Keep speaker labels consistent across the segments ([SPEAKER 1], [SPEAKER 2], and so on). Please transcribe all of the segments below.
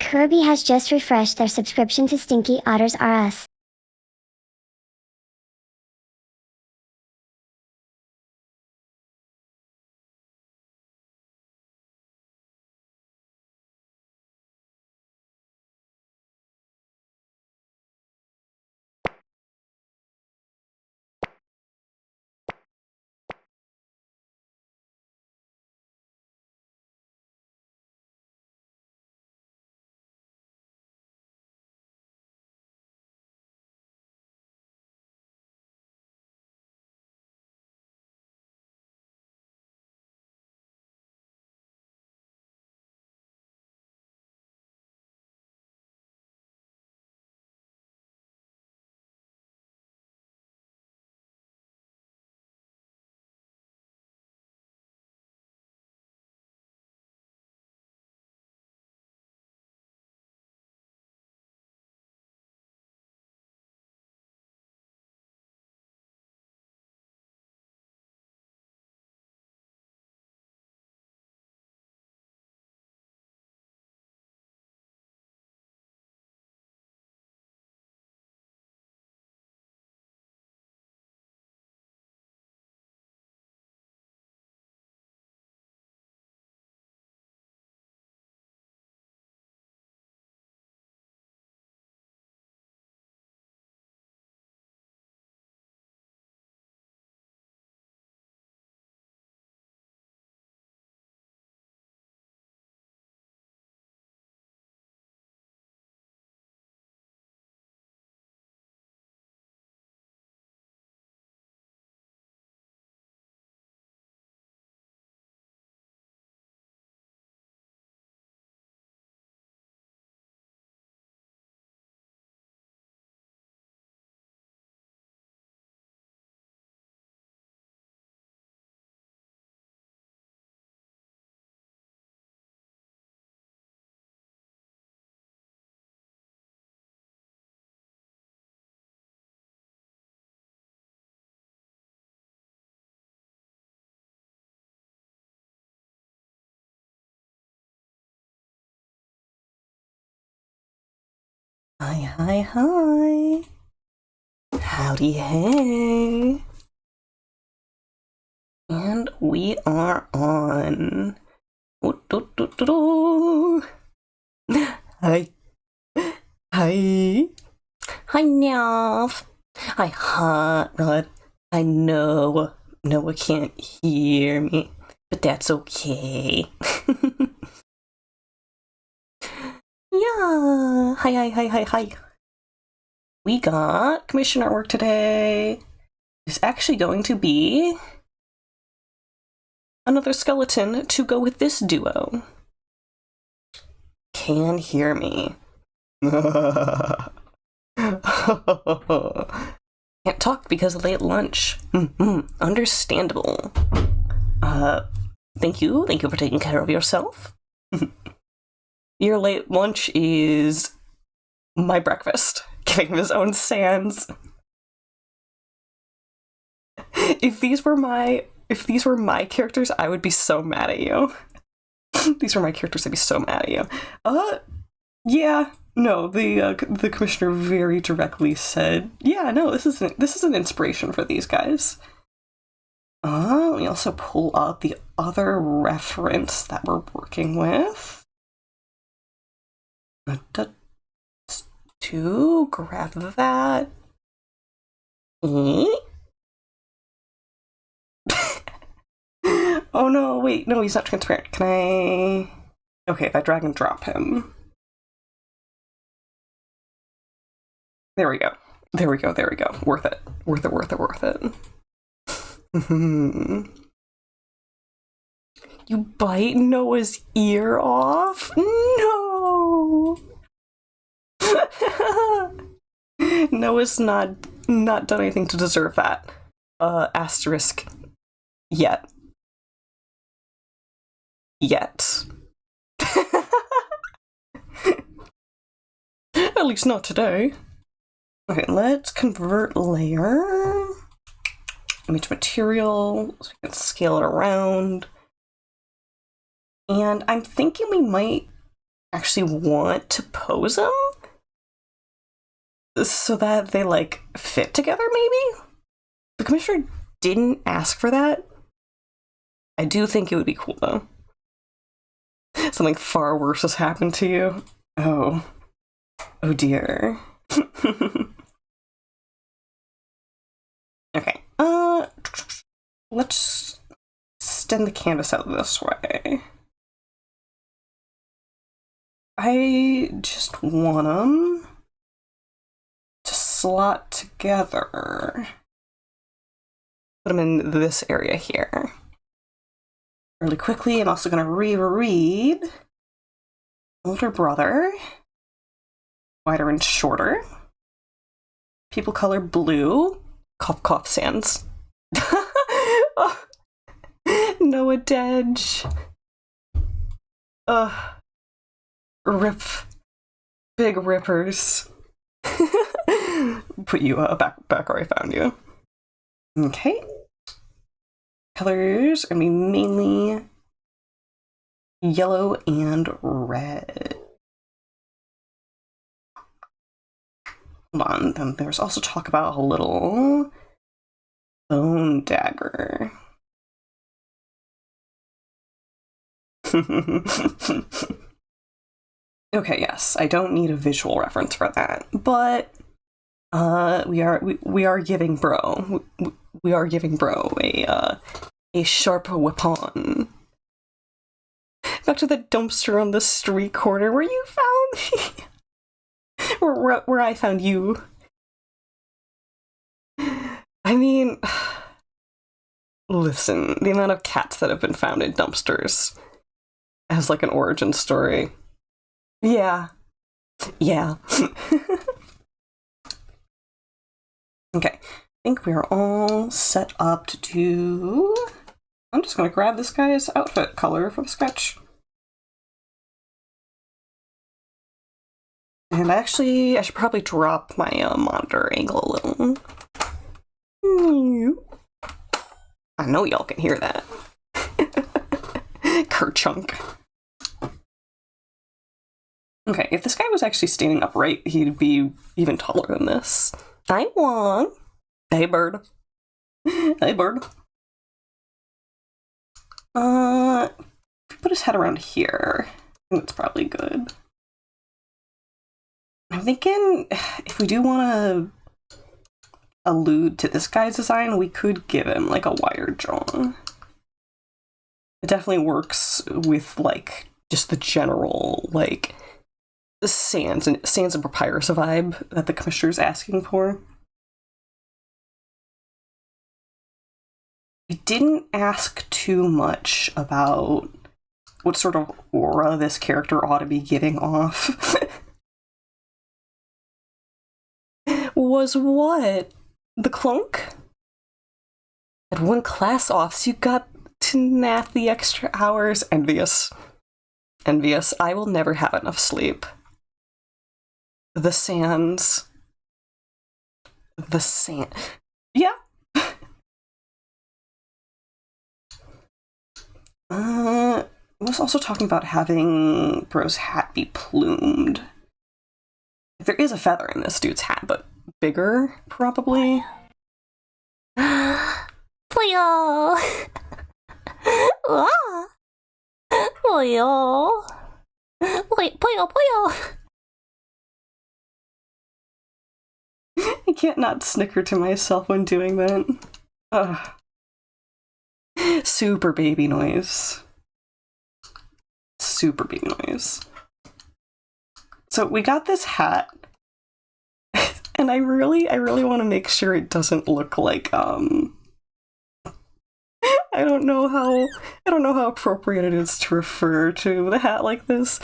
[SPEAKER 1] Kirby has just refreshed their subscription to Stinky Otters R Us.
[SPEAKER 2] Hi. Howdy, hey. And we are on. Hi. Hi. Hi, Nav. Hi, Hot Rod. I know Noah can't hear me, but that's okay. Yeah. Hi. We got commission artwork today. It's actually going to be another skeleton to go with this duo. Can hear me. Can't talk because of late lunch. Understandable. Thank you for taking care of yourself. Your late lunch is my breakfast. Giving him his own sans. If these were my characters, I would be so mad at you. These were my characters, I'd be so mad at you. Yeah, no, the commissioner very directly said, yeah, no, this is an inspiration for these guys. Let me also pull up the other reference that we're working with. To grab that. Oh no, wait, no, he's not transparent. Can I... Okay, if I drag and drop him. There we go. Worth it. You bite Noah's ear off? No! Noah's not done anything to deserve that. Asterisk. Yet. At least not today. Okay, let's convert layer. Image material, so we can scale it around. And I'm thinking we might actually want to pose them so that they like fit together, maybe? The commissioner didn't ask for that. I do think it would be cool though. Something far worse has happened to you. Oh. Oh dear. Okay. Let's extend the canvas out this way. I just want them to slot together. Put them in this area here. Really quickly, I'm also going to reread Older Brother, Wider and Shorter, People Color Blue, Cough Cough Sands. Oh, Noah Dedge. Rip. Big rippers. Put you back where I found you. Okay. Colors are going to be mainly yellow and red. Hold on, then there's also talk about a little bone dagger. Okay, yes, I don't need a visual reference for that, but we are giving bro a sharp weapon. Back to the dumpster on the street corner where you found me. where I found you. I mean, listen, the amount of cats that have been found in dumpsters as like an origin story. Yeah. Okay, I think we are all set up to do... I'm just going to grab this guy's outfit color for the sketch. And actually, I should probably drop my monitor angle a little. I know y'all can hear that. Kerchunk. Okay, if this guy was actually standing upright, he'd be even taller than this. I won. Hey, bird. Hey, bird. Put his head around here. I think that's probably good. I'm thinking if we do want to allude to this guy's design, we could give him like a wired jaw. It definitely works with like just the general like sands and papyrus vibe that the commissioner's asking for. I didn't ask too much about what sort of aura this character ought to be giving off. Was what? The clunk? At one class off, so you got to nap the extra hours. Envious. Envious. I will never have enough sleep. The sands. The sand. Yeah. I was also talking about having Bro's hat be plumed. There is a feather in this dude's hat, but bigger, probably.
[SPEAKER 3] Puyo! Wow! Puyo! Puyo!
[SPEAKER 2] I can't not snicker to myself when doing that. Ugh. Super baby noise. Super baby noise. So we got this hat, and I really want to make sure it doesn't look like I don't know how appropriate it is to refer to the hat like this.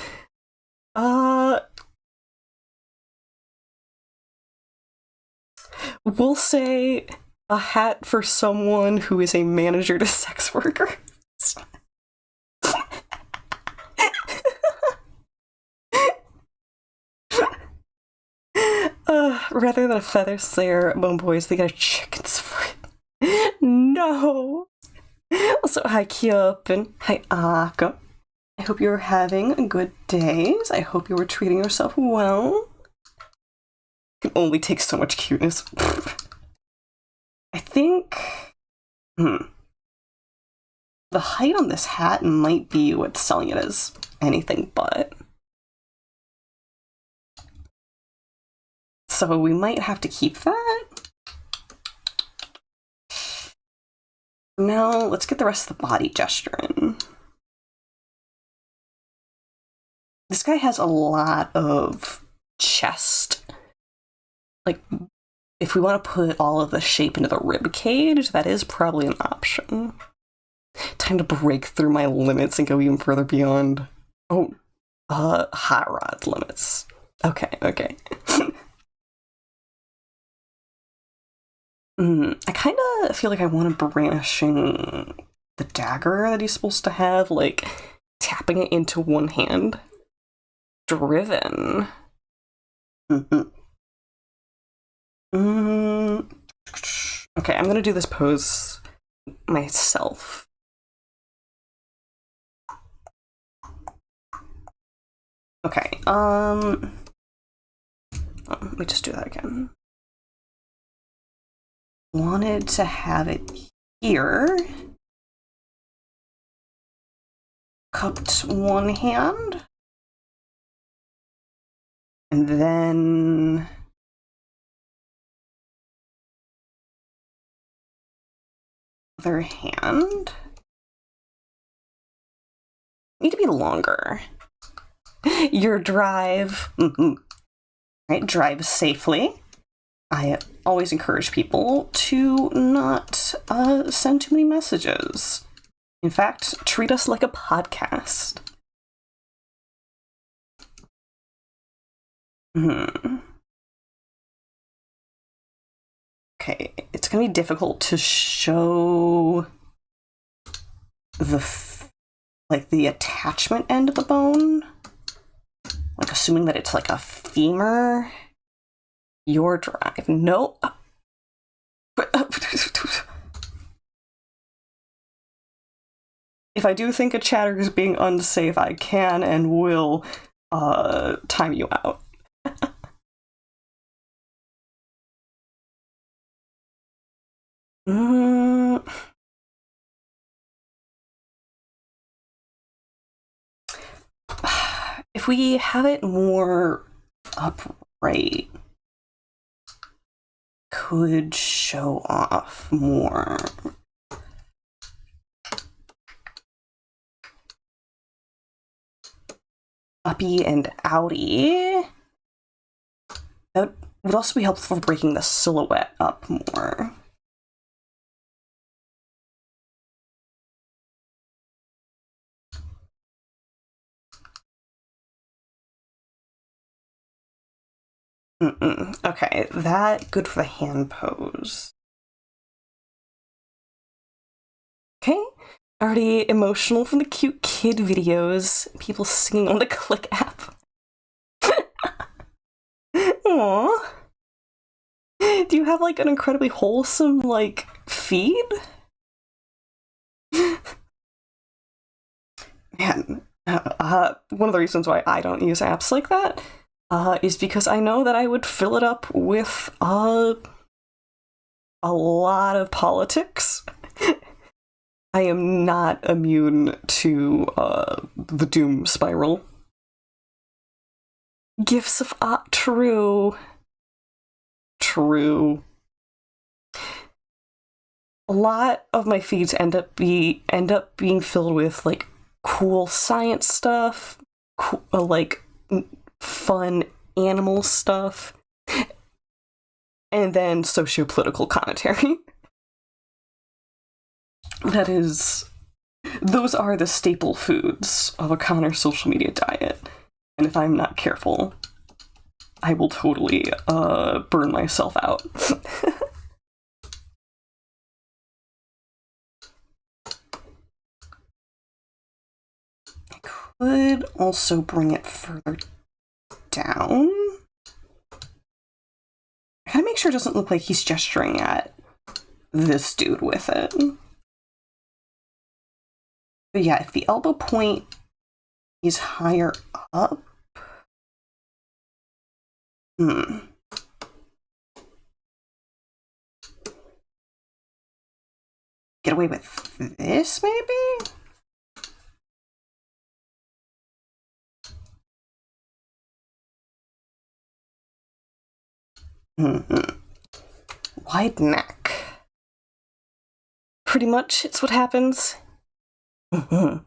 [SPEAKER 2] We'll say a hat for someone who is a manager to sex workers. Rather than a feather slayer, bone boys, they got a chicken's foot. No! Also, hi Kyop and hi Aka. I hope you're having good days. I hope you were treating yourself well. It can only take so much cuteness. I think... The height on this hat might be what's selling it as anything but. So we might have to keep that. Now, let's get the rest of the body gesture in. This guy has a lot of chest. Like, if we want to put all of the shape into the rib cage, that is probably an option. Time to break through my limits and go even further beyond. Oh, hot rod limits. Okay. I kind of feel like I want to brandishing the dagger that he's supposed to have, like tapping it into one hand. Driven. Okay, I'm gonna do this pose myself. Okay, let me just do that again. Wanted to have it here. Cupped one hand. And then... other hand. Need to be longer. Your drive. Right, drive safely. I always encourage people to not send too many messages. In fact, treat us like a podcast. Okay, it's gonna be difficult to show the attachment end of the bone. Like, assuming that it's like a femur. Your drive. No. If I do think a chatter is being unsafe, I can and will time you out. If we have it more upright, could show off more. Uppy and outy. That would also be helpful for breaking the silhouette up more. Okay, that good for the hand pose. Okay, already emotional from the cute kid videos, people singing on the Click app. Aww. Do you have like an incredibly wholesome like feed? Man, one of the reasons why I don't use apps like that is because I know that I would fill it up with a lot of politics. I am not immune to the doom spiral. Gifts of true. A lot of my feeds end up being filled with like cool science stuff, like fun animal stuff, and then socio-political commentary. Those are the staple foods of a Connor social media diet. And if I'm not careful, I will totally burn myself out. I could also bring it further down. I gotta make sure it doesn't look like he's gesturing at this dude with it. But yeah, if the elbow point is higher up. Get away with this, maybe? Wide neck. Pretty much, it's what happens. You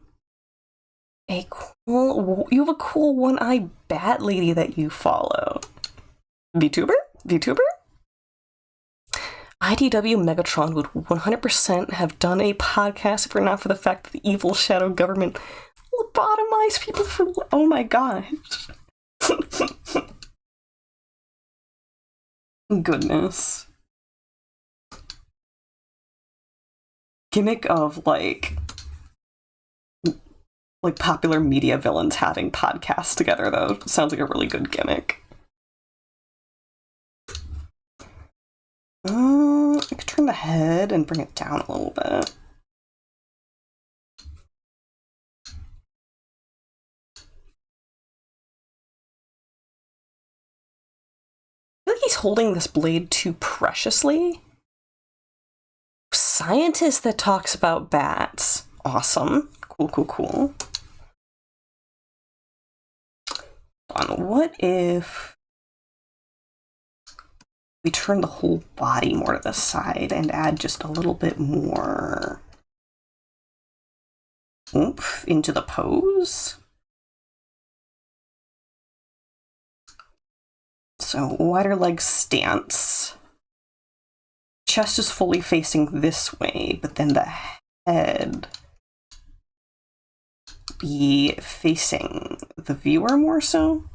[SPEAKER 2] have a cool one-eyed bat lady that you follow. VTuber? IDW Megatron would 100% have done a podcast if it were not for the fact that the evil shadow government lobotomized people for... Oh my gosh. Goodness. Gimmick of, like popular media villains having podcasts together, though. Sounds like a really good gimmick. I could turn the head and bring it down a little bit. I feel like he's holding this blade too preciously. Scientist that talks about bats. Awesome. Cool. What if we turn the whole body more to the side and add just a little bit more oomph into the pose? So, wider leg stance. Chest is fully facing this way, but then the head be facing the viewer more so.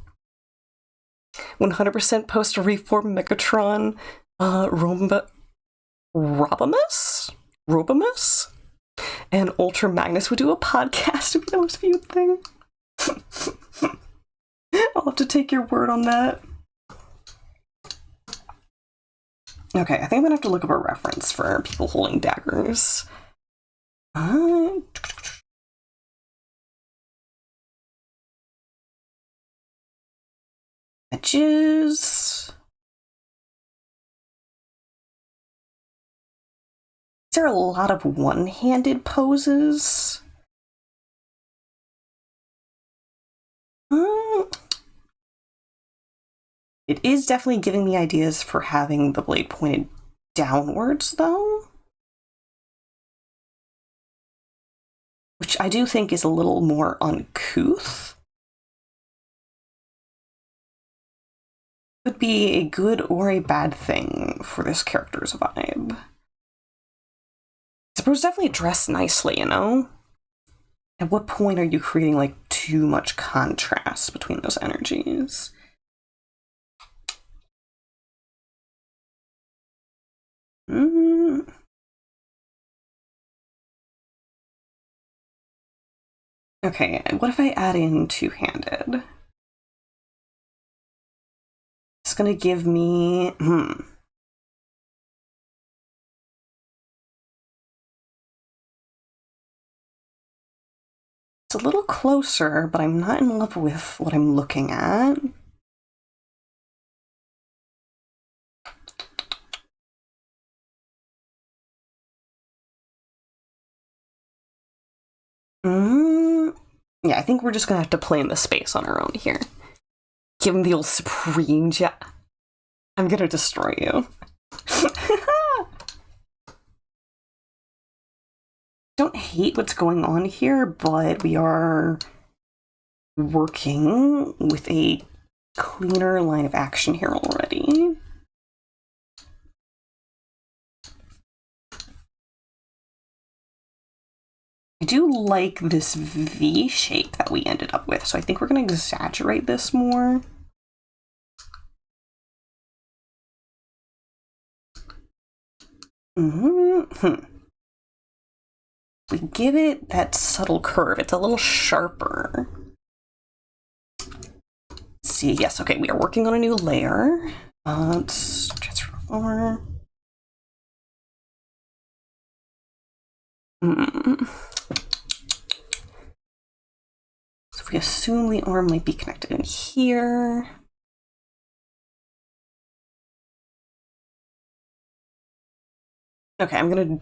[SPEAKER 2] 100% post a reform Megatron Robimus? And Ultra Magnus would do a podcast to be the most viewed thing. I'll have to take your word on that. Okay, I think I'm gonna have to look up a reference for people holding daggers. Edges. Is there a lot of one-handed poses? It is definitely giving me ideas for having the blade pointed downwards, though. Which I do think is a little more uncouth. Could be a good or a bad thing for this character's vibe. I suppose definitely dressed nicely, you know? At what point are you creating, like, too much contrast between those energies? Okay, what if I add in two-handed? It's gonna give me... It's a little closer, but I'm not in love with what I'm looking at. Yeah, I think we're just gonna have to play in the space on our own here. Give him the old supreme jet. I'm gonna destroy you. Don't hate what's going on here, but we are working with a cleaner line of action here already. I do like this V shape that we ended up with, so I think we're going to exaggerate this more. We give it that subtle curve. It's a little sharper. Let's see, yes, okay, we are working on a new layer. Let's transfer over. So if we assume the arm might be connected in here. Okay, I'm gonna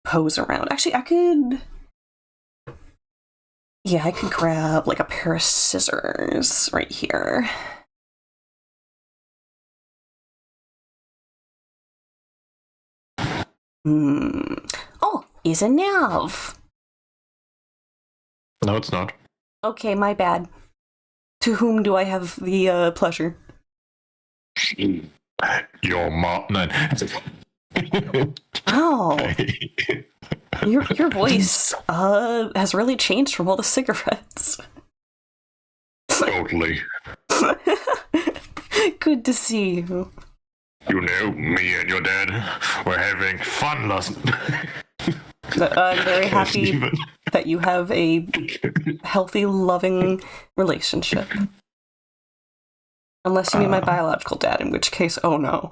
[SPEAKER 2] pose around. Actually, I could... Yeah, I could grab like a pair of scissors right here. Oh, is a nav.
[SPEAKER 3] No, it's not.
[SPEAKER 2] Okay, my bad. To whom do I have the pleasure?
[SPEAKER 3] Your mom. No.
[SPEAKER 2] Oh, your voice has really changed from all the cigarettes.
[SPEAKER 3] Totally.
[SPEAKER 2] Good to see you.
[SPEAKER 3] You know, me and your dad were having fun last night.
[SPEAKER 2] I'm very happy that you have a healthy, loving relationship. Unless you mean my biological dad, in which case, oh no.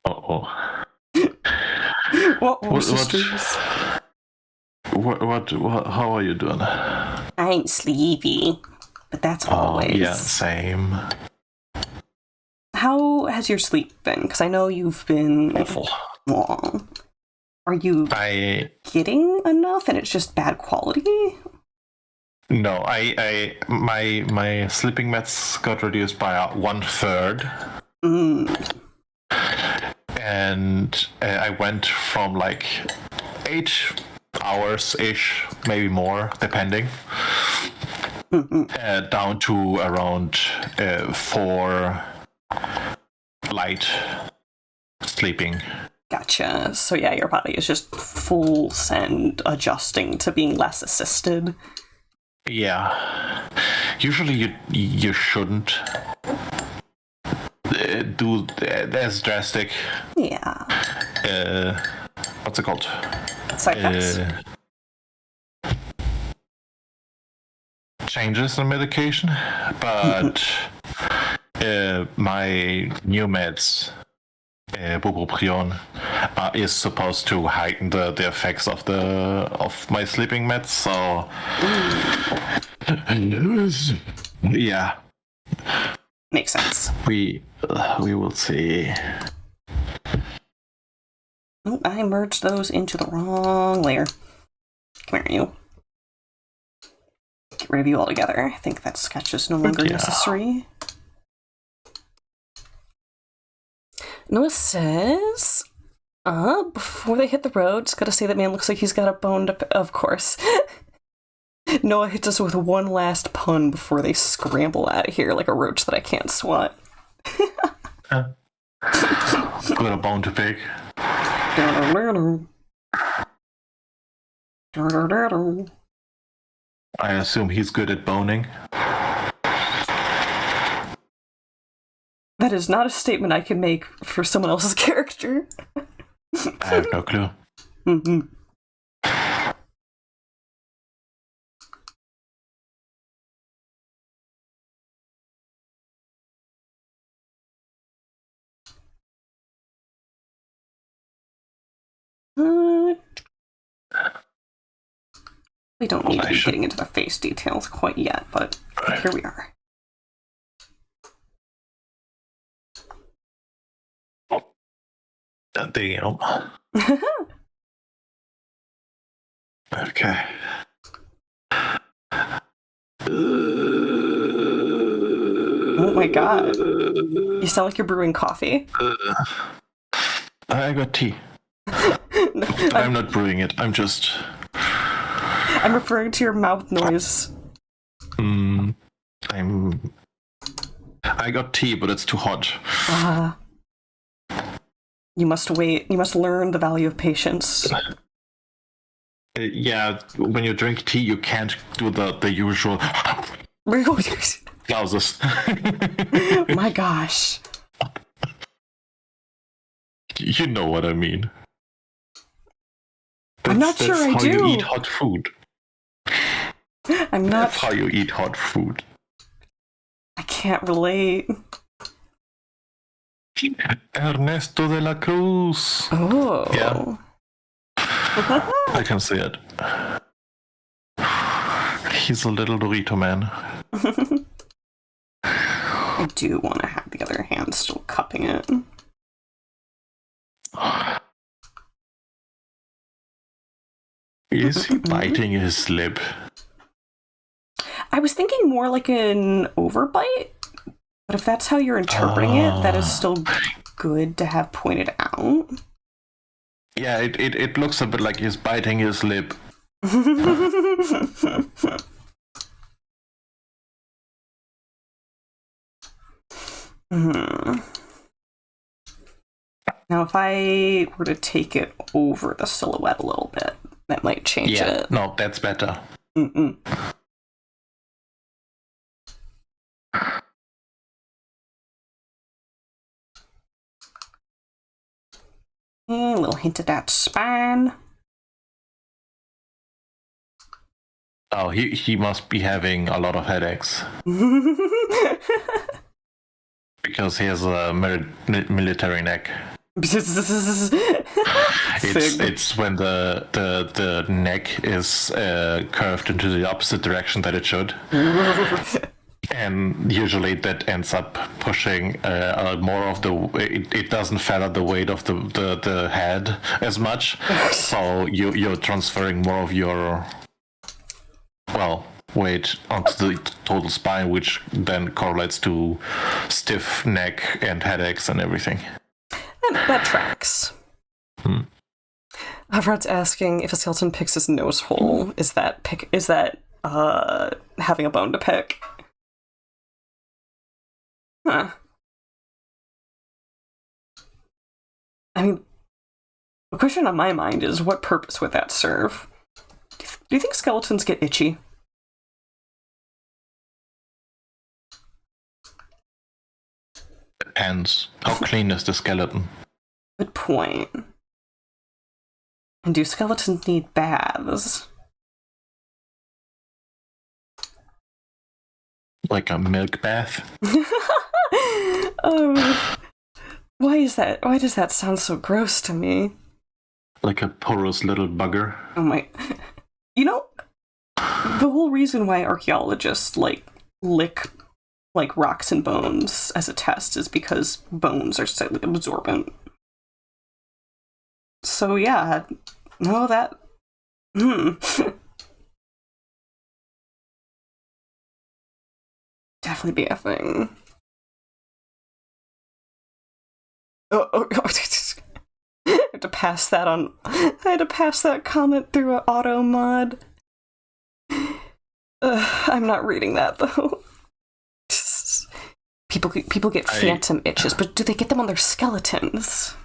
[SPEAKER 3] Uh-oh.
[SPEAKER 2] What sisters?
[SPEAKER 3] What, how are you doing?
[SPEAKER 2] I'm sleepy, but that's always.
[SPEAKER 3] Yeah, same.
[SPEAKER 2] How has your sleep been? Because I know you've been
[SPEAKER 3] Awful.
[SPEAKER 2] long. Are you getting enough and it's just bad quality?
[SPEAKER 3] No, my sleeping meds got reduced by 1/3. And I went from like 8 hours-ish, maybe more, depending, down to around 4 light sleeping.
[SPEAKER 2] Gotcha. So yeah, your body is just full send adjusting to being less assisted.
[SPEAKER 3] Yeah. Usually you shouldn't do as drastic.
[SPEAKER 2] Yeah.
[SPEAKER 3] What's it called?
[SPEAKER 2] Side effects?
[SPEAKER 3] Changes in medication, but my new meds, bupropion, is supposed to heighten the effects of my sleeping meds. So yeah,
[SPEAKER 2] makes sense.
[SPEAKER 3] We will see.
[SPEAKER 2] Oh, I merged those into the wrong layer. Come here, you. Get rid of you altogether. I think that sketch is no longer necessary. Noah says, before they hit the road, just gotta say that man looks like he's got a bone to... Of course. Noah hits us with one last pun before they scramble out of here like a roach that I can't swat.
[SPEAKER 3] Got a bone to pick. I assume he's good at boning.
[SPEAKER 2] That is not a statement I can make for someone else's character.
[SPEAKER 3] I have no clue.
[SPEAKER 2] Mm-hmm. We don't need to be getting into the face details quite yet, but here we are.
[SPEAKER 3] Damn. Okay.
[SPEAKER 2] Oh my god. You sound like you're brewing coffee.
[SPEAKER 3] I got tea. I'm not brewing it.
[SPEAKER 2] I'm referring to your mouth noise.
[SPEAKER 3] I got tea, but it's too hot.
[SPEAKER 2] You must wait. You must learn the value of patience.
[SPEAKER 3] Yeah, when you drink tea, you can't do the usual pauses.
[SPEAKER 2] My gosh.
[SPEAKER 3] You know what I mean.
[SPEAKER 2] I'm not sure I do.
[SPEAKER 3] That's how you eat hot food.
[SPEAKER 2] I'm not.
[SPEAKER 3] That's how you eat hot food.
[SPEAKER 2] I can't relate.
[SPEAKER 3] Ernesto de la Cruz.
[SPEAKER 2] Oh.
[SPEAKER 3] Yeah. I can see it. He's a little Dorito man.
[SPEAKER 2] I do want to have the other hand still cupping it.
[SPEAKER 3] Is he biting his lip?
[SPEAKER 2] I was thinking more like an overbite, but if that's how you're interpreting it, that is still good to have pointed out.
[SPEAKER 3] Yeah, it looks a bit like he's biting his lip.
[SPEAKER 2] Now, if I were to take it over the silhouette a little bit, that might change it.
[SPEAKER 3] No, that's better.
[SPEAKER 2] A little hint of that spine.
[SPEAKER 3] Oh, he must be having a lot of headaches. Because he has a military neck. It's when the neck is curved into the opposite direction that it should. And usually that ends up pushing more of the... It doesn't feather the weight of the head as much. So you're transferring more of your... weight onto the total spine, which then correlates to stiff neck and headaches and everything.
[SPEAKER 2] That tracks. Avrad's asking if a skeleton picks his nose hole. Is that having a bone to pick? Huh. I mean, the question on my mind is, what purpose would that serve? Do you think skeletons get itchy?
[SPEAKER 3] Depends. How clean is the skeleton?
[SPEAKER 2] Good point. And do skeletons need baths?
[SPEAKER 3] Like a milk bath?
[SPEAKER 2] Why is that? Why does that sound so gross to me?
[SPEAKER 3] Like a porous little bugger?
[SPEAKER 2] Oh my... You know, the whole reason why archaeologists, lick, rocks and bones as a test is because bones are slightly absorbent. So yeah, no, that... Definitely be a thing. I had to pass that on. I had to pass that comment through an auto mod. I'm not reading that though. People get phantom itches, but do they get them on their skeletons?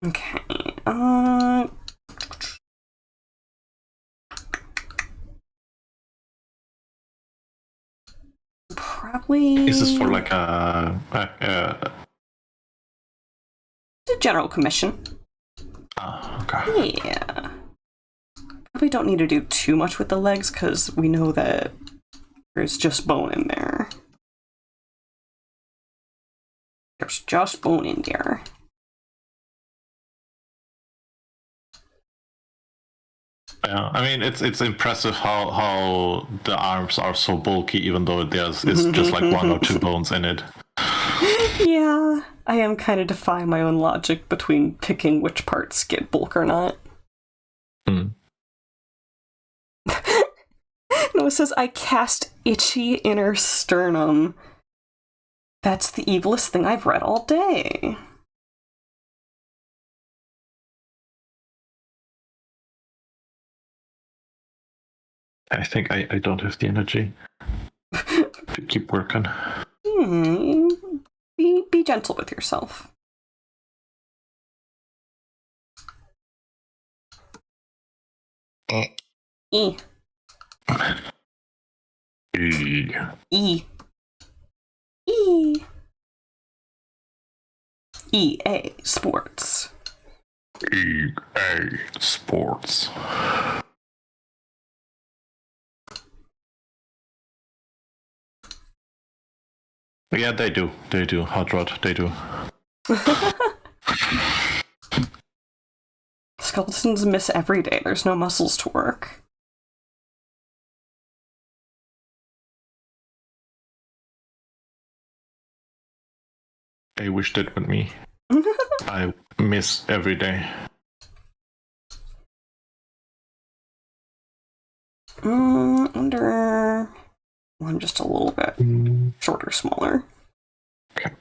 [SPEAKER 2] Okay. Probably.
[SPEAKER 3] Is this for like a
[SPEAKER 2] general commission?
[SPEAKER 3] Oh, okay.
[SPEAKER 2] Yeah. Probably don't need to do too much with the legs because we know that there's just bone in there. There's just bone in there.
[SPEAKER 3] Yeah, I mean it's impressive how the arms are so bulky, even though it's just like one or two bones in it.
[SPEAKER 2] Yeah, I am kind of defying my own logic between picking which parts get bulk or not. Noah says, I cast itchy inner sternum. That's the evilest thing I've read all day.
[SPEAKER 3] I think I don't have the energy to keep working.
[SPEAKER 2] Be gentle with yourself. E. E. E. EA Sports.
[SPEAKER 3] EA Sports. Yeah, they do. They do. Hot Rod, they do.
[SPEAKER 2] Skeletons miss every day. There's no muscles to work.
[SPEAKER 3] I wish that with me. I miss every day.
[SPEAKER 2] Well, I'm just a little bit shorter, smaller.
[SPEAKER 3] Okay.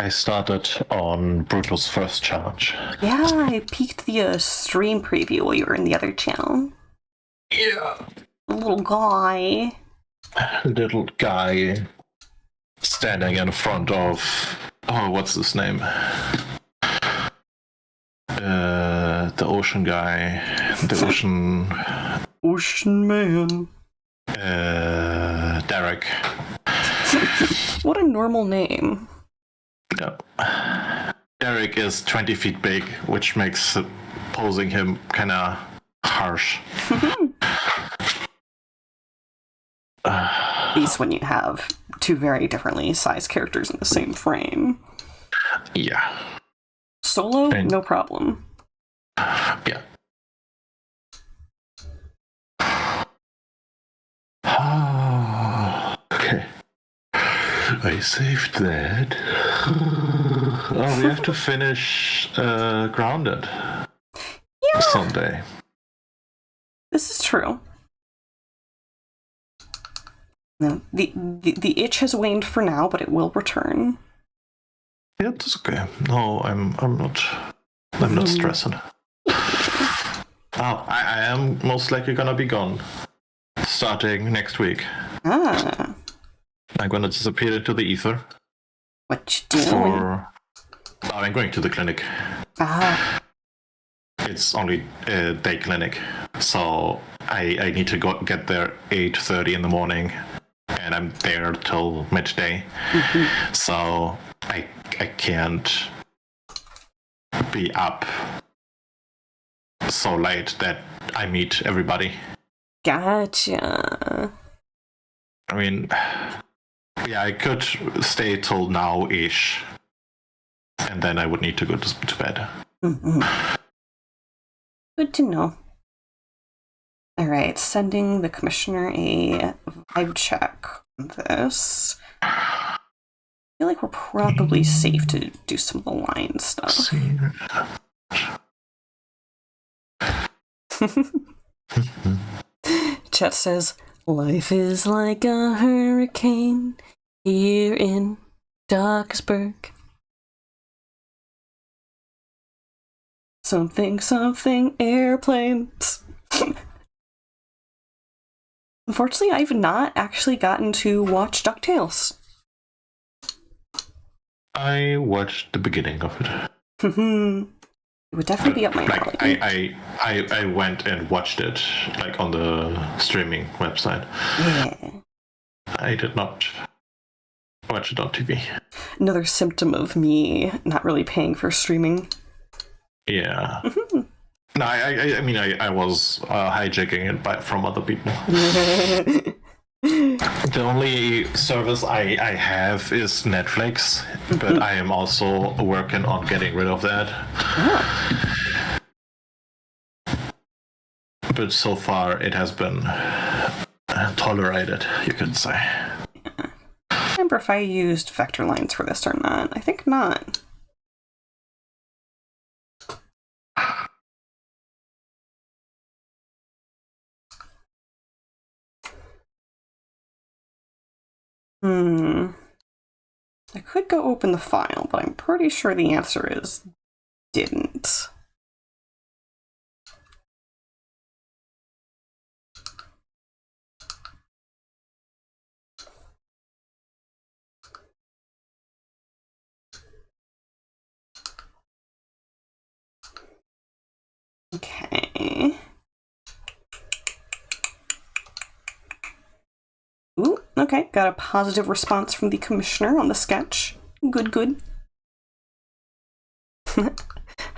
[SPEAKER 3] I started on Brutal's first challenge.
[SPEAKER 2] Yeah, I peeked the stream preview while you were in the other channel.
[SPEAKER 3] Yeah.
[SPEAKER 2] Little guy.
[SPEAKER 3] Little guy standing in front of... Oh, what's his name? The ocean guy. The ocean...
[SPEAKER 2] Ocean man.
[SPEAKER 3] Derek.
[SPEAKER 2] What a normal name.
[SPEAKER 3] Yeah. Derek is 20 feet big, which makes posing him kind of harsh.
[SPEAKER 2] At least when you have two very differently sized characters in the same frame.
[SPEAKER 3] Yeah.
[SPEAKER 2] Solo, no problem.
[SPEAKER 3] Yeah. Okay. I saved that. Oh, we have to finish Grounded someday.
[SPEAKER 2] This is true. No, the itch has waned for now, but it will return.
[SPEAKER 3] Yeah, it's okay. No, I'm not stressing. Oh, I am most likely gonna be gone starting next week.
[SPEAKER 2] Ah.
[SPEAKER 3] I'm gonna disappear into the ether.
[SPEAKER 2] What you doing?
[SPEAKER 3] I'm going to the clinic.
[SPEAKER 2] Ah.
[SPEAKER 3] It's only a day clinic, so I need to get there 8:30 in the morning, and I'm there till midday. Mm-hmm. So I can't be up so late that I meet everybody.
[SPEAKER 2] Gotcha.
[SPEAKER 3] I mean, yeah, I could stay till now-ish, and then I would need to go to bed.
[SPEAKER 2] Mm-hmm. Good to know. Alright, sending the commissioner a vibe check on this. I feel like we're probably safe to do some of the line stuff. Chet says, life is like a hurricane here in Darksburg. Something airplanes. Unfortunately, I've not actually gotten to watch DuckTales.
[SPEAKER 3] I watched the beginning of it.
[SPEAKER 2] It would definitely be up my alley.
[SPEAKER 3] I went and watched it like on the streaming website.
[SPEAKER 2] Yeah. I
[SPEAKER 3] did not watch it on TV.
[SPEAKER 2] Another symptom of me not really paying for streaming.
[SPEAKER 3] Yeah. No, I mean, I was hijacking it from other people. The only service I have is Netflix, but I am also working on getting rid of that. Oh. But so far, it has been tolerated, you could say.
[SPEAKER 2] Yeah. I remember if I used vector lines for this or not. I think not. I could go open the file, but I'm pretty sure the answer is didn't. Okay. Ooh, okay. Got a positive response from the commissioner on the sketch. Good.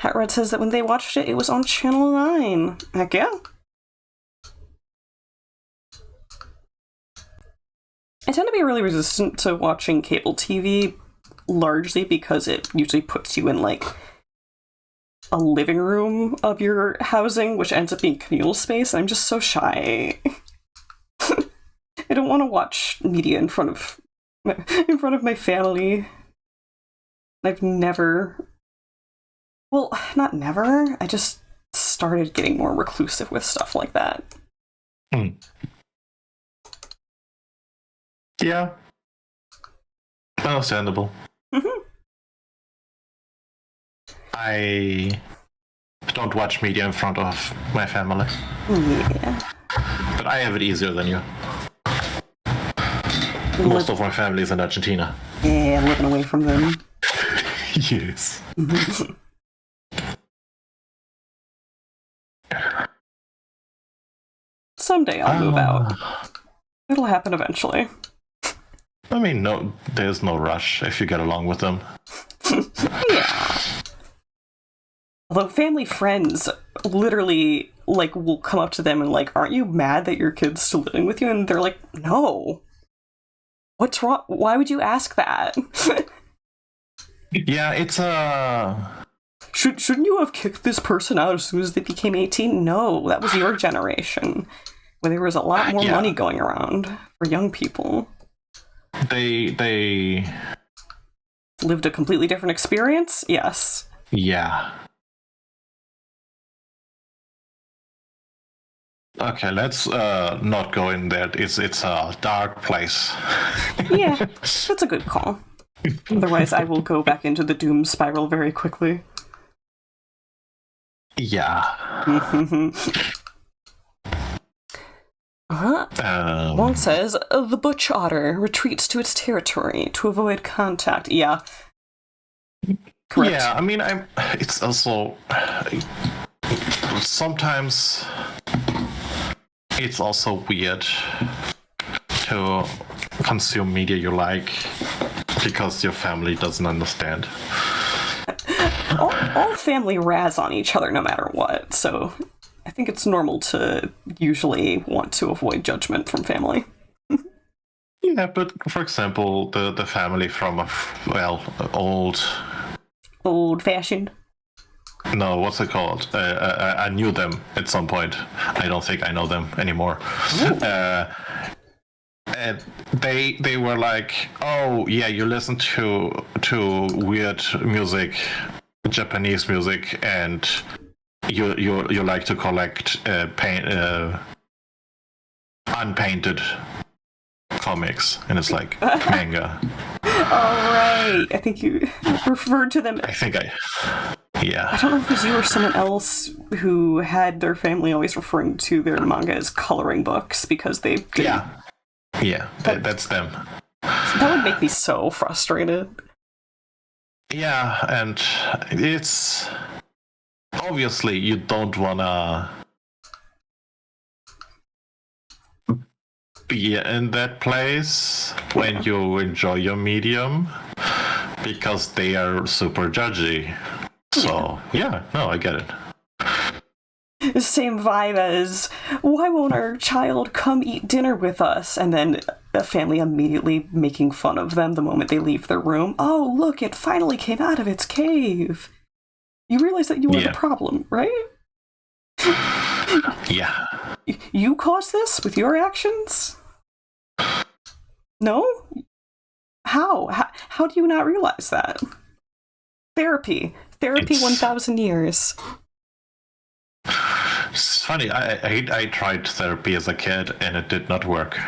[SPEAKER 2] Hat Red says that when they watched it, it was on Channel 9. Heck yeah. I tend to be really resistant to watching cable TV, largely because it usually puts you in, like, a living room of your housing, which ends up being communal space. I'm just so shy. I don't want to watch media in front of my family. I've never... Well, not never. I just started getting more reclusive with stuff like that.
[SPEAKER 3] Yeah. Understandable.
[SPEAKER 2] Mm-hmm.
[SPEAKER 3] I don't watch media in front of my family.
[SPEAKER 2] Yeah.
[SPEAKER 3] But I have it easier than you. Most of my family is in Argentina.
[SPEAKER 2] Yeah, living away from them.
[SPEAKER 3] Yes.
[SPEAKER 2] Someday I'll move out. It'll happen eventually.
[SPEAKER 3] I mean, no, there's no rush if you get along with them.
[SPEAKER 2] Yeah. Although family friends literally, like, will come up to them and, like, aren't you mad that your kid's still living with you? And they're like, no. What's wrong? Why would you ask that?
[SPEAKER 3] Yeah, it's a...
[SPEAKER 2] Shouldn't you have kicked this person out as soon as they became 18? No, that was your generation, where there was a lot more money going around for young people.
[SPEAKER 3] They
[SPEAKER 2] lived a completely different experience? Yes.
[SPEAKER 3] Yeah. Okay, let's not go in there. It's a dark place.
[SPEAKER 2] Yeah, that's a good call. Otherwise, I will go back into the doom spiral very quickly.
[SPEAKER 3] Yeah.
[SPEAKER 2] Wong says, the butch otter retreats to its territory to avoid contact. Yeah. Correct.
[SPEAKER 3] Yeah, I mean, it's also... Sometimes it's also weird to consume media you like because your family doesn't understand.
[SPEAKER 2] All family razz on each other no matter what, so I think it's normal to usually want to avoid judgment from family.
[SPEAKER 3] Yeah, but for example, the family from
[SPEAKER 2] old-fashioned.
[SPEAKER 3] No, what's it called? I knew them at some point. I don't think I know them anymore. And they were like, oh yeah, you listen to weird music, Japanese music, and you like to collect unpainted comics, and it's like manga.
[SPEAKER 2] All right, I think you referred to them.
[SPEAKER 3] Yeah.
[SPEAKER 2] I don't know if it was you or someone else who had their family always referring to their manga as coloring books because they didn't.
[SPEAKER 3] Yeah, that's them.
[SPEAKER 2] That would make me so frustrated.
[SPEAKER 3] Yeah, and it's... Obviously, you don't wanna be in that place when you enjoy your medium because they are super judgy. So, yeah, no, I get it.
[SPEAKER 2] The same vibe as, why won't our child come eat dinner with us? And then a family immediately making fun of them the moment they leave their room. Oh, look, it finally came out of its cave. You realize that you are the problem, right?
[SPEAKER 3] Yeah.
[SPEAKER 2] You caused this with your actions? No? How? How do you not realize that? Therapy. Therapy 1,000 years.
[SPEAKER 3] It's funny, I tried therapy as a kid and it did not work.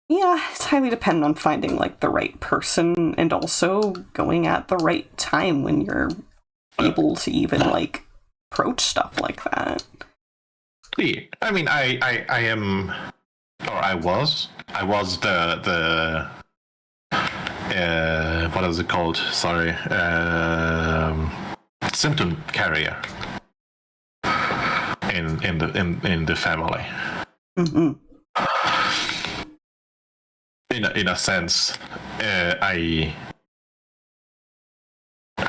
[SPEAKER 2] Yeah, it's highly dependent on finding, like, the right person and also going at the right time when you're able to even, like, approach stuff like that.
[SPEAKER 3] Yeah, I mean, I am, or I was the what is it called? Sorry, symptom carrier in the family.
[SPEAKER 2] Mm-hmm.
[SPEAKER 3] In a sense, I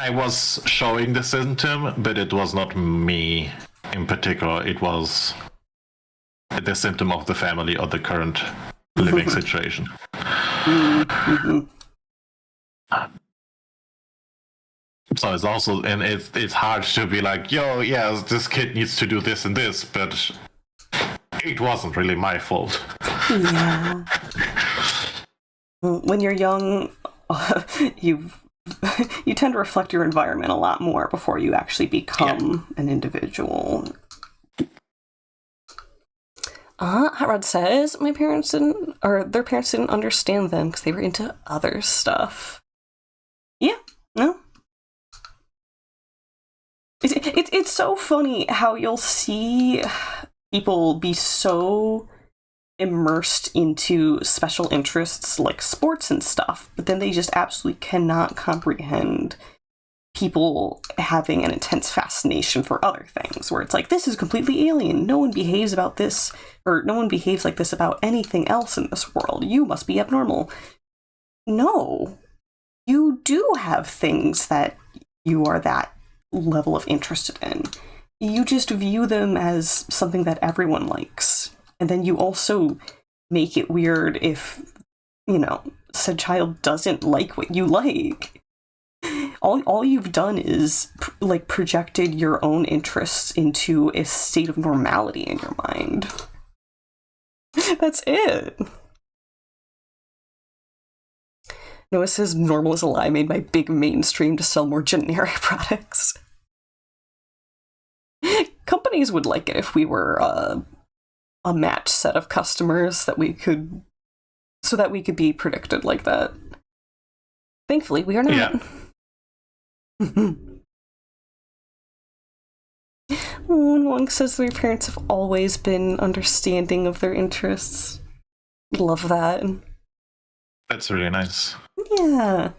[SPEAKER 3] I was showing the symptom, but it was not me in particular. It was the symptom of the family or the current living situation.
[SPEAKER 2] Mm-hmm.
[SPEAKER 3] So it's also, and it's hard to be like, yo, yeah, this kid needs to do this and this, but it wasn't really my fault.
[SPEAKER 2] Yeah. When you're young, you tend to reflect your environment a lot more before you actually become an individual. Hot Rod says their parents didn't understand them because they were into other stuff. Yeah, no. It's so funny how you'll see people be so immersed into special interests like sports and stuff, but then they just absolutely cannot comprehend people having an intense fascination for other things, where it's like, this is completely alien. No one behaves about this, or no one behaves like this about anything else in this world. You must be abnormal. No. You do have things that you are that level of interested in. You just view them as something that everyone likes. And then you also make it weird if, said child doesn't like what you like. All you've done is projected your own interests into a state of normality in your mind. That's it. Noah says normal is a lie made by big mainstream to sell more generic products. Companies would like it if we were a matched set of customers so that we could be predicted like that. Thankfully, we are not.
[SPEAKER 3] Yeah.
[SPEAKER 2] Wong says their parents have always been understanding of their interests. Love that.
[SPEAKER 3] That's really nice.
[SPEAKER 2] Yeah.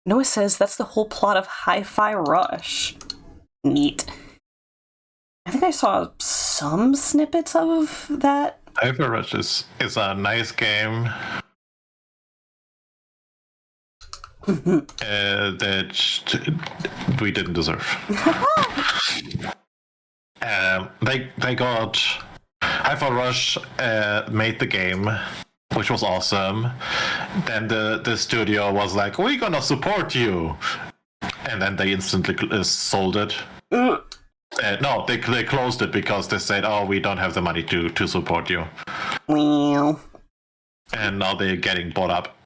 [SPEAKER 2] Noah says that's the whole plot of Hi-Fi Rush. Neat. I think I saw some snippets of that.
[SPEAKER 3] Hi-Fi Rush is a nice game. That we didn't deserve. They got Hi-Fi Rush made the game, which was awesome. Then the studio was like, "We're gonna support you," and then they instantly sold it. No, they closed it because they said, "Oh, we don't have the money to support you."
[SPEAKER 2] Well.
[SPEAKER 3] And now they're getting bought up.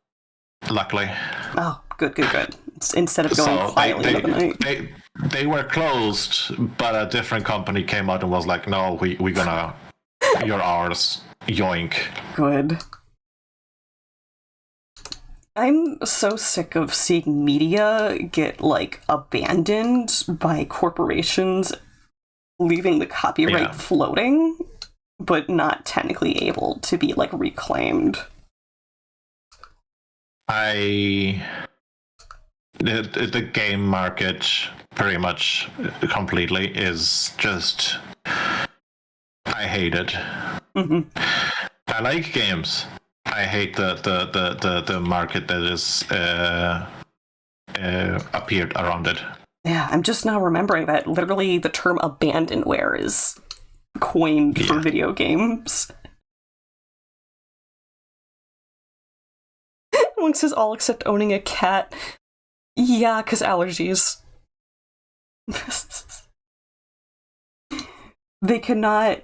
[SPEAKER 3] Luckily.
[SPEAKER 2] Oh, good. Instead of going quietly into the night.
[SPEAKER 3] They were closed, but a different company came out and was like, "No, we're gonna, you're ours." Yoink.
[SPEAKER 2] Good. I'm so sick of seeing media get abandoned by corporations, leaving the copyright floating, but not technically able to be reclaimed.
[SPEAKER 3] The game market pretty much completely is just, I hate it.
[SPEAKER 2] Mm-hmm.
[SPEAKER 3] I like games. I hate the market that is appeared around it.
[SPEAKER 2] Yeah, I'm just now remembering that literally the term abandonware is coined for video games. One says all except owning a cat. Yeah, because allergies. They cannot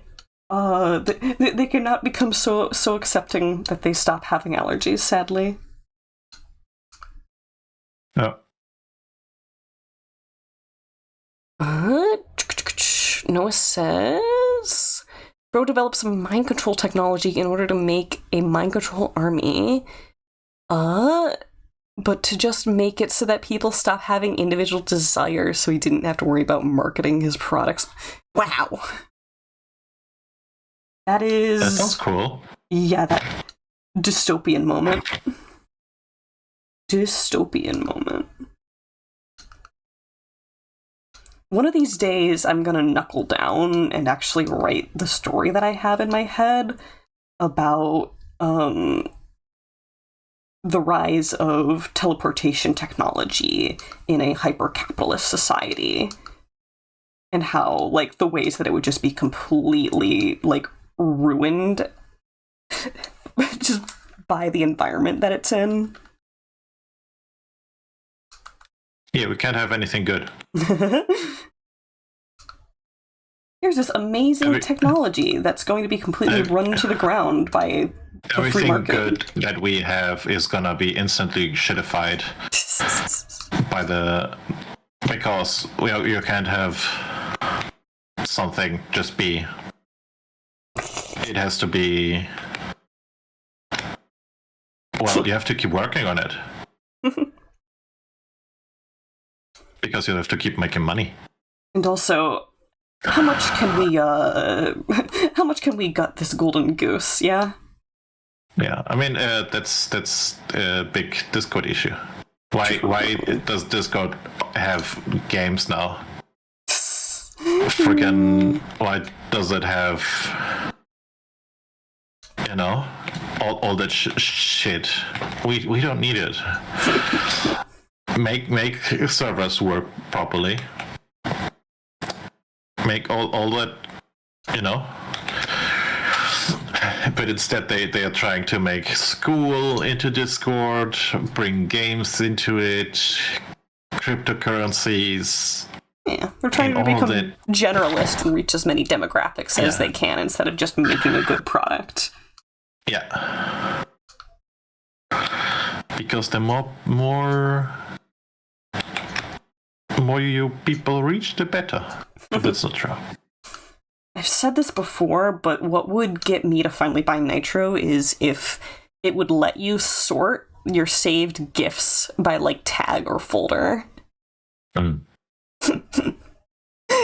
[SPEAKER 2] they cannot become so accepting that they stop having allergies, sadly.
[SPEAKER 3] Oh.
[SPEAKER 2] Noah says Bro develops some mind control technology in order to make a mind control army. But to just make it so that people stop having individual desires so he didn't have to worry about marketing his products. Wow. That
[SPEAKER 3] sounds cool.
[SPEAKER 2] Yeah, that dystopian moment. Dystopian moment. One of these days, I'm gonna knuckle down and actually write the story that I have in my head about, the rise of teleportation technology in a hyper-capitalist society, and how, like, the ways that it would just be completely, like, ruined just by the environment that it's in.
[SPEAKER 3] Yeah, we can't have anything good.
[SPEAKER 2] Here's this amazing technology that's going to be completely run to the ground by the free
[SPEAKER 3] Everything
[SPEAKER 2] market.
[SPEAKER 3] good that we have is gonna be instantly shitified by because you can't have something just be. It has to be. Well, you have to keep working on it. Because you have to keep making money.
[SPEAKER 2] And also, how much can we gut this golden goose, yeah?
[SPEAKER 3] Yeah, I mean that's a big Discord issue. Why does Discord have games now? Freaking why does it have all that shit? We don't need it. Make servers work properly. Make all that, But instead they are trying to make school into Discord, bring games into it, cryptocurrencies.
[SPEAKER 2] Yeah, they're trying to become generalist and reach as many demographics as they can instead of just making a good product.
[SPEAKER 3] Yeah. Because the more you people reach, the better. But that's not true.
[SPEAKER 2] I've said this before, but what would get me to finally buy Nitro is if it would let you sort your saved GIFs by, like, tag or folder.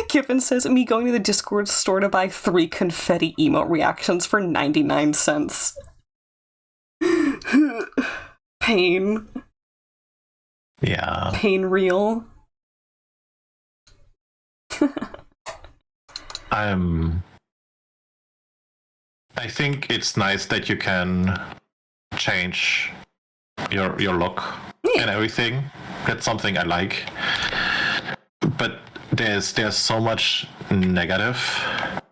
[SPEAKER 2] Kiffin says, me going to the Discord store to buy 3 confetti emote reactions for 99 cents. Pain.
[SPEAKER 3] Yeah.
[SPEAKER 2] Pain real.
[SPEAKER 3] I think it's nice that you can change your look and everything. That's something I like. But there's so much negative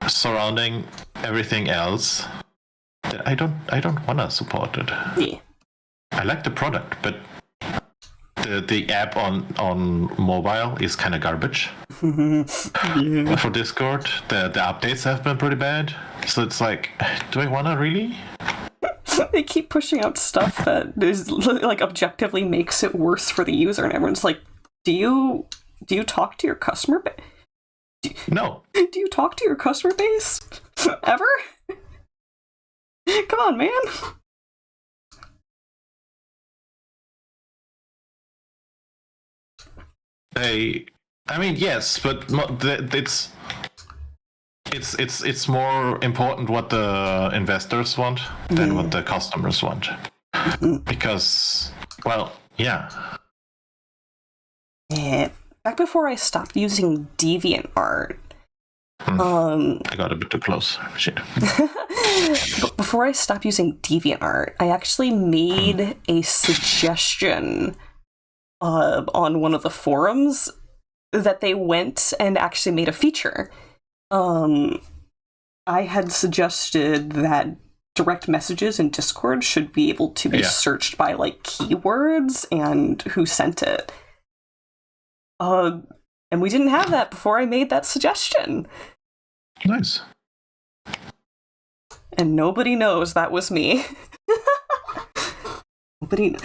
[SPEAKER 3] surrounding everything else that I don't wanna support it.
[SPEAKER 2] Yeah.
[SPEAKER 3] I like the product, but the app on mobile is kind of garbage. For Discord, the updates have been pretty bad. So it's like, do I wanna really?
[SPEAKER 2] They keep pushing out stuff that is, like, objectively makes it worse for the user, and everyone's like, do you talk to your customer base?
[SPEAKER 3] No.
[SPEAKER 2] Do you talk to your customer base? Ever? Come on, man.
[SPEAKER 3] I mean, yes, but it's more important what the investors want than what the customers want. Because, well, yeah.
[SPEAKER 2] Yeah. Back before I stopped using DeviantArt,
[SPEAKER 3] I got a bit too close. Shit.
[SPEAKER 2] But before I stopped using DeviantArt, I actually made a suggestion on one of the forums that they went and actually made a feature. I had suggested that direct messages in Discord should be able to be searched by, like, keywords and who sent it. And we didn't have that before I made that suggestion.
[SPEAKER 3] Nice.
[SPEAKER 2] And nobody knows that was me. Nobody.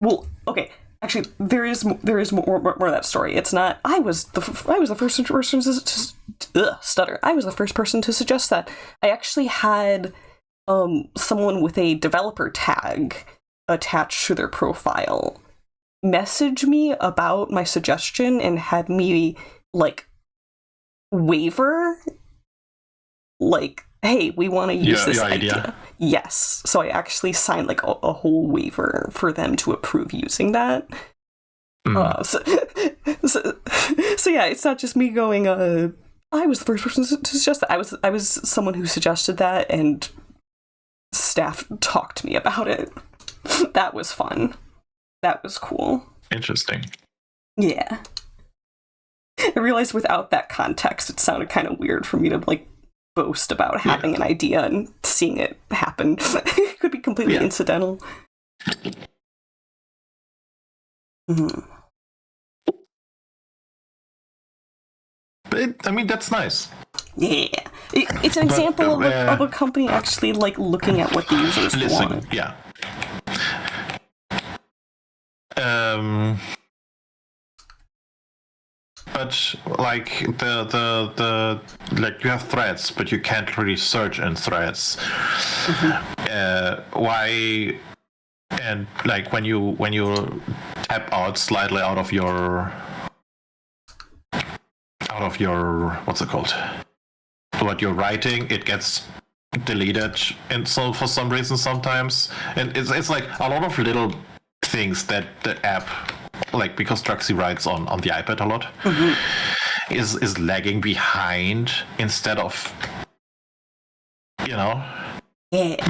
[SPEAKER 2] Well, okay. Actually, there is more of that story. It's not. I was the first person to stutter. I was the first person to suggest that. I actually had someone with a developer tag attached to their profile message me about my suggestion and had me, like, waiver, like, hey, we want to use this idea. Yes. So I actually signed, like, a whole waiver for them to approve using that. So yeah, it's not just me going, I was the first person to suggest that. I was someone who suggested that, and staff talked to me about it. That was fun. That was cool.
[SPEAKER 3] Interesting.
[SPEAKER 2] Yeah. I realized without that context, it sounded kind of weird for me to, like, boast about having an idea and seeing it happen. It could be completely incidental. Mm-hmm.
[SPEAKER 3] But I mean, that's nice.
[SPEAKER 2] Yeah. It's an example of a company actually, like, looking at what the users want.
[SPEAKER 3] Yeah. But like the like you have threads, but you can't really search in threads. Why? And like when you tap out slightly out of your what's it called? What you're writing, it gets deleted, and so for some reason sometimes, and it's like a lot of little things that the app, like because Druxy writes on the iPad a lot, is lagging behind instead of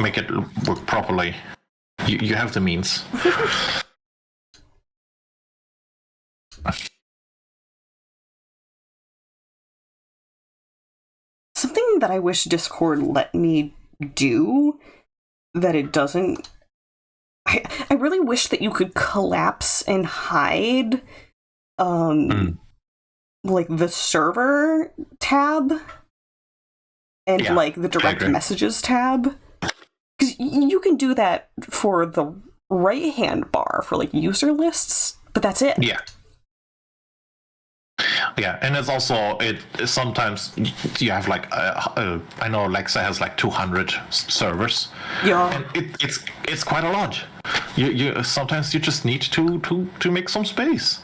[SPEAKER 3] make it work properly. You have the means.
[SPEAKER 2] Something that I wish Discord let me do that it doesn't. I really wish that you could collapse and hide like the server tab and like the direct messages tab. Because you can do that for the right hand bar for like user lists, but that's it.
[SPEAKER 3] Yeah, and it's also sometimes you have like I know Alexa has like 200 servers.
[SPEAKER 2] Yeah,
[SPEAKER 3] and it's quite a lot. You sometimes you just need to make some space.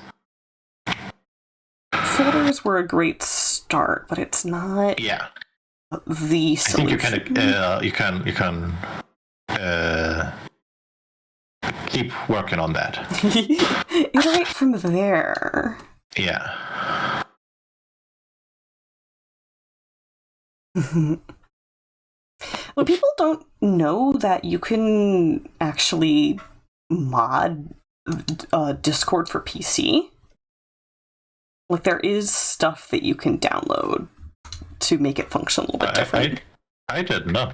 [SPEAKER 2] Folders were a great start, but it's not.
[SPEAKER 3] Yeah,
[SPEAKER 2] the solution.
[SPEAKER 3] I think you can keep working on that.
[SPEAKER 2] Iterate from there.
[SPEAKER 3] Yeah.
[SPEAKER 2] Well, people don't know that you can actually mod Discord for PC. Like, there is stuff that you can download to make it function a little bit different.
[SPEAKER 3] I didn't know.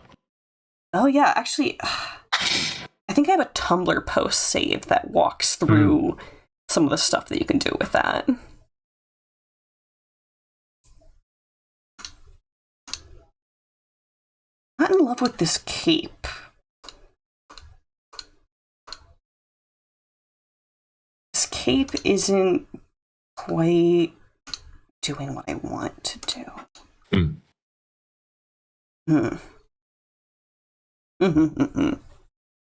[SPEAKER 2] Oh, yeah, actually, I think I have a Tumblr post saved that walks through some of the stuff that you can do with that. Not in love with this cape. This cape isn't quite doing what I want to do.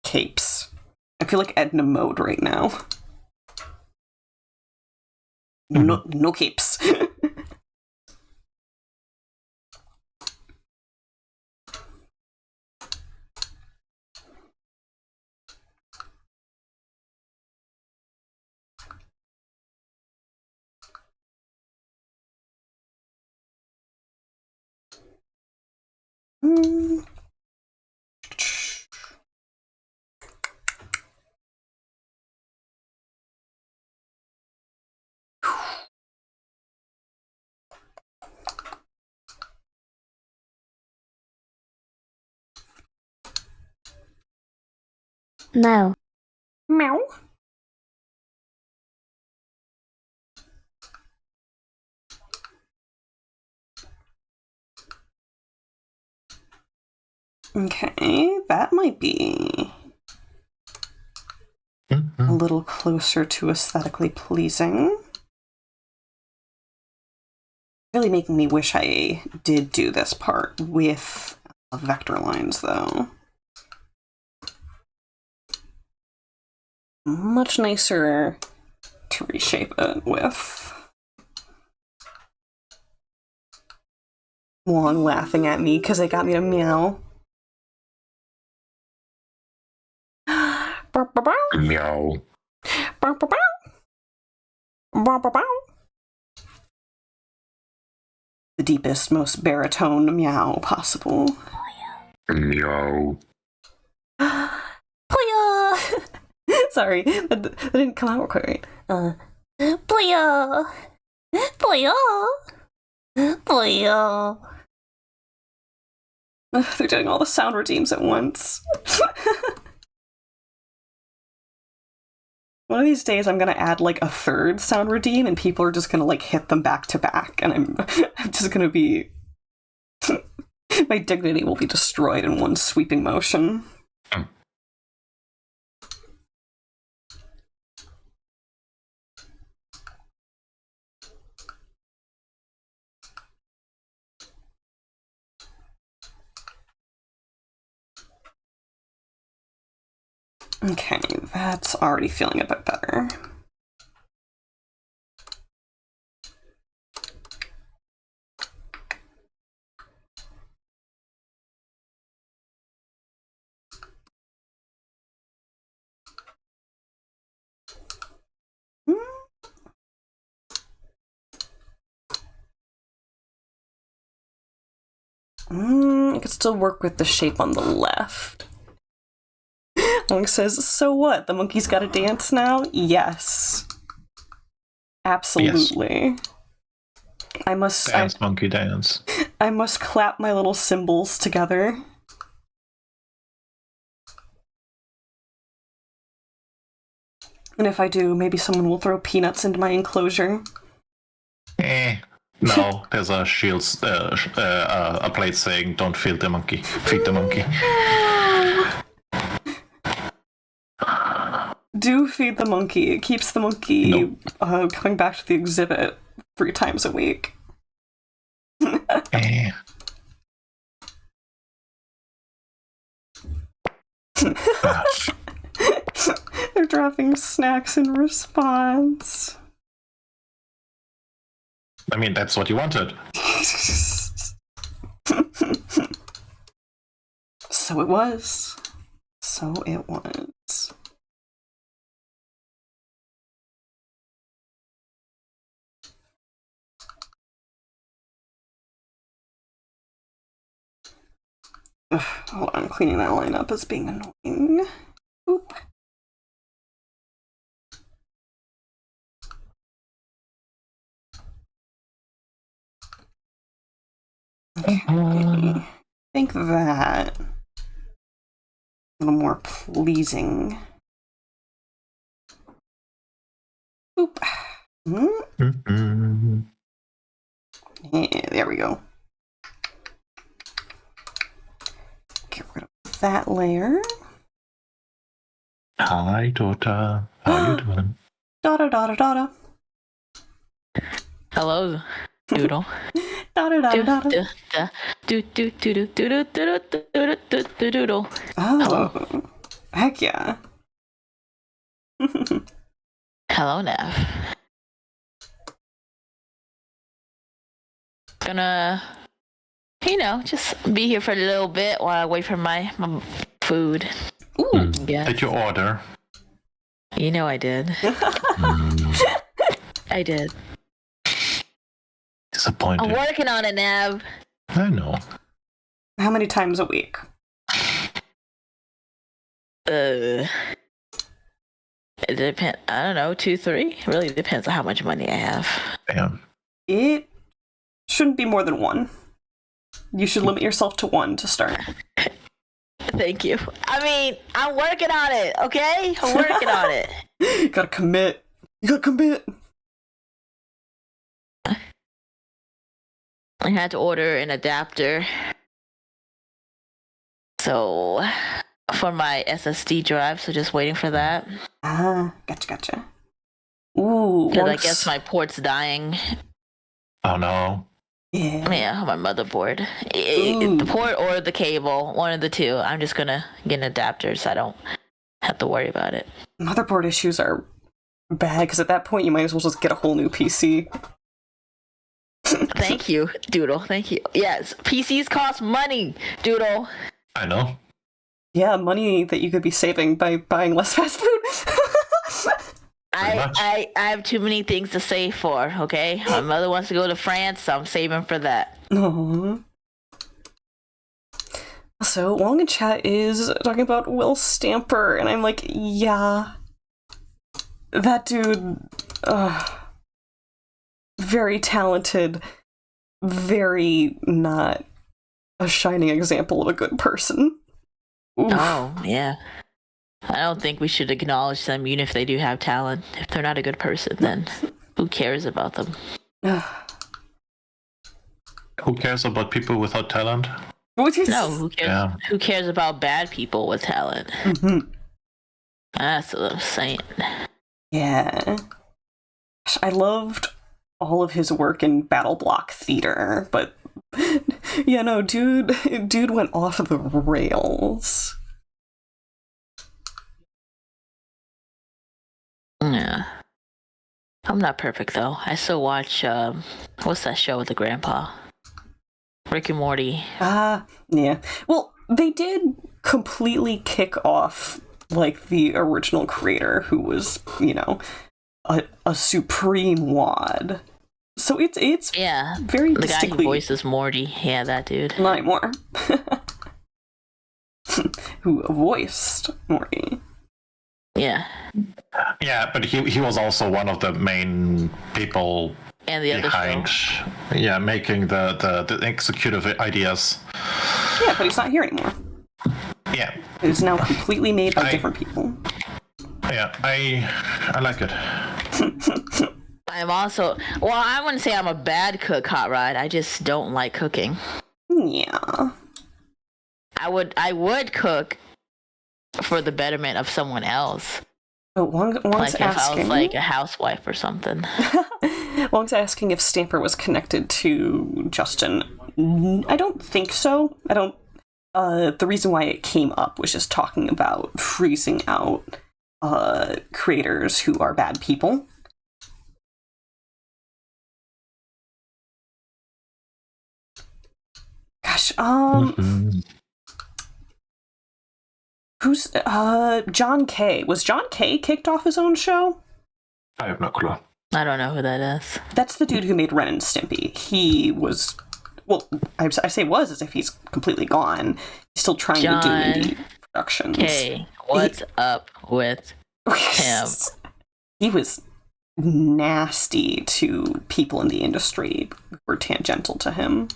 [SPEAKER 2] Capes. I feel like Edna mode right now. No capes.
[SPEAKER 1] Mo.
[SPEAKER 2] Meow. Okay, that might be a little closer to aesthetically pleasing. Really making me wish I did do this part with vector lines, though. Much nicer to reshape it with. Wong laughing at me because it got me to meow.
[SPEAKER 3] Meow.
[SPEAKER 2] The deepest, most baritone meow possible.
[SPEAKER 3] Meow.
[SPEAKER 2] Hoya! Sorry, that didn't come out quite right.
[SPEAKER 4] Boyo. Boyo. Boyo.
[SPEAKER 2] They're doing all the sound redeems at once. One of these days I'm gonna add like a third sound redeem and people are just gonna like hit them back to back and I'm just gonna be my dignity will be destroyed in one sweeping motion. Okay, that's already feeling a bit better. I could still work with the shape on the left. Long says, so what? The monkey's gotta dance now? Yes. Absolutely. Yes.
[SPEAKER 3] Monkey dance.
[SPEAKER 2] I must clap my little cymbals together. And if I do, maybe someone will throw peanuts into my enclosure.
[SPEAKER 3] No, there's a shield, a plate saying, don't feed the monkey. Feed the monkey.
[SPEAKER 2] Do feed the monkey. It keeps the monkey coming back to the exhibit 3 times a week. They're dropping snacks in response.
[SPEAKER 3] I mean, that's what you wanted.
[SPEAKER 2] So it was. So it was. Ugh, hold on, cleaning that line up is being annoying. Oop. Okay. I think that a little more pleasing. Oop. Yeah, there we go. Get rid of that layer.
[SPEAKER 3] Hi, daughter. How you doing?
[SPEAKER 2] Da-da-da-da-da-da.
[SPEAKER 4] Hello, Doodle.
[SPEAKER 2] Da-da-da-da-da.
[SPEAKER 4] Doodle.
[SPEAKER 2] Oh, heck yeah.
[SPEAKER 4] Hello, Nev. Gonna, just be here for a little bit while I wait for my food.
[SPEAKER 2] Ooh.
[SPEAKER 4] Yeah.
[SPEAKER 3] Did you order?
[SPEAKER 4] You know I did. I did.
[SPEAKER 3] Disappointed.
[SPEAKER 4] I'm working on it, Nev.
[SPEAKER 3] I know.
[SPEAKER 2] How many times a week?
[SPEAKER 4] It depends. I don't know, 2, 3. It really depends on how much money I have.
[SPEAKER 3] Damn.
[SPEAKER 2] It shouldn't be more than 1. You should limit yourself to 1 to start.
[SPEAKER 4] Thank you. I mean, I'm working on it, okay? I'm working on it.
[SPEAKER 2] You gotta commit. You gotta commit.
[SPEAKER 4] I had to order an adapter. So, for my SSD drive, so just waiting for that.
[SPEAKER 2] Ah, gotcha. Ooh.
[SPEAKER 4] Because I guess my port's dying.
[SPEAKER 3] Oh no.
[SPEAKER 4] Yeah, my motherboard. The port or the cable, one of the two. I'm just gonna get an adapter so I don't have to worry about it.
[SPEAKER 2] Motherboard issues are bad, because at that point you might as well just get a whole new PC.
[SPEAKER 4] Thank you, Doodle. Thank you. Yes, PCs cost money, Doodle.
[SPEAKER 3] I know.
[SPEAKER 2] Yeah, money that you could be saving by buying less fast food.
[SPEAKER 4] I have too many things to save for, okay? My mother wants to go to France, so I'm saving for that.
[SPEAKER 2] Aww. So, Wong in chat is talking about Will Stamper, and I'm like, yeah, that dude, very talented, very not a shining example of a good person. Oof.
[SPEAKER 4] Oh, yeah. I don't think we should acknowledge them, even if they do have talent. If they're not a good person, then who cares about them?
[SPEAKER 3] Who cares about people without talent?
[SPEAKER 4] No, who cares?
[SPEAKER 3] Yeah.
[SPEAKER 4] Who cares about bad people with talent?
[SPEAKER 2] Mm-hmm.
[SPEAKER 4] That's what I'm saying.
[SPEAKER 2] Yeah. I loved all of his work in Battle Block Theater, but yeah, no, dude went off the rails.
[SPEAKER 4] Yeah. I'm not perfect though. I still watch what's that show with the grandpa? Rick and Morty.
[SPEAKER 2] Yeah. Well, they did completely kick off like the original creator, who was, you know, a supreme wad. So it's very
[SPEAKER 4] the
[SPEAKER 2] distinctly...
[SPEAKER 4] guy who voices Morty. Yeah, that dude.
[SPEAKER 2] Not anymore. Who voiced Morty.
[SPEAKER 4] Yeah.
[SPEAKER 3] Yeah, but he was also one of the main people
[SPEAKER 4] And the
[SPEAKER 3] behind,
[SPEAKER 4] other
[SPEAKER 3] yeah, making the executive ideas.
[SPEAKER 2] Yeah, but he's not here anymore.
[SPEAKER 3] Yeah.
[SPEAKER 2] It is now completely made by different people.
[SPEAKER 3] Yeah, I like it.
[SPEAKER 4] I'm also, well, I wouldn't say I'm a bad cook, Hot Rod. I just don't like cooking.
[SPEAKER 2] Yeah.
[SPEAKER 4] I would cook for the betterment of someone else.
[SPEAKER 2] But Wong's
[SPEAKER 4] Like if I
[SPEAKER 2] asking...
[SPEAKER 4] was like a housewife or something.
[SPEAKER 2] Wong's asking if Stamper was connected to Justin. I don't think so. I don't... the reason why it came up was just talking about freezing out creators who are bad people. Gosh, who's John K? Was John K kicked off his own show?
[SPEAKER 3] I have no clue.
[SPEAKER 4] I don't know who that is.
[SPEAKER 2] That's the dude who made Ren and Stimpy. He was, well, I say was as if he's completely gone. He's still trying to do indie productions.
[SPEAKER 4] Okay, what's up with him?
[SPEAKER 2] He was nasty to people in the industry who were tangential to him.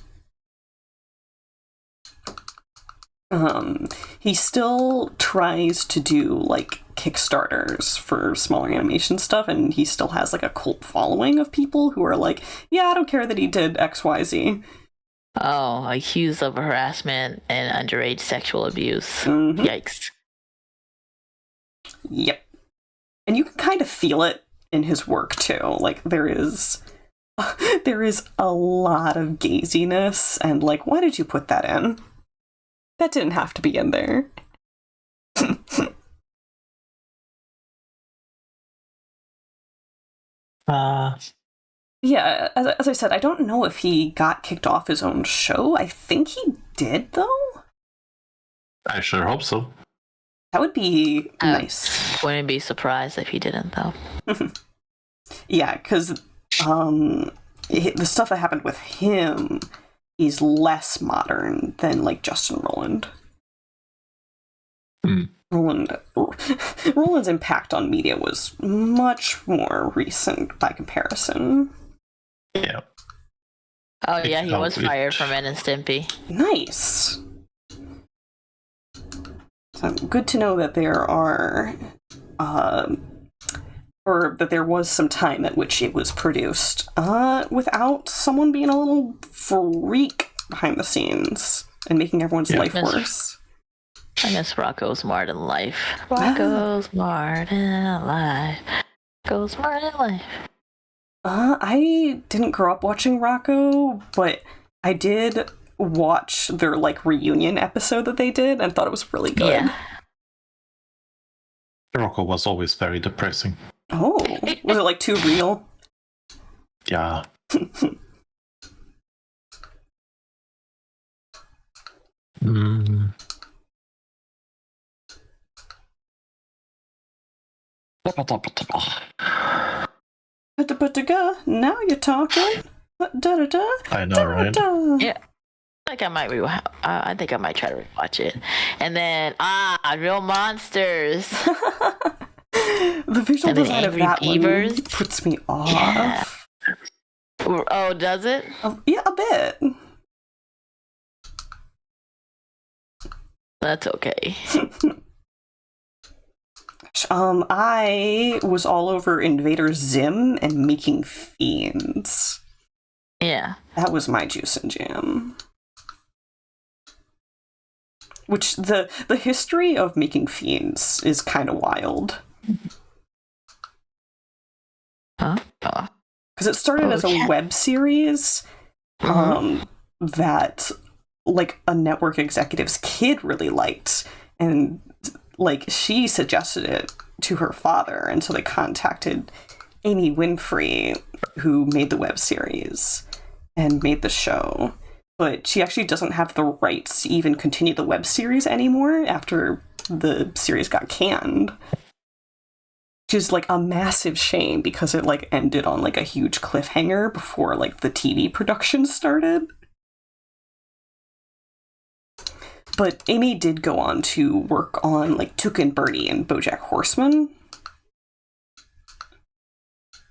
[SPEAKER 2] He still tries to do like Kickstarters for smaller animation stuff, and he still has like a cult following of people who are like, yeah, I don't care that he did XYZ.
[SPEAKER 4] Oh, accused of harassment and underage sexual abuse.
[SPEAKER 2] Mm-hmm.
[SPEAKER 4] Yikes.
[SPEAKER 2] Yep. And you can kind of feel it in his work too. Like there is a lot of gaziness, and like, why did you put that in? That didn't have to be in there. Yeah, as I said, I don't know if he got kicked off his own show. I think he did, though.
[SPEAKER 3] I sure hope so.
[SPEAKER 2] That would be nice.
[SPEAKER 4] Wouldn't be surprised if he didn't, though.
[SPEAKER 2] Yeah, because the stuff that happened with him is less modern than, like, Justin Roiland. Roland's impact on media was much more recent by comparison.
[SPEAKER 3] Yeah.
[SPEAKER 4] Oh, yeah, he was fired from Ren and Stimpy.
[SPEAKER 2] Nice. So good to know that there are, or that there was some time at which it was produced, without someone being a little freak behind the scenes and making everyone's life worse.
[SPEAKER 4] I miss Rocco's Martin life. Rocco's Martin life. Rocco's Martin life.
[SPEAKER 2] I didn't grow up watching Rocco, but I did watch their, like, reunion episode that they did and thought it was really good.
[SPEAKER 4] Yeah.
[SPEAKER 3] Rocco was always very depressing.
[SPEAKER 2] Oh, was it, like, too real?
[SPEAKER 3] Yeah.
[SPEAKER 2] Now you're talking.
[SPEAKER 3] I know, right?
[SPEAKER 4] Yeah. I think I might try to rewatch it. And then, Real Monsters.
[SPEAKER 2] The visual
[SPEAKER 4] And then
[SPEAKER 2] design of
[SPEAKER 4] Angry
[SPEAKER 2] that
[SPEAKER 4] Beavers.
[SPEAKER 2] one puts me off.
[SPEAKER 4] Yeah. Oh, does it?
[SPEAKER 2] Yeah, a bit.
[SPEAKER 4] That's okay.
[SPEAKER 2] I was all over Invader Zim and Making Fiends.
[SPEAKER 4] Yeah.
[SPEAKER 2] That was my juice and jam. Which, the history of Making Fiends is kind of wild.
[SPEAKER 4] Huh?
[SPEAKER 2] Because it started as a
[SPEAKER 4] yeah.
[SPEAKER 2] web series that, like, a network executive's kid really liked. And, like, she suggested it to her father. And so they contacted Amy Winfrey, who made the web series and made the show. But she actually doesn't have the rights to even continue the web series anymore after the series got canned. Which is, like, a massive shame because it, like, ended on, like, a huge cliffhanger before, like, the TV production started. But Amy did go on to work on, like, Tuca and Birdie and BoJack Horseman.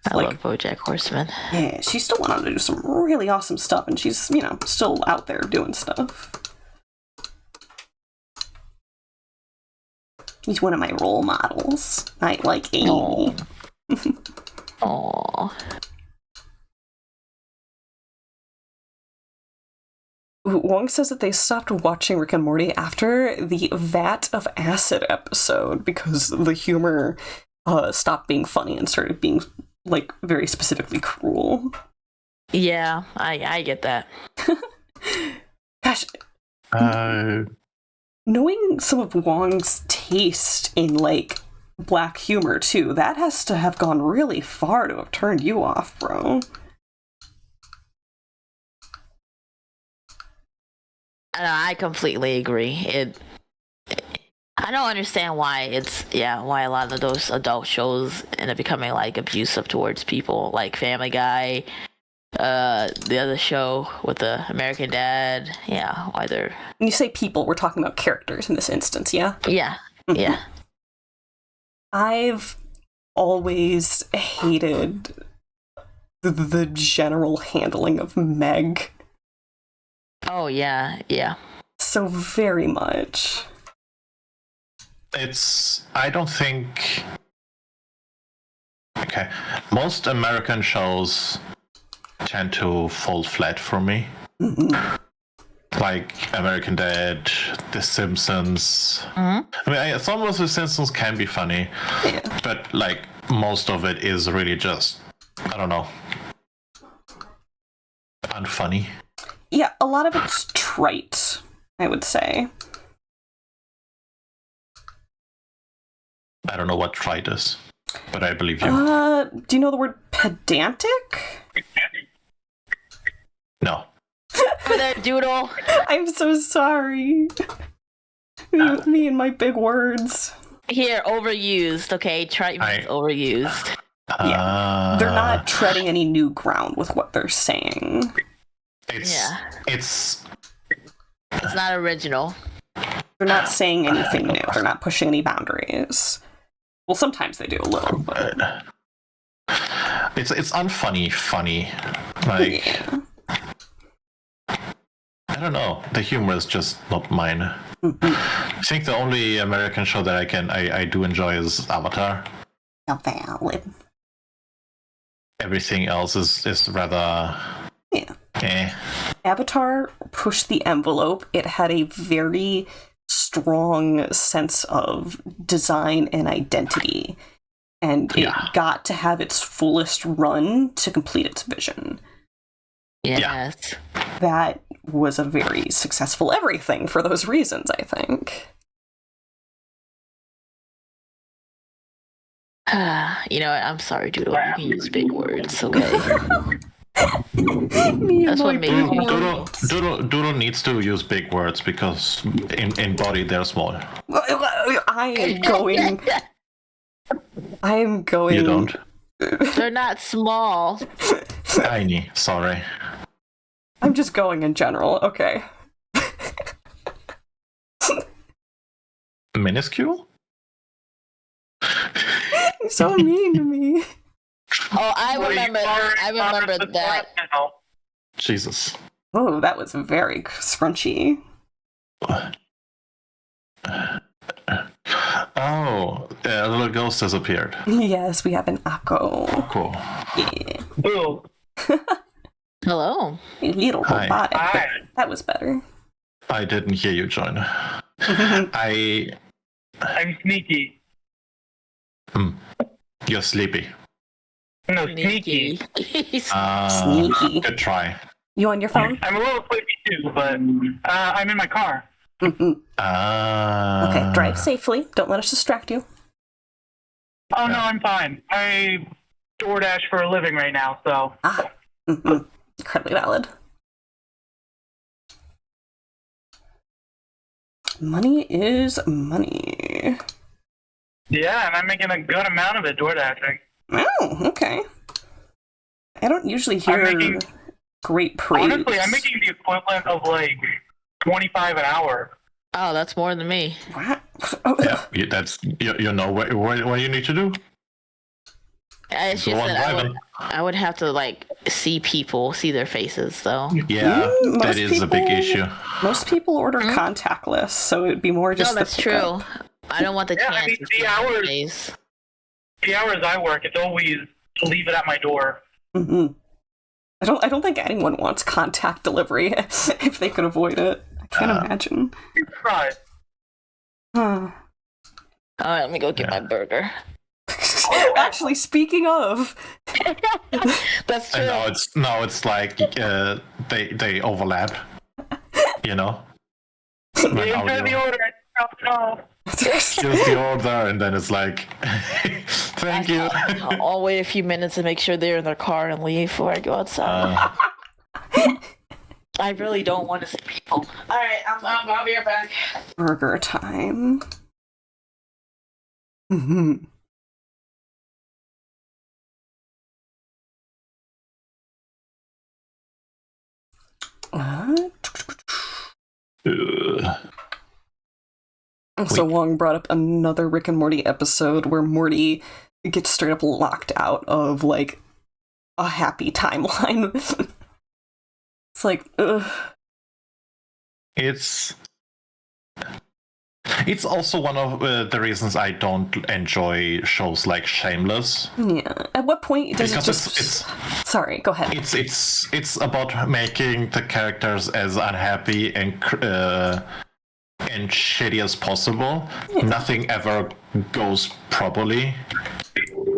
[SPEAKER 4] I love BoJack Horseman.
[SPEAKER 2] Yeah, she still went on to do some really awesome stuff, and she's, you know, still out there doing stuff. He's one of my role models. I like Amy.
[SPEAKER 4] Aww.
[SPEAKER 2] Wong says that they stopped watching Rick and Morty after the Vat of Acid episode because the humor stopped being funny and started being, like, very specifically cruel.
[SPEAKER 4] Yeah, I get that.
[SPEAKER 2] Gosh. Knowing some of Wong's taste in, like, black humor, too, that has to have gone really far to have turned you off, bro.
[SPEAKER 4] I completely agree. I don't understand why why a lot of those adult shows end up becoming, like, abusive towards people, like Family Guy, the other show with the American Dad. Yeah, why they're...
[SPEAKER 2] When you say people, we're talking about characters in this instance, yeah?
[SPEAKER 4] Yeah, yeah.
[SPEAKER 2] I've always hated the general handling of Meg.
[SPEAKER 4] Oh, yeah, yeah.
[SPEAKER 2] So very much.
[SPEAKER 3] I don't think... Okay. Most American shows tend to fall flat for me.
[SPEAKER 2] Mm-hmm.
[SPEAKER 3] Like American Dad, The Simpsons.
[SPEAKER 4] Mm-hmm.
[SPEAKER 3] I mean, some of The Simpsons can be funny,
[SPEAKER 2] Yeah.
[SPEAKER 3] but, like, most of it is really just, I don't know, unfunny.
[SPEAKER 2] Yeah, a lot of it's trite, I would say.
[SPEAKER 3] I don't know what trite is, but I believe you.
[SPEAKER 2] Do you know the word pedantic?
[SPEAKER 3] No.
[SPEAKER 4] For that doodle.
[SPEAKER 2] I'm so sorry. Me and my big words.
[SPEAKER 4] Here, overused, okay? Trite means overused.
[SPEAKER 2] Yeah. They're not treading any new ground with what they're saying.
[SPEAKER 3] It's
[SPEAKER 4] not original.
[SPEAKER 2] They're not saying anything new. They're not pushing any boundaries. Well, sometimes they do a little, but...
[SPEAKER 3] It's unfunny, funny. Like...
[SPEAKER 2] Yeah.
[SPEAKER 3] I don't know. The humor is just not mine. I think the only American show that I do enjoy is Avatar.
[SPEAKER 2] Valid.
[SPEAKER 3] Everything else is rather...
[SPEAKER 2] Yeah.
[SPEAKER 3] Eh.
[SPEAKER 2] Avatar pushed the envelope. It had a very strong sense of design and identity. And it got to have its fullest run to complete its vision.
[SPEAKER 4] Yes.
[SPEAKER 2] That was a very successful everything for those reasons, I think.
[SPEAKER 4] You know what? I'm sorry, Doodle. You can use big words, okay?
[SPEAKER 2] That's
[SPEAKER 4] what made me...
[SPEAKER 3] Doodle needs to use big words because in body they're small.
[SPEAKER 2] I am going...
[SPEAKER 3] You don't?
[SPEAKER 4] They're not small.
[SPEAKER 3] Tiny, sorry.
[SPEAKER 2] I'm just going in general, okay.
[SPEAKER 3] Minuscule?
[SPEAKER 2] being so mean to me.
[SPEAKER 4] Oh, I remember that.
[SPEAKER 3] Jesus.
[SPEAKER 2] Oh, that was very scrunchy.
[SPEAKER 3] Oh, a little ghost has appeared.
[SPEAKER 2] Yes, we have an Akko.
[SPEAKER 3] Cool.
[SPEAKER 2] Yeah.
[SPEAKER 5] Ooh.
[SPEAKER 4] Hello.
[SPEAKER 2] A little
[SPEAKER 3] Hi.
[SPEAKER 2] robotic, but
[SPEAKER 5] Hi.
[SPEAKER 2] that was better.
[SPEAKER 3] I didn't hear you join.
[SPEAKER 5] I'm sneaky.
[SPEAKER 3] You're sleepy.
[SPEAKER 5] No, sneaky.
[SPEAKER 2] Sneaky.
[SPEAKER 3] Good try.
[SPEAKER 2] You on your phone?
[SPEAKER 5] I'm a little sleepy too, but I'm in my car.
[SPEAKER 2] Okay, drive safely. Don't let us distract you.
[SPEAKER 5] Oh no, I'm fine. I DoorDash for a living right now, so.
[SPEAKER 2] Incredibly valid. Money is money.
[SPEAKER 5] Yeah, and I'm making a good amount of it DoorDashing.
[SPEAKER 2] Oh, okay. I don't usually hear great praise.
[SPEAKER 5] Honestly, I'm making the equivalent of like 25 an hour.
[SPEAKER 4] Oh, that's more than me.
[SPEAKER 2] What?
[SPEAKER 3] Yeah, that's you know what you need to do.
[SPEAKER 4] It's
[SPEAKER 3] Go
[SPEAKER 4] just
[SPEAKER 3] on
[SPEAKER 4] that
[SPEAKER 3] driving.
[SPEAKER 4] I would have to like see their faces though.
[SPEAKER 3] Yeah,
[SPEAKER 2] Most
[SPEAKER 3] that is a big
[SPEAKER 2] people-
[SPEAKER 3] issue.
[SPEAKER 2] Most people order contactless, so it would be more just
[SPEAKER 4] No, that's
[SPEAKER 2] the pickup.
[SPEAKER 4] true. I don't want the
[SPEAKER 5] Yeah,
[SPEAKER 4] chance
[SPEAKER 5] I mean,
[SPEAKER 4] to
[SPEAKER 5] the
[SPEAKER 4] see
[SPEAKER 5] hours-
[SPEAKER 4] their face.
[SPEAKER 5] The hours I work, it's always to leave it at my door.
[SPEAKER 2] I don't think anyone wants contact delivery if they could avoid it. I can't imagine.
[SPEAKER 5] Right.
[SPEAKER 2] Huh.
[SPEAKER 4] All right, let me go get my burger.
[SPEAKER 2] Actually, speaking of,
[SPEAKER 4] That's true.
[SPEAKER 3] And now it's like they overlap. You know. When
[SPEAKER 5] Enter
[SPEAKER 3] audio-
[SPEAKER 5] the order. No.
[SPEAKER 3] Here's the order, and then it's like, thank you.
[SPEAKER 4] I'll wait a few minutes and make sure they're in their car and leave before I go outside. I really don't want to see people. All right, I'll be right back.
[SPEAKER 2] burger time. So Wong brought up another Rick and Morty episode where Morty gets straight up locked out of like a happy timeline. It's like, ugh.
[SPEAKER 3] It's also one of the reasons I don't enjoy shows like Shameless.
[SPEAKER 2] Yeah. At what point does
[SPEAKER 3] Because
[SPEAKER 2] it just?
[SPEAKER 3] it's
[SPEAKER 2] Sorry, go ahead.
[SPEAKER 3] it's about making the characters as unhappy and shitty as possible. Nothing ever goes properly.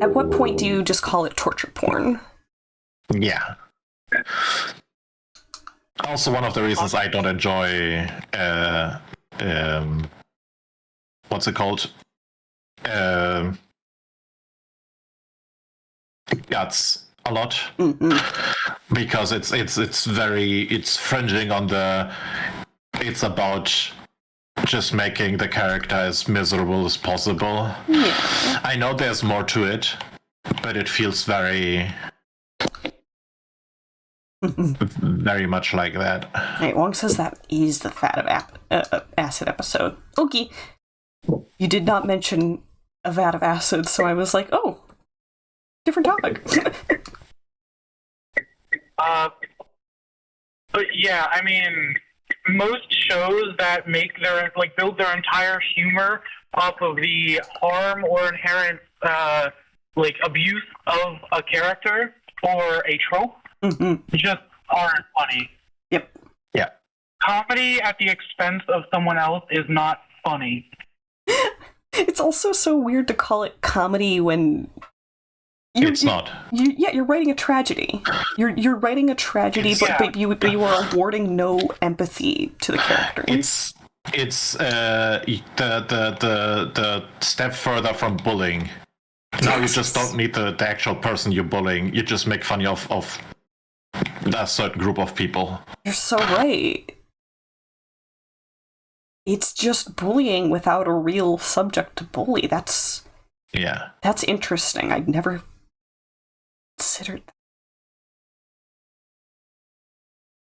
[SPEAKER 2] At what point do you just call it torture porn?
[SPEAKER 3] Yeah. Also, one of the reasons I don't enjoy what's it called? Guts a lot. Because it's fringing on the. It's about just making the character as miserable as possible.
[SPEAKER 2] Yeah.
[SPEAKER 3] I know there's more to it, but it feels very much like that.
[SPEAKER 2] Right, Wong says that is the Fat of Acid episode. Okay. You did not mention a vat of acid, so I was like, oh, different topic.
[SPEAKER 5] But yeah, I mean, most shows that build their entire humor off of the harm or inherent abuse of a character or a trope just aren't funny.
[SPEAKER 2] Yep.
[SPEAKER 3] Yeah.
[SPEAKER 5] Comedy at the expense of someone else is not funny.
[SPEAKER 2] It's also so weird to call it comedy when
[SPEAKER 3] It's not.
[SPEAKER 2] You're writing a tragedy. You're writing a tragedy, but you are awarding no empathy to the characters.
[SPEAKER 3] It's the step further from bullying. Now you just don't need the actual person you're bullying. You just make fun of a certain group of people.
[SPEAKER 2] You're so right. It's just bullying without a real subject to bully. That's interesting. I'd never considered that.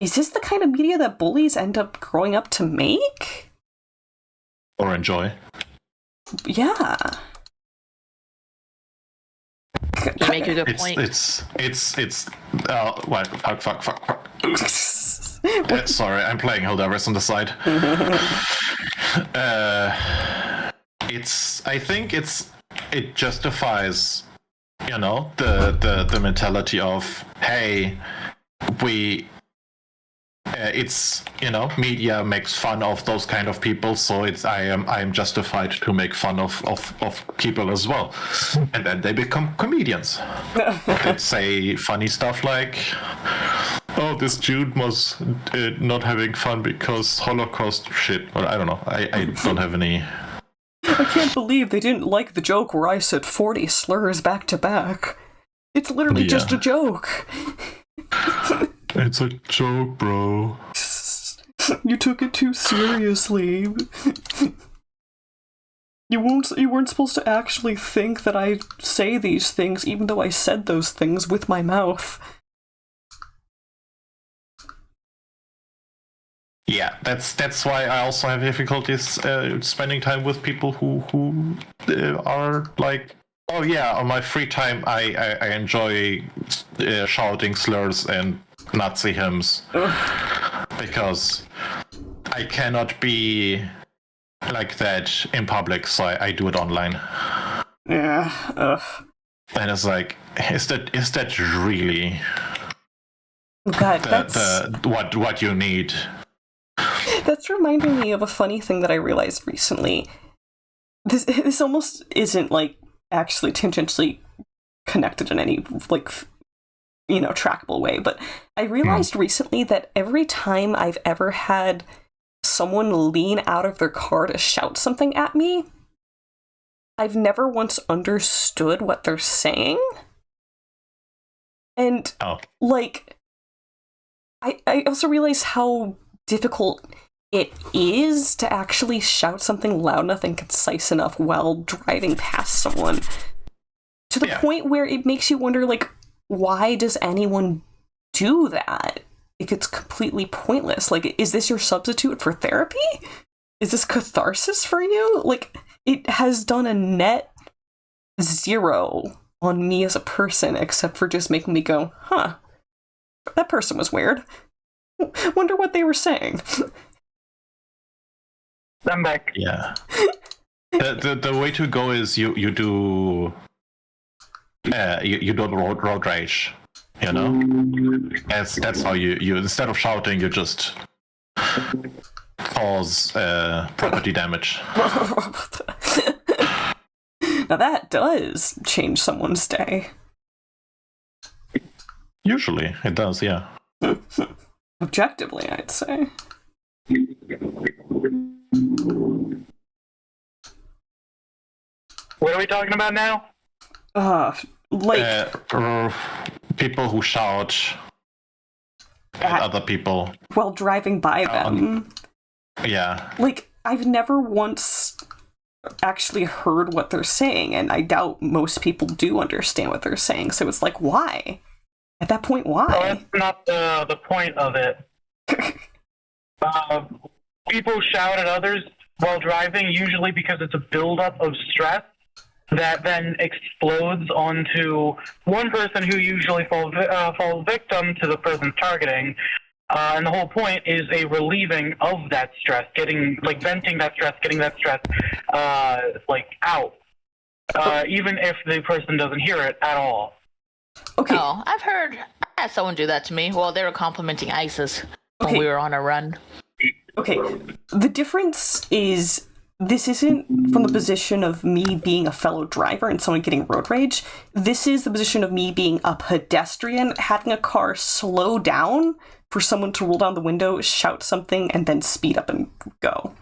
[SPEAKER 2] Is this the kind of media that bullies end up growing up to make?
[SPEAKER 3] Or enjoy.
[SPEAKER 2] Yeah.
[SPEAKER 4] You make a good point.
[SPEAKER 3] It's what? Fuck. Sorry, I'm playing Hildaris on the side. I think it justifies, the mentality of, hey, it's, media makes fun of those kind of people, so I am justified to make fun of people as well, and then they become comedians. They say funny stuff like, oh, this Jude was not having fun because Holocaust shit. Well, I don't know. I don't have any.
[SPEAKER 2] I can't believe they didn't like the joke where I said 40 slurs back to back. It's literally just a joke.
[SPEAKER 3] It's a joke, bro.
[SPEAKER 2] You took it too seriously. You weren't supposed to actually think that I say these things, even though I said those things with my mouth.
[SPEAKER 3] Yeah, that's why I also have difficulties spending time with people who are like, oh yeah, on my free time I enjoy shouting slurs and Nazi hymns because I cannot be like that in public, so I do it online.
[SPEAKER 2] Yeah.
[SPEAKER 3] And it's like, is that really
[SPEAKER 2] God,
[SPEAKER 3] what you need?
[SPEAKER 2] That's reminding me of a funny thing that I realized recently. This almost isn't like actually tangentially connected in any trackable way, but I realized recently that every time I've ever had someone lean out of their car to shout something at me, I've never once understood what they're saying. And I also realize how difficult it is to actually shout something loud enough and concise enough while driving past someone, to the point where it makes you wonder, like, why does anyone do that if it's completely pointless? Like, is this your substitute for therapy? Is this catharsis for you? Like, it has done a net 0 on me as a person, except for just making me go, huh, that person was weird. Wonder what they were saying.
[SPEAKER 5] I'm back.
[SPEAKER 3] Yeah. The way to go is you do you don't road rage, That's how you instead of shouting, you just cause property damage.
[SPEAKER 2] Now that does change someone's day.
[SPEAKER 3] Usually it does, yeah.
[SPEAKER 2] Objectively, I'd say.
[SPEAKER 5] What are we talking about now?
[SPEAKER 3] People who shout at other people
[SPEAKER 2] while driving by them.
[SPEAKER 3] Yeah.
[SPEAKER 2] Like, I've never once actually heard what they're saying, and I doubt most people do understand what they're saying, so it's like, why? At that point, why?
[SPEAKER 5] Well, that's not the point of it. People shout at others while driving, usually because it's a buildup of stress that then explodes onto one person who usually falls victim to the person targeting. And the whole point is a relieving of that stress, venting that stress, getting that stress, out. Even if the person doesn't hear it at all.
[SPEAKER 2] Okay.
[SPEAKER 4] Oh, I had someone do that to me. Well, they were complimenting ISIS when we were on a run.
[SPEAKER 2] Okay, the difference is this isn't from the position of me being a fellow driver and someone getting road rage. This is the position of me being a pedestrian, having a car slow down for someone to roll down the window, shout something, and then speed up and go.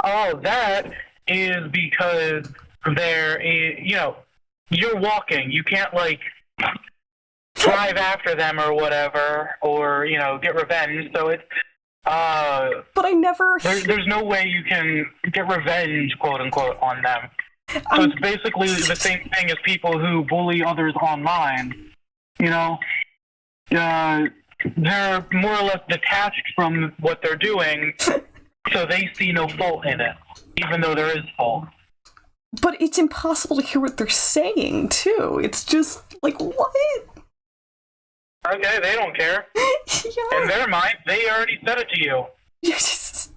[SPEAKER 5] Oh, that is because you're walking. You can't, drive after them or whatever, or, get revenge. So it's,
[SPEAKER 2] but I never...
[SPEAKER 5] There's no way you can get revenge, quote-unquote, on them. So it's basically the same thing as people who bully others online. They're more or less detached from what they're doing, so they see no fault in it, even though there is fault.
[SPEAKER 2] But it's impossible to hear what they're saying, too. It's just, like, what?
[SPEAKER 5] Okay, they don't care.
[SPEAKER 2] Yeah.
[SPEAKER 5] In their mind, they already said it to you.
[SPEAKER 2] Yes.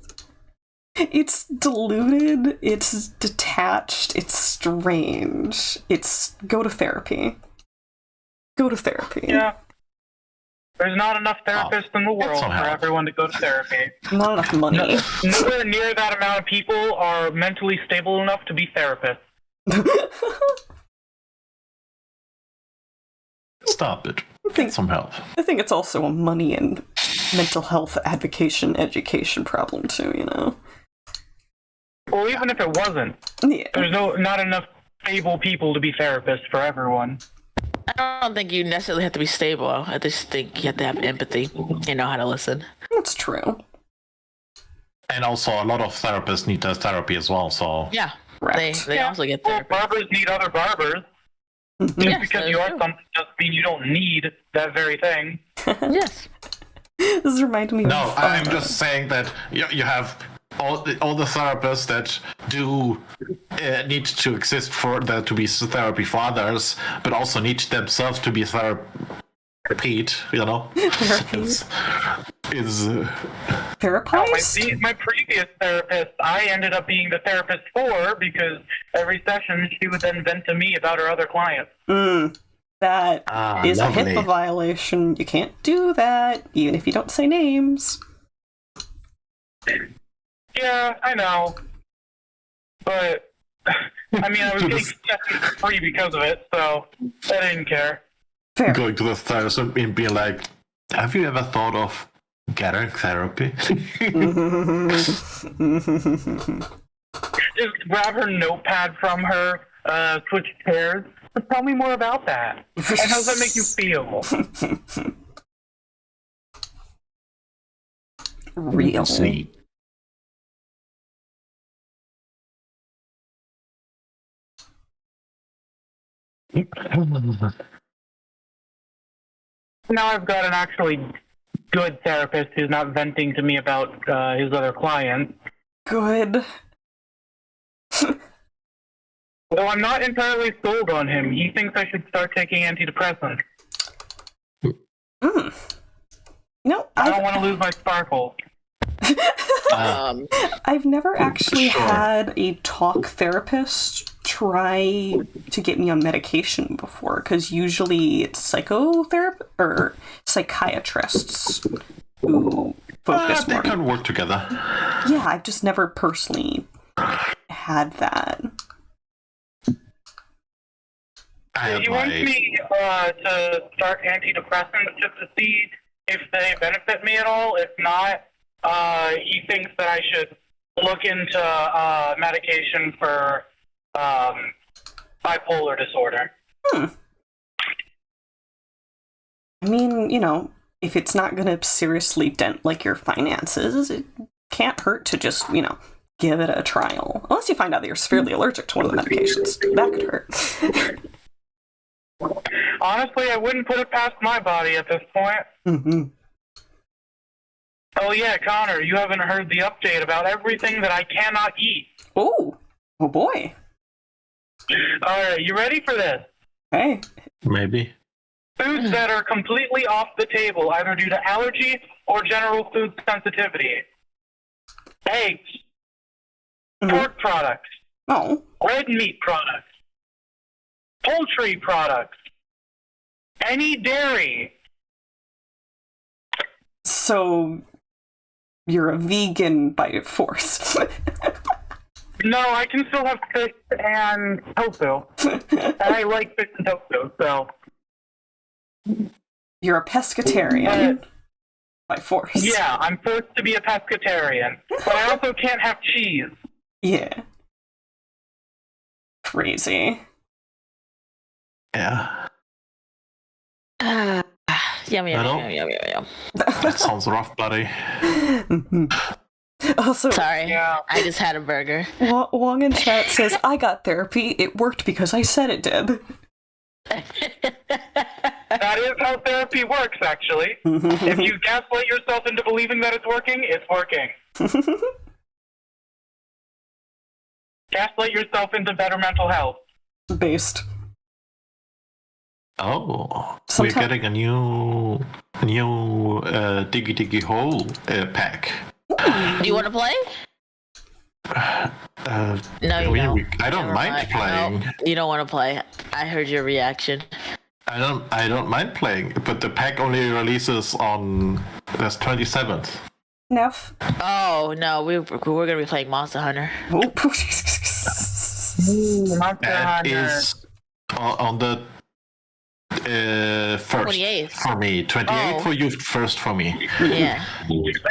[SPEAKER 2] It's diluted, it's detached, it's strange. It's go to therapy. Go to therapy.
[SPEAKER 5] Yeah. There's not enough therapists in the world for everyone to go to therapy.
[SPEAKER 2] Not enough money.
[SPEAKER 5] Nowhere near that amount of people are mentally stable enough to be therapists.
[SPEAKER 3] Stop it. Get some help.
[SPEAKER 2] I think it's also a money and mental health education problem too, you know?
[SPEAKER 5] Well, even if it wasn't,
[SPEAKER 2] Yeah.
[SPEAKER 5] there's not enough stable people to be therapists for everyone.
[SPEAKER 4] I don't think you necessarily have to be stable. I just think you have to have empathy and know how to listen.
[SPEAKER 2] That's true.
[SPEAKER 3] And also, a lot of therapists need their therapy as well, so...
[SPEAKER 4] Yeah,
[SPEAKER 2] Correct.
[SPEAKER 4] they also get
[SPEAKER 5] Well,
[SPEAKER 4] therapy.
[SPEAKER 5] barbers need other barbers. Just
[SPEAKER 4] Yes,
[SPEAKER 5] because
[SPEAKER 4] that
[SPEAKER 5] you
[SPEAKER 4] is
[SPEAKER 5] are
[SPEAKER 4] true.
[SPEAKER 5] something doesn't mean you don't need that very thing.
[SPEAKER 4] Yes.
[SPEAKER 2] This reminded me
[SPEAKER 3] No,
[SPEAKER 2] of...
[SPEAKER 3] I'm just saying that you have all the therapists that do need to exist for there to be therapy for others, but also need themselves to be therapied, you know? Is
[SPEAKER 2] Therapized?
[SPEAKER 5] My previous therapist, I ended up being the therapist for because every session she would then vent to me about her other clients.
[SPEAKER 2] That is
[SPEAKER 3] lovely.
[SPEAKER 2] a HIPAA violation. You can't do that, even if you don't say names.
[SPEAKER 5] Yeah, I know. But, I mean, I was getting sessions free because of it, so I didn't care.
[SPEAKER 2] Fair.
[SPEAKER 3] going to the therapist and being like, have you ever thought of getting therapy?
[SPEAKER 5] Just grab her notepad from her, switch chairs. Tell me more about that. And how does that make you feel?
[SPEAKER 2] Real.
[SPEAKER 3] See.
[SPEAKER 5] Now I've got an actually good therapist who's not venting to me about his other clients.
[SPEAKER 2] Good.
[SPEAKER 5] Though I'm not entirely sold on him. He thinks I should start taking antidepressants.
[SPEAKER 2] No,
[SPEAKER 5] I don't want to lose my sparkle.
[SPEAKER 2] I've never actually
[SPEAKER 3] Sure.
[SPEAKER 2] had a talk therapist try to get me on medication before, because usually it's psychotherapy or psychiatrists who focus
[SPEAKER 3] They
[SPEAKER 2] more.
[SPEAKER 3] can work together.
[SPEAKER 2] Yeah, I've just never personally had that.
[SPEAKER 3] I have
[SPEAKER 5] He wants
[SPEAKER 3] my...
[SPEAKER 5] me to start antidepressants just to see if they benefit me at all. If not, he thinks that I should look into medication for bipolar disorder.
[SPEAKER 2] I mean, you know, if it's not going to seriously dent like your finances, it can't hurt to just, you know, give it a trial. Unless you find out that you're severely allergic to one of the medications. That could hurt.
[SPEAKER 5] Honestly, I wouldn't put it past my body at this point.
[SPEAKER 2] Mm-hmm.
[SPEAKER 5] Oh yeah, Connor, you haven't heard the update about everything that I cannot eat.
[SPEAKER 2] Oh boy.
[SPEAKER 5] Alright, you ready for this?
[SPEAKER 2] Hey.
[SPEAKER 3] Maybe.
[SPEAKER 5] Foods that are completely off the table, either due to allergy or general food sensitivity. Eggs, pork products,
[SPEAKER 2] Oh.
[SPEAKER 5] red meat products, poultry products, any dairy.
[SPEAKER 2] So you're a vegan by force.
[SPEAKER 5] No, I can still have fish and tofu. And I like fish and tofu, so...
[SPEAKER 2] You're a pescatarian by force.
[SPEAKER 5] Yeah, I'm forced to be a pescatarian. But I also can't have cheese.
[SPEAKER 2] Yeah. Crazy.
[SPEAKER 3] Yeah.
[SPEAKER 4] Yum, yum,
[SPEAKER 3] Hello?
[SPEAKER 4] yum, yum, yum, yum.
[SPEAKER 3] That sounds rough, buddy.
[SPEAKER 2] Also,
[SPEAKER 4] Sorry,
[SPEAKER 5] Yeah.
[SPEAKER 4] I just had a burger.
[SPEAKER 2] Wong in chat says, I got therapy. It worked because I said it did.
[SPEAKER 5] That is how therapy works, actually. If you gaslight yourself into believing that it's working, it's working. Gaslight yourself into better mental health.
[SPEAKER 2] Based.
[SPEAKER 3] Oh,
[SPEAKER 2] Sometime-
[SPEAKER 3] we're getting a new Diggy Diggy Hole pack.
[SPEAKER 4] Do you want to play? No, you don't.
[SPEAKER 3] I don't
[SPEAKER 4] Never
[SPEAKER 3] mind playing.
[SPEAKER 4] No, you don't want to play. I heard your reaction.
[SPEAKER 3] I don't mind playing, but the pack only releases on the 27th.
[SPEAKER 2] Neff.
[SPEAKER 4] Oh no, we're gonna be playing Monster Hunter.
[SPEAKER 2] Oh.
[SPEAKER 5] Monster
[SPEAKER 3] That
[SPEAKER 5] Hunter.
[SPEAKER 3] is on the first
[SPEAKER 4] 28th.
[SPEAKER 3] for me. 28th
[SPEAKER 4] Oh.
[SPEAKER 3] for you, first for me.
[SPEAKER 4] Yeah.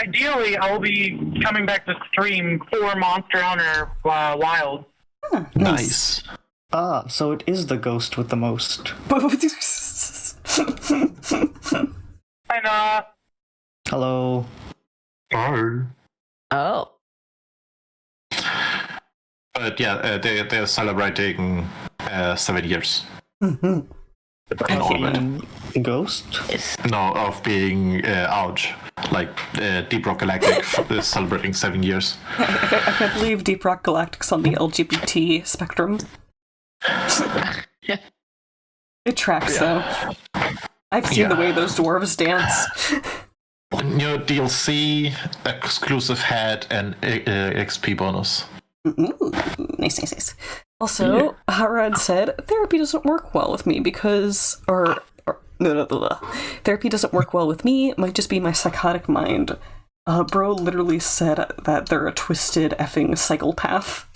[SPEAKER 5] Ideally, I'll be coming back to stream for Monster Hunter Wild.
[SPEAKER 3] Nice.
[SPEAKER 6] Ah, so it is the ghost with the most.
[SPEAKER 5] And
[SPEAKER 6] Hello.
[SPEAKER 4] Oh.
[SPEAKER 3] But yeah, they're celebrating 7 years.
[SPEAKER 2] Mhm.
[SPEAKER 3] In all of it.
[SPEAKER 6] The ghost?
[SPEAKER 4] It's
[SPEAKER 3] No, of being out. Like Deep Rock Galactic is celebrating 7 years.
[SPEAKER 2] I can't believe Deep Rock Galactic's on the LGBT spectrum. It tracks, though. I've seen the way those dwarves dance.
[SPEAKER 3] New DLC, exclusive hat, and XP bonus.
[SPEAKER 2] Ooh, nice. Also, Harad said, therapy doesn't work well with me because... Therapy doesn't work well with me, it might just be my psychotic mind. Bro literally said that they're a twisted effing psychopath.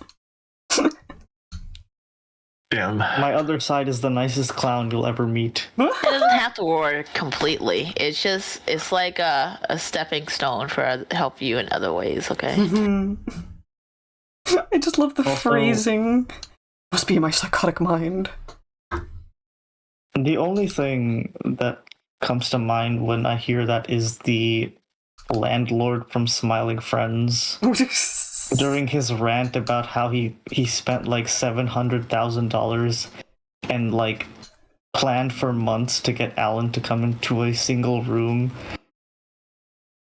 [SPEAKER 3] Damn.
[SPEAKER 6] My other side is the nicest clown you'll ever meet.
[SPEAKER 4] It doesn't have to work completely. It's like a stepping stone for help you in other ways, okay?
[SPEAKER 2] I just love the
[SPEAKER 6] Also-
[SPEAKER 2] phrasing. Must be my psychotic mind.
[SPEAKER 6] The only thing that comes to mind when I hear that is the landlord from Smiling Friends during his rant about how he spent like $700,000 and like planned for months to get Alan to come into a single room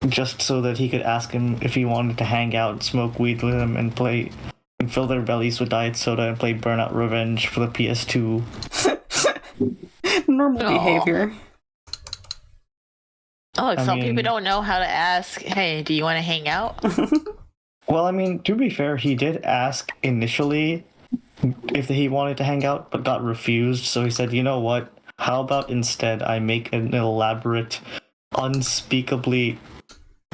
[SPEAKER 6] just so that he could ask him if he wanted to hang out and smoke weed with him and play and fill their bellies with diet soda and play Burnout Revenge for the PS2.
[SPEAKER 2] Normal
[SPEAKER 4] Aw.
[SPEAKER 2] behavior.
[SPEAKER 4] Oh, look,
[SPEAKER 6] I
[SPEAKER 4] some
[SPEAKER 6] mean-
[SPEAKER 4] people don't know how to ask, hey, do you want to hang out?
[SPEAKER 6] Well, I mean, to be fair, he did ask initially if he wanted to hang out, but got refused. So he said, you know what? How about instead I make an elaborate, unspeakably,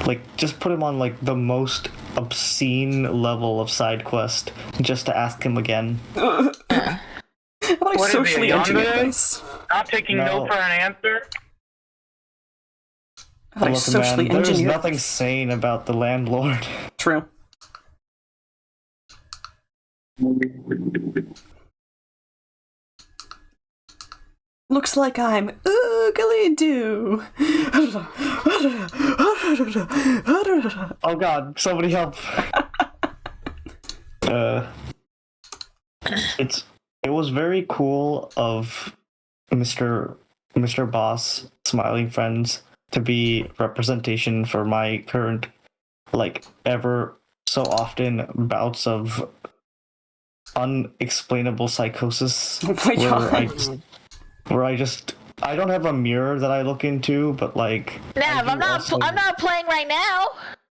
[SPEAKER 6] like, just put him on, like, the most obscene level of side quest just to ask him again.
[SPEAKER 2] How about I
[SPEAKER 5] What is it,
[SPEAKER 2] socially engineer
[SPEAKER 5] Yandere?
[SPEAKER 2] this?
[SPEAKER 5] not taking
[SPEAKER 6] No.
[SPEAKER 5] no for an answer.
[SPEAKER 2] How about I
[SPEAKER 6] Look,
[SPEAKER 2] socially
[SPEAKER 6] man, there's
[SPEAKER 2] engineer
[SPEAKER 6] nothing
[SPEAKER 2] this?
[SPEAKER 6] sane about the landlord.
[SPEAKER 2] True. Looks like I'm ugly do.
[SPEAKER 6] Oh god, somebody help! It was very cool of Mr. Boss Smiling Friends to be representation for my current, like, ever so often bouts of unexplainable psychosis.
[SPEAKER 2] Oh my
[SPEAKER 6] where
[SPEAKER 2] god.
[SPEAKER 6] I don't have a mirror that I look into, but like
[SPEAKER 4] Nav, I'm not playing right now.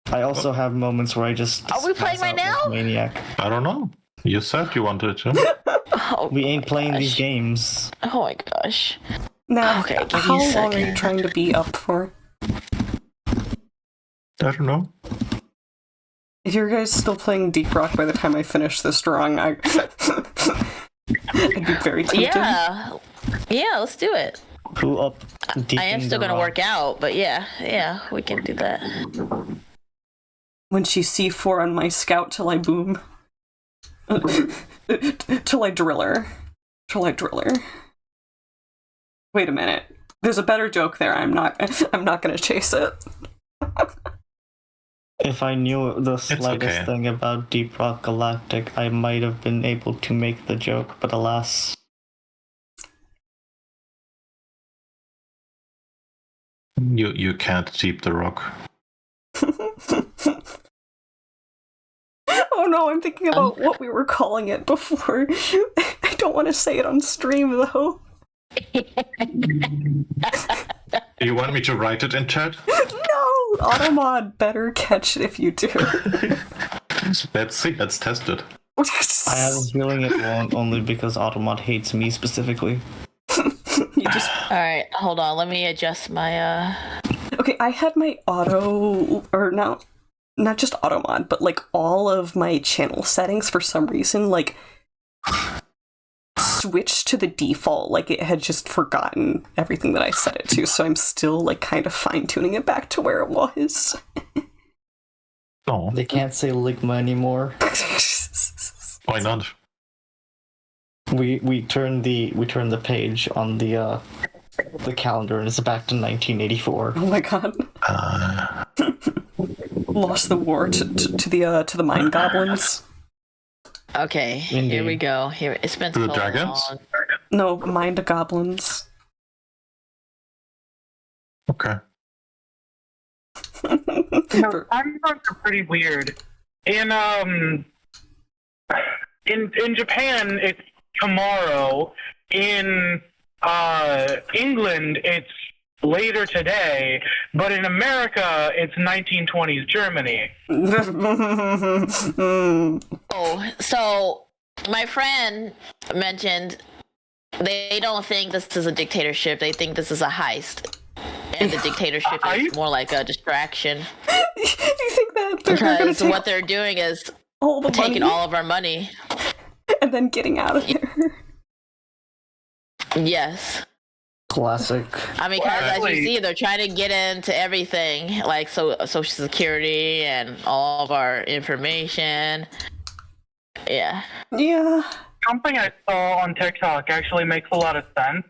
[SPEAKER 6] I also have moments where I just
[SPEAKER 4] Are we playing
[SPEAKER 6] pass
[SPEAKER 4] right
[SPEAKER 6] out like
[SPEAKER 4] now?
[SPEAKER 6] a maniac.
[SPEAKER 3] I don't know. You said you wanted to.
[SPEAKER 4] Oh,
[SPEAKER 6] We ain't playing these
[SPEAKER 4] gosh.
[SPEAKER 6] games.
[SPEAKER 4] Oh my gosh.
[SPEAKER 2] Now,
[SPEAKER 4] Okay, give me a
[SPEAKER 2] how long are
[SPEAKER 4] second.
[SPEAKER 2] you trying to be up for?
[SPEAKER 3] I don't know.
[SPEAKER 2] If you guys still playing Deep Rock by the time I finish this drawing, I'd be very tempted.
[SPEAKER 4] Yeah, let's do it.
[SPEAKER 6] Who up deep
[SPEAKER 4] I am
[SPEAKER 6] in
[SPEAKER 4] still
[SPEAKER 6] the
[SPEAKER 4] gonna
[SPEAKER 6] rock?
[SPEAKER 4] work out, but yeah, we can do that.
[SPEAKER 2] When she C4 on my scout till I boom. Till I drill her. Wait a minute. There's a better joke there. I'm not gonna chase it.
[SPEAKER 6] If I knew the slightest
[SPEAKER 3] okay.
[SPEAKER 6] thing about Deep Rock Galactic, I might have been able to make the joke, but alas.
[SPEAKER 3] You can't keep the rock.
[SPEAKER 2] Oh no, I'm thinking about what we were calling it before. I don't want to say it on stream though.
[SPEAKER 3] You want me to write it in chat?
[SPEAKER 2] No! Automod better catch it if you do.
[SPEAKER 3] Let's see, let's test it.
[SPEAKER 6] I have a feeling it won't, only because Automod hates me specifically.
[SPEAKER 2] You just...
[SPEAKER 4] Alright, hold on, let me adjust my
[SPEAKER 2] Okay, I had my auto, or not just Automod, but like all of my channel settings for some reason, like, switched to the default, like it had just forgotten everything that I set it to, so I'm still like kind of fine-tuning it back to where it was.
[SPEAKER 3] Oh,
[SPEAKER 6] They can't say Ligma anymore.
[SPEAKER 3] why not?
[SPEAKER 6] We turned the page on the calendar and it's back to 1984.
[SPEAKER 2] Oh my god. Lost the war to the mine goblins.
[SPEAKER 4] Okay,
[SPEAKER 6] Indeed.
[SPEAKER 4] here we go. Here it's been
[SPEAKER 3] To the
[SPEAKER 4] so
[SPEAKER 3] dragons?
[SPEAKER 4] long.
[SPEAKER 2] No, mind goblins.
[SPEAKER 3] Okay.
[SPEAKER 5] Time zones are pretty weird. In Japan, it's tomorrow. In England, it's later today. But in America, it's 1920s Germany.
[SPEAKER 4] Oh, so my friend mentioned they don't think this is a dictatorship. They think this is a heist. And the dictatorship is more like a distraction.
[SPEAKER 2] You think that they're going to
[SPEAKER 4] Because
[SPEAKER 2] take
[SPEAKER 4] what they're doing is
[SPEAKER 2] all the
[SPEAKER 4] taking
[SPEAKER 2] money
[SPEAKER 4] all of our money.
[SPEAKER 2] and then getting out of there?
[SPEAKER 4] Yes.
[SPEAKER 6] Classic.
[SPEAKER 4] I mean, because as you see, they're trying to get into everything, like Social Security and all of our information. Yeah.
[SPEAKER 2] Yeah.
[SPEAKER 5] Something I saw on TikTok actually makes a lot of sense,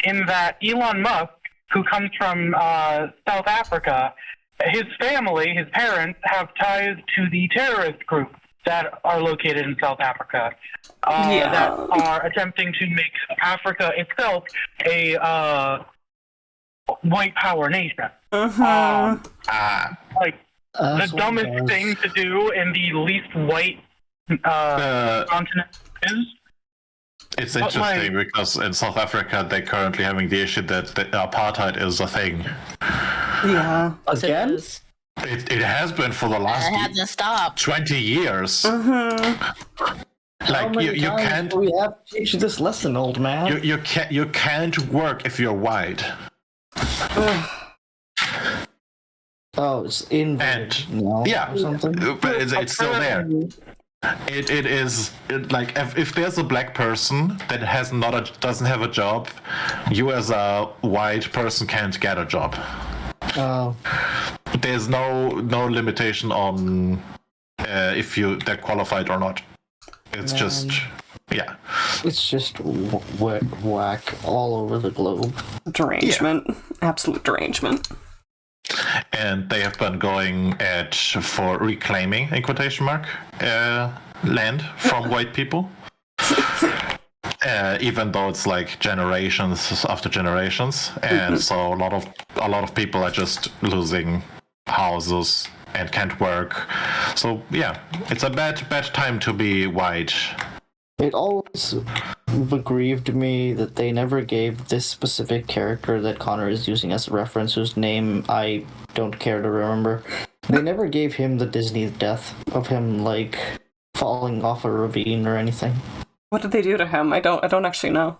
[SPEAKER 5] in that Elon Musk, who comes from South Africa, his family, his parents, have ties to the terrorist groups that are located in South Africa, that are attempting to make Africa itself a white power nation. Like, the dumbest thing to do in the least white continent is.
[SPEAKER 3] It's interesting because in South Africa they're currently having the issue that
[SPEAKER 2] apartheid
[SPEAKER 3] is a thing.
[SPEAKER 2] Yeah.
[SPEAKER 6] Again?
[SPEAKER 3] It has been for the last
[SPEAKER 4] It hasn't stopped.
[SPEAKER 3] 20 years. Like you can't.
[SPEAKER 6] We have to teach you this lesson, old man.
[SPEAKER 3] You can't work if you're white.
[SPEAKER 6] Oh, it's inverted now.
[SPEAKER 3] Yeah,
[SPEAKER 6] or something.
[SPEAKER 3] but it's still there. It is like if there's a black person that doesn't have a job, you as a white person can't get a job.
[SPEAKER 6] Oh.
[SPEAKER 3] There's no limitation on if they're qualified or not. It's just
[SPEAKER 6] It's just whack all over the globe.
[SPEAKER 2] Derangement. Yeah. Absolute derangement.
[SPEAKER 3] And they have been going for reclaiming, in quotation mark, land from white people. Even though it's like generations after generations, and so a lot of people are just losing houses and can't work. So yeah, it's a bad time to be white.
[SPEAKER 6] It always aggrieved me that they never gave this specific character that Connor is using as a reference, whose name I don't care to remember. They never gave him the Disney death of him like falling off a ravine or anything.
[SPEAKER 2] What did they do to him? I don't actually know.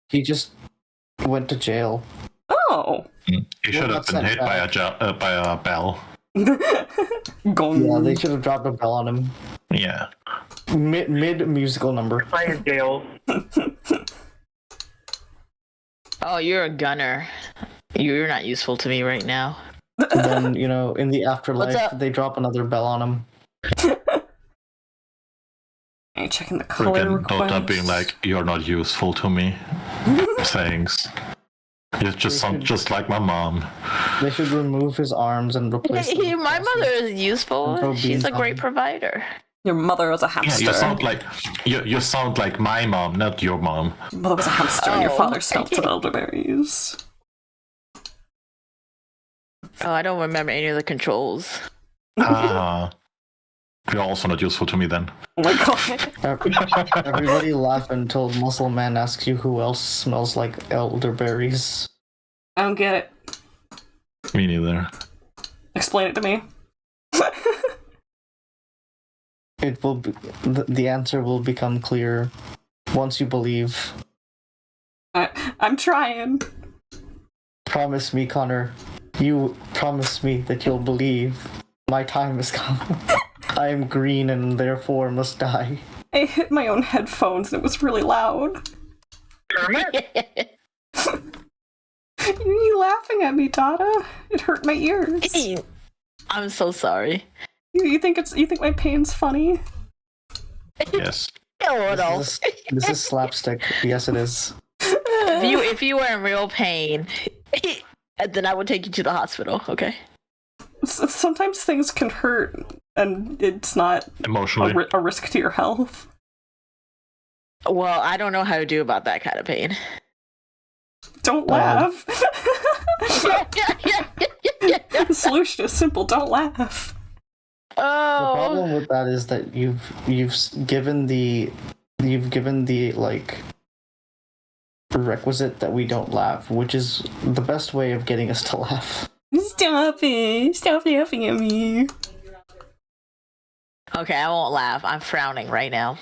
[SPEAKER 6] He just went to jail.
[SPEAKER 2] Oh.
[SPEAKER 3] He should have been hit by a bell.
[SPEAKER 2] Gone.
[SPEAKER 6] Yeah, they should have dropped a bell on him.
[SPEAKER 3] Yeah.
[SPEAKER 6] Mid musical number.
[SPEAKER 5] By jail.
[SPEAKER 4] Oh, you're a gunner. You're not useful to me right now.
[SPEAKER 6] And then, in the afterlife, they drop another bell on him.
[SPEAKER 2] Hey, checking the color request.
[SPEAKER 3] Dota being like, you're not useful to me. Thanks. You just sound just like my mom.
[SPEAKER 6] They should remove his arms and replace them.
[SPEAKER 4] My mother is useful. She's a great provider.
[SPEAKER 2] Your mother was a hamster.
[SPEAKER 3] Yeah, you sound like my mom, not your mom.
[SPEAKER 2] Your mother was a hamster and your father smelt of elderberries.
[SPEAKER 4] Oh, I don't remember any of the controls.
[SPEAKER 3] Ah. You're also not useful to me then.
[SPEAKER 2] Oh my god.
[SPEAKER 6] Everybody laugh until Muscle Man asks you who else smells like elderberries.
[SPEAKER 2] I don't get it.
[SPEAKER 3] Me neither.
[SPEAKER 2] Explain it to me.
[SPEAKER 6] It will be, the answer will become clear once you believe.
[SPEAKER 2] I'm trying.
[SPEAKER 6] Promise me, Connor. You promise me that you'll believe. My time has come. I am green and therefore must die.
[SPEAKER 2] I hit my own headphones and it was really loud.
[SPEAKER 5] Kermit?
[SPEAKER 2] You laughing at me, Dada? It hurt my ears.
[SPEAKER 4] I'm so sorry.
[SPEAKER 2] You think my pain's funny?
[SPEAKER 3] Yes.
[SPEAKER 4] Oh no.
[SPEAKER 6] This is slapstick. Yes, it is.
[SPEAKER 4] If you were in real pain, then I would take you to the hospital. Okay.
[SPEAKER 2] Sometimes things can hurt, and it's not
[SPEAKER 3] Emotionally.
[SPEAKER 2] a risk to your health.
[SPEAKER 4] Well, I don't know how to do about that kind of pain.
[SPEAKER 2] Don't laugh. The solution is simple. Don't laugh.
[SPEAKER 6] The
[SPEAKER 4] Oh.
[SPEAKER 6] problem with that is that you've given the like requisite that we don't laugh, which is the best way of getting us to laugh.
[SPEAKER 2] Stop it. Stop laughing at me.
[SPEAKER 4] Okay, I won't laugh. I'm frowning right now.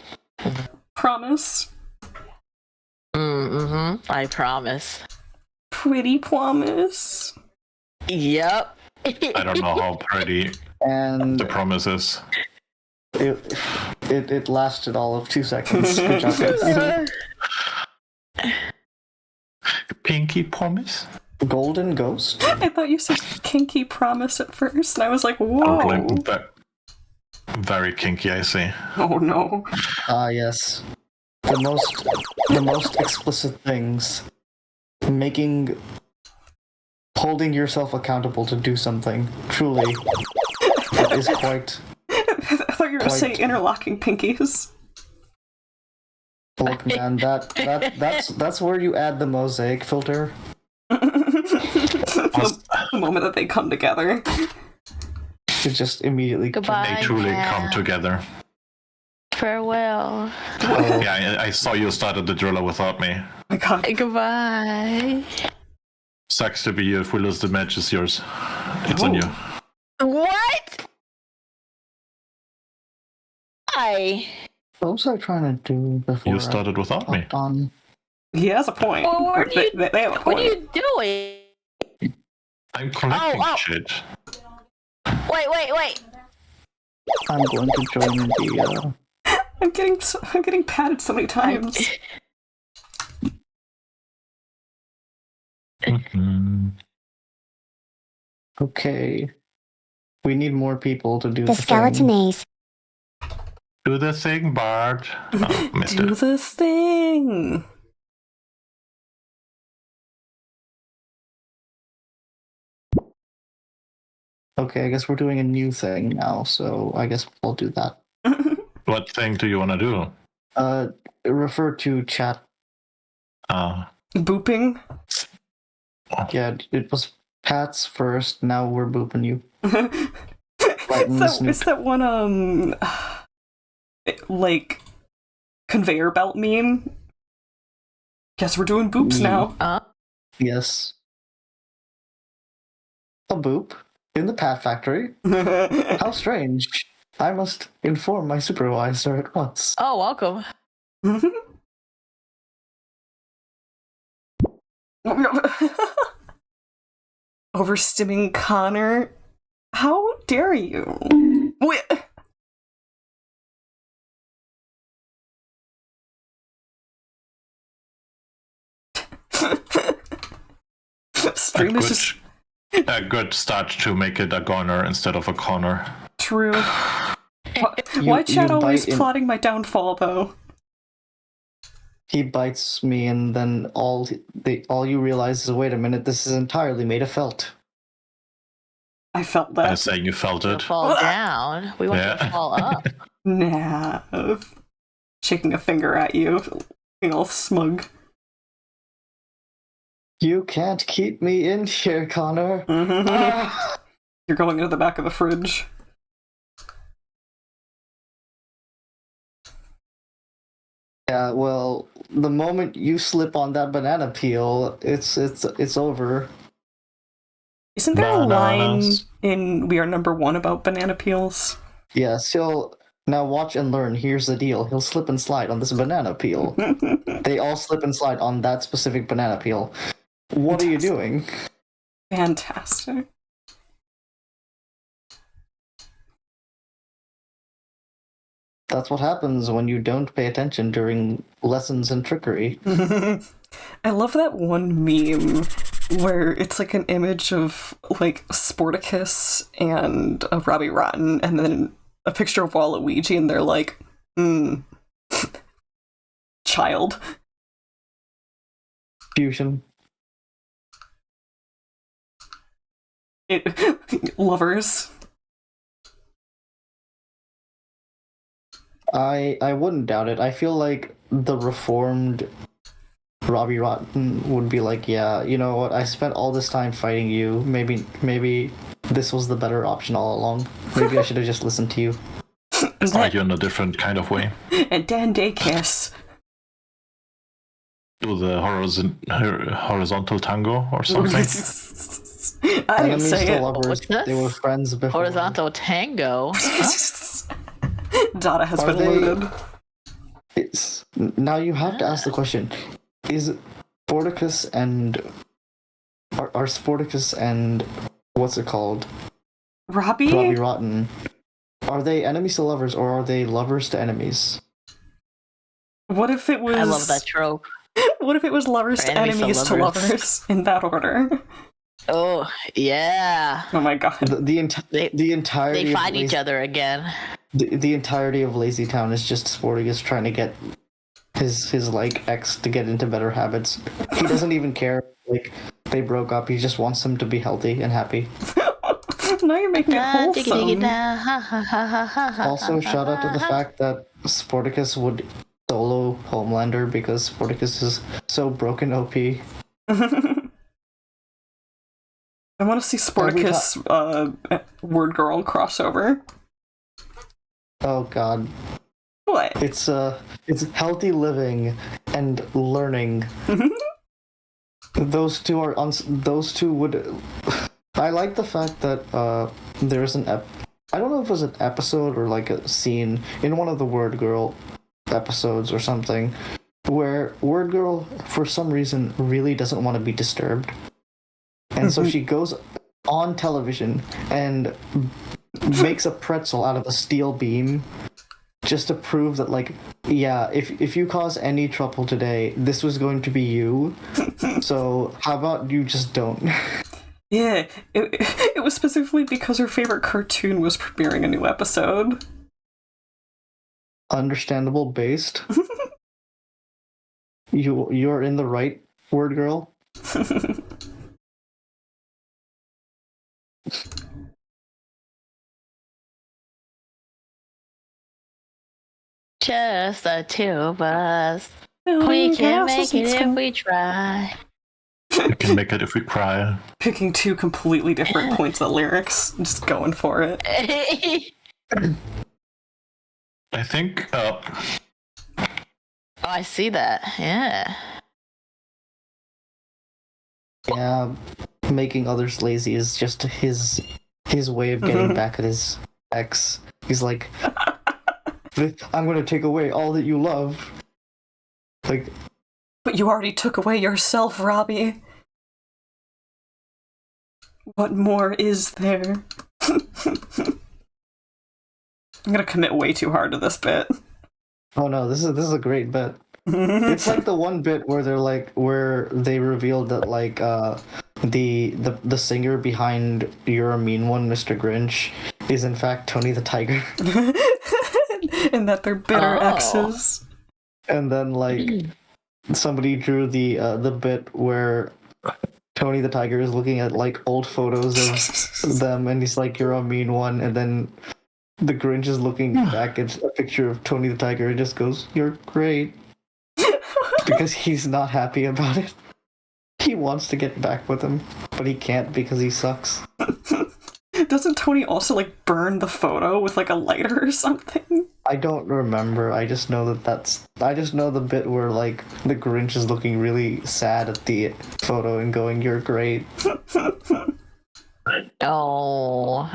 [SPEAKER 2] Promise.
[SPEAKER 4] Mm-hmm. I promise.
[SPEAKER 2] Pretty promise.
[SPEAKER 4] Yep.
[SPEAKER 3] I don't know how pretty
[SPEAKER 6] And
[SPEAKER 3] the promise is.
[SPEAKER 6] it lasted all of 2 seconds. Good job, guys.
[SPEAKER 3] Pinky promise?
[SPEAKER 6] Golden Ghost.
[SPEAKER 2] I thought you said kinky promise at first, and I was like, whoa.
[SPEAKER 3] Totally. Very kinky, I see.
[SPEAKER 2] Oh no.
[SPEAKER 6] Ah, yes. The most explicit things. Holding yourself accountable to do something. Truly. That is quite...
[SPEAKER 2] I thought you were going to say interlocking pinkies.
[SPEAKER 6] Look, man, that's where you add the mosaic filter.
[SPEAKER 2] The moment that they come together.
[SPEAKER 6] To just immediately...
[SPEAKER 4] Goodbye.
[SPEAKER 3] They truly come together.
[SPEAKER 4] Farewell.
[SPEAKER 6] Oh,
[SPEAKER 3] Yeah, I saw you started the driller without me.
[SPEAKER 2] Oh my god.
[SPEAKER 4] Goodbye.
[SPEAKER 3] Sucks to be you. If we lose the match, it's yours. It's on you.
[SPEAKER 4] What?
[SPEAKER 6] what was I trying to do before
[SPEAKER 3] You started without me.
[SPEAKER 6] on?
[SPEAKER 2] He has a point.
[SPEAKER 4] Well, what are you-
[SPEAKER 2] They have a
[SPEAKER 4] What are
[SPEAKER 2] point.
[SPEAKER 4] you doing?
[SPEAKER 3] I'm collecting
[SPEAKER 4] Oh.
[SPEAKER 3] shit.
[SPEAKER 4] Wait.
[SPEAKER 6] I'm going to join the...
[SPEAKER 2] I'm getting patted so many times.
[SPEAKER 3] Mhm.
[SPEAKER 6] Okay. We need more people to do
[SPEAKER 1] The
[SPEAKER 6] the
[SPEAKER 1] skeleton
[SPEAKER 6] thing.
[SPEAKER 1] ace.
[SPEAKER 3] Do the thing, Bart. Oh, missed
[SPEAKER 2] Do
[SPEAKER 3] it.
[SPEAKER 2] this thing.
[SPEAKER 6] Okay, I guess we're doing a new thing now, so I guess we'll do that.
[SPEAKER 3] What thing do you want to do?
[SPEAKER 6] Refer to chat.
[SPEAKER 2] Booping.
[SPEAKER 6] Yeah, it was Pat's first, now we're booping you.
[SPEAKER 2] It's that one like conveyor belt meme. Guess we're doing boops now.
[SPEAKER 6] Yes. A boop? In the Pat factory? How strange. I must inform my supervisor at once.
[SPEAKER 4] Oh, welcome.
[SPEAKER 2] Overstimming Connor. How dare you? Wait. Stream is just
[SPEAKER 3] A good start to make it a goner instead of a corner.
[SPEAKER 2] true. Why Chad
[SPEAKER 6] you
[SPEAKER 2] always
[SPEAKER 6] bite in-
[SPEAKER 2] plotting my downfall, though?
[SPEAKER 6] He bites me, and then all you realize is, wait a minute, this is entirely made of felt.
[SPEAKER 2] I felt
[SPEAKER 3] I
[SPEAKER 2] that.
[SPEAKER 3] was saying you felt
[SPEAKER 4] To
[SPEAKER 3] it.
[SPEAKER 4] fall down. We want you
[SPEAKER 3] Yeah.
[SPEAKER 4] to fall up.
[SPEAKER 2] Nav. Shaking a finger at you, being all smug.
[SPEAKER 6] You can't keep me in here, Connor.
[SPEAKER 2] Mhm.
[SPEAKER 6] Ah!
[SPEAKER 2] You're going into the back of the fridge.
[SPEAKER 6] Yeah, well, the moment you slip on that banana peel, it's over.
[SPEAKER 2] Isn't there a line
[SPEAKER 3] Bananas.
[SPEAKER 2] in We Are Number One about banana peels?
[SPEAKER 6] Yes, he'll now watch and learn. Here's the deal. He'll slip and slide on this banana peel. They all slip and slide on that specific banana peel. What are you doing?
[SPEAKER 2] Fantastic.
[SPEAKER 6] That's what happens when you don't pay attention during lessons in trickery.
[SPEAKER 2] I love that one meme where it's like an image of like Sporticus and Robbie Rotten, and then a picture of Waluigi, and they're like, child.
[SPEAKER 6] Fusion.
[SPEAKER 2] Lovers.
[SPEAKER 6] I wouldn't doubt it. I feel like the reformed Robbie Rotten would be like, yeah, you know what? I spent all this time fighting you. Maybe this was the better option all along. Maybe I should have just listened to you.
[SPEAKER 3] Argue in a different kind of way.
[SPEAKER 2] And Dan Daykiss.
[SPEAKER 3] Do the horizontal tango or something.
[SPEAKER 2] I didn't
[SPEAKER 6] Enemies
[SPEAKER 2] say
[SPEAKER 6] to
[SPEAKER 2] it.
[SPEAKER 6] lovers,
[SPEAKER 4] What's this?
[SPEAKER 6] they were friends before.
[SPEAKER 4] Horizontal tango.
[SPEAKER 2] Dada has
[SPEAKER 6] Are
[SPEAKER 2] been
[SPEAKER 6] they-
[SPEAKER 2] looted.
[SPEAKER 6] Now you have to ask the question: is Sporticus and are Sporticus and what's it called?
[SPEAKER 2] Robbie?
[SPEAKER 6] Robbie Rotten. Are they enemies to lovers or are they lovers to enemies?
[SPEAKER 2] What if it was?
[SPEAKER 4] I love that trope.
[SPEAKER 2] What if it was lovers
[SPEAKER 4] Or
[SPEAKER 2] to
[SPEAKER 4] enemies to
[SPEAKER 2] enemies to
[SPEAKER 4] lovers.
[SPEAKER 2] lovers in that order?
[SPEAKER 4] Oh yeah,
[SPEAKER 2] Oh my god.
[SPEAKER 6] The entirety
[SPEAKER 4] they
[SPEAKER 6] of
[SPEAKER 4] find each other again.
[SPEAKER 6] The entirety of Lazy Town is just Sporticus trying to get his like ex to get into better habits. He doesn't even care like they broke up. He just wants them to be healthy and happy.
[SPEAKER 2] Now you're making it wholesome.
[SPEAKER 6] Also, shout out to the fact that Sporticus would solo Homelander because Sporticus is so broken OP.
[SPEAKER 2] I want to see Sporticus Word Girl crossover.
[SPEAKER 6] Oh god.
[SPEAKER 2] What?
[SPEAKER 6] It's healthy living and learning. Those two are those two would. I like the fact that there's an I don't know if it was an episode or like a scene in one of the Word Girl episodes or something where Word Girl for some reason really doesn't want to be disturbed, and so she goes on television and makes a pretzel out of a steel beam just to prove that, like, yeah, if you cause any trouble today, this was going to be you. So how about you just don't?
[SPEAKER 2] Yeah, it was specifically because her favorite cartoon was premiering a new episode.
[SPEAKER 6] Understandable based. You're in the right, Word Girl.
[SPEAKER 4] Just the two of us. We can make it if we try.
[SPEAKER 3] We can make it if we cry.
[SPEAKER 2] Picking two completely different points of lyrics, just going for it.
[SPEAKER 3] I think
[SPEAKER 4] Oh, I see that. Yeah.
[SPEAKER 6] Yeah, making others lazy is just his way of getting back at his ex. He's like, I'm gonna take away all that you love. Like,
[SPEAKER 2] But you already took away yourself, Robbie. What more is there? I'm gonna commit way too hard to this bit.
[SPEAKER 6] oh no, this is a great bit. It's like the one bit where they're like where they revealed that like the singer behind You're a Mean One, Mr. Grinch, is in fact Tony the Tiger.
[SPEAKER 2] And that they're bitter
[SPEAKER 4] Oh.
[SPEAKER 2] exes.
[SPEAKER 6] And then like somebody drew the bit where Tony the Tiger is looking at like old photos of them and he's like, "You're a mean one," and then the Grinch is looking back at a picture of Tony the Tiger and just goes, "You're great." Because he's not happy about it. He wants to get back with him, but he can't because he sucks.
[SPEAKER 2] Doesn't Tony also like burn the photo with like a lighter or something?
[SPEAKER 6] I don't remember. I just know I just know the bit where like the Grinch is looking really sad at the photo and going, "You're great."
[SPEAKER 4] Oh.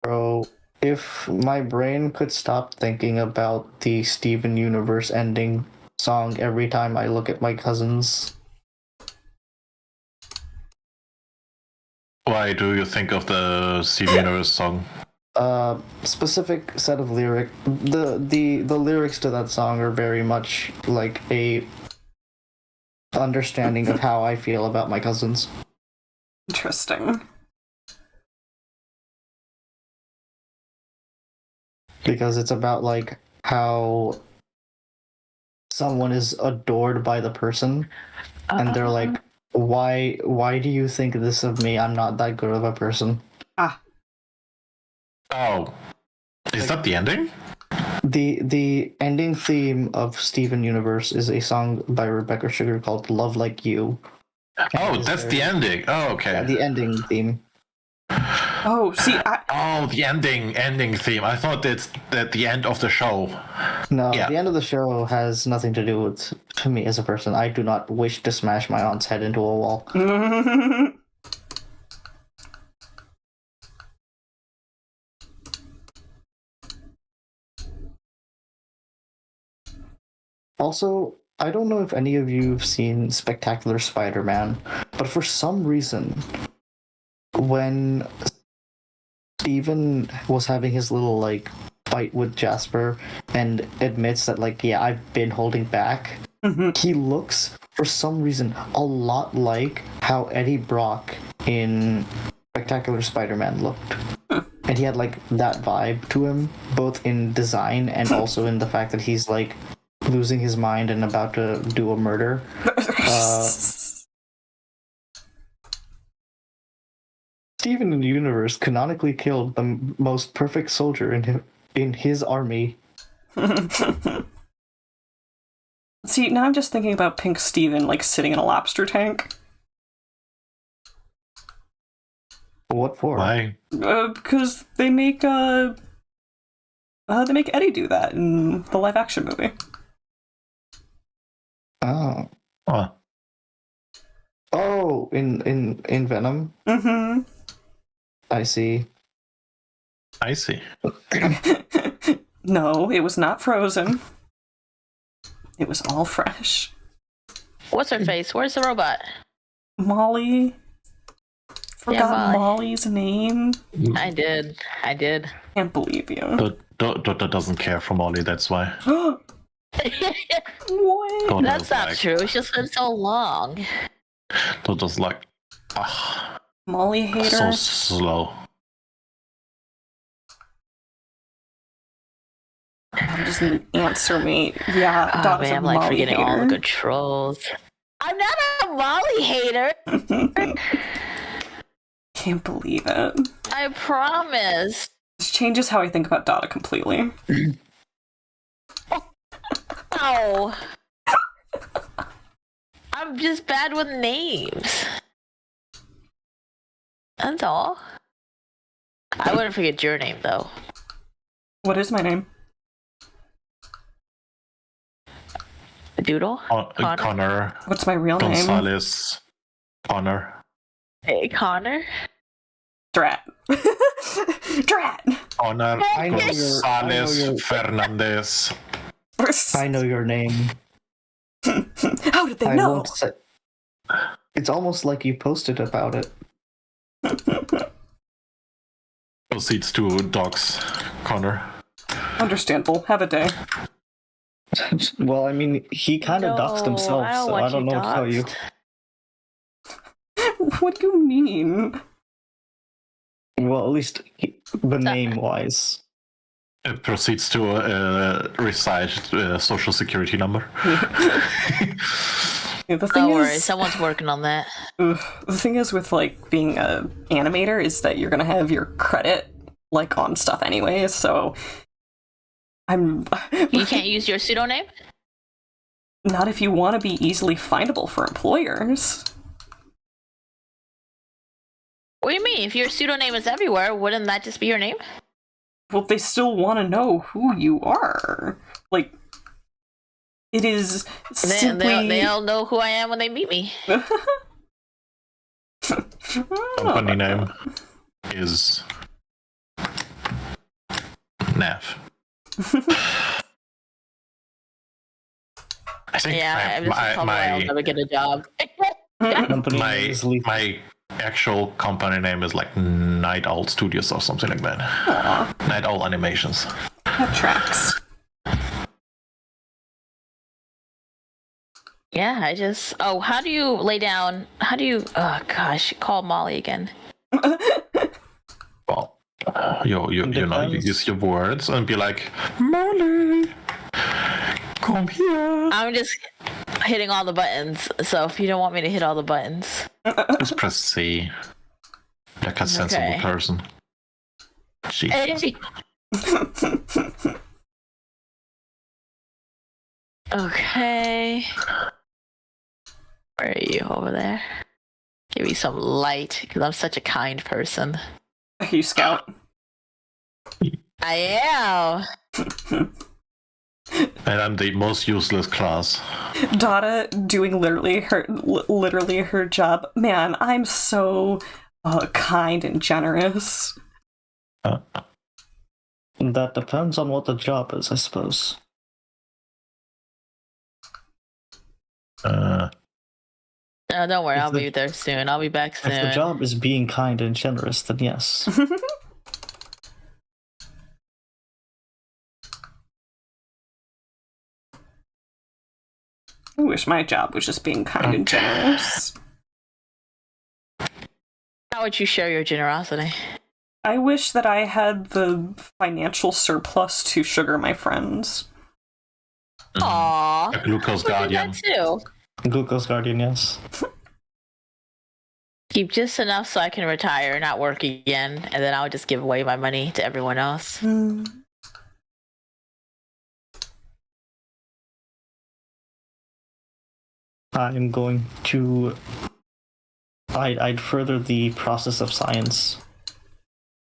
[SPEAKER 6] Bro, if my brain could stop thinking about the Steven Universe ending song every time I look at my cousins.
[SPEAKER 3] Why do you think of the Steven Universe song?
[SPEAKER 6] Specific set of lyric. The lyrics to that song are very much like a understanding of how I feel about my cousins.
[SPEAKER 2] Interesting.
[SPEAKER 6] Because it's about like how someone is adored by the person and they're like, why do you think this of me? I'm not that good of a person.
[SPEAKER 3] Oh, is that the ending?
[SPEAKER 6] The ending theme of Steven Universe is a song by Rebecca Sugar called Love Like You.
[SPEAKER 3] Oh, that's the ending. Oh, okay.
[SPEAKER 6] Yeah, the ending theme.
[SPEAKER 2] Oh, see,
[SPEAKER 3] Oh, the ending theme. I thought it's at the end of the show.
[SPEAKER 6] No,
[SPEAKER 3] Yeah.
[SPEAKER 6] the end of the show has nothing to do with me as a person. I do not wish to smash my aunt's head into a wall. Also, I don't know if any of you have seen Spectacular Spider-Man, but for some reason, when Steven was having his little, like, fight with Jasper and admits that, like, yeah, I've been holding back, he looks, for some reason, a lot like how Eddie Brock in Spectacular Spider-Man looked. And he had, like, that vibe to him, both in design and also in the fact that he's, like, losing his mind and about to do a murder. Steven Universe canonically killed the most perfect soldier in his army.
[SPEAKER 2] See, now I'm just thinking about Pink Steven, like, sitting in a lobster tank.
[SPEAKER 6] What for?
[SPEAKER 3] Why?
[SPEAKER 2] Because they make Eddie do that in the live-action movie.
[SPEAKER 6] Oh.
[SPEAKER 3] Oh.
[SPEAKER 6] Oh, in Venom?
[SPEAKER 2] Mm-hmm.
[SPEAKER 6] I see.
[SPEAKER 3] I see.
[SPEAKER 2] No, it was not frozen. It was all fresh.
[SPEAKER 4] What's her face? Where's the robot?
[SPEAKER 2] Molly. Forgot
[SPEAKER 4] Molly.
[SPEAKER 2] Molly's name.
[SPEAKER 4] I did.
[SPEAKER 2] Can't believe you.
[SPEAKER 3] Dota doesn't care for Molly, that's why.
[SPEAKER 2] What?
[SPEAKER 3] Dota
[SPEAKER 4] That's
[SPEAKER 3] is
[SPEAKER 4] not
[SPEAKER 3] like,
[SPEAKER 4] true. It's just been so long.
[SPEAKER 3] Dota's like,
[SPEAKER 2] Molly hater?
[SPEAKER 3] so slow.
[SPEAKER 2] Doesn't answer me. Yeah,
[SPEAKER 4] Oh
[SPEAKER 2] Dota's
[SPEAKER 4] man,
[SPEAKER 2] a
[SPEAKER 4] I'm like
[SPEAKER 2] Molly
[SPEAKER 4] forgetting
[SPEAKER 2] hater.
[SPEAKER 4] all the controls. I'm not a Molly hater.
[SPEAKER 2] Can't believe it.
[SPEAKER 4] I promise.
[SPEAKER 2] This changes how I think about Dota completely.
[SPEAKER 4] Oh. I'm just bad with names. That's all. I wouldn't forget your name though.
[SPEAKER 2] What is my name?
[SPEAKER 4] Doodle?
[SPEAKER 3] Connor
[SPEAKER 2] What's my real name?
[SPEAKER 3] Gonzalez. Connor.
[SPEAKER 4] Hey, Connor?
[SPEAKER 2] Drat. Drat!
[SPEAKER 3] Connor
[SPEAKER 6] I know
[SPEAKER 3] Gonzalez Fernandez.
[SPEAKER 6] I know your name.
[SPEAKER 2] How did they know?
[SPEAKER 6] won't say. It's almost like you posted about it.
[SPEAKER 3] Proceeds to dogs. Connor.
[SPEAKER 2] Understandable. Have a day.
[SPEAKER 6] Well, I mean, he kind of doxed himself, so I don't know what to tell you.
[SPEAKER 2] What do you mean?
[SPEAKER 6] Well, at least the name-wise.
[SPEAKER 3] It proceeds to recite social security number.
[SPEAKER 2] Yeah, the thing
[SPEAKER 4] Don't
[SPEAKER 2] is,
[SPEAKER 4] worry, someone's working on that.
[SPEAKER 2] the thing is with like being a animator is that you're gonna have your credit like on stuff anyways. So I'm
[SPEAKER 4] You can't use your pseudonym?
[SPEAKER 2] not if you want to be easily findable for employers.
[SPEAKER 4] What do you mean? If your pseudonym is everywhere, wouldn't that just be your name?
[SPEAKER 2] Well, they still want to know who you are. Like, it is simply...
[SPEAKER 4] They'll know who I am when they meet me.
[SPEAKER 3] Company name is Nav. I think
[SPEAKER 4] Yeah, I'll never get a job.
[SPEAKER 6] Company name is Leaf.
[SPEAKER 3] my actual company name is like Night Owl Studios or something like that.
[SPEAKER 2] Aw,
[SPEAKER 3] Night Owl Animations.
[SPEAKER 2] that tracks.
[SPEAKER 4] Yeah, I just. Oh, how do you lay down? How do you? Oh gosh, call Molly again.
[SPEAKER 3] Well, you use your words and be like, Molly, come here.
[SPEAKER 4] I'm just hitting all the buttons. So if you don't want me to hit all the buttons,
[SPEAKER 3] Just press C. Like a sensible person. Gee.
[SPEAKER 4] Okay. Where are you over there? Give me some light, because I'm such a kind person.
[SPEAKER 2] Are you Scout?
[SPEAKER 4] I am.
[SPEAKER 3] And I'm the most useless class.
[SPEAKER 2] Dada doing literally her job. Man, I'm so kind and generous.
[SPEAKER 6] That depends on what the job is, I suppose.
[SPEAKER 4] Don't worry,
[SPEAKER 6] If
[SPEAKER 4] I'll
[SPEAKER 6] the-
[SPEAKER 4] be there soon. I'll be back soon.
[SPEAKER 6] If the job is being kind and generous, then yes.
[SPEAKER 2] I wish my job was just being kind and generous.
[SPEAKER 4] How would you share your generosity?
[SPEAKER 2] I wish that I had the financial surplus to sugar my friends.
[SPEAKER 4] Aww.
[SPEAKER 3] A glucose guardian.
[SPEAKER 4] That too.
[SPEAKER 6] Glucose Guardian, yes.
[SPEAKER 4] Keep just enough so I can retire, not work again, and then I'll just give away my money to everyone else.
[SPEAKER 6] I'm going to... I'd further the process of science.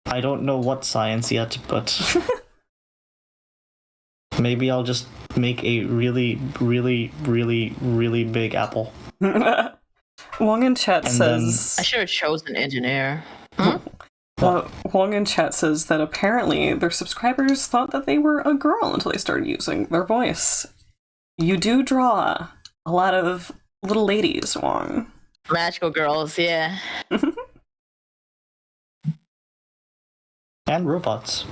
[SPEAKER 6] I don't know what science yet, but... maybe I'll just make a really, really, really, really big apple.
[SPEAKER 2] Wong in chat
[SPEAKER 6] And
[SPEAKER 2] says...
[SPEAKER 4] I should have chosen engineer.
[SPEAKER 2] Wong in chat says that apparently their subscribers thought that they were a girl until they started using their voice. You do draw a lot of little ladies, Wong.
[SPEAKER 4] Magical girls, yeah.
[SPEAKER 6] And robots.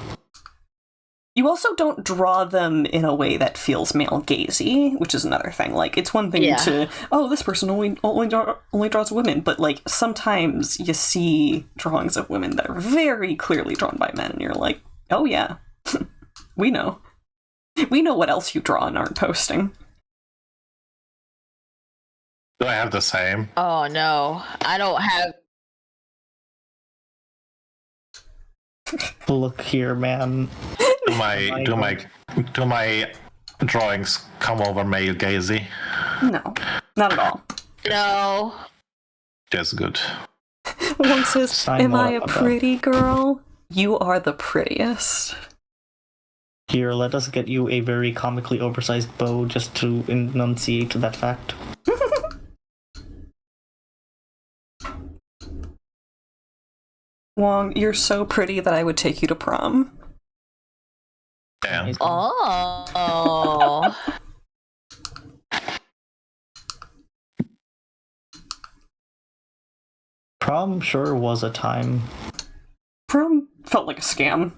[SPEAKER 2] You also don't draw them in a way that feels male gazy, which is another thing. Like, it's one thing to, oh, this person only draws women, but like sometimes you see drawings of women that are very clearly drawn by men, and you're like, oh yeah, we know. We know what else you draw and aren't posting.
[SPEAKER 3] Do I have the same?
[SPEAKER 4] Oh no, I don't have.
[SPEAKER 6] Look here, man.
[SPEAKER 3] Do my drawings come over male gazy?
[SPEAKER 2] No, not at all.
[SPEAKER 4] No.
[SPEAKER 3] That's good.
[SPEAKER 2] Wong says,
[SPEAKER 6] Sign
[SPEAKER 2] am
[SPEAKER 6] more
[SPEAKER 2] I a
[SPEAKER 6] about that.
[SPEAKER 2] pretty girl? You are the prettiest.
[SPEAKER 6] Here, let us get you a very comically oversized bow just to enunciate that fact.
[SPEAKER 2] Wong, you're so pretty that I would take you to prom.
[SPEAKER 3] Yeah.
[SPEAKER 4] Oh.
[SPEAKER 6] Prom sure was a time.
[SPEAKER 2] Prom felt like a scam.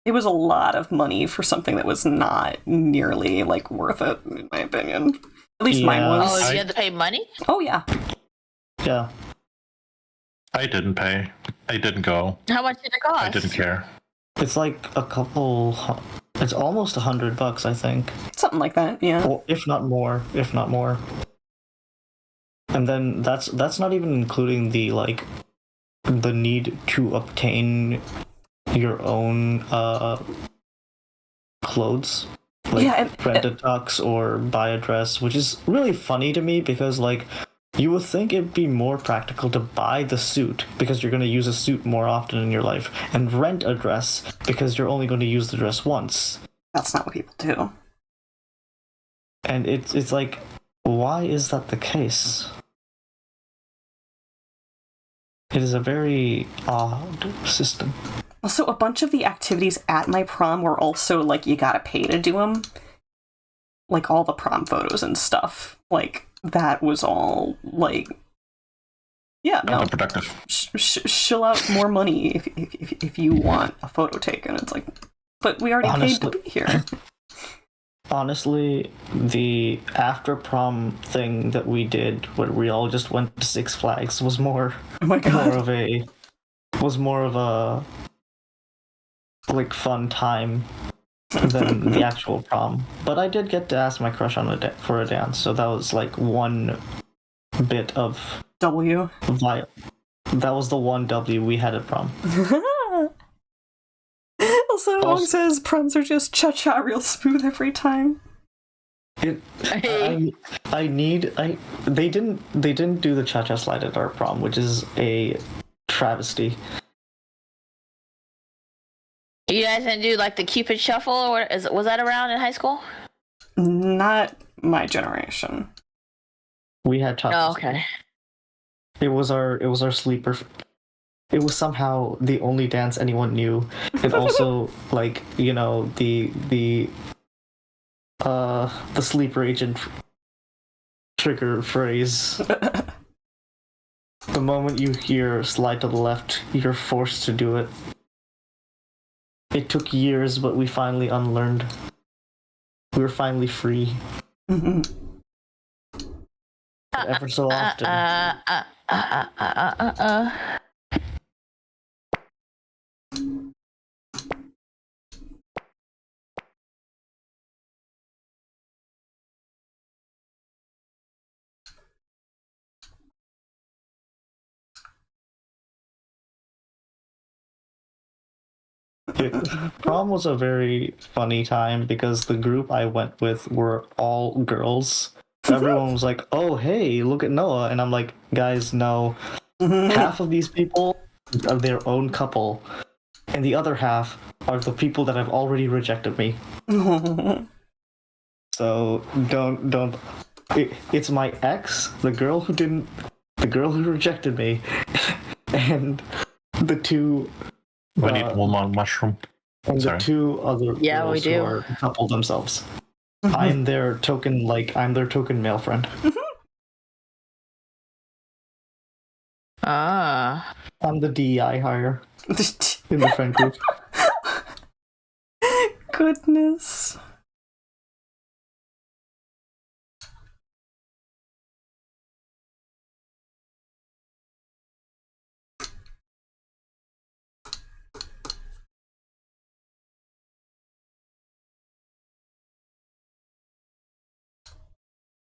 [SPEAKER 2] It was a lot of money for something that was not nearly, like, worth it, in my opinion. At least mine
[SPEAKER 6] Yeah.
[SPEAKER 2] was.
[SPEAKER 4] Oh, you had to pay money?
[SPEAKER 2] Oh, yeah.
[SPEAKER 6] Yeah.
[SPEAKER 3] I didn't pay. I didn't go.
[SPEAKER 4] How much did it cost?
[SPEAKER 3] I didn't care.
[SPEAKER 6] It's like a couple... It's almost $100, I think.
[SPEAKER 2] Something like that, yeah.
[SPEAKER 6] Or if not more. If not more. And then that's not even including the, like, the need to obtain your own clothes. Like
[SPEAKER 2] Yeah, and-
[SPEAKER 6] rent a tux or buy a dress, which is really funny to me because, like, You would think it'd be more practical to buy the suit because you're going to use a suit more often in your life, and rent a dress because you're only going to use the dress once.
[SPEAKER 2] That's not what people do.
[SPEAKER 6] And it's like, why is that the case? It is a very odd system.
[SPEAKER 2] Also, a bunch of the activities at my prom were also, like, you gotta pay to do them. Like, all the prom photos and stuff. Like, that was all, like... Yeah, no.
[SPEAKER 3] Counterproductive.
[SPEAKER 2] Shill out more money if you want a photo taken. It's like, but we already paid to be here.
[SPEAKER 6] Honestly, the after prom thing that we did, where we all just went to Six Flags, was more of a like fun time than the actual prom. But I did get to ask my crush on for a dance, so that was like one bit of
[SPEAKER 2] W.
[SPEAKER 6] That was the one W we had at prom.
[SPEAKER 2] Also, Wong says proms are just cha-cha real smooth every time.
[SPEAKER 6] They didn't do the cha-cha slide at our prom, which is a travesty.
[SPEAKER 4] You guys didn't do like the Cupid Shuffle, or was that around in high school?
[SPEAKER 2] Not my generation.
[SPEAKER 6] We had cha-cha.
[SPEAKER 4] Oh, okay.
[SPEAKER 6] It was our sleeper. It was somehow the only dance anyone knew, and also like, you know, the sleeper agent trigger phrase. The moment you hear slide to the left, you're forced to do it. It took years, but we finally unlearned. We were finally free. Ever so often. Prom was a very funny time because the group I went with were all girls. Everyone was like, "Oh, hey, look at Noah," and I'm like, "Guys, no. Half of these people are their own couple, and the other half are the people that have already rejected me." So don't. It's my ex, the girl who rejected me, and the two.
[SPEAKER 3] We need one more mushroom.
[SPEAKER 6] And the two other girls who are couple themselves. I'm their token male friend.
[SPEAKER 4] Ah.
[SPEAKER 6] I'm the DEI hire in the friend group.
[SPEAKER 2] Goodness.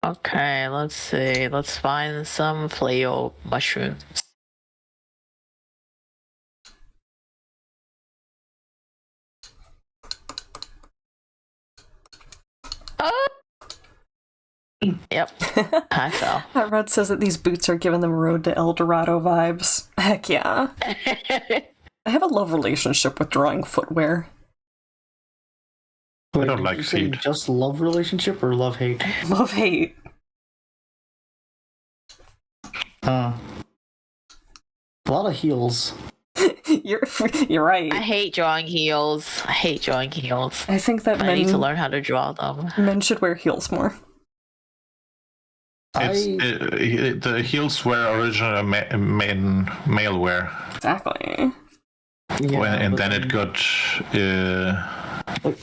[SPEAKER 4] Okay, let's see. Let's find some Play-Doh mushrooms. Oh! Yep, I fell.
[SPEAKER 2] That Red says that these boots are giving them Road to El Dorado vibes. Heck yeah. I have a love relationship with drawing footwear.
[SPEAKER 3] I don't like feet.
[SPEAKER 6] Just love relationship or love hate?
[SPEAKER 2] Love hate.
[SPEAKER 6] A lot of heels.
[SPEAKER 2] You're right.
[SPEAKER 4] I hate drawing heels. I
[SPEAKER 2] think that
[SPEAKER 4] I need to learn how to draw them.
[SPEAKER 2] Men should wear heels more.
[SPEAKER 3] The heels were originally male wear.
[SPEAKER 2] Exactly.
[SPEAKER 6] Yeah,
[SPEAKER 3] and then it got
[SPEAKER 6] like,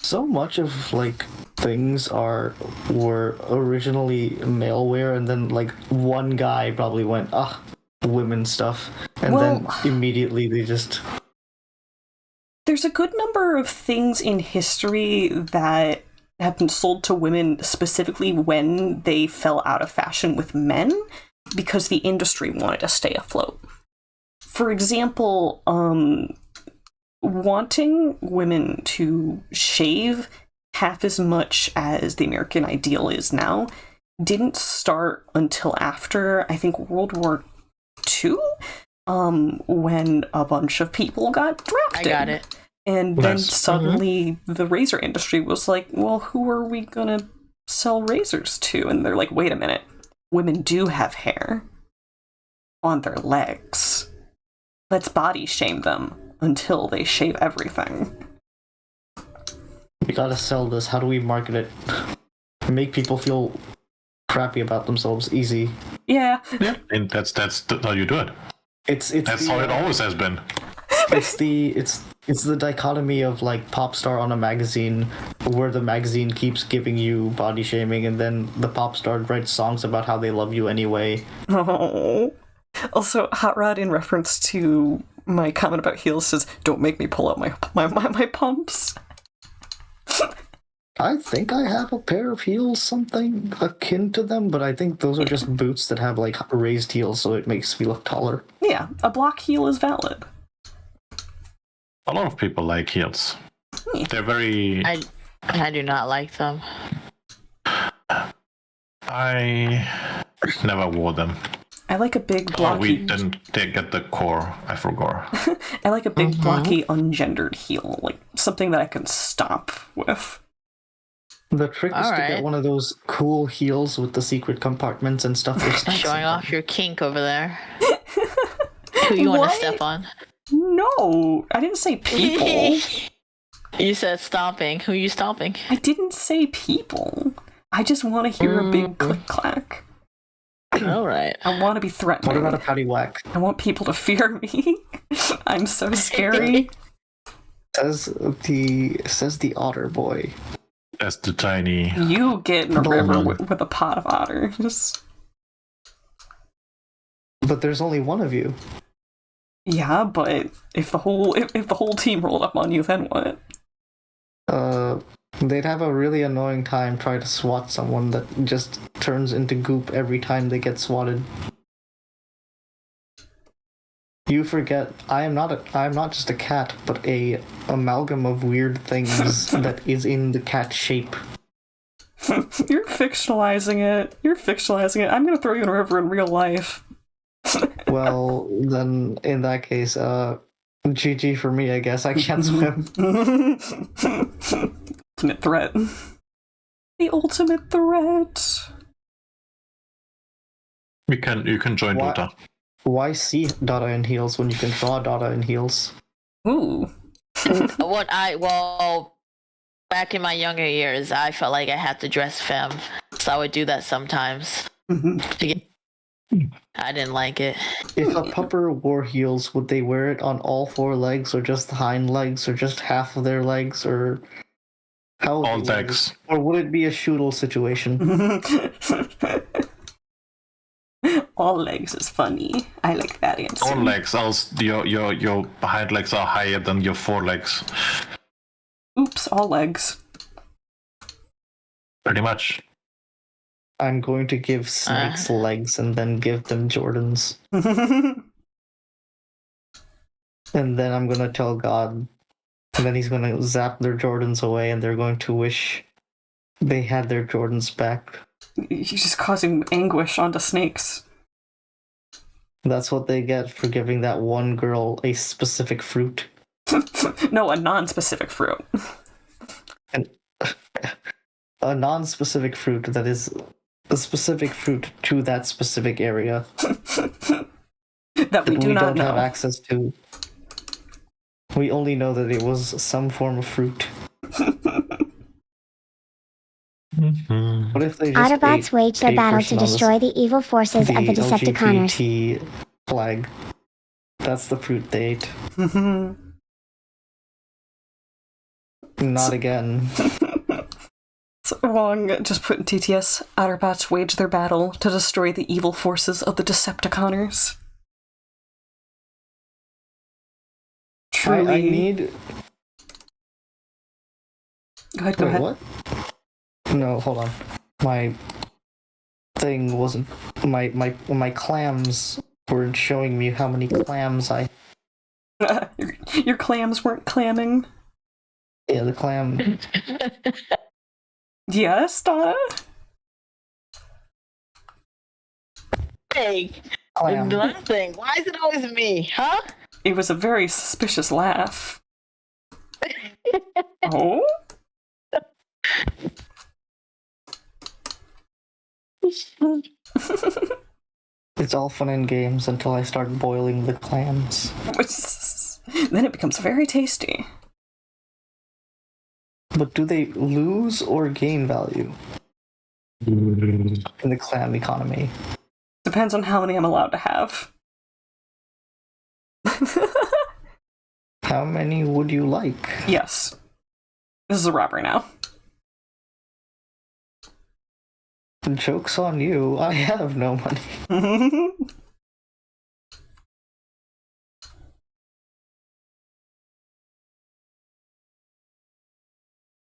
[SPEAKER 6] so much of like things were originally male wear, and then like one guy probably went women stuff, and then immediately they just.
[SPEAKER 2] There's a good number of things in history that have been sold to women specifically when they fell out of fashion with men because the industry wanted to stay afloat. For example, wanting women to shave half as much as the American ideal is now didn't start until after, I think, World War II, when a bunch of people got drafted.
[SPEAKER 4] I got it.
[SPEAKER 2] And then
[SPEAKER 3] Yes.
[SPEAKER 2] suddenly the razor industry was like, well, who are we gonna sell razors to? And they're like, wait a minute, women do have hair on their legs. Let's body shame them until they shave everything.
[SPEAKER 6] We gotta sell this. How do we market it? Make people feel crappy about themselves. Easy.
[SPEAKER 2] Yeah.
[SPEAKER 3] Yeah, and that's how you do it.
[SPEAKER 6] It's
[SPEAKER 3] That's how it always has been.
[SPEAKER 6] it's the dichotomy of like pop star on a magazine, where the magazine keeps giving you body shaming, and then the pop star writes songs about how they love you anyway.
[SPEAKER 2] Oh. Also, Hot Rod, in reference to my comment about heels, says, "Don't make me pull out my pumps."
[SPEAKER 6] I think I have a pair of heels, something akin to them, but I think those are just boots that have like raised heels, so it makes me look taller.
[SPEAKER 2] Yeah, a block heel is valid.
[SPEAKER 3] A lot of people like heels. They're very.
[SPEAKER 4] I do not like them.
[SPEAKER 3] I never wore them.
[SPEAKER 2] I like a big
[SPEAKER 3] Oh,
[SPEAKER 2] blocky.
[SPEAKER 3] we didn't get the core. I forgot.
[SPEAKER 2] I like a big blocky ungendered heel, like something that I can stomp with.
[SPEAKER 6] The trick is to
[SPEAKER 4] Alright.
[SPEAKER 6] get one of those cool heels with the secret compartments and stuff. with snacks
[SPEAKER 4] Showing
[SPEAKER 6] in
[SPEAKER 4] off
[SPEAKER 6] them.
[SPEAKER 4] your kink over there. Who you want
[SPEAKER 2] What?
[SPEAKER 4] to step on?
[SPEAKER 2] No, I didn't say people.
[SPEAKER 4] You said stomping. Who you stomping?
[SPEAKER 2] I didn't say people. I just want to hear a big click clack.
[SPEAKER 4] All right.
[SPEAKER 2] I want to be threatening.
[SPEAKER 6] What about a patty whack?
[SPEAKER 2] I want people to fear me. I'm so scary.
[SPEAKER 6] Says the otter boy.
[SPEAKER 3] That's the tiny.
[SPEAKER 2] You get in a
[SPEAKER 6] No,
[SPEAKER 2] river
[SPEAKER 6] no.
[SPEAKER 2] with a pot of otters.
[SPEAKER 6] But there's only one of you.
[SPEAKER 2] Yeah, but if the whole team rolled up on you, then what?
[SPEAKER 6] They'd have a really annoying time trying to swat someone that just turns into goop every time they get swatted. You forget, I am not just a cat, but a amalgam of weird things that is in the cat shape.
[SPEAKER 2] You're fictionalizing it. I'm gonna throw you in a river in real life.
[SPEAKER 6] Well, then in that case, GG for me, I guess. I can't swim.
[SPEAKER 2] Ultimate threat. The ultimate threat.
[SPEAKER 3] You can join
[SPEAKER 6] What?
[SPEAKER 3] Dota.
[SPEAKER 6] Why see Dada in heels when you can draw Dada in heels?
[SPEAKER 2] Ooh.
[SPEAKER 4] Back in my younger years, I felt like I had to dress femme, so I would do that sometimes. I didn't like it.
[SPEAKER 6] If a pupper wore heels, would they wear it on all four legs, or just the hind legs, or just half of their legs, or how? would
[SPEAKER 3] All
[SPEAKER 6] they wear
[SPEAKER 3] legs.
[SPEAKER 6] it? Or would it be a shoodle situation?
[SPEAKER 2] All legs is funny. I like that answer.
[SPEAKER 3] All legs. Else your hind legs are higher than your forelegs.
[SPEAKER 2] Oops, all legs.
[SPEAKER 3] Pretty much.
[SPEAKER 6] I'm going to give snakes legs and then give them Jordans. And then I'm going to tell God. And then he's going to zap their Jordans away and they're going to wish they had their Jordans back.
[SPEAKER 2] He's just causing anguish onto snakes.
[SPEAKER 6] That's what they get for giving that one girl a specific fruit.
[SPEAKER 2] No, a non-specific fruit.
[SPEAKER 6] And a non-specific fruit that is a specific fruit to that specific area
[SPEAKER 2] That we do not
[SPEAKER 6] don't
[SPEAKER 2] know.
[SPEAKER 6] have access to. We only know that it was some form of fruit. What if they just
[SPEAKER 1] Autobots
[SPEAKER 6] ate
[SPEAKER 1] wage their
[SPEAKER 6] a
[SPEAKER 1] battle
[SPEAKER 6] person
[SPEAKER 1] to
[SPEAKER 6] on
[SPEAKER 1] destroy the evil forces of the Decepticons.
[SPEAKER 6] LGBT flag? That's the fruit they ate. Not again.
[SPEAKER 2] So wrong. Just put in TTS. Autobots wage their battle to destroy the evil forces of the Decepticoners. Truly.
[SPEAKER 6] I need.
[SPEAKER 2] Go ahead.
[SPEAKER 6] Wait, what? No, hold on. My thing wasn't. My clams weren't showing me how many clams I.
[SPEAKER 2] Your clams weren't clamming.
[SPEAKER 6] Yeah, the clam.
[SPEAKER 2] Yes, Donna?
[SPEAKER 4] Nothing.
[SPEAKER 6] Clam.
[SPEAKER 4] Nothing. Why is it always me? Huh?
[SPEAKER 2] It was a very suspicious laugh. Oh?
[SPEAKER 6] It's all fun and games until I start boiling the clams.
[SPEAKER 2] Then it becomes very tasty.
[SPEAKER 6] But do they lose or gain value in the clam economy?
[SPEAKER 2] Depends on how many I'm allowed to have.
[SPEAKER 6] How many would you like?
[SPEAKER 2] Yes. This is a robbery now.
[SPEAKER 6] Joke's on you. I have no money.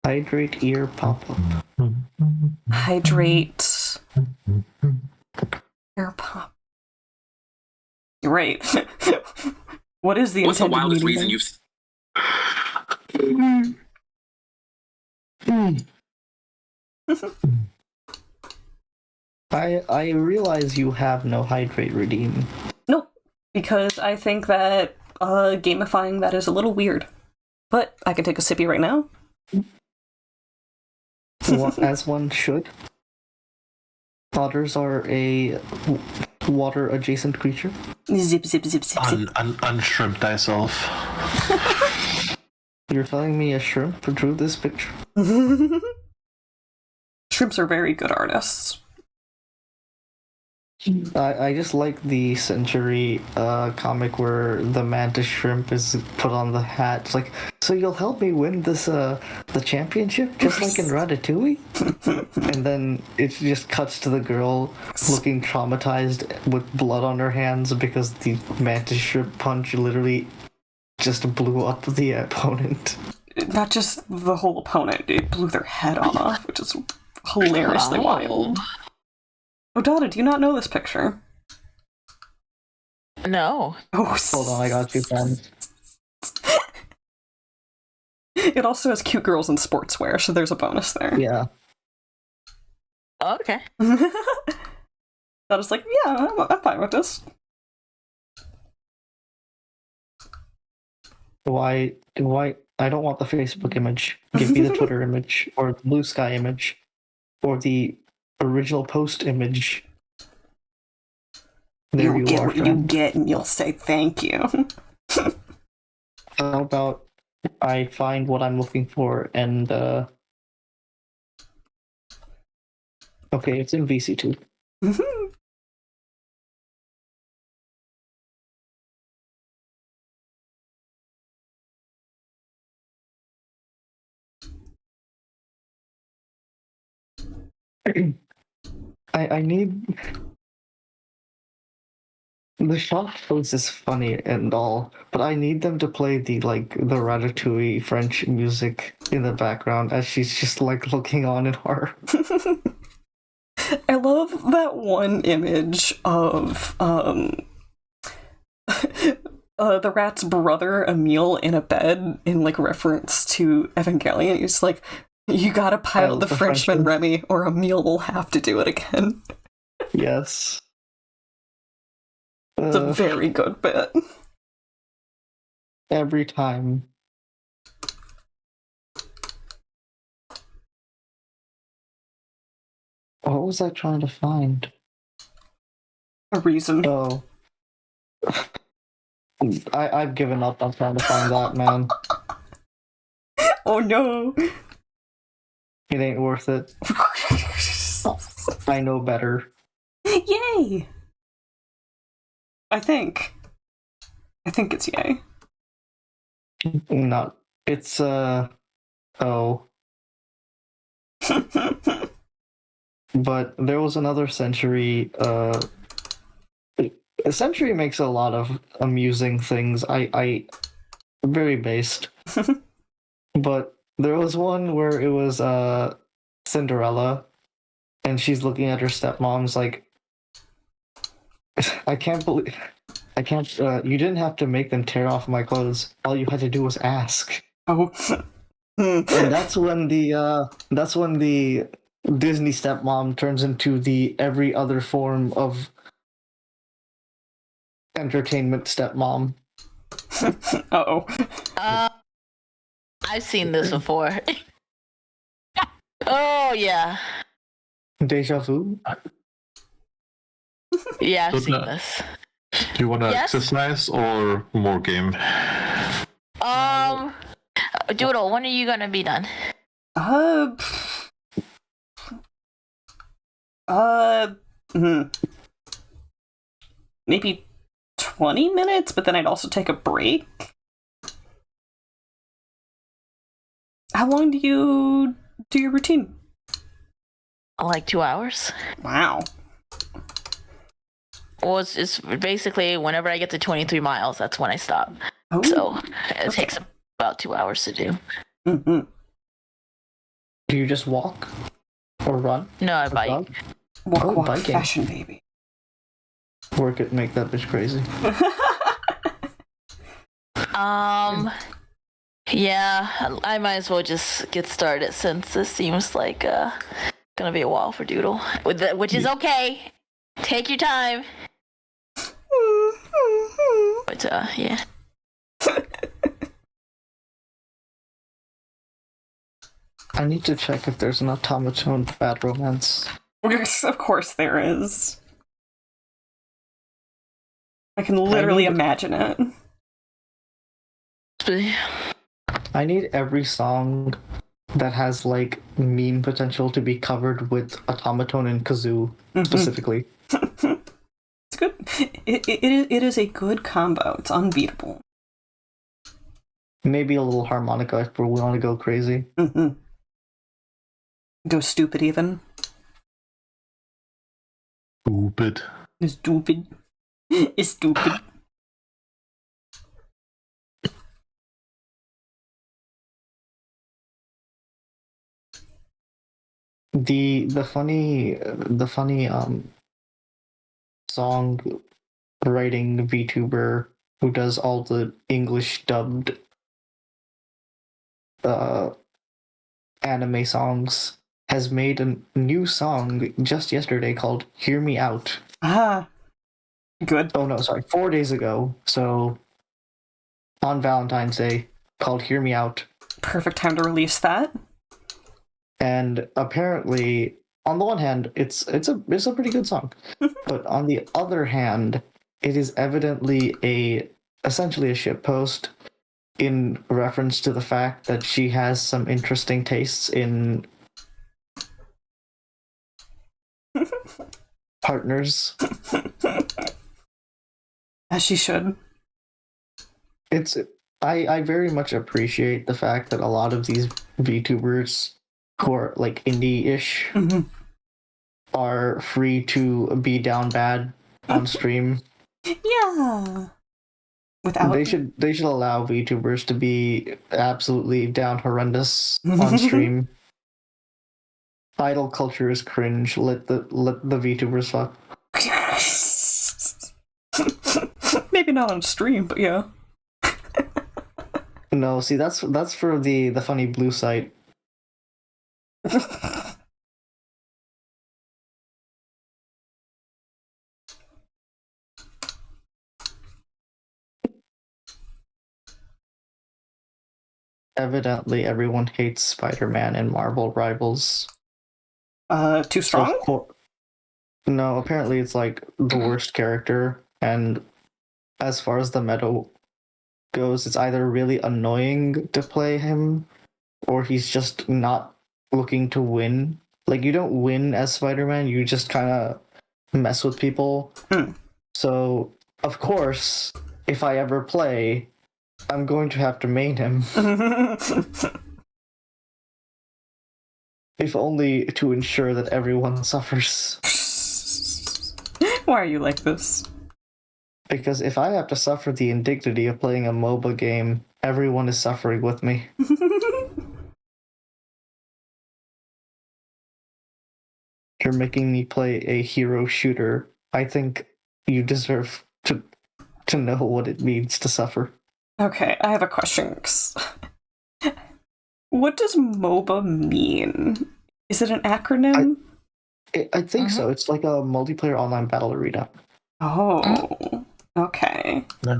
[SPEAKER 6] Hydrate ear pop-up.
[SPEAKER 2] Hydrate. Air pop. You're right. What is the
[SPEAKER 7] What's the
[SPEAKER 2] intended
[SPEAKER 7] wildest
[SPEAKER 2] meaning
[SPEAKER 7] reason
[SPEAKER 2] then?
[SPEAKER 6] I realize you have no hydrate redeem.
[SPEAKER 2] Nope. Because I think that gamifying that is a little weird. But I can take a sippy right now.
[SPEAKER 6] As one should. Otters are a water-adjacent creature.
[SPEAKER 2] Zip, zip, zip, zip, zip.
[SPEAKER 3] Unshrimp thyself.
[SPEAKER 6] You're telling me a shrimp drew this picture?
[SPEAKER 2] Shrimps are very good artists.
[SPEAKER 6] I just like the Century comic where the mantis shrimp is put on the hat. It's like, so you'll help me win this the championship, just like in Ratatouille? And then it just cuts to the girl looking traumatized with blood on her hands because the mantis shrimp punch literally just blew up the opponent.
[SPEAKER 2] Not just the whole opponent, it blew their head off, which is hilariously wild. Oh, Dada, do you not know this picture?
[SPEAKER 4] No.
[SPEAKER 2] Oh,
[SPEAKER 6] Hold on, I got you, fam.
[SPEAKER 2] It also has cute girls in sportswear, so there's a bonus there.
[SPEAKER 6] Yeah.
[SPEAKER 4] Okay.
[SPEAKER 2] Dada's like, yeah, I'm fine with this.
[SPEAKER 6] Why? I don't want the Facebook image. Give me the Twitter image, or the Blue Sky image, or the original post image. There
[SPEAKER 2] You'll
[SPEAKER 6] you
[SPEAKER 2] get
[SPEAKER 6] are,
[SPEAKER 2] what you
[SPEAKER 6] friend.
[SPEAKER 2] get, and you'll say thank you.
[SPEAKER 6] How about I find what I'm looking for and okay, it's in VC2. I need the shot pose is funny and all, but I need them to play the Ratatouille French music in the background as she's just like looking on in horror.
[SPEAKER 2] I love that one image of the rat's brother Emile in a bed in like reference to Evangelion. He's like, you gotta pilot the Frenchman, Remy, or Emile will have to do it again.
[SPEAKER 6] Yes.
[SPEAKER 2] It's a very good bit.
[SPEAKER 6] Every time. What was I trying to find?
[SPEAKER 2] A reason.
[SPEAKER 6] Oh. I've given up on trying to find that, man.
[SPEAKER 2] Oh no!
[SPEAKER 6] It ain't worth it. I know better.
[SPEAKER 2] Yay! I think it's yay.
[SPEAKER 6] Not. It's, oh. But there was another Century, Century makes a lot of amusing things. I very based. But there was one where it was Cinderella, and she's looking at her stepmom's like, I can't. You didn't have to make them tear off my clothes. All you had to do was ask.
[SPEAKER 2] Oh.
[SPEAKER 6] And that's when the Disney stepmom turns into the every other form of entertainment stepmom.
[SPEAKER 2] Uh-oh.
[SPEAKER 4] I've seen this before. Oh yeah,
[SPEAKER 6] Deja vu?
[SPEAKER 4] yeah, I've
[SPEAKER 3] Good
[SPEAKER 4] seen
[SPEAKER 3] luck.
[SPEAKER 4] this.
[SPEAKER 3] Do you want to
[SPEAKER 4] Yes?
[SPEAKER 3] exercise or more game?
[SPEAKER 4] Doodle, when are you gonna be done?
[SPEAKER 2] Uh, uh, hmm. Maybe 20 minutes, but then I'd also take a break. How long do you do your routine?
[SPEAKER 4] Like 2 hours.
[SPEAKER 2] Wow.
[SPEAKER 4] Well, it's basically whenever I get to 23 miles, that's when I stop.
[SPEAKER 2] Oh.
[SPEAKER 4] So it takes about 2 hours to do.
[SPEAKER 2] Mm-hmm.
[SPEAKER 6] Do you just walk? Or run?
[SPEAKER 4] No, I
[SPEAKER 6] Or
[SPEAKER 4] bike.
[SPEAKER 6] jog?
[SPEAKER 2] Walk,
[SPEAKER 6] Oh,
[SPEAKER 2] walk,
[SPEAKER 6] biking.
[SPEAKER 2] fashion, baby.
[SPEAKER 6] Work it, make that bitch crazy.
[SPEAKER 4] Yeah, I might as well just get started since this seems like gonna be a while for Doodle, which is okay. Take your time. But yeah.
[SPEAKER 6] I need to check if there's an automaton bad romance.
[SPEAKER 2] Of course there is. I can literally imagine it.
[SPEAKER 6] I need every song that has like meme potential to be covered with automaton and kazoo specifically.
[SPEAKER 2] It's good. It is a good combo. It's unbeatable.
[SPEAKER 6] Maybe a little harmonica if we want to go crazy.
[SPEAKER 2] Mm-hmm. Go stupid even.
[SPEAKER 3] Stupid.
[SPEAKER 2] Stupid. It's stupid.
[SPEAKER 6] The funny song writing VTuber who does all the English dubbed anime songs has made a new song just yesterday called Hear Me Out.
[SPEAKER 2] Ah. Good.
[SPEAKER 6] Oh no, sorry, 4 days ago. So on Valentine's Day, called Hear Me Out.
[SPEAKER 2] Perfect time to release that.
[SPEAKER 6] And apparently, on the one hand, it's a pretty good song. But on the other hand, it is evidently essentially a shitpost in reference to the fact that she has some interesting tastes in partners.
[SPEAKER 2] As she should.
[SPEAKER 6] I very much appreciate the fact that a lot of these VTubers who are like indie-ish are free to be down bad on stream.
[SPEAKER 2] Yeah. Without
[SPEAKER 6] They should allow VTubers to be absolutely down horrendous on stream. Idol culture is cringe. Let the VTubers fuck.
[SPEAKER 2] Maybe not on stream, but yeah.
[SPEAKER 6] No, see that's for the funny blue site. Evidently, everyone hates Spider-Man and Marvel Rivals.
[SPEAKER 2] Too strong?
[SPEAKER 6] No, apparently it's like the worst character, and as far as the meta goes, it's either really annoying to play him, or he's just not looking to win. Like, you don't win as Spider-Man, you just kind of mess with people. So, of course, if I ever play, I'm going to have to main him. If only to ensure that everyone suffers.
[SPEAKER 2] Why are you like this?
[SPEAKER 6] Because if I have to suffer the indignity of playing a MOBA game, everyone is suffering with me. You're making me play a hero shooter. I think you deserve to know what it means to suffer.
[SPEAKER 2] Okay, I have a question. What does MOBA mean? Is it an acronym?
[SPEAKER 6] I think so. It's like a multiplayer online battle arena.
[SPEAKER 2] Oh. Okay.
[SPEAKER 6] Yeah.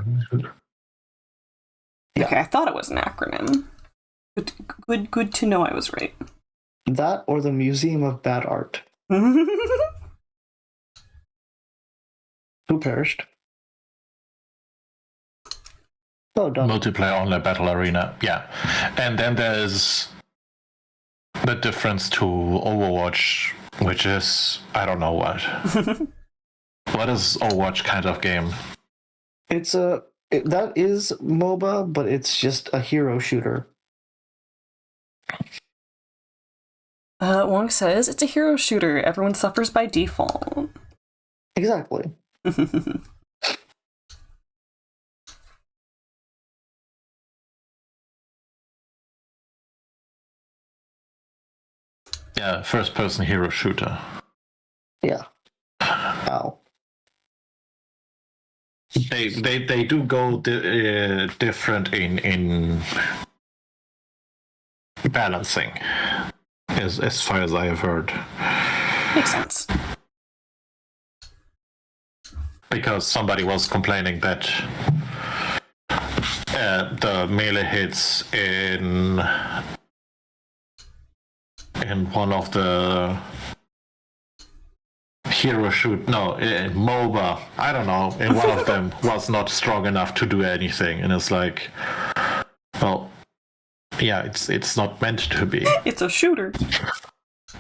[SPEAKER 2] Okay, I thought it was an acronym. Good to know I was right.
[SPEAKER 6] That or the Museum of Bad Art. Who perished? Oh, done.
[SPEAKER 3] Multiplayer online battle arena. Yeah. And then there's the difference to Overwatch, which is I don't know what. What is Overwatch kind of game?
[SPEAKER 6] That is MOBA, but it's just a hero shooter.
[SPEAKER 2] Wong says, it's a hero shooter. Everyone suffers by default.
[SPEAKER 6] Exactly.
[SPEAKER 3] Yeah, first person hero shooter.
[SPEAKER 6] Yeah. Ow.
[SPEAKER 3] They do go different in balancing, as far as I have heard.
[SPEAKER 2] Makes sense.
[SPEAKER 3] Because somebody was complaining that the melee hits in one of the hero shoot in MOBA, I don't know, in one of them was not strong enough to do anything, and it's like, well, yeah, it's not meant to be.
[SPEAKER 2] It's a shooter.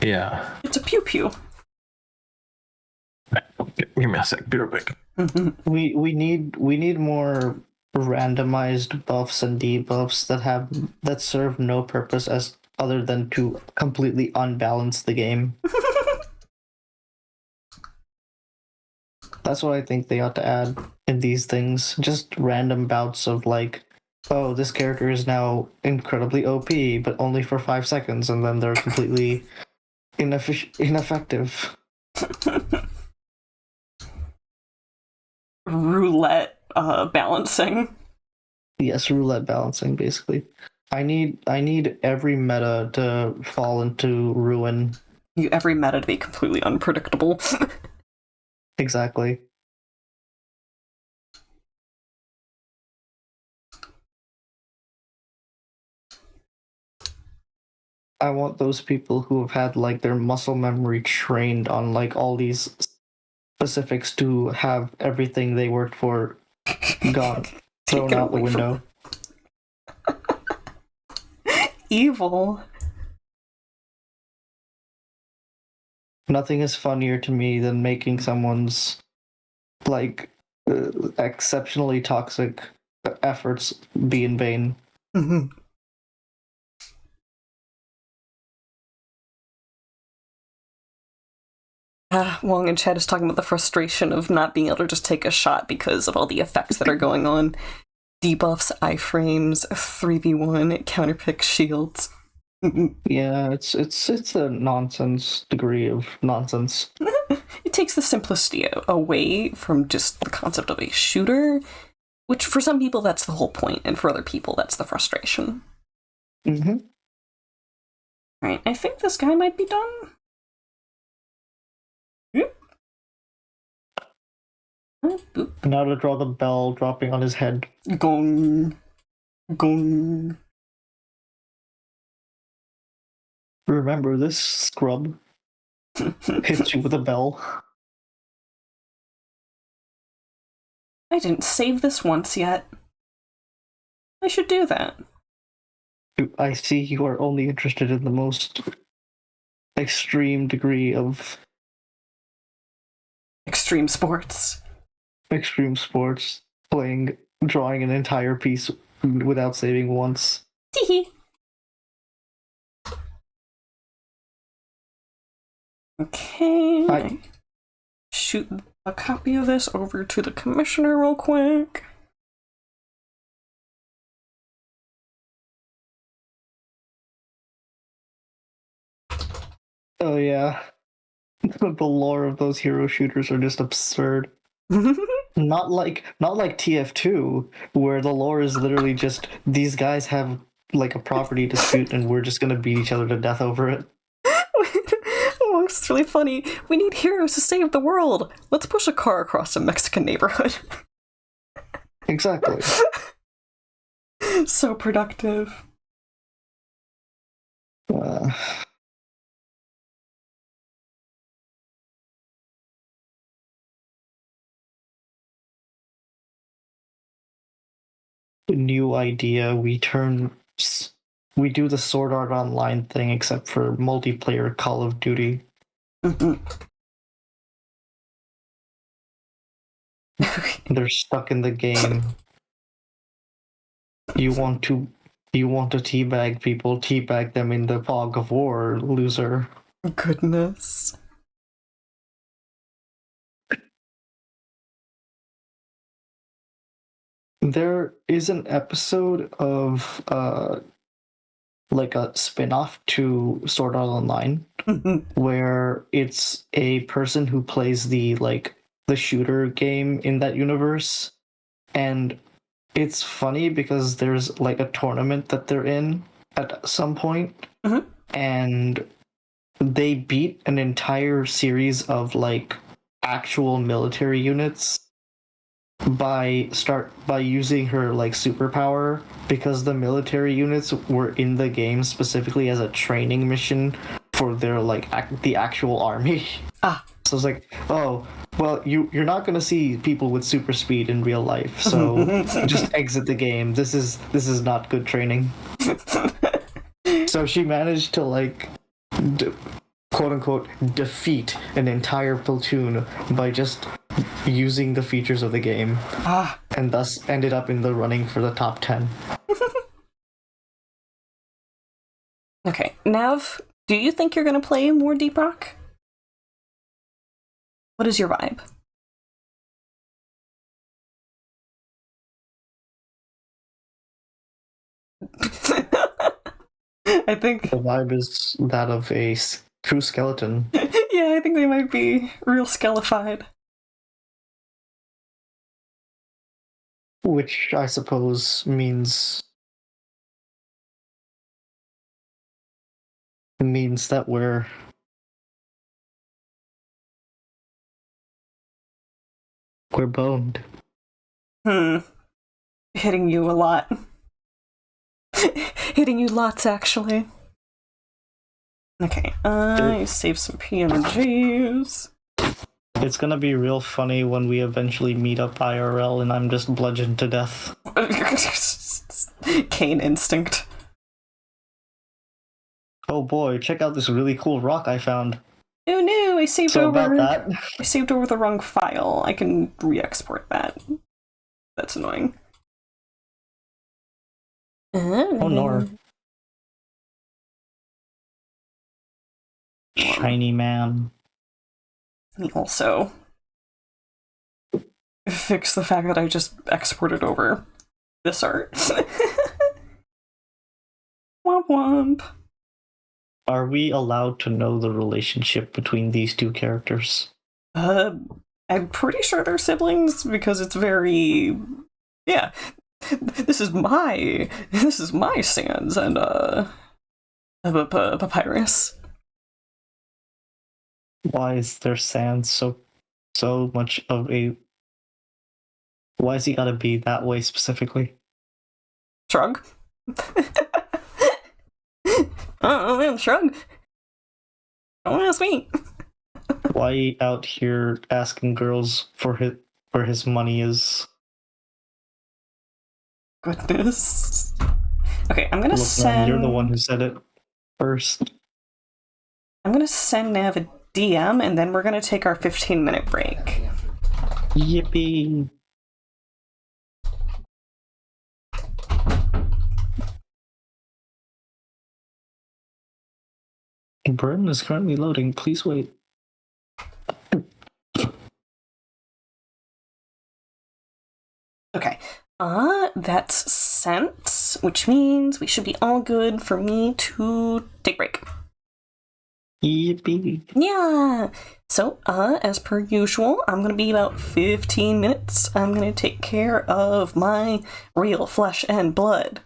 [SPEAKER 3] Yeah.
[SPEAKER 2] It's a pew pew.
[SPEAKER 3] Give me a sec, be right back.
[SPEAKER 6] We need more randomized buffs and debuffs that serve no purpose as other than to completely unbalance the game. That's what I think they ought to add in these things. Just random bouts of like, oh, this character is now incredibly OP, but only for 5 seconds, and then they're completely ineffective.
[SPEAKER 2] Roulette balancing.
[SPEAKER 6] Yes, roulette balancing, basically. I need every meta to fall into ruin.
[SPEAKER 2] Every meta to be completely unpredictable.
[SPEAKER 6] Exactly. I want those people who have had like their muscle memory trained on like all these specifics to have everything they worked for gone thrown
[SPEAKER 2] Taken
[SPEAKER 6] out the
[SPEAKER 2] away from
[SPEAKER 6] window.
[SPEAKER 2] Evil.
[SPEAKER 6] Nothing is funnier to me than making someone's like exceptionally toxic efforts be in vain.
[SPEAKER 2] Wong in chat is talking about the frustration of not being able to just take a shot because of all the effects that are going on. Debuffs, iframes, 3v1, counterpick shields.
[SPEAKER 6] Yeah, it's a nonsense degree of nonsense.
[SPEAKER 2] It takes the simplicity away from just the concept of a shooter, which for some people that's the whole point, and for other people that's the frustration.
[SPEAKER 6] Mm-hmm.
[SPEAKER 2] Alright, I think this guy might be done. Boop.
[SPEAKER 6] Now to draw the bell dropping on his head.
[SPEAKER 2] Gong. Gong.
[SPEAKER 6] Remember this, scrub? Hits you with a bell.
[SPEAKER 2] I didn't save this once yet. I should do that.
[SPEAKER 6] I see you are only interested in the most extreme degree of
[SPEAKER 2] Extreme sports.
[SPEAKER 6] extreme sports, drawing an entire piece without saving once.
[SPEAKER 2] Teehee. Okay.
[SPEAKER 6] I-
[SPEAKER 2] Shoot a copy of this over to the commissioner real quick.
[SPEAKER 6] Oh yeah. The lore of those hero shooters are just absurd. Not like TF2, where the lore is literally just these guys have like a property dispute and we're just gonna beat each other to death over it.
[SPEAKER 2] Oh, it's really funny. We need heroes to save the world. Let's push a car across a Mexican neighborhood.
[SPEAKER 6] Exactly.
[SPEAKER 2] So productive.
[SPEAKER 6] Uh, New idea. We do the Sword Art Online thing, except for multiplayer Call of Duty. They're stuck in the game. You want to teabag people, teabag them in the fog of war, loser.
[SPEAKER 2] Goodness.
[SPEAKER 6] There is an episode of like a spin-off to Sword Art Online where it's a person who plays the shooter game in that universe, and it's funny because there's like a tournament that they're in at some point, and they beat an entire series of like actual military units by using her like superpower, because the military units were in the game specifically as a training mission for their like the actual army. So it's like, oh well, you're not gonna see people with super speed in real life, so just exit the game. This is not good training. So she managed to like quote unquote defeat an entire platoon by just using the features of the game, and thus ended up in the running for the top 10.
[SPEAKER 2] Okay, Nav, do you think you're gonna play more Deep Rock? What is your vibe? I think
[SPEAKER 6] The vibe is that of a true skeleton.
[SPEAKER 2] yeah, I think they might be real skelefied.
[SPEAKER 6] Which I suppose means that we're boned.
[SPEAKER 2] Hitting you a lot. Hitting you lots, actually. Okay, save some PNGs.
[SPEAKER 6] It's gonna be real funny when we eventually meet up IRL and I'm just bludgeoned to death.
[SPEAKER 2] Kane instinct.
[SPEAKER 6] Oh boy, check out this really cool rock I found.
[SPEAKER 2] Oh no, I saved over.
[SPEAKER 6] About that.
[SPEAKER 2] I saved over the wrong file. I can re-export that. That's annoying.
[SPEAKER 6] Oh no. Shiny man.
[SPEAKER 2] Let me also fix the fact that I just exported over this art. Womp womp.
[SPEAKER 6] Are we allowed to know the relationship between these two characters?
[SPEAKER 2] I'm pretty sure they're siblings because it's very, yeah. This is my Sans and Papyrus.
[SPEAKER 6] Why is their Sans so much of a? Why has he got to be that way specifically?
[SPEAKER 2] Shrug. Oh man, shrug. Don't ask me.
[SPEAKER 6] Why out here asking girls for where his money is?
[SPEAKER 2] Goodness. Okay, I'm gonna
[SPEAKER 6] Look,
[SPEAKER 2] send.
[SPEAKER 6] man, you're the one who said it first.
[SPEAKER 2] I'm gonna send Nav a DM, and then we're gonna take our 15-minute break.
[SPEAKER 6] Yippee! Burn is currently loading. Please wait.
[SPEAKER 2] Okay. That's sent, which means we should be all good for me to take a break.
[SPEAKER 6] Yippee!
[SPEAKER 2] Yeah. So, as per usual, I'm gonna be about 15 minutes. I'm gonna take care of my real flesh and blood.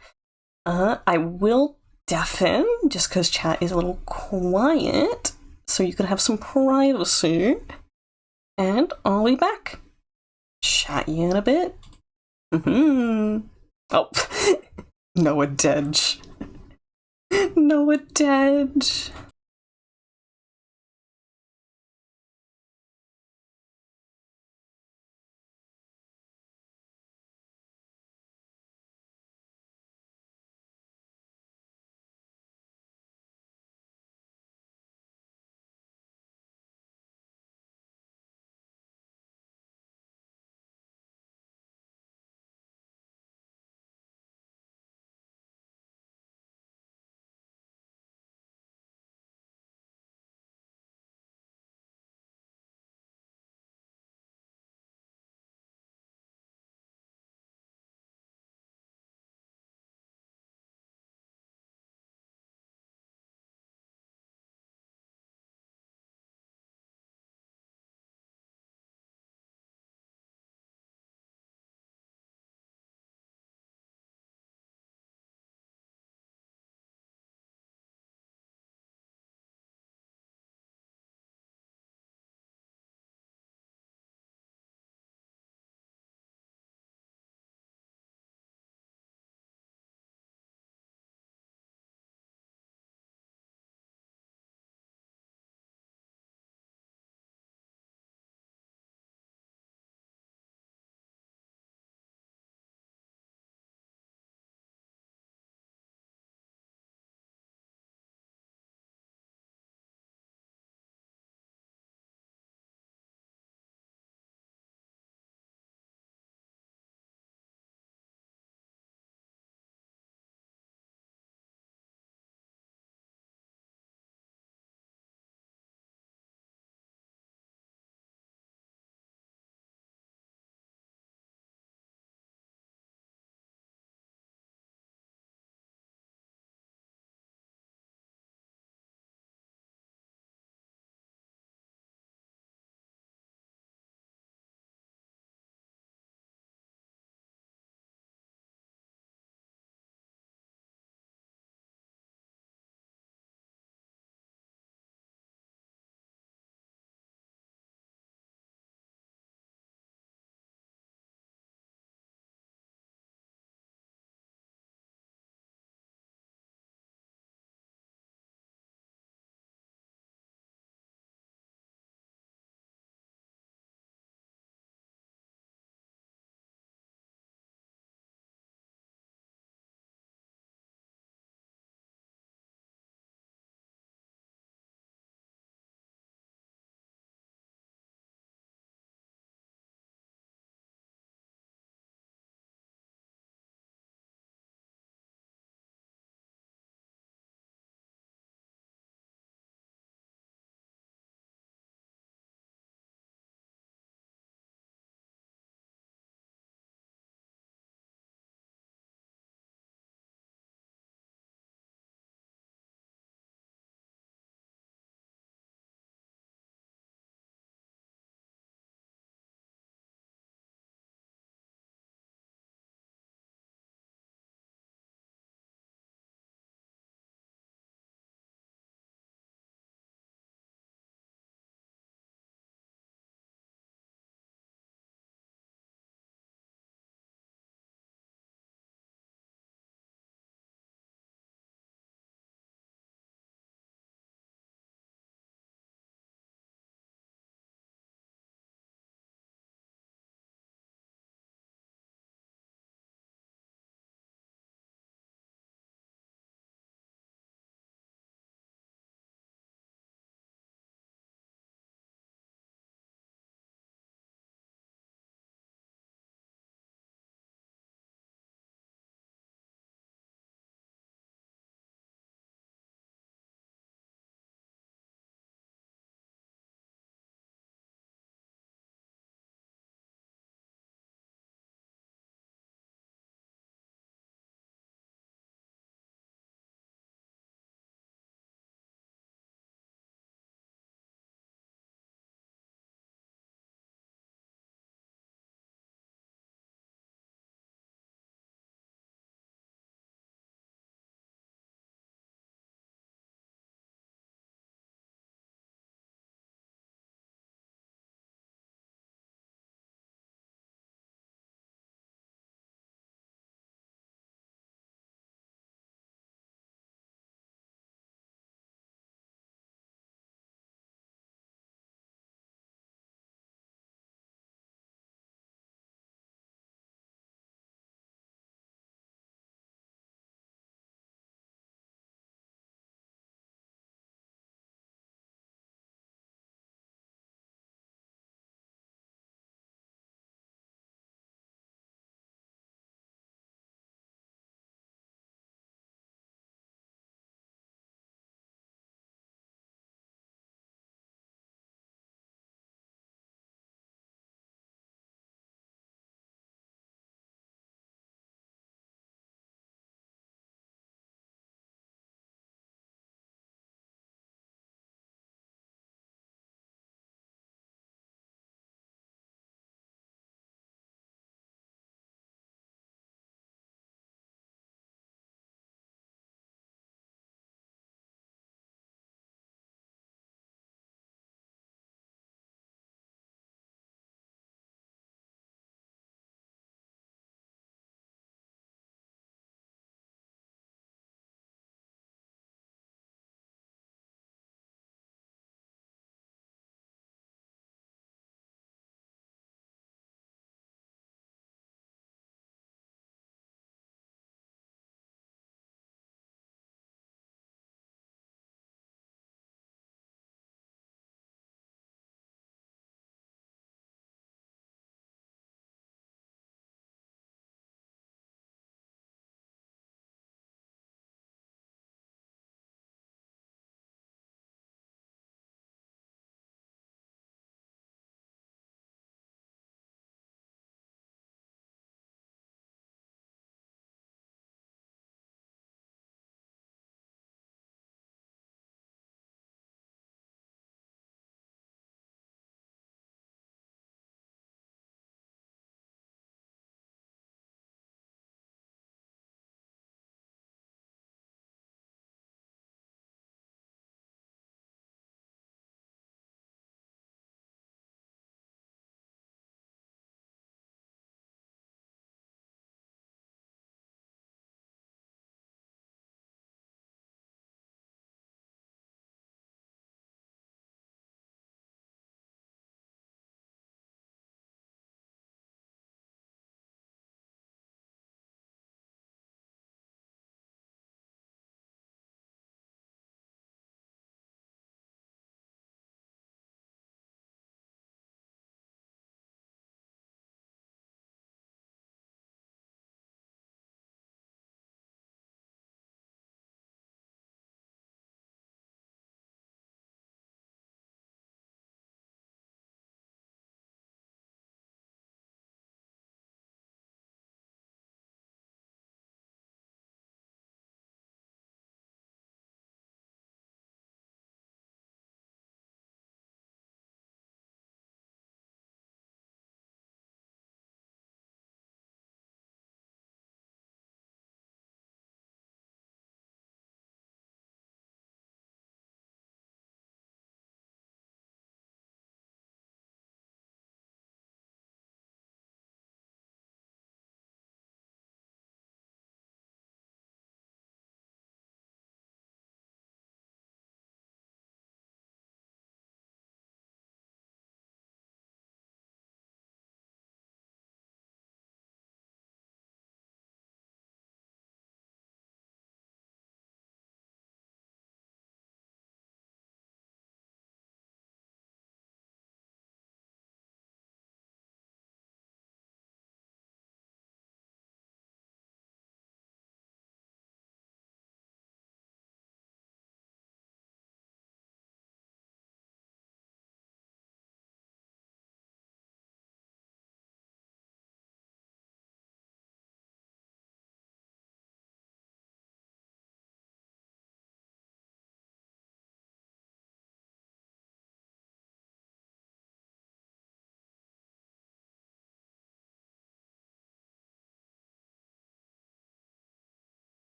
[SPEAKER 2] I will deafen, just because chat is a little quiet, so you can have some privacy. And I'll be back. Chat you in a bit. Mm-hmm. Oh, Noah Dedge. Noah Dedge.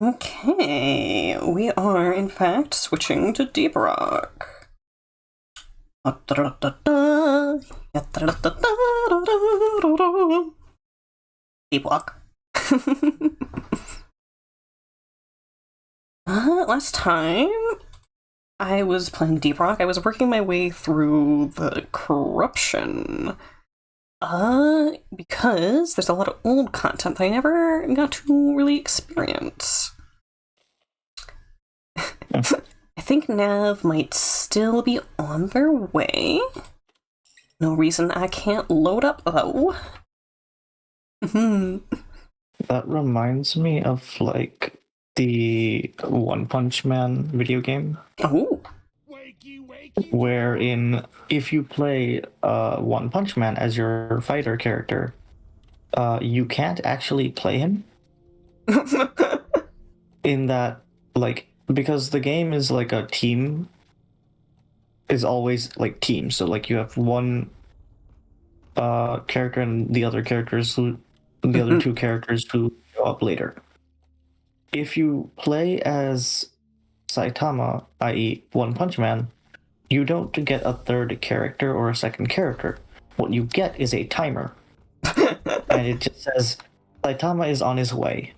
[SPEAKER 2] Okay, we are in fact switching to Deep Rock. Deep Rock. Last time I was playing Deep Rock, I was working my way through the corruption. Because there's a lot of old content that I never got to really experience. I think Nav might still be on their way. No reason I can't load up, though.
[SPEAKER 6] That reminds me of, like, the One Punch Man video game.
[SPEAKER 2] Oh.
[SPEAKER 6] Wherein, if you play One Punch Man as your fighter character, you can't actually play him. In that, like, because the game is like a team, is always like teams. So, like, you have one character and the other characters who, the other two characters who show up later. If you play as Saitama, i.e., One Punch Man, you don't get a third character or a second character. What you get is a timer. And it just says, Saitama is on his way.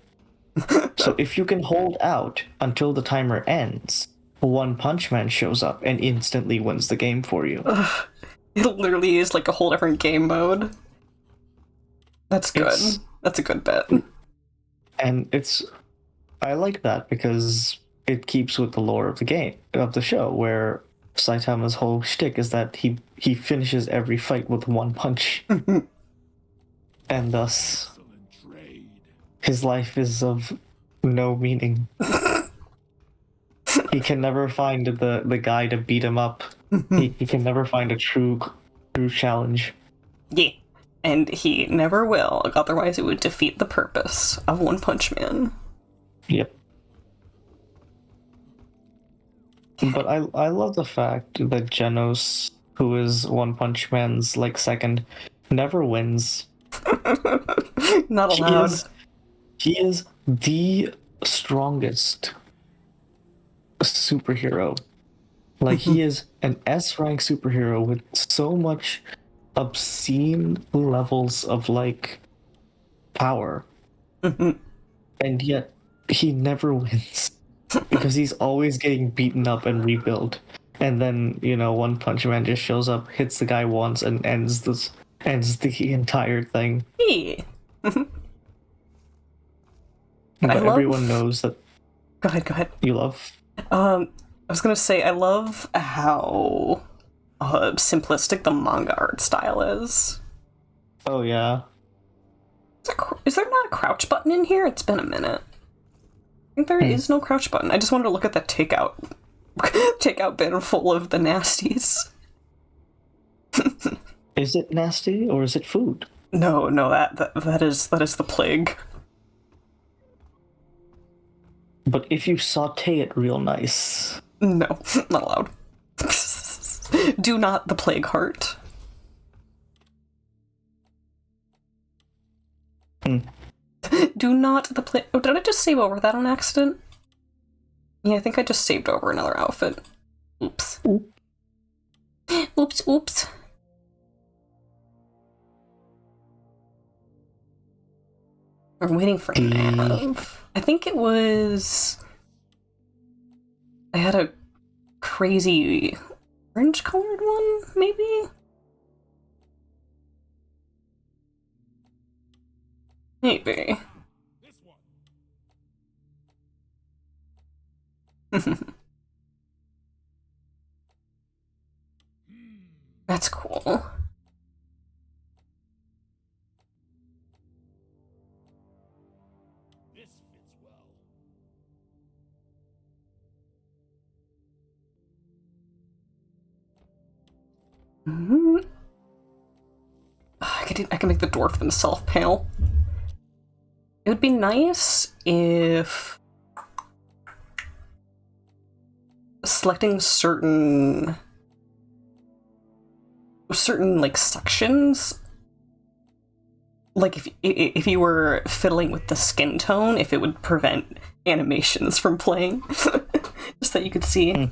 [SPEAKER 6] So if you can hold out until the timer ends, One Punch Man shows up and instantly wins the game for you.
[SPEAKER 2] It literally is like a whole different game mode. That's good. That's a good bet.
[SPEAKER 6] And I like that because it keeps with the lore of the game, of the show, where Saitama's whole shtick is that he finishes every fight with one punch. And thus, his life is of no meaning. He can never find the guy to beat him up. He can never find a true challenge.
[SPEAKER 2] Yeah. And he never will, otherwise it would defeat the purpose of One Punch Man.
[SPEAKER 6] Yep. But I love the fact that Genos, who is One Punch Man's like second, never wins.
[SPEAKER 2] Not allowed.
[SPEAKER 6] He is the strongest superhero. Like, he is an S-rank superhero with so much obscene levels of, like, power. And yet, he never wins. Because he's always getting beaten up and rebuilt. And then, One Punch Man just shows up, hits the guy once, and ends the entire thing.
[SPEAKER 2] Yeah.
[SPEAKER 6] But everyone knows that...
[SPEAKER 2] Go ahead.
[SPEAKER 6] You love...
[SPEAKER 2] I was gonna say, I love how simplistic the manga art style is.
[SPEAKER 6] Oh, yeah.
[SPEAKER 2] Is there not a crouch button in here? It's been a minute. I think there is no crouch button. I just wanted to look at that takeout bin full of the nasties.
[SPEAKER 6] Is it nasty or is it food?
[SPEAKER 2] No, that is the plague.
[SPEAKER 6] But if you saute it real nice...
[SPEAKER 2] No, not allowed. Do not the plague heart. Do not the plague... Oh, did I just save over that on accident? Yeah, I think I just saved over another outfit. Oops. Oops. We're waiting for Nav. I think it was... I had a crazy orange-colored one, maybe? Maybe. That's cool. I can make the dwarf himself pale. It would be nice if selecting certain like sections like if you were fiddling with the skin tone, if it would prevent animations from playing, just that you could see.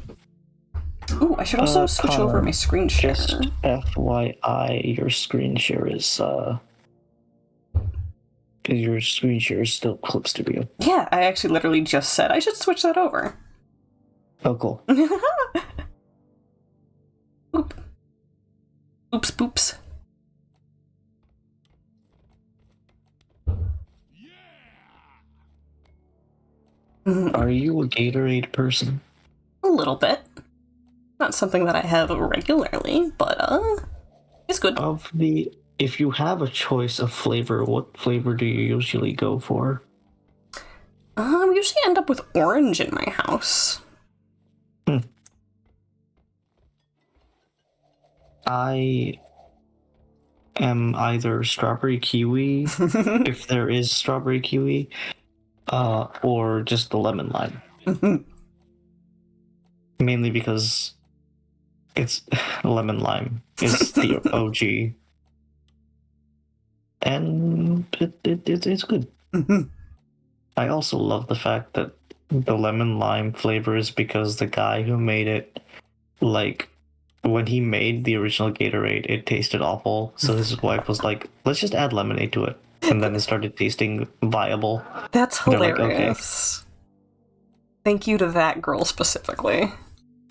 [SPEAKER 2] Ooh, I should also switch over my screen share.
[SPEAKER 6] Just FYI, your screen share is your screen share is still Clip Studio.
[SPEAKER 2] Yeah, I actually literally just said I should switch that over.
[SPEAKER 6] Oh, cool.
[SPEAKER 2] Oop. Oops, boops.
[SPEAKER 6] Are you a Gatorade person?
[SPEAKER 2] A little bit. Not something that I have regularly, but it's good.
[SPEAKER 6] If you have a choice of flavor, what flavor do you usually go for?
[SPEAKER 2] We usually end up with orange in my house.
[SPEAKER 6] I am either strawberry kiwi, if there is strawberry kiwi, or just the lemon lime. Mainly because it's lemon lime is the OG, and it's good. I also love the fact that the lemon lime flavor is because the guy who made it, like, when he made the original Gatorade, it tasted awful. So his wife was like, let's just add lemonade to it. And then it started tasting viable.
[SPEAKER 2] That's hilarious.
[SPEAKER 6] Like, okay.
[SPEAKER 2] Thank you to that girl specifically.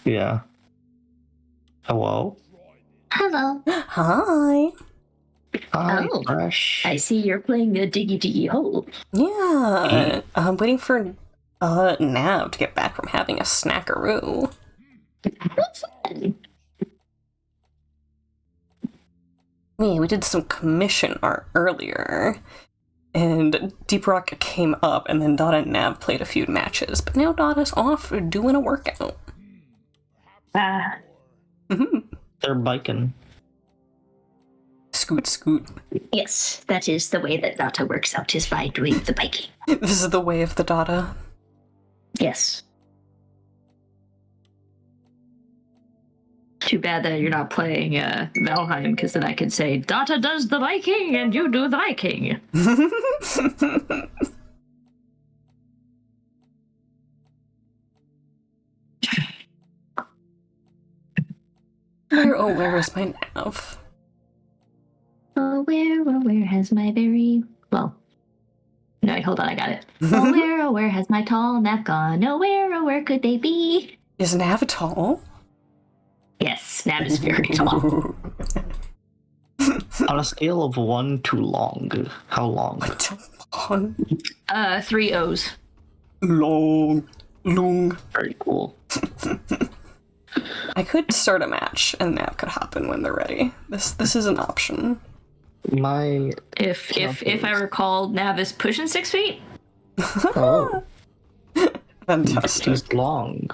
[SPEAKER 6] Yeah. Hello?
[SPEAKER 7] Hello.
[SPEAKER 2] Hi.
[SPEAKER 6] Hi,
[SPEAKER 7] Oh.
[SPEAKER 6] Fresh.
[SPEAKER 7] I see you're playing a Diggy Diggy Hole.
[SPEAKER 2] Yeah. I'm waiting for Nav to get back from having a snackaroo.
[SPEAKER 7] What's fun?
[SPEAKER 2] Yeah, we did some commission art earlier, and Deep Rock came up, and then Dot and Nav played a few matches, but now Dot is off doing a workout.
[SPEAKER 6] They're biking.
[SPEAKER 2] Scoot, scoot.
[SPEAKER 7] Yes, that is the way that Data works out, is by doing the biking.
[SPEAKER 2] This is the way of the Dada.
[SPEAKER 7] Yes. Too bad that you're not playing Valheim, because then I can say, Data does the biking and you do the biking.
[SPEAKER 2] Where is my Nav?
[SPEAKER 7] Oh, where has my very... Well, no, wait, hold on, I got it. Oh, where has my tall nap gone? Oh, where could they be?
[SPEAKER 2] Is Nav tall?
[SPEAKER 7] Yes, Nav is very tall.
[SPEAKER 6] On a scale of 1 to long, how long?
[SPEAKER 2] Long.
[SPEAKER 7] 3 O's.
[SPEAKER 2] Long.
[SPEAKER 6] Very cool.
[SPEAKER 2] I could start a match, and Nav could hop in when they're ready. This is an option.
[SPEAKER 6] My
[SPEAKER 7] If I recall, Nav is pushing 6 feet.
[SPEAKER 6] oh,
[SPEAKER 2] Fantastic.
[SPEAKER 6] he's long.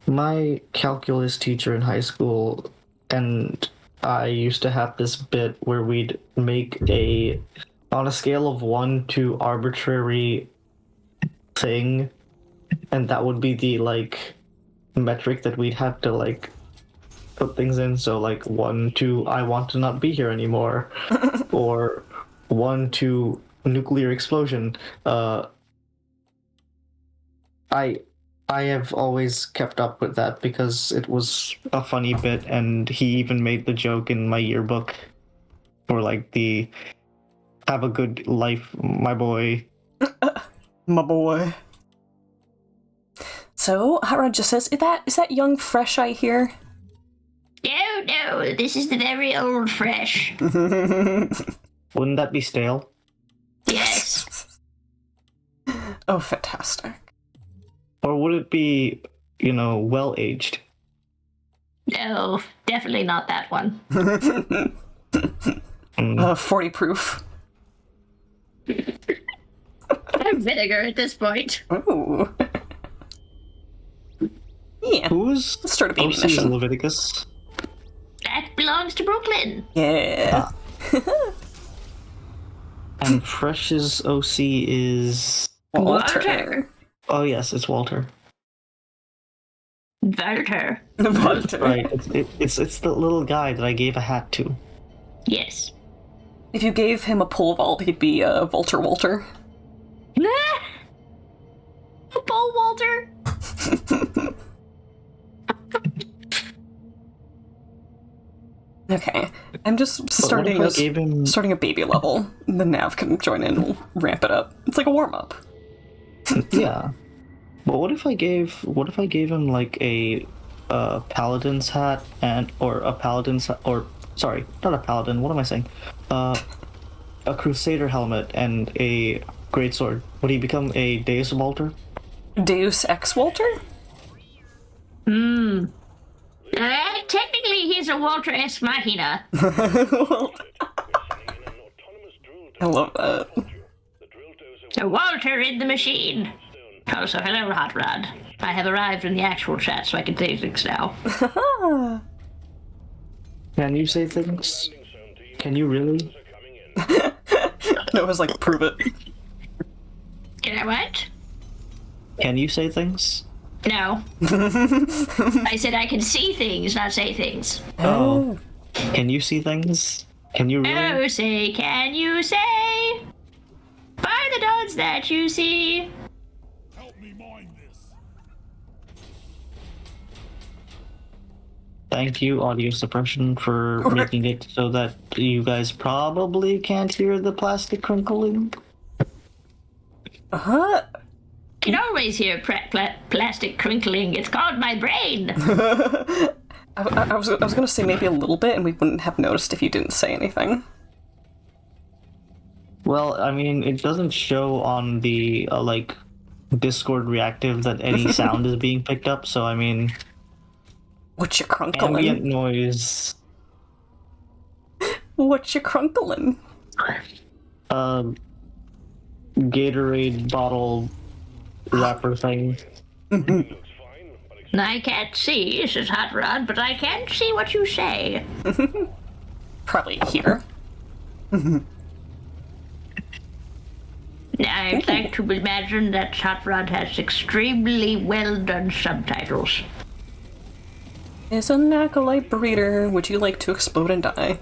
[SPEAKER 6] My calculus teacher in high school and I used to have this bit where we'd make on a scale of 1 to arbitrary thing, and that would be the metric that we'd have to put things in. So 1 to I want to not be here anymore, or 1 to nuclear explosion. I have always kept up with that because it was a funny bit, and he even made the joke in my yearbook, or the "Have a good life, my boy."
[SPEAKER 2] My boy. So, Harad just says, is that young fresh I hear?
[SPEAKER 7] No, this is the very old fresh.
[SPEAKER 6] Wouldn't that be stale?
[SPEAKER 7] Yes.
[SPEAKER 2] Oh, fantastic.
[SPEAKER 6] Or would it be, well aged?
[SPEAKER 7] No, definitely not that one.
[SPEAKER 2] 40 proof.
[SPEAKER 7] I'm vinegar at this point.
[SPEAKER 2] Ooh. Yeah.
[SPEAKER 6] Who's
[SPEAKER 2] Let's start a baby
[SPEAKER 6] OC
[SPEAKER 2] mission.
[SPEAKER 6] Leviticus?
[SPEAKER 7] That belongs to Brooklyn.
[SPEAKER 2] Yeah.
[SPEAKER 6] And Fresh's OC is...
[SPEAKER 2] Walter.
[SPEAKER 6] Oh yes, it's Walter.
[SPEAKER 7] Walter.
[SPEAKER 2] Walter.
[SPEAKER 6] Right, it's the little guy that I gave a hat to.
[SPEAKER 7] Yes.
[SPEAKER 2] If you gave him a pole vault, he'd be Vulture Walter.
[SPEAKER 7] Pole Walter.
[SPEAKER 2] Okay, I'm just starting
[SPEAKER 6] what if I gave him...
[SPEAKER 2] starting a baby level. The Nav can join in and we'll ramp it up. It's like a warm-up.
[SPEAKER 6] Yeah. But what if I gave him like a paladin's hat sorry, not a paladin, what am I saying? A crusader helmet and a greatsword. Would he become a Deus Walter?
[SPEAKER 2] Deus Ex Walter?
[SPEAKER 7] Technically, he's a Walter S. Machina.
[SPEAKER 2] I love that.
[SPEAKER 7] A Walter in the machine. Also, hello, Hot Rod. I have arrived in the actual chat, so I can say things now.
[SPEAKER 6] Can you say things? Can you really?
[SPEAKER 2] No, it was like, prove it.
[SPEAKER 7] Can I what?
[SPEAKER 6] Can you say things?
[SPEAKER 7] No. I said I can see things, not say things.
[SPEAKER 6] Oh. Can you see things? Can you really?
[SPEAKER 7] Oh, say, can you say? By the dots that you see.
[SPEAKER 6] Thank you, audio suppression, for making it so that you guys probably can't hear the plastic crinkling.
[SPEAKER 2] Uh-huh.
[SPEAKER 7] You can always hear plastic crinkling. It's called my brain.
[SPEAKER 2] I was gonna say maybe a little bit, and we wouldn't have noticed if you didn't say anything.
[SPEAKER 6] Well, I mean, it doesn't show on the, like, Discord reactive that any sound is being picked up, so I mean...
[SPEAKER 2] What you crunkling?
[SPEAKER 6] Ambient noise.
[SPEAKER 2] What you crunkling?
[SPEAKER 6] Gatorade bottle wrapper thing.
[SPEAKER 7] I can't see, says Hot Rod, but I can see what you say.
[SPEAKER 2] Probably here.
[SPEAKER 7] I'd like to imagine that Hot Rod has extremely well done subtitles.
[SPEAKER 2] Is an acolyte breeder. Would you like to explode and die?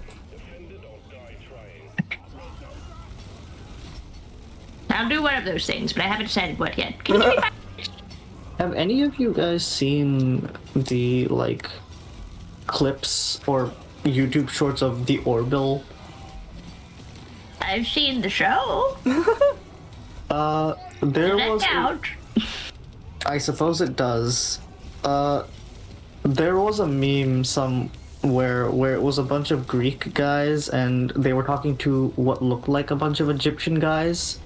[SPEAKER 7] I'll do one of those things, but I haven't decided what yet. Can you give me 5 minutes?
[SPEAKER 6] Have any of you guys seen the, like, clips or YouTube shorts of the Orville?
[SPEAKER 7] I've seen the show.
[SPEAKER 6] There
[SPEAKER 7] Does
[SPEAKER 6] was...
[SPEAKER 7] that count?
[SPEAKER 6] I suppose it does. There was a meme where it was a bunch of Greek guys and they were talking to what looked like a bunch of Egyptian guys.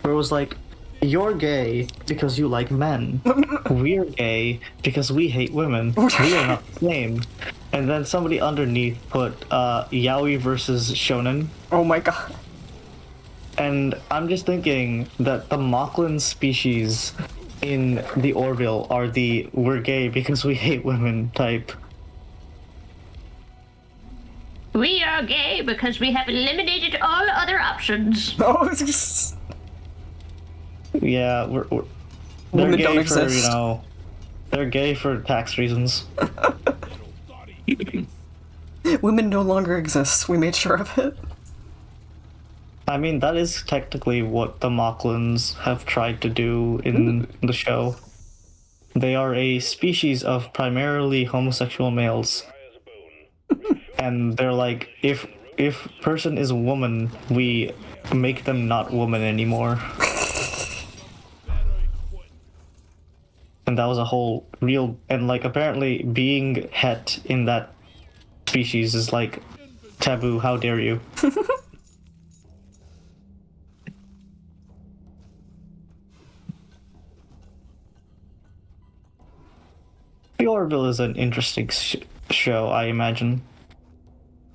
[SPEAKER 6] Where it was like, you're gay because you like men. We're gay because we hate women. We are not the same. And then somebody underneath put yaoi versus shonen.
[SPEAKER 2] Oh my god.
[SPEAKER 6] And I'm just thinking that the Mocklin species in the Orville are the we're gay because we hate women type.
[SPEAKER 7] We are gay because we have eliminated all other options.
[SPEAKER 2] Oh, it's just...
[SPEAKER 6] Yeah, they're
[SPEAKER 2] Women
[SPEAKER 6] gay
[SPEAKER 2] don't
[SPEAKER 6] for,
[SPEAKER 2] exist.
[SPEAKER 6] you know, they're gay for tax reasons.
[SPEAKER 2] Women no longer exist. We made sure of it.
[SPEAKER 6] I mean, that is technically what the Mocklins have tried to do in the show. They are a species of primarily homosexual males. And they're like, if person is woman, we make them not woman anymore. And that was a whole real... And, like, apparently being het in that species is, like, taboo. How dare you? The Orville is an interesting show, I imagine.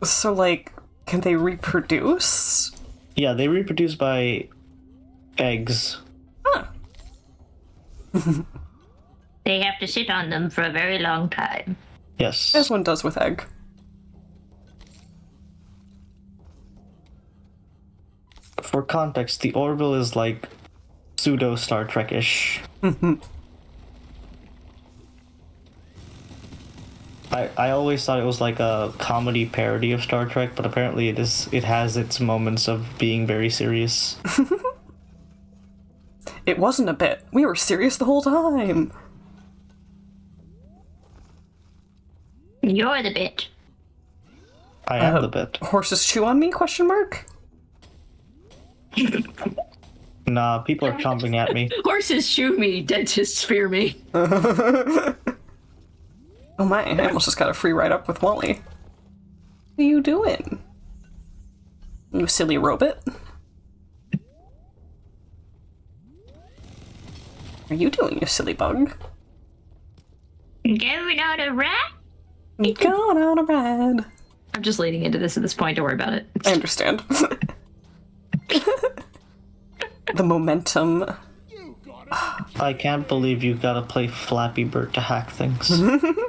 [SPEAKER 2] So, like, can they reproduce?
[SPEAKER 6] Yeah, they reproduce by eggs.
[SPEAKER 2] Huh.
[SPEAKER 7] They have to sit on them for a very long time.
[SPEAKER 6] Yes.
[SPEAKER 2] As one does with egg.
[SPEAKER 6] For context, the Orville is like pseudo Star Trek-ish. I always thought it was like a comedy parody of Star Trek, but apparently it has its moments of being very serious.
[SPEAKER 2] It wasn't a bit. We were serious the whole time.
[SPEAKER 7] You're the bitch.
[SPEAKER 6] I am the bit.
[SPEAKER 2] Horses chew on me? Question mark.
[SPEAKER 6] Nah, people are chomping at me.
[SPEAKER 8] Horses shoot me, dentists fear me.
[SPEAKER 2] Oh my, I almost just got a free ride up with Wally. What are you doing? You silly robot? What are you doing, you silly bug?
[SPEAKER 7] Going on a rat?
[SPEAKER 2] Going on a ride.
[SPEAKER 8] I'm just leading into this at this point, don't worry about it.
[SPEAKER 2] I understand. The momentum.
[SPEAKER 6] I can't believe you gotta play Flappy Bird to hack things.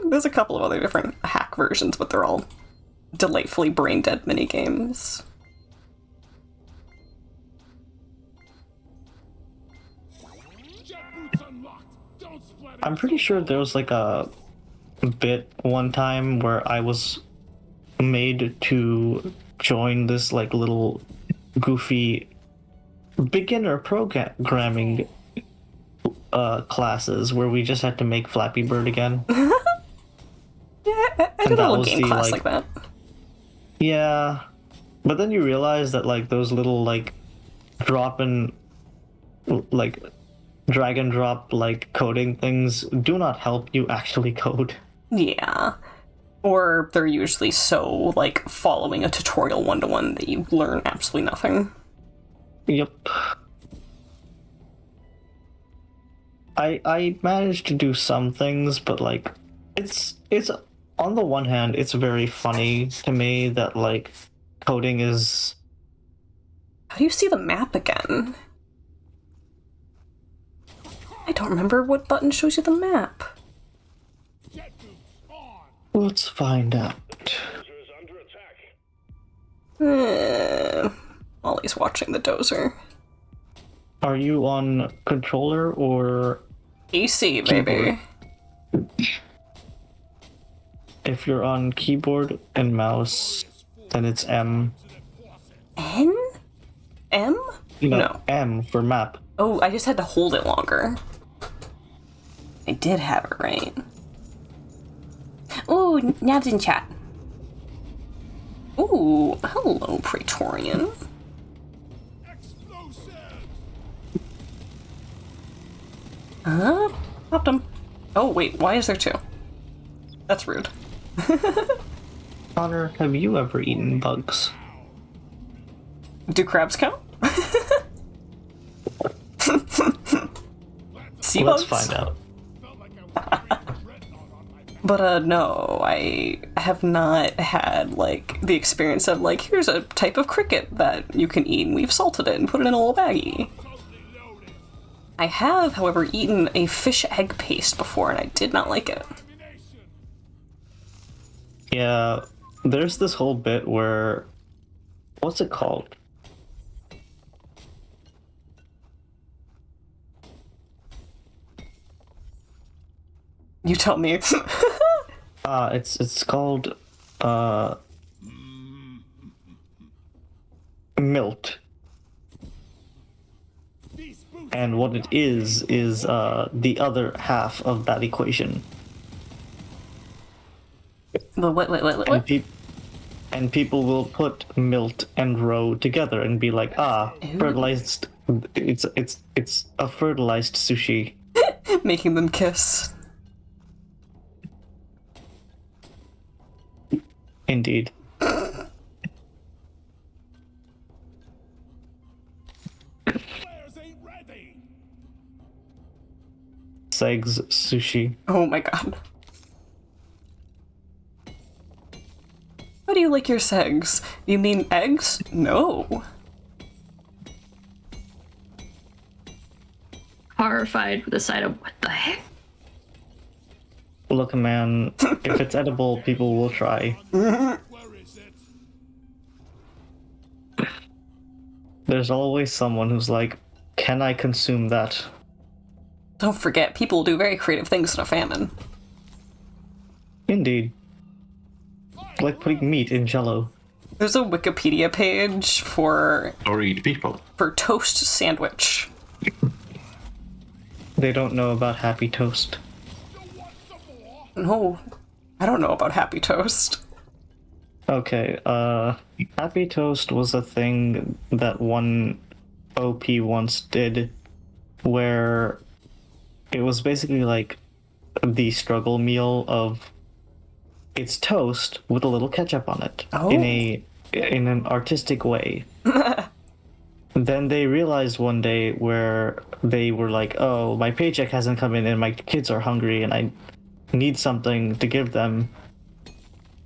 [SPEAKER 2] There's a couple of other different hack versions, but they're all delightfully brain-dead minigames.
[SPEAKER 6] I'm pretty sure there was like a bit one time where I was made to join this like little goofy beginner programming classes where we just had to make Flappy Bird again.
[SPEAKER 2] Yeah, I did a little game class like that.
[SPEAKER 6] Yeah, but then you realize that like those little like drop and like drag and drop like coding things do not help you actually code.
[SPEAKER 2] Yeah. Or they're usually so like following a tutorial one-to-one that you learn absolutely nothing.
[SPEAKER 6] Yep. I managed to do some things, but like it's on the one hand it's very funny to me that like coding is.
[SPEAKER 2] How do you see the map again? I don't remember what button shows you the map.
[SPEAKER 6] Let's find out.
[SPEAKER 2] Ollie's watching the dozer.
[SPEAKER 6] Are you on controller or
[SPEAKER 2] AC,
[SPEAKER 6] keyboard?
[SPEAKER 2] baby.
[SPEAKER 6] If you're on keyboard and mouse, then it's M.
[SPEAKER 2] N? M? No.
[SPEAKER 6] M for map.
[SPEAKER 2] Oh, I just had to hold it longer. I did have it right. Ooh, Nav's in chat. Ooh, hello, Praetorian. Popped him. Oh, wait, why is there two? That's rude.
[SPEAKER 6] Connor, have you ever eaten bugs?
[SPEAKER 2] Do crabs count? Sea
[SPEAKER 6] Let's
[SPEAKER 2] bugs?
[SPEAKER 6] find out.
[SPEAKER 2] But no, I have not had like the experience of like, here's a type of cricket that you can eat and we've salted it and put it in a little baggie. I have, however, eaten a fish egg paste before and I did not like it.
[SPEAKER 6] Yeah, there's this whole bit where, what's it called?
[SPEAKER 2] You tell me.
[SPEAKER 6] It's called milt. And what it is the other half of that equation.
[SPEAKER 2] But what?
[SPEAKER 6] And people will put milt and roe together and be like, fertilized. It's a fertilized sushi.
[SPEAKER 2] Making them kiss.
[SPEAKER 6] Indeed. Segs sushi.
[SPEAKER 2] Oh my god. How do you like your segs? You mean eggs? No.
[SPEAKER 8] Horrified with the sight of what the heck?
[SPEAKER 6] Look, man, if it's edible, people will try. There's always someone who's like, can I consume that?
[SPEAKER 2] Don't forget, people do very creative things in a famine.
[SPEAKER 6] Indeed. like putting meat in jello.
[SPEAKER 2] There's a Wikipedia page for
[SPEAKER 3] Or eat people.
[SPEAKER 2] toast sandwich.
[SPEAKER 6] They don't know about Happy Toast.
[SPEAKER 2] No, I don't know about Happy Toast.
[SPEAKER 6] Okay, Happy Toast was a thing that one OP once did where it was basically like the struggle meal of it's toast with a little ketchup on it in an artistic way. Then they realized one day where they were like, oh, my paycheck hasn't come in and my kids are hungry and I need something to give them.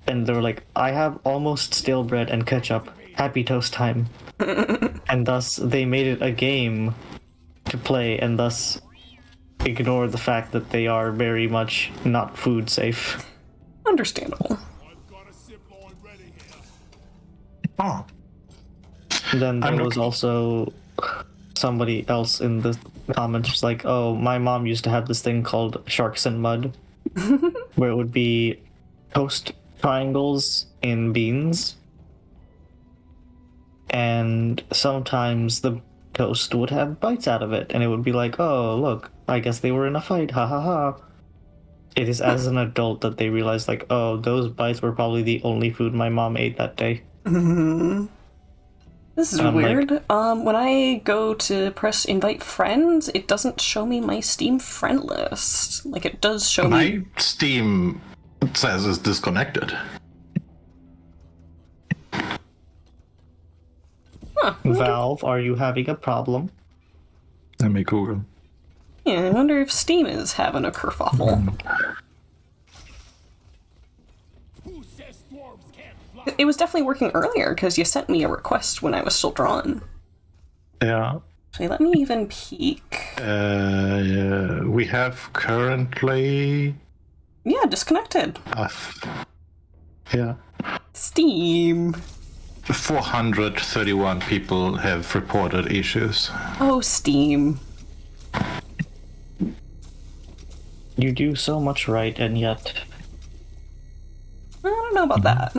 [SPEAKER 6] And they were like, I have almost stale bread and ketchup. Happy Toast time. And thus they made it a game to play and thus ignore the fact that they are very much not food safe.
[SPEAKER 2] Understandable.
[SPEAKER 3] Oh.
[SPEAKER 6] Then there was also somebody else in the comments was like, oh, my mom used to have this thing called Sharks and Mud, where it would be toast triangles in beans. And sometimes the toast would have bites out of it, and it would be like, oh, look, I guess they were in a fight, ha ha ha. It is as an adult that they realize, like, oh, those bites were probably the only food my mom ate that day.
[SPEAKER 2] This is weird. When I go to press invite friends, it doesn't show me my Steam friend list. Like, it does show me...
[SPEAKER 3] My Steam says it's disconnected.
[SPEAKER 2] Huh.
[SPEAKER 6] Valve, are you having a problem?
[SPEAKER 3] Let me Google.
[SPEAKER 2] Yeah, I wonder if Steam is having a kerfuffle. It was definitely working earlier, because you sent me a request when I was still drawn.
[SPEAKER 3] Yeah.
[SPEAKER 2] So let me even peek.
[SPEAKER 3] We have currently...
[SPEAKER 2] Yeah, disconnected.
[SPEAKER 3] Yeah.
[SPEAKER 2] Steam.
[SPEAKER 3] 431 people have reported issues.
[SPEAKER 2] Oh, Steam.
[SPEAKER 6] You do so much right, and yet
[SPEAKER 2] I don't know about that.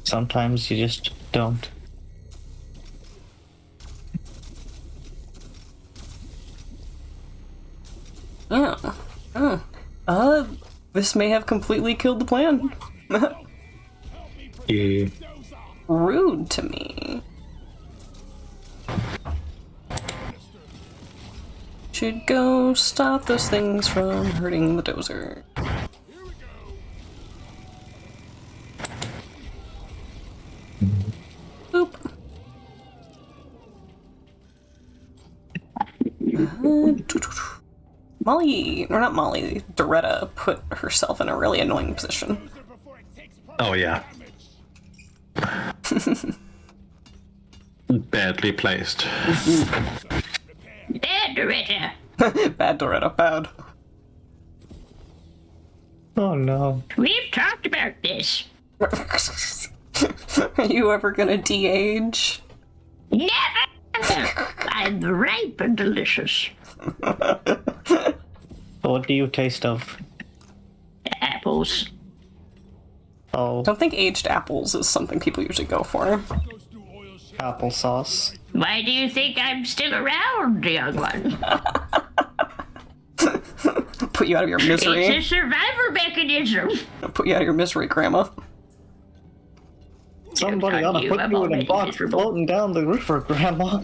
[SPEAKER 6] sometimes you just don't.
[SPEAKER 2] Yeah. This may have completely killed the plan.
[SPEAKER 3] Yeah.
[SPEAKER 2] Rude to me. Should go stop those things from hurting the dozer. Boop. Molly, or not Molly, Doretta put herself in a really annoying position.
[SPEAKER 3] Oh, yeah. Badly placed.
[SPEAKER 8] Bad Doretta.
[SPEAKER 2] Bad Doretta, bad.
[SPEAKER 6] Oh no.
[SPEAKER 8] We've talked about this.
[SPEAKER 2] Are you ever gonna de-age?
[SPEAKER 8] Never! I'm ripe and delicious.
[SPEAKER 6] What do you taste of?
[SPEAKER 8] Apples.
[SPEAKER 6] Oh,
[SPEAKER 2] I don't think aged apples is something people usually go for.
[SPEAKER 6] applesauce.
[SPEAKER 8] Why do you think I'm still around, young one?
[SPEAKER 2] Put you out of your misery.
[SPEAKER 8] It's a survivor mechanism.
[SPEAKER 2] Put you out of your misery, Grandma.
[SPEAKER 6] Somebody
[SPEAKER 8] Don't
[SPEAKER 6] ought to
[SPEAKER 8] you,
[SPEAKER 6] put
[SPEAKER 8] I'm
[SPEAKER 6] you in a
[SPEAKER 8] already
[SPEAKER 6] box
[SPEAKER 8] miserable.
[SPEAKER 6] floating down the river, Grandma.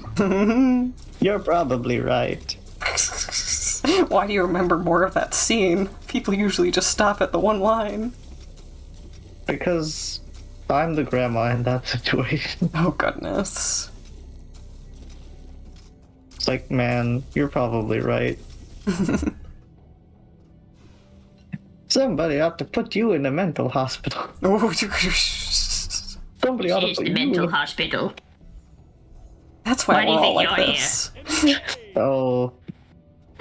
[SPEAKER 6] You're probably right.
[SPEAKER 2] Why do you remember more of that scene? People usually just stop at the one line.
[SPEAKER 6] Because I'm the grandma in that situation.
[SPEAKER 2] Oh, goodness.
[SPEAKER 6] It's like, man, you're probably right. Somebody ought to put you in a mental hospital. Somebody ought to
[SPEAKER 8] It's
[SPEAKER 6] put
[SPEAKER 8] the
[SPEAKER 6] you
[SPEAKER 8] mental
[SPEAKER 6] in...
[SPEAKER 8] hospital.
[SPEAKER 2] That's why
[SPEAKER 8] Why do
[SPEAKER 2] we're
[SPEAKER 8] you
[SPEAKER 2] all
[SPEAKER 8] think
[SPEAKER 2] like
[SPEAKER 8] you're
[SPEAKER 2] this.
[SPEAKER 6] Oh,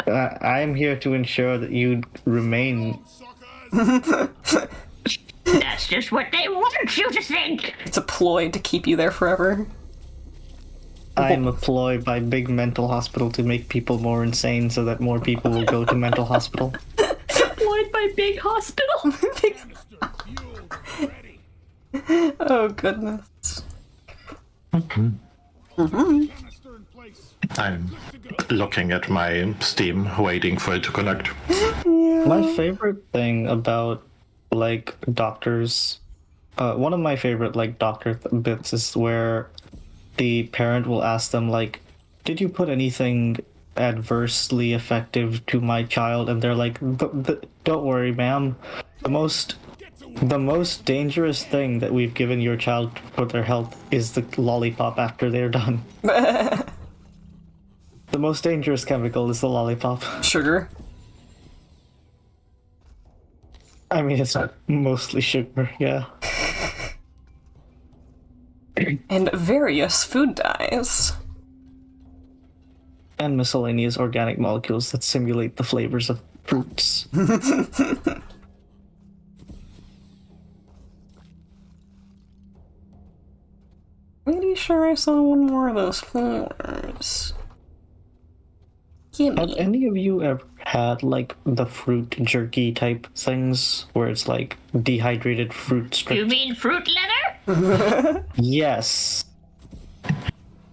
[SPEAKER 6] I'm here to ensure that you remain.
[SPEAKER 8] That's just what they want you to think.
[SPEAKER 2] It's a ploy to keep you there forever.
[SPEAKER 6] I'm employed by big mental hospital to make people more insane so that more people will go to mental hospital.
[SPEAKER 8] Employed by big hospital.
[SPEAKER 2] Oh goodness.
[SPEAKER 3] I'm looking at my Steam, waiting for it to connect.
[SPEAKER 6] My favorite thing about like doctors, one of my favorite like doctor bits is where the parent will ask them like, "Did you put anything adversely effective to my child?" And they're like, "Don't worry, ma'am. The most dangerous thing that we've given your child for their health is the lollipop after they're done." The most dangerous chemical is the lollipop.
[SPEAKER 2] Sugar.
[SPEAKER 6] I mean, it's mostly sugar, yeah.
[SPEAKER 2] And various food dyes.
[SPEAKER 6] And miscellaneous organic molecules that simulate the flavors of fruits.
[SPEAKER 2] Pretty sure I saw one more of those flavors.
[SPEAKER 6] Have
[SPEAKER 2] Gimme.
[SPEAKER 6] any of you ever had like the fruit jerky type things where it's like dehydrated fruit strips?
[SPEAKER 8] You mean fruit leather?
[SPEAKER 6] Yes.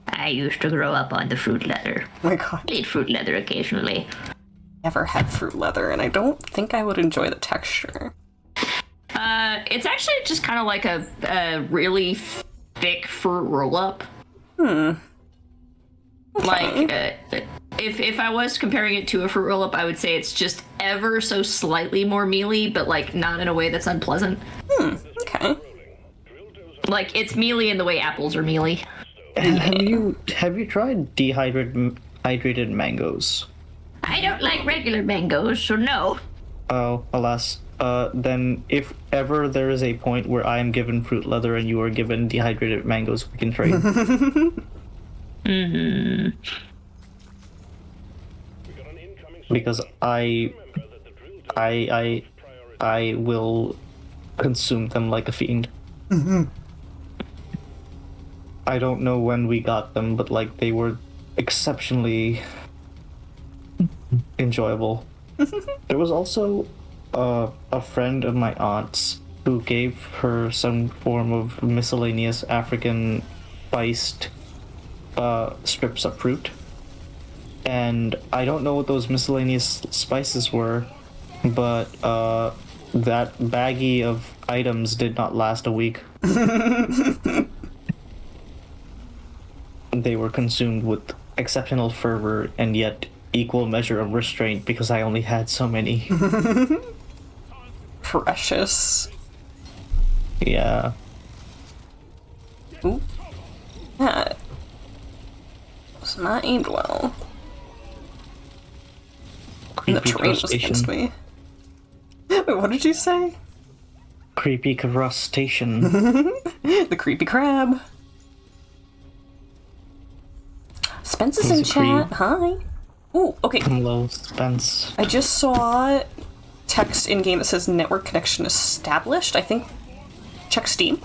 [SPEAKER 8] I used to grow up on the fruit leather.
[SPEAKER 2] Oh my god.
[SPEAKER 8] I eat fruit leather occasionally.
[SPEAKER 2] Never had fruit leather, and I don't think I would enjoy the texture.
[SPEAKER 7] It's actually just kind of like a really thick fruit roll up. Like, if I was comparing it to a fruit roll up, I would say it's just ever so slightly more mealy, but like not in a way that's unpleasant.
[SPEAKER 2] Okay.
[SPEAKER 7] Like it's mealy in the way apples are mealy.
[SPEAKER 6] Have you tried dehydrated mangoes?
[SPEAKER 8] I don't like regular mangoes, so no.
[SPEAKER 6] Oh, alas. Then if ever there is a point where I am given fruit leather and you are given dehydrated mangoes, we can trade. Because I will consume them like a fiend. I don't know when we got them, but like they were exceptionally enjoyable. There was also a friend of my aunt's who gave her some form of miscellaneous African spiced strips of fruit. And I don't know what those miscellaneous spices were, but that baggie of items did not last a week. They were consumed with exceptional fervor and yet equal measure of restraint because I only had so many.
[SPEAKER 2] Precious.
[SPEAKER 6] Yeah.
[SPEAKER 2] Ooh. That was not aimed well. And the
[SPEAKER 6] Creepy
[SPEAKER 2] terrain was against
[SPEAKER 6] crustacean.
[SPEAKER 2] me. Wait, what did you say?
[SPEAKER 6] Creepy crustacean.
[SPEAKER 2] The creepy crab. Spence is in
[SPEAKER 6] He's a
[SPEAKER 2] chat.
[SPEAKER 6] creep.
[SPEAKER 2] Hi. Ooh, okay.
[SPEAKER 6] Hello, Spence.
[SPEAKER 2] I just saw text in game that says network connection established. I think check Steam.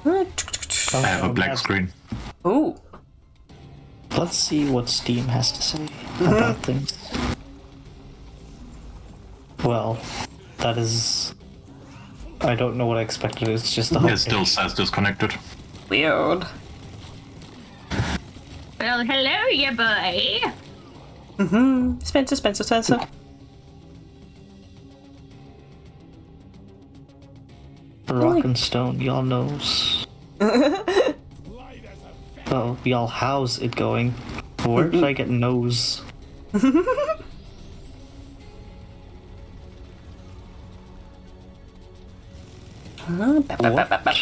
[SPEAKER 3] I have a black screen.
[SPEAKER 2] Ooh.
[SPEAKER 6] Let's see what Steam has to say about things. Well, that is... I don't know what I expected. It's just a
[SPEAKER 3] It still says disconnected.
[SPEAKER 2] Weird.
[SPEAKER 8] Well, hello, ya boy.
[SPEAKER 2] Spencer.
[SPEAKER 6] Rock and stone, y'all knows. Oh, y'all, how's it going? Where did I get nose? What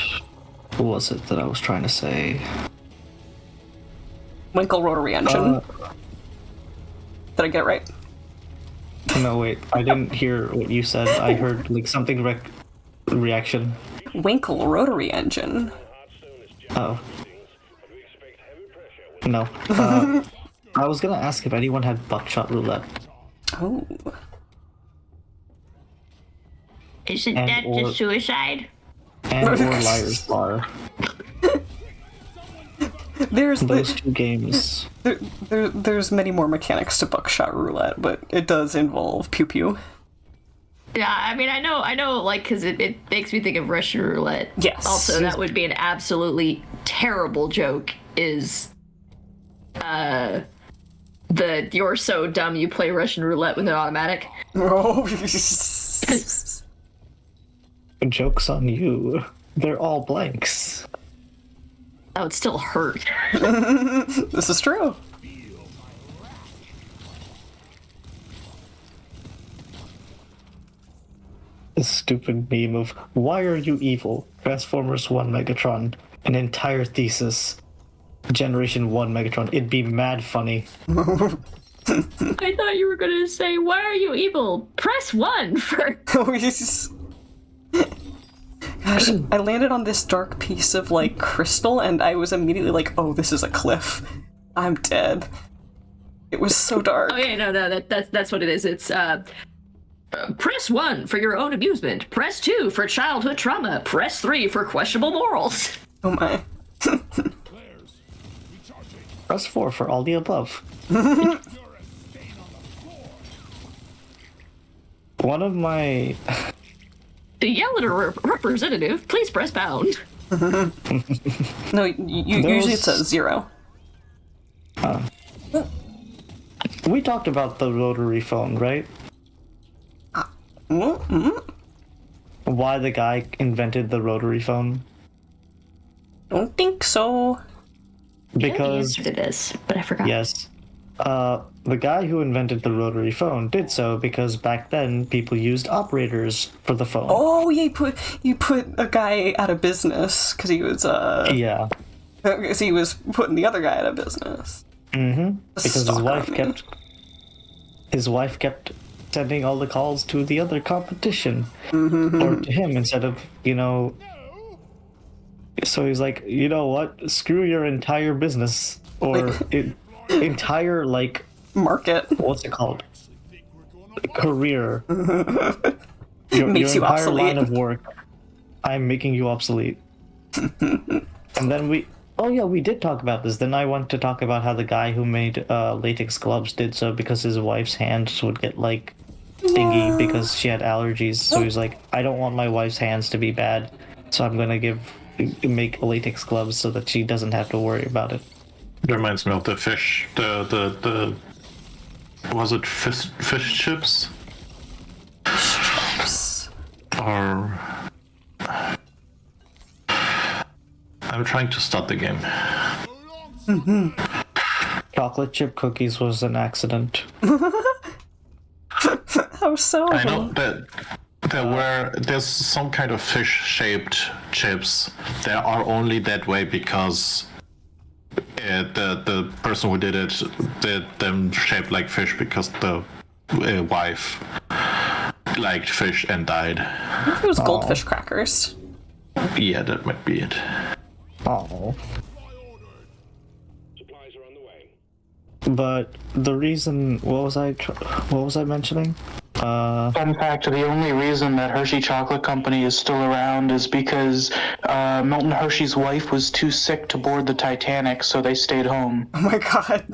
[SPEAKER 6] was it that I was trying to say?
[SPEAKER 2] Winkle rotary engine. Did I get it right?
[SPEAKER 6] No, wait, I didn't hear what you said. I heard like something reaction.
[SPEAKER 2] Winkle rotary engine.
[SPEAKER 6] Oh. No. I was gonna ask if anyone had buckshot roulette.
[SPEAKER 2] Oh.
[SPEAKER 8] Isn't
[SPEAKER 6] And
[SPEAKER 8] that
[SPEAKER 6] or-
[SPEAKER 8] just suicide?
[SPEAKER 6] And or Liar's Bar.
[SPEAKER 2] There's
[SPEAKER 6] Those two games.
[SPEAKER 2] there's many more mechanics to buckshot roulette, but it does involve pew pew.
[SPEAKER 7] Yeah, I mean, I know, like, because it makes me think of Russian roulette.
[SPEAKER 2] Yes.
[SPEAKER 7] Also, that would be an absolutely terrible joke. Is you're so dumb you play Russian roulette with an automatic.
[SPEAKER 2] Oh.
[SPEAKER 6] Joke's on you. They're all blanks.
[SPEAKER 7] That would still hurt.
[SPEAKER 2] This is true.
[SPEAKER 6] The stupid meme of why are you evil? Transformers 1 Megatron. An entire thesis. Generation 1 Megatron. It'd be mad funny.
[SPEAKER 7] I thought you were gonna say, "Why are you evil?" Press 1 for.
[SPEAKER 2] Gosh, I landed on this dark piece of like crystal, and I was immediately like, "Oh, this is a cliff. I'm dead." It was so dark.
[SPEAKER 7] Okay, no, that's what it is. It's press 1 for your own amusement. Press 2 for childhood trauma. Press 3 for questionable morals.
[SPEAKER 2] Oh my.
[SPEAKER 6] Press 4 for all the above. One of my...
[SPEAKER 7] To yell at a representative, please press pound.
[SPEAKER 2] No, usually it says 0.
[SPEAKER 6] We talked about the rotary phone, right?
[SPEAKER 2] Mm-hmm.
[SPEAKER 6] Why the guy invented the rotary phone?
[SPEAKER 2] Don't think so.
[SPEAKER 6] Because...
[SPEAKER 7] I know the answer to this, but I forgot.
[SPEAKER 6] Yes. The guy who invented the rotary phone did so because back then people used operators for the phone.
[SPEAKER 2] Oh yeah, you put a guy out of business because he was
[SPEAKER 6] Yeah.
[SPEAKER 2] because he was putting the other guy out of business.
[SPEAKER 6] Mm-hmm. Because his
[SPEAKER 2] Stalker
[SPEAKER 6] wife
[SPEAKER 2] on me.
[SPEAKER 6] kept sending all the calls to the other competition
[SPEAKER 2] Mm-hmm.
[SPEAKER 6] or to him instead of, so he's like, you know what? Screw your entire business or entire
[SPEAKER 2] Market
[SPEAKER 6] what's it called? Career.
[SPEAKER 2] makes you
[SPEAKER 6] entire
[SPEAKER 2] obsolete.
[SPEAKER 6] line of work. I'm making you obsolete. And then we did talk about this. Then I want to talk about how the guy who made latex gloves did so because his wife's hands would get stingy because she had allergies. So he's like, I don't want my wife's hands to be bad, so I'm gonna make latex gloves so that she doesn't have to worry about it.
[SPEAKER 3] It reminds me of the fish, the was it fish chips? Or I'm trying to start the game.
[SPEAKER 6] Chocolate chip cookies was an accident.
[SPEAKER 2] How so?
[SPEAKER 3] I know that there's some kind of fish-shaped chips. They are only that way because the person who did it did them shaped like fish because the wife liked fish and died.
[SPEAKER 2] I think it was goldfish crackers.
[SPEAKER 3] Yeah, that might be it.
[SPEAKER 6] Oh. But the reason, what was I mentioning?
[SPEAKER 5] Fun fact, the only reason that Hershey Chocolate Company is still around is because Milton Hershey's wife was too sick to board the Titanic, so they stayed home.
[SPEAKER 2] Oh my god.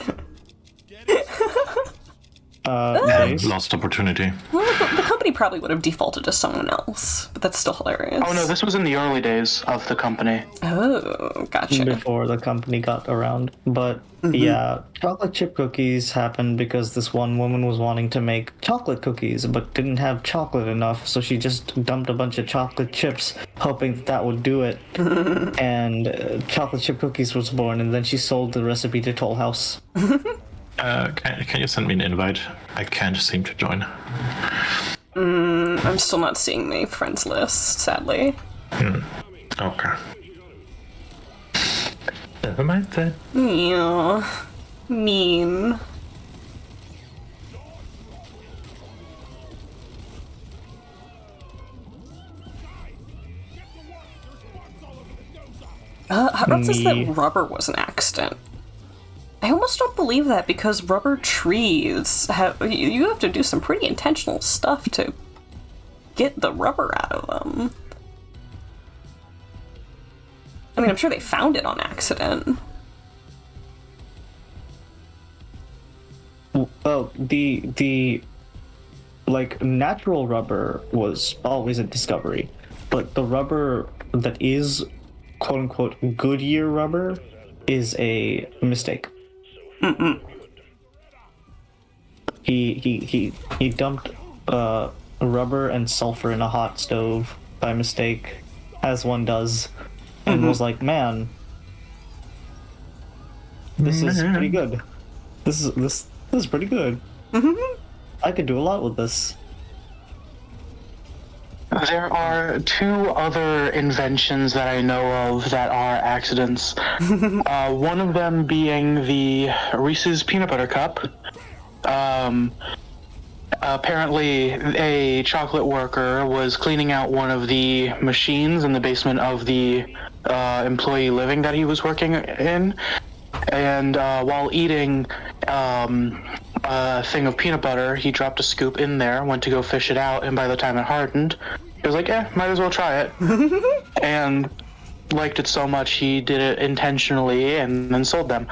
[SPEAKER 3] Lost opportunity.
[SPEAKER 2] Well, the company probably would have defaulted to someone else, but that's still hilarious.
[SPEAKER 5] Oh no, this was in the early days of the company.
[SPEAKER 2] Oh, gotcha.
[SPEAKER 6] Before the company got around. But yeah, chocolate chip cookies happened because this one woman was wanting to make chocolate cookies but didn't have chocolate enough, so she just dumped a bunch of chocolate chips hoping that would do it. And chocolate chip cookies was born, and then she sold the recipe to Toll House.
[SPEAKER 3] Can you send me an invite? I can't seem to join.
[SPEAKER 2] I'm still not seeing my friends list, sadly.
[SPEAKER 3] Okay. Never mind then.
[SPEAKER 2] Yeah. Mean. How about this that rubber was an accident? I almost don't believe that because rubber trees you have to do some pretty intentional stuff to get the rubber out of them. I mean, I'm sure they found it on accident.
[SPEAKER 6] Well, the like natural rubber was always a discovery, but the rubber that is quote unquote Goodyear rubber is a mistake. He dumped rubber and sulfur in a hot stove by mistake, as one does, and was like, man, this is pretty good. This is pretty good. I could do a lot with this.
[SPEAKER 5] There are two other inventions that I know of that are accidents. One of them being the Reese's Peanut Butter Cup. Apparently, a chocolate worker was cleaning out one of the machines in the basement of the employee living that he was working in. And while eating a thing of peanut butter, he dropped a scoop in there, went to go fish it out, and by the time it hardened, he was like, might as well try it. And liked it so much, he did it intentionally and then sold them.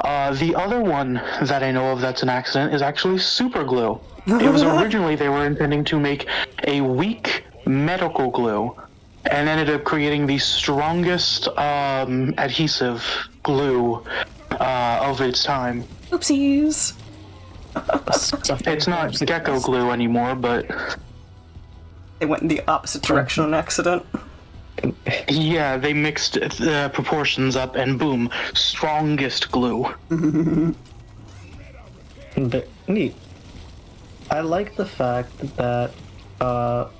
[SPEAKER 5] The other one that I know of that's an accident is actually super glue. It was originally, they were intending to make a weak medical glue, and ended up creating the strongest adhesive glue of its time.
[SPEAKER 2] Oopsies.
[SPEAKER 5] It's not gecko glue anymore, but
[SPEAKER 2] They went in the opposite direction on accident.
[SPEAKER 5] yeah, they mixed the proportions up, and boom, strongest glue.
[SPEAKER 6] But neat. I like the fact that both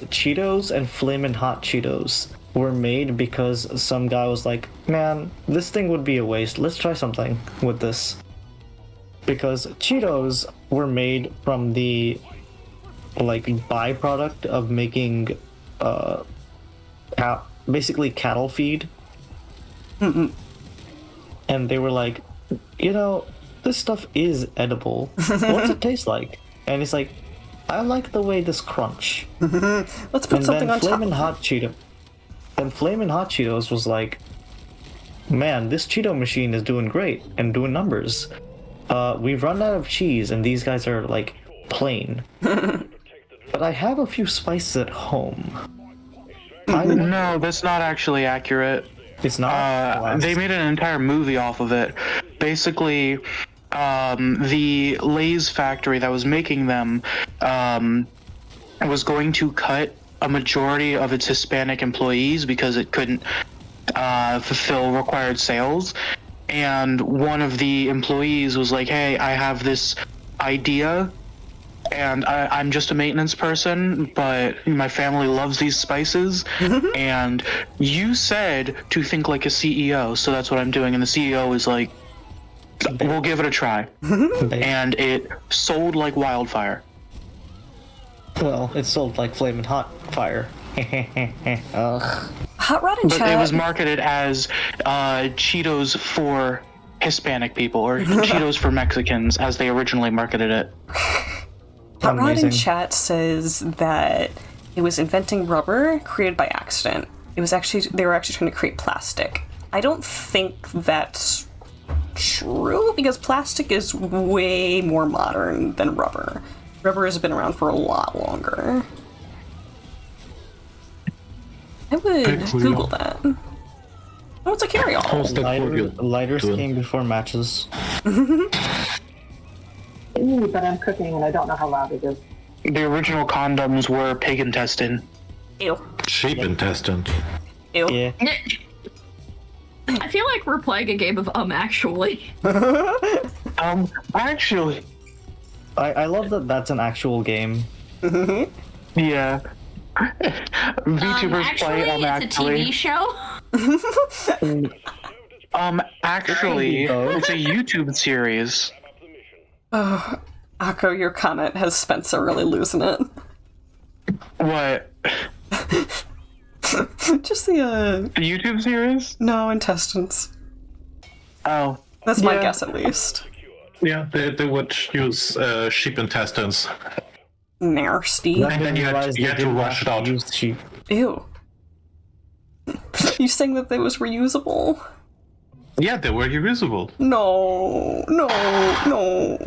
[SPEAKER 6] Cheetos and Flamin' Hot Cheetos were made because some guy was like, man, this thing would be a waste. Let's try something with this. Because Cheetos were made from the byproduct of making basically cattle feed. And they were like, this stuff is edible. What's it taste like? And it's like, I like the way this crunch.
[SPEAKER 2] Let's put something on top.
[SPEAKER 6] Then Flamin' Hot Cheetos was like, man, this Cheeto machine is doing great and doing numbers. We've run out of cheese and these guys are like plain. But I have a few spices at home.
[SPEAKER 5] No, that's not actually accurate.
[SPEAKER 6] It's not?
[SPEAKER 5] They made an entire movie off of it. Basically, the Lay's factory that was making them was going to cut a majority of its Hispanic employees because it couldn't fulfill required sales. And one of the employees was like, hey, I have this idea, and I'm just a maintenance person, but my family loves these spices, and you said to think like a CEO, so that's what I'm doing. And the CEO is like, we'll give it a try. And it sold like wildfire.
[SPEAKER 6] Well, it sold like Flamin' Hot Fire. Ugh.
[SPEAKER 2] Hot Rod in
[SPEAKER 5] But
[SPEAKER 2] chat.
[SPEAKER 5] it was marketed as Cheetos for Hispanic people, or Cheetos for Mexicans, as they originally marketed it.
[SPEAKER 2] Hot Rod in
[SPEAKER 6] Amazing.
[SPEAKER 2] chat says that it was inventing rubber created by accident. They were actually trying to create plastic. I don't think that's true, because plastic is way more modern than rubber. Rubber has been around for a lot longer. I would Google that. Oh, it's a carry-all.
[SPEAKER 6] Lighters came before matches.
[SPEAKER 9] Ooh, but I'm cooking and I don't know how loud it is.
[SPEAKER 5] The original condoms were pig intestine.
[SPEAKER 2] Ew.
[SPEAKER 3] Sheep intestines.
[SPEAKER 2] Ew.
[SPEAKER 6] Yeah.
[SPEAKER 7] I feel like we're playing a game of actually.
[SPEAKER 5] Actually,
[SPEAKER 6] I love that that's an actual game.
[SPEAKER 5] yeah. VTubers play
[SPEAKER 7] it's
[SPEAKER 5] actually.
[SPEAKER 7] a TV show.
[SPEAKER 5] Actually, it's a YouTube series.
[SPEAKER 2] Oh, Akko, your comment has Spencer really losing it.
[SPEAKER 5] What?
[SPEAKER 2] Just the
[SPEAKER 5] The YouTube series?
[SPEAKER 2] no intestines.
[SPEAKER 5] Oh.
[SPEAKER 2] That's my
[SPEAKER 5] Yeah.
[SPEAKER 2] guess, at least.
[SPEAKER 3] Yeah, they would use sheep intestines.
[SPEAKER 2] Nasty.
[SPEAKER 3] And then you had to wash it out.
[SPEAKER 6] Use sheep.
[SPEAKER 2] Ew. You saying that they was reusable?
[SPEAKER 3] Yeah, they were reusable.
[SPEAKER 2] No.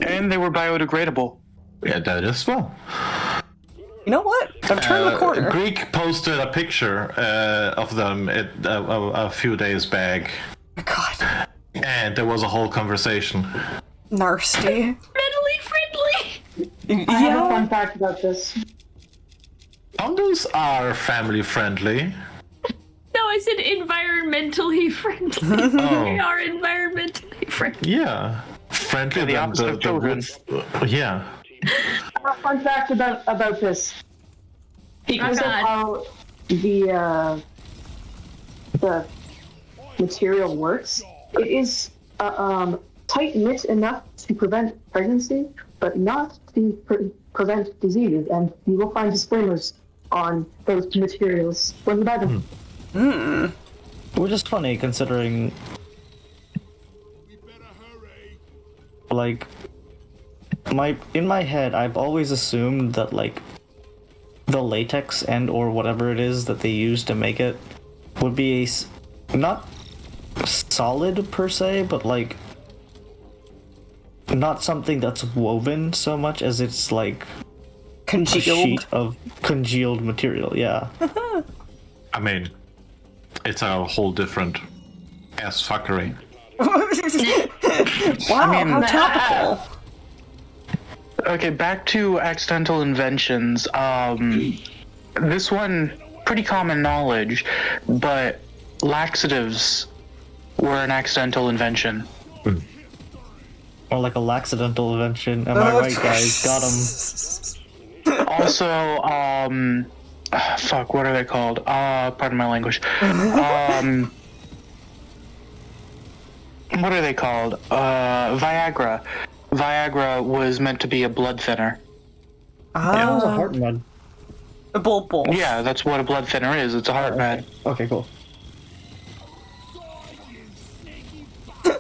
[SPEAKER 5] And they were biodegradable.
[SPEAKER 3] Yeah, that is well.
[SPEAKER 2] You know what? I've turned the corner.
[SPEAKER 3] Greek posted a picture of them a few days back.
[SPEAKER 2] Oh, God.
[SPEAKER 3] And there was a whole conversation.
[SPEAKER 2] Nasty.
[SPEAKER 8] Mentally friendly.
[SPEAKER 9] I have a fun fact about this.
[SPEAKER 3] Condoms are family friendly.
[SPEAKER 8] No, I said environmentally friendly.
[SPEAKER 3] Oh.
[SPEAKER 8] They are environmentally friendly.
[SPEAKER 3] Yeah. Friendly
[SPEAKER 10] the
[SPEAKER 3] than
[SPEAKER 10] opposite of children.
[SPEAKER 3] Yeah.
[SPEAKER 9] I have a fun fact about this. Because of
[SPEAKER 8] God.
[SPEAKER 9] how the material works, it is tight knit enough to prevent pregnancy, but not to prevent disease. And you will find disclaimers on those materials when you buy them.
[SPEAKER 6] Which is funny considering, like, in my head, I've always assumed that like the latex and or whatever it is that they use to make it would be not solid per se, but like not something that's woven so much as it's like a
[SPEAKER 2] Congealed.
[SPEAKER 6] sheet of congealed material. Yeah.
[SPEAKER 3] I mean, it's a whole different ass fuckery.
[SPEAKER 2] Wow,
[SPEAKER 10] I mean-
[SPEAKER 2] how topical.
[SPEAKER 10] Okay, back to accidental inventions. This one, pretty common knowledge, but laxatives were an accidental invention.
[SPEAKER 6] Or like a laxadental invention. Am I right, guys? Got him.
[SPEAKER 10] Also, fuck, what are they called? Pardon my language. What are they called? Viagra. Viagra was meant to be a blood thinner.
[SPEAKER 6] That was a heart med.
[SPEAKER 2] Bull.
[SPEAKER 10] Yeah, that's what a blood thinner is. It's a heart med.
[SPEAKER 6] Okay, cool.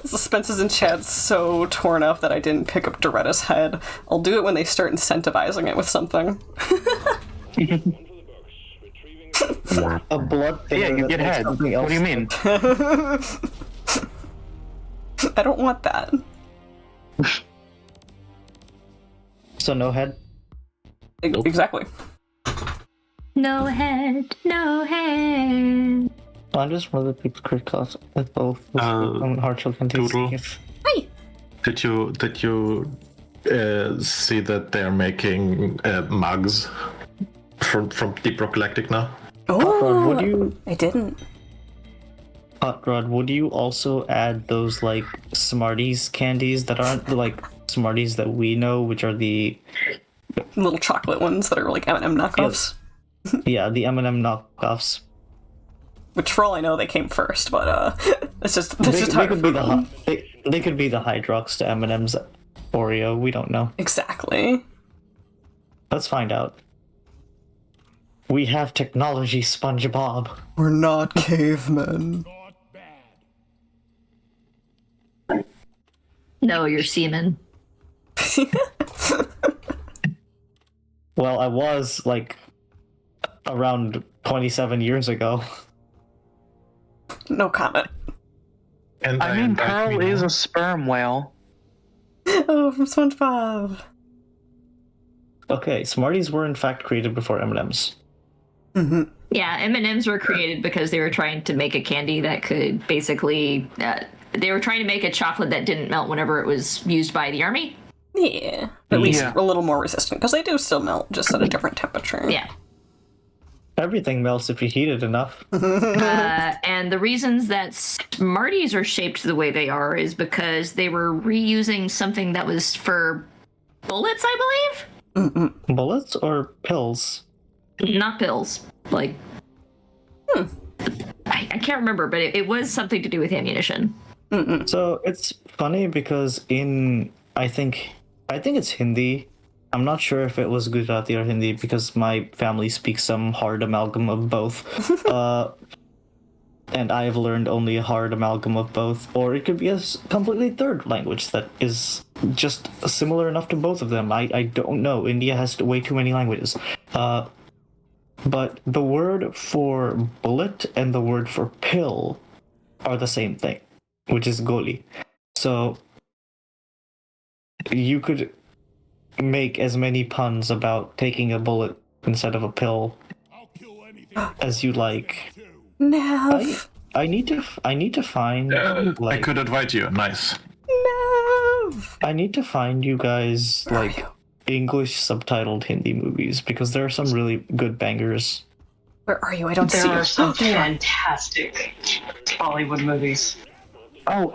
[SPEAKER 2] Suspense in chat so torn up that I didn't pick up Doretta's head. I'll do it when they start incentivizing it with something.
[SPEAKER 6] A blood thinner
[SPEAKER 10] Yeah, you
[SPEAKER 6] that
[SPEAKER 10] get
[SPEAKER 6] makes
[SPEAKER 10] head.
[SPEAKER 6] something
[SPEAKER 10] What
[SPEAKER 6] else.
[SPEAKER 10] do you mean?
[SPEAKER 2] I don't want that.
[SPEAKER 6] So no head?
[SPEAKER 2] Exactly.
[SPEAKER 7] No head, no head.
[SPEAKER 6] I'm just one of the people criticized with both Harchel and
[SPEAKER 3] Doodle.
[SPEAKER 6] TC.
[SPEAKER 3] Did you see that they're making mugs from Deep Rock Galactic now?
[SPEAKER 6] Hot Rod, would
[SPEAKER 2] Oh,
[SPEAKER 6] you
[SPEAKER 2] I didn't.
[SPEAKER 6] Hot Rod, would you also add those like Smarties candies that aren't the like Smarties that we know, which are the
[SPEAKER 2] Little chocolate ones that are like M&M knockoffs.
[SPEAKER 6] yeah, the M&M knockoffs.
[SPEAKER 2] Which, for all I know, they came first, but it's just
[SPEAKER 6] They
[SPEAKER 2] how
[SPEAKER 6] could be the
[SPEAKER 2] them.
[SPEAKER 6] they could be the Hydrox to M&M's Oreo. We don't know.
[SPEAKER 2] Exactly.
[SPEAKER 6] Let's find out. We have technology, SpongeBob.
[SPEAKER 2] We're not cavemen.
[SPEAKER 7] No, you're semen.
[SPEAKER 6] Well, I was like around 27 years ago.
[SPEAKER 2] No comment.
[SPEAKER 3] And
[SPEAKER 10] I mean, Pearl is a sperm whale.
[SPEAKER 2] Oh, from SpongeBob.
[SPEAKER 6] Okay, Smarties were in fact created before M&Ms.
[SPEAKER 7] Yeah, M&Ms were created because they were trying to make a candy that could basically... they were trying to make a chocolate that didn't melt whenever it was used by the army.
[SPEAKER 2] Yeah. At least
[SPEAKER 10] Yeah.
[SPEAKER 2] a little more resistant, because they do still melt, just at a different temperature.
[SPEAKER 7] Yeah.
[SPEAKER 6] Everything melts if you heat it enough.
[SPEAKER 7] And the reasons that Smarties are shaped the way they are is because they were reusing something that was for bullets, I believe?
[SPEAKER 6] Bullets or pills?
[SPEAKER 7] Not pills. Like... I can't remember, but it was something to do with ammunition.
[SPEAKER 6] So it's funny because in I think it's Hindi. I'm not sure if it was Gujarati or Hindi because my family speaks some hard amalgam of both. And I have learned only a hard amalgam of both, or it could be a completely third language that is just similar enough to both of them. I don't know. India has way too many languages. But the word for bullet and the word for pill are the same thing, which is goli. So you could make as many puns about taking a bullet instead of a pill as you like.
[SPEAKER 2] Nav.
[SPEAKER 6] I need to find
[SPEAKER 3] I
[SPEAKER 6] like
[SPEAKER 3] could invite you. Nice.
[SPEAKER 2] Nav.
[SPEAKER 6] I need to find you guys like English subtitled Hindi movies because there are some really good bangers.
[SPEAKER 2] Where are you? I don't see
[SPEAKER 9] There
[SPEAKER 2] you.
[SPEAKER 9] are some
[SPEAKER 2] There you are.
[SPEAKER 9] fantastic Bollywood movies.
[SPEAKER 10] Oh,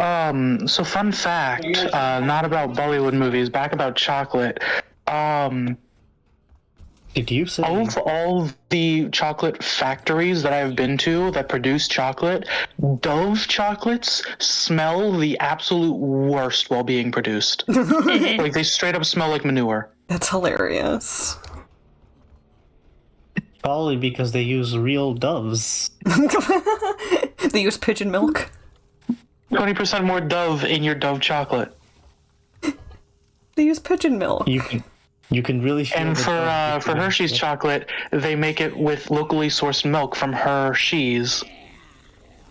[SPEAKER 10] so fun fact, not about Bollywood movies, back about chocolate.
[SPEAKER 6] Did you say
[SPEAKER 10] Of all the chocolate factories that I've been to that produce chocolate, Dove chocolates smell the absolute worst while being produced. Like, they straight up smell like manure.
[SPEAKER 2] That's hilarious.
[SPEAKER 6] probably because they use real doves?
[SPEAKER 2] They use pigeon milk.
[SPEAKER 10] 20% more Dove in your Dove chocolate.
[SPEAKER 2] They use pigeon milk.
[SPEAKER 6] You can really feel
[SPEAKER 10] And
[SPEAKER 6] the
[SPEAKER 10] for
[SPEAKER 6] Dove between
[SPEAKER 10] Hershey's
[SPEAKER 6] them.
[SPEAKER 10] chocolate, they make it with locally sourced milk from Hershey's.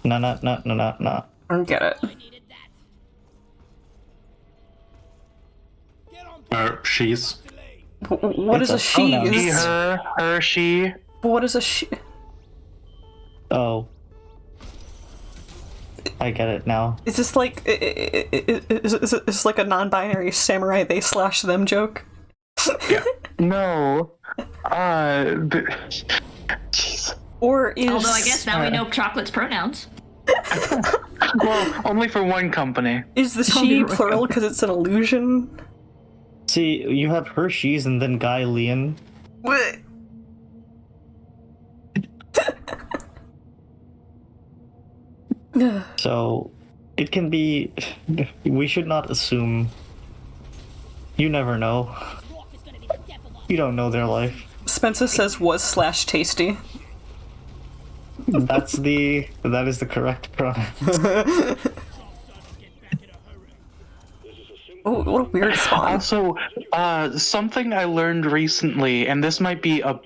[SPEAKER 6] No.
[SPEAKER 2] I don't get it.
[SPEAKER 3] She's.
[SPEAKER 2] What is a
[SPEAKER 6] It's a pronoun.
[SPEAKER 10] She,
[SPEAKER 2] she's?
[SPEAKER 10] her, she.
[SPEAKER 2] What is a she?
[SPEAKER 6] Oh. I get it now.
[SPEAKER 2] Is this like is this like a non-binary samurai they slash them joke?
[SPEAKER 10] No.
[SPEAKER 2] Or is
[SPEAKER 7] Although I guess now we know chocolate's pronouns.
[SPEAKER 10] Well, only for one company.
[SPEAKER 2] is the she plural because it's an illusion?
[SPEAKER 6] See, you have Hershey's and then Guy Leon.
[SPEAKER 2] What?
[SPEAKER 6] So, it can be... We should not assume... You never know. You don't know their life.
[SPEAKER 2] Spencer says was / tasty.
[SPEAKER 6] That is the correct pronoun.
[SPEAKER 2] Oh, what a weird spawn.
[SPEAKER 10] Also, something I learned recently, and this might be a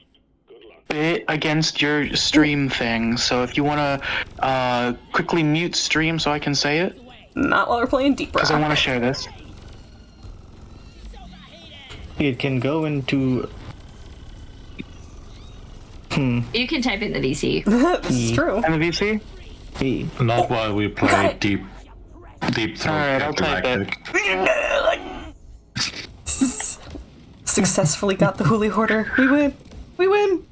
[SPEAKER 10] bit against your stream thing, so if you want to quickly mute stream so I can say it,
[SPEAKER 2] Not while we're playing Deep
[SPEAKER 10] because I
[SPEAKER 2] Rock.
[SPEAKER 10] want to share this.
[SPEAKER 6] It can go into...
[SPEAKER 7] You can type in the VC.
[SPEAKER 2] This is true.
[SPEAKER 10] And the VC?
[SPEAKER 6] E.
[SPEAKER 3] Not while we play Deep Throat
[SPEAKER 10] Alright, I'll type it.
[SPEAKER 3] Galactic.
[SPEAKER 2] Successfully got the Huli Hoarder. We win! We win!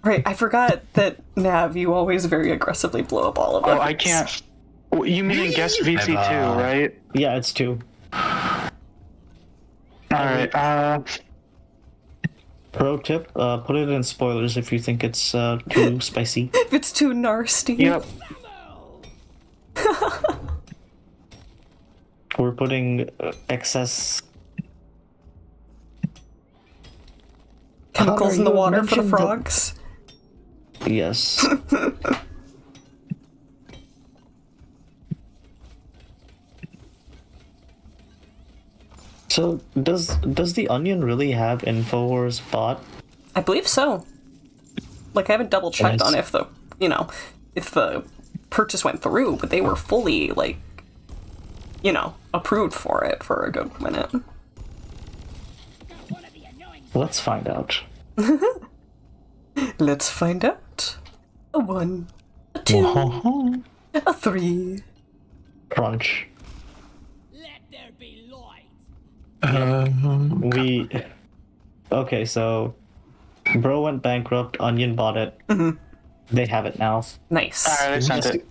[SPEAKER 2] Right, I forgot that, Nav, you always very aggressively blow up all of them.
[SPEAKER 10] Oh, I can't. You mean guest VC
[SPEAKER 3] Never.
[SPEAKER 10] too, right?
[SPEAKER 6] Yeah, it's 2.
[SPEAKER 10] Alright,
[SPEAKER 6] Pro tip, put it in spoilers if you think it's too spicy.
[SPEAKER 2] If it's too nasty.
[SPEAKER 10] yep.
[SPEAKER 6] We're putting excess...
[SPEAKER 2] Chemicals in the
[SPEAKER 6] you
[SPEAKER 2] water for the
[SPEAKER 6] mentioned the-
[SPEAKER 2] frogs.
[SPEAKER 6] Yes. So, does the Onion really have InfoWars bot?
[SPEAKER 2] I believe so. Like, I haven't double checked
[SPEAKER 6] Nice.
[SPEAKER 2] on if the purchase went through, but they were fully, like, approved for it for a good minute.
[SPEAKER 6] Let's find out.
[SPEAKER 2] Let's find out. A 1, a 2, a 3.
[SPEAKER 6] Crunch.
[SPEAKER 3] Um,
[SPEAKER 6] We... Okay, so... Bro went bankrupt, Onion bought it. They have it now.
[SPEAKER 2] Nice.
[SPEAKER 10] Alright, I sent
[SPEAKER 6] Guess,
[SPEAKER 10] it.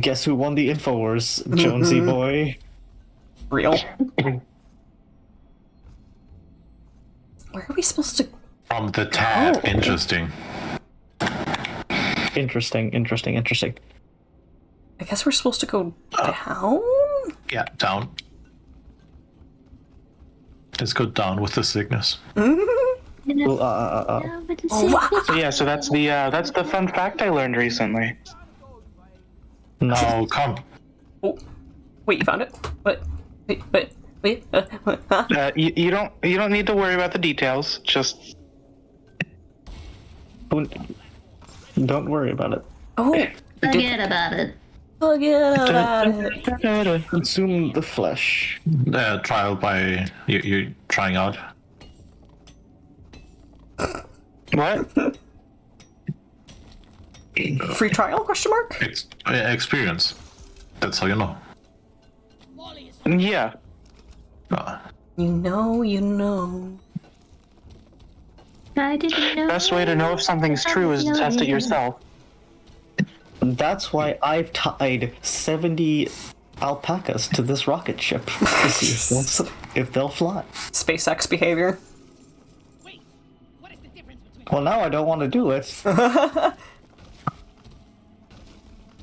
[SPEAKER 6] guess who won the InfoWars? Jonesy boy.
[SPEAKER 2] Real. Where are we supposed to...
[SPEAKER 3] from the tab.
[SPEAKER 2] Oh.
[SPEAKER 3] Interesting.
[SPEAKER 6] Interesting.
[SPEAKER 2] I guess we're supposed to go down?
[SPEAKER 3] Yeah, down. Let's go down with the sickness.
[SPEAKER 6] Well,
[SPEAKER 10] So yeah, so that's the fun fact I learned recently.
[SPEAKER 6] no.
[SPEAKER 3] Oh, come.
[SPEAKER 2] Oh. Wait, you found it? What? Wait. Huh?
[SPEAKER 10] You don't need to worry about the details. Just
[SPEAKER 6] Don't worry about it.
[SPEAKER 2] Oh.
[SPEAKER 7] Forget about it.
[SPEAKER 2] Forget about it.
[SPEAKER 6] Consume the flesh.
[SPEAKER 3] Trial by you trying out.
[SPEAKER 10] What?
[SPEAKER 2] Free trial? Question mark?
[SPEAKER 3] Experience. That's how you know.
[SPEAKER 10] Yeah.
[SPEAKER 2] You know.
[SPEAKER 7] I didn't know.
[SPEAKER 10] Best way to know if something's true is to test it yourself.
[SPEAKER 6] That's why I've tied 70 alpacas to this rocket ship to see if they'll fly.
[SPEAKER 2] SpaceX behavior.
[SPEAKER 6] Well, now I don't want to do it.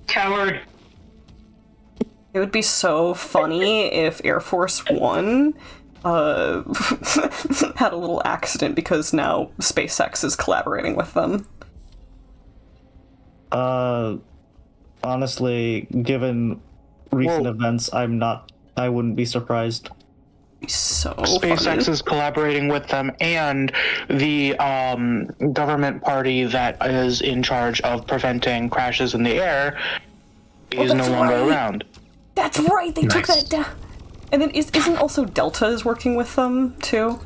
[SPEAKER 5] Coward.
[SPEAKER 2] It would be so funny if Air Force One had a little accident because now SpaceX is collaborating with them.
[SPEAKER 6] Honestly, given recent events, I wouldn't be surprised.
[SPEAKER 2] So
[SPEAKER 10] SpaceX
[SPEAKER 2] funny.
[SPEAKER 10] is collaborating with them, and the government party that is in charge of preventing crashes in the air is no longer around.
[SPEAKER 2] That's right, they took that down. And then isn't also Delta is working with them too?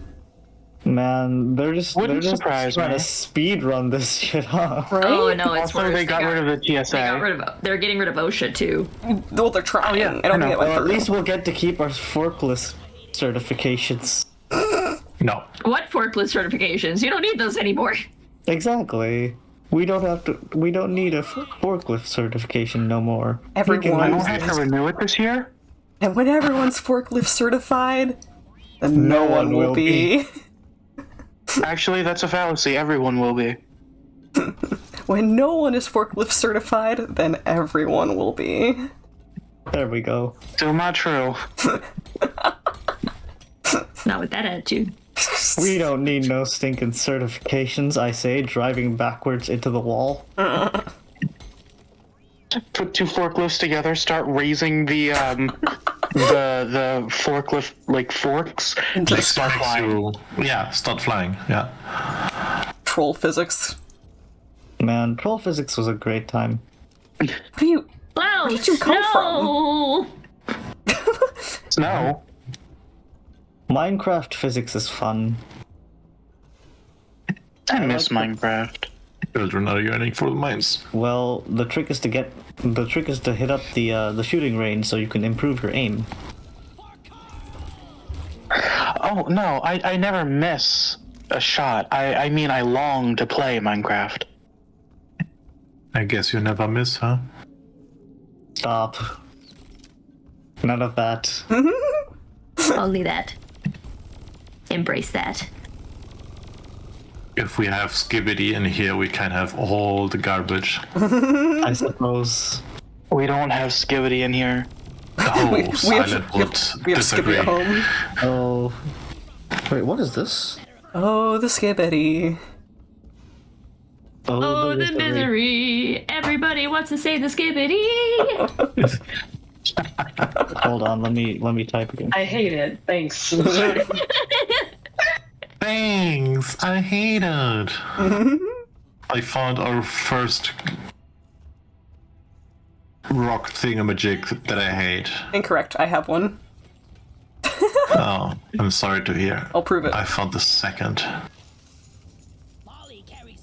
[SPEAKER 6] Man, they're just
[SPEAKER 10] surprise
[SPEAKER 6] trying
[SPEAKER 10] me.
[SPEAKER 6] to speed run this shit, huh?
[SPEAKER 2] Right?
[SPEAKER 7] Oh no, it's
[SPEAKER 10] Also,
[SPEAKER 7] worse.
[SPEAKER 10] they got rid of the TSA.
[SPEAKER 7] They're getting rid of OSHA too.
[SPEAKER 2] Well, they're trying.
[SPEAKER 10] yeah,
[SPEAKER 2] I don't
[SPEAKER 10] I
[SPEAKER 2] think
[SPEAKER 10] know.
[SPEAKER 2] it went
[SPEAKER 6] Well, at
[SPEAKER 2] through.
[SPEAKER 6] least we'll get to keep our forklift certifications.
[SPEAKER 3] No.
[SPEAKER 7] What forklift certifications? You don't need those anymore.
[SPEAKER 6] Exactly. We don't need a forklift certification no more.
[SPEAKER 2] Everyone.
[SPEAKER 10] I don't have to renew it this year?
[SPEAKER 2] And when everyone's forklift certified, then no one will be.
[SPEAKER 10] Actually, that's a fallacy. Everyone will be.
[SPEAKER 2] When no one is forklift certified, then everyone will be.
[SPEAKER 6] There we go.
[SPEAKER 10] Still not true.
[SPEAKER 7] Not with that attitude.
[SPEAKER 6] We don't need no stinking certifications, I say, driving backwards into the wall.
[SPEAKER 10] Put two forklifts together, start raising the forklift like forks, and just start flying.
[SPEAKER 3] Start flying. Yeah.
[SPEAKER 2] Troll physics.
[SPEAKER 6] Man, troll physics was a great time.
[SPEAKER 2] Where did you come from?
[SPEAKER 10] Snow.
[SPEAKER 6] Minecraft physics is fun.
[SPEAKER 10] I miss Minecraft.
[SPEAKER 3] Children are yearning for the mines.
[SPEAKER 6] Well, the trick is to hit up the shooting range so you can improve your aim.
[SPEAKER 10] Oh no, I never miss a shot. I mean I long to play Minecraft.
[SPEAKER 3] I guess you never miss, huh?
[SPEAKER 6] Stop. None of that.
[SPEAKER 7] Only that. Embrace that.
[SPEAKER 3] If we have Skibbity in here, we can have all the garbage.
[SPEAKER 6] I suppose.
[SPEAKER 10] We don't have Skibbity in here.
[SPEAKER 3] Oh, Silent would
[SPEAKER 2] we have
[SPEAKER 3] disagree.
[SPEAKER 2] Skibbity at home.
[SPEAKER 6] Oh. Wait, what is this?
[SPEAKER 2] Oh, the Skibbity.
[SPEAKER 7] Oh, the misery. Everybody wants to say the skibbity.
[SPEAKER 6] Hold on, let me type again.
[SPEAKER 9] I hate it. Thanks.
[SPEAKER 3] Thanks, I hate it. I found our first rock thingamajig that I hate.
[SPEAKER 2] Incorrect. I have one.
[SPEAKER 3] Oh, I'm sorry to hear.
[SPEAKER 2] I'll prove it.
[SPEAKER 3] I found the second.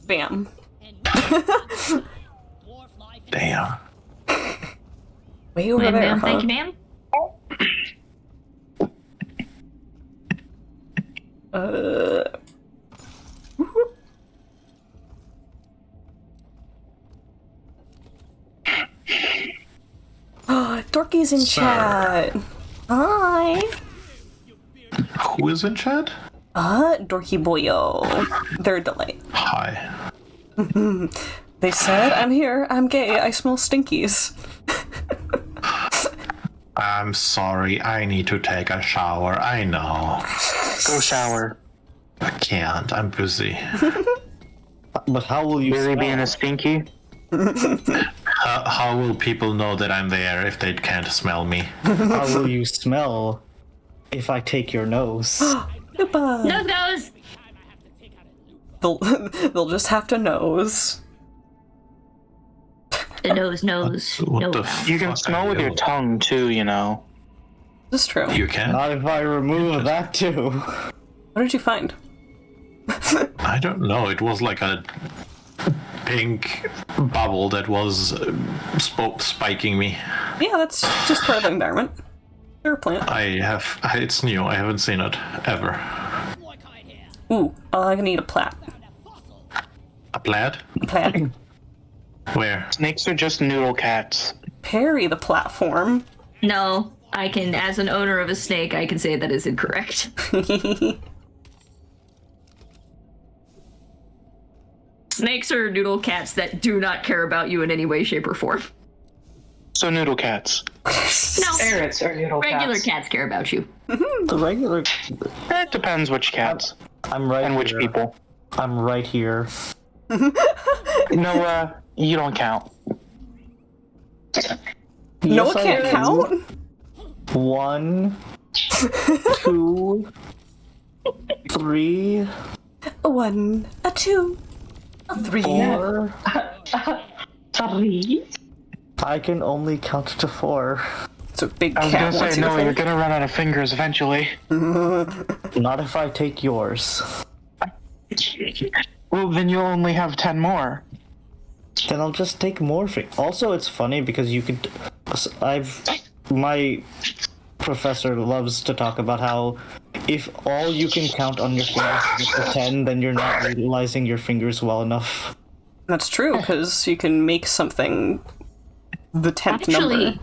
[SPEAKER 2] Bam.
[SPEAKER 3] Damn.
[SPEAKER 2] Way over there, huh?
[SPEAKER 7] Thank you, ma'am.
[SPEAKER 2] Dorky's in chat. Hi.
[SPEAKER 3] Who is in chat?
[SPEAKER 2] Dorky Boyo. They're a delight.
[SPEAKER 3] Hi.
[SPEAKER 2] They said, I'm here, I'm gay, I smell stinkies.
[SPEAKER 3] I'm sorry, I need to take a shower. I know.
[SPEAKER 10] Go shower.
[SPEAKER 3] I can't, I'm busy.
[SPEAKER 6] But how will you
[SPEAKER 10] Busy
[SPEAKER 6] smell?
[SPEAKER 10] being a stinky.
[SPEAKER 3] How will people know that I'm there if they can't smell me?
[SPEAKER 6] How will you smell if I take your nose?
[SPEAKER 2] Goodbye.
[SPEAKER 7] Nose goes.
[SPEAKER 2] They'll just have to nose.
[SPEAKER 7] The nose knows.
[SPEAKER 3] What
[SPEAKER 7] No
[SPEAKER 3] the
[SPEAKER 7] mouth.
[SPEAKER 10] You can
[SPEAKER 3] fuck
[SPEAKER 10] smell
[SPEAKER 3] are
[SPEAKER 10] with your
[SPEAKER 3] you?
[SPEAKER 10] tongue too, you know.
[SPEAKER 2] This is true.
[SPEAKER 3] You can?
[SPEAKER 6] Not if I remove that too.
[SPEAKER 2] What did you find?
[SPEAKER 3] I don't know. It was like a pink bubble that was spiking me.
[SPEAKER 2] Yeah, that's just part of the environment. They're a plant.
[SPEAKER 3] It's new. I haven't seen it ever.
[SPEAKER 2] Ooh, I'm gonna need a plat.
[SPEAKER 3] A plaid?
[SPEAKER 2] Plat.
[SPEAKER 3] Where?
[SPEAKER 10] Snakes are just noodle cats.
[SPEAKER 2] Parry the platform.
[SPEAKER 7] No, I can, as an owner of a snake, I can say that is incorrect. Snakes are noodle cats that do not care about you in any way, shape, or form.
[SPEAKER 10] So noodle cats.
[SPEAKER 7] No,
[SPEAKER 5] Ferrets are noodle
[SPEAKER 7] regular
[SPEAKER 5] cats.
[SPEAKER 7] cats care about you.
[SPEAKER 6] The regular.
[SPEAKER 10] It depends which cats
[SPEAKER 6] I'm right
[SPEAKER 10] and which
[SPEAKER 6] here.
[SPEAKER 10] people.
[SPEAKER 6] I'm right here.
[SPEAKER 10] Noah, you don't count.
[SPEAKER 2] Noah
[SPEAKER 6] Yes, I
[SPEAKER 2] can't
[SPEAKER 6] do.
[SPEAKER 2] count?
[SPEAKER 6] 1, 2, 3,
[SPEAKER 2] 1, a 2, a 3.
[SPEAKER 6] 4.
[SPEAKER 9] Sorry.
[SPEAKER 6] I can only count to 4.
[SPEAKER 2] So big
[SPEAKER 10] I was
[SPEAKER 2] cat
[SPEAKER 10] gonna
[SPEAKER 2] wants
[SPEAKER 10] say,
[SPEAKER 2] you to
[SPEAKER 10] Noah, you're
[SPEAKER 2] think.
[SPEAKER 10] gonna run out of fingers eventually.
[SPEAKER 6] Not if I take yours.
[SPEAKER 10] Well, then you'll only have 10 more.
[SPEAKER 6] Then I'll just take more. Also, it's funny because you could. My professor loves to talk about how if all you can count on your fingers is to 10, then you're not utilizing your fingers well enough.
[SPEAKER 2] That's true, because you can make something the 10th
[SPEAKER 7] Actually,
[SPEAKER 2] number.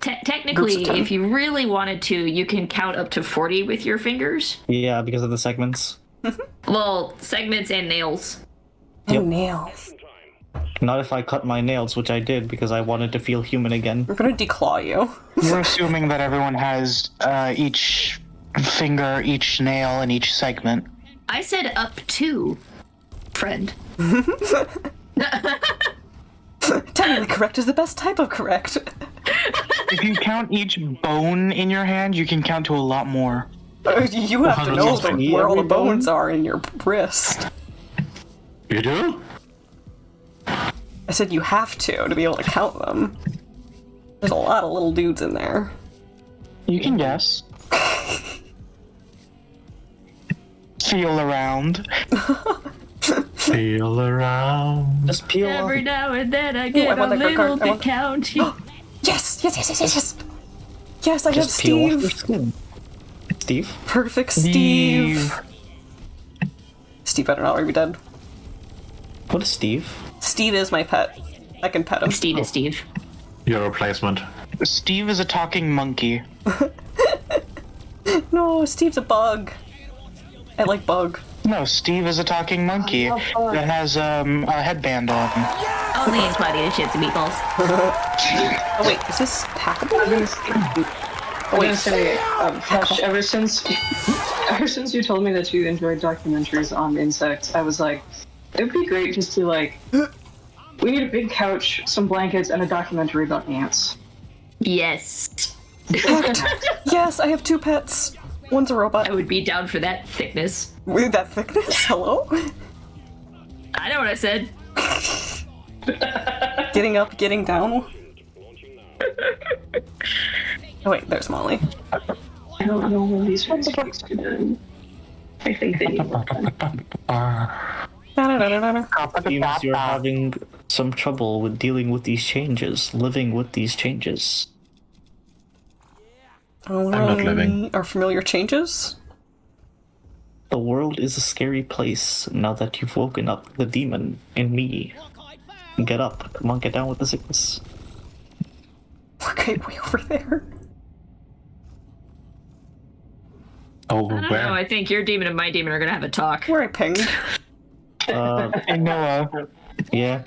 [SPEAKER 7] technically,
[SPEAKER 2] Groups of 10.
[SPEAKER 7] if you really wanted to, you can count up to 40 with your fingers.
[SPEAKER 6] Yeah, because of the segments.
[SPEAKER 7] Well, segments and nails.
[SPEAKER 2] And nails.
[SPEAKER 6] Not if I cut my nails, which I did because I wanted to feel human again.
[SPEAKER 2] We're gonna declaw you.
[SPEAKER 10] You're assuming that everyone has each finger, each nail, and each segment.
[SPEAKER 7] I said up to, friend.
[SPEAKER 2] Technically correct is the best type of correct.
[SPEAKER 10] If you count each bone in your hand, you can count to a lot more.
[SPEAKER 2] You have to know where all the
[SPEAKER 6] Every bone?
[SPEAKER 2] bones are in your wrist.
[SPEAKER 3] You do?
[SPEAKER 2] I said you have to be able to count them. There's a lot of little dudes in there.
[SPEAKER 10] You can guess. Feel around.
[SPEAKER 3] Feel around.
[SPEAKER 6] Just peel off.
[SPEAKER 7] Every now and then I
[SPEAKER 2] I
[SPEAKER 7] get
[SPEAKER 2] want
[SPEAKER 7] a
[SPEAKER 2] that card.
[SPEAKER 7] little
[SPEAKER 2] I
[SPEAKER 7] bit
[SPEAKER 2] want-
[SPEAKER 7] county.
[SPEAKER 2] Yes, yes, yes, yes, yes, yes. Yes, I have
[SPEAKER 6] Just peel off your
[SPEAKER 2] Steve.
[SPEAKER 6] skin. Steve?
[SPEAKER 2] Perfect Steve. Steve, I don't know, are you dead?
[SPEAKER 6] What is Steve?
[SPEAKER 2] Steve is my pet. I can pet him.
[SPEAKER 7] Steve is Steve.
[SPEAKER 3] Your replacement.
[SPEAKER 10] Steve is a talking monkey.
[SPEAKER 2] No, Steve's a bug. I like bug.
[SPEAKER 10] No, Steve is a talking monkey that has a headband on.
[SPEAKER 7] Only in Cloudy and Shits and Meatballs.
[SPEAKER 2] Oh wait, is this hackable?
[SPEAKER 9] I'm gonna say, Hush, ever since you told me that you enjoyed documentaries on insects, I was like, it'd be great just to we need a big couch, some blankets, and a documentary about ants.
[SPEAKER 7] Yes.
[SPEAKER 2] Yes, I have 2 pets. One's a robot.
[SPEAKER 7] I would be down for that thickness.
[SPEAKER 2] With that thickness? Hello?
[SPEAKER 7] I know what I said.
[SPEAKER 2] Getting up, getting down. Oh wait, there's Molly.
[SPEAKER 9] I don't know when these ones fix to them. I think they need more time.
[SPEAKER 6] Seems you're having some trouble with dealing with these changes, living with these changes.
[SPEAKER 2] I'm
[SPEAKER 3] not living.
[SPEAKER 2] Are familiar changes?
[SPEAKER 6] The world is a scary place now that you've woken up the demon in me. Get up. Come on, get down with the sickness.
[SPEAKER 2] Okay, way over there.
[SPEAKER 3] Over
[SPEAKER 7] I don't
[SPEAKER 3] where?
[SPEAKER 7] know. I think your demon and my demon are gonna have a talk.
[SPEAKER 2] Where I pinged.
[SPEAKER 10] Hey Noah,
[SPEAKER 6] Yeah.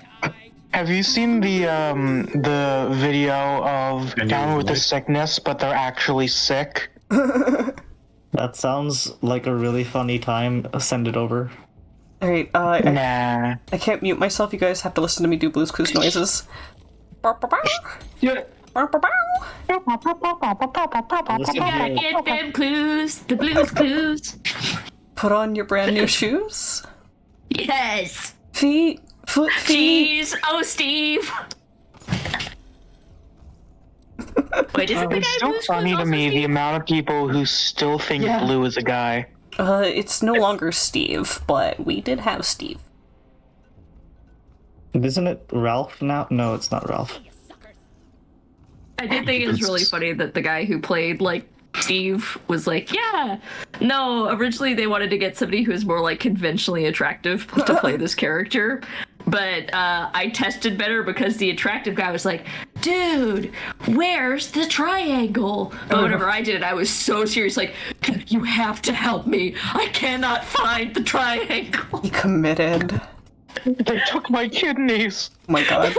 [SPEAKER 10] have you seen the video of
[SPEAKER 3] Can you
[SPEAKER 10] Down with the
[SPEAKER 3] wait?
[SPEAKER 10] Sickness, but they're actually sick?
[SPEAKER 6] That sounds like a really funny time. Send it over.
[SPEAKER 2] Alright,
[SPEAKER 10] Nah.
[SPEAKER 2] I can't mute myself. You guys have to listen to me do Blue's Clues noises.
[SPEAKER 10] Yeah.
[SPEAKER 6] Listen
[SPEAKER 7] You gotta
[SPEAKER 6] here.
[SPEAKER 7] get them clues, the blues clues.
[SPEAKER 2] Put on your brand new shoes.
[SPEAKER 7] Yes.
[SPEAKER 2] Feet. Foot, feet.
[SPEAKER 7] Jeez. Oh, Steve.
[SPEAKER 8] Wait, isn't the
[SPEAKER 10] It's
[SPEAKER 8] guy
[SPEAKER 10] still
[SPEAKER 8] who's
[SPEAKER 10] funny to
[SPEAKER 8] also
[SPEAKER 10] me the
[SPEAKER 8] Steve?
[SPEAKER 10] amount of people who still think Blue is a guy.
[SPEAKER 2] It's no longer Steve, but we did have Steve.
[SPEAKER 6] Isn't it Ralph now? No, it's not Ralph.
[SPEAKER 7] I did think it was really funny that the guy who played like Steve was like, yeah, no, originally they wanted to get somebody who was more like conventionally attractive to play this character. But I tested better because the attractive guy was like, dude, where's the triangle? But whenever I did it, I was so serious, like, you have to help me. I cannot find the triangle.
[SPEAKER 2] He committed.
[SPEAKER 10] They took my kidneys.
[SPEAKER 2] Oh my god.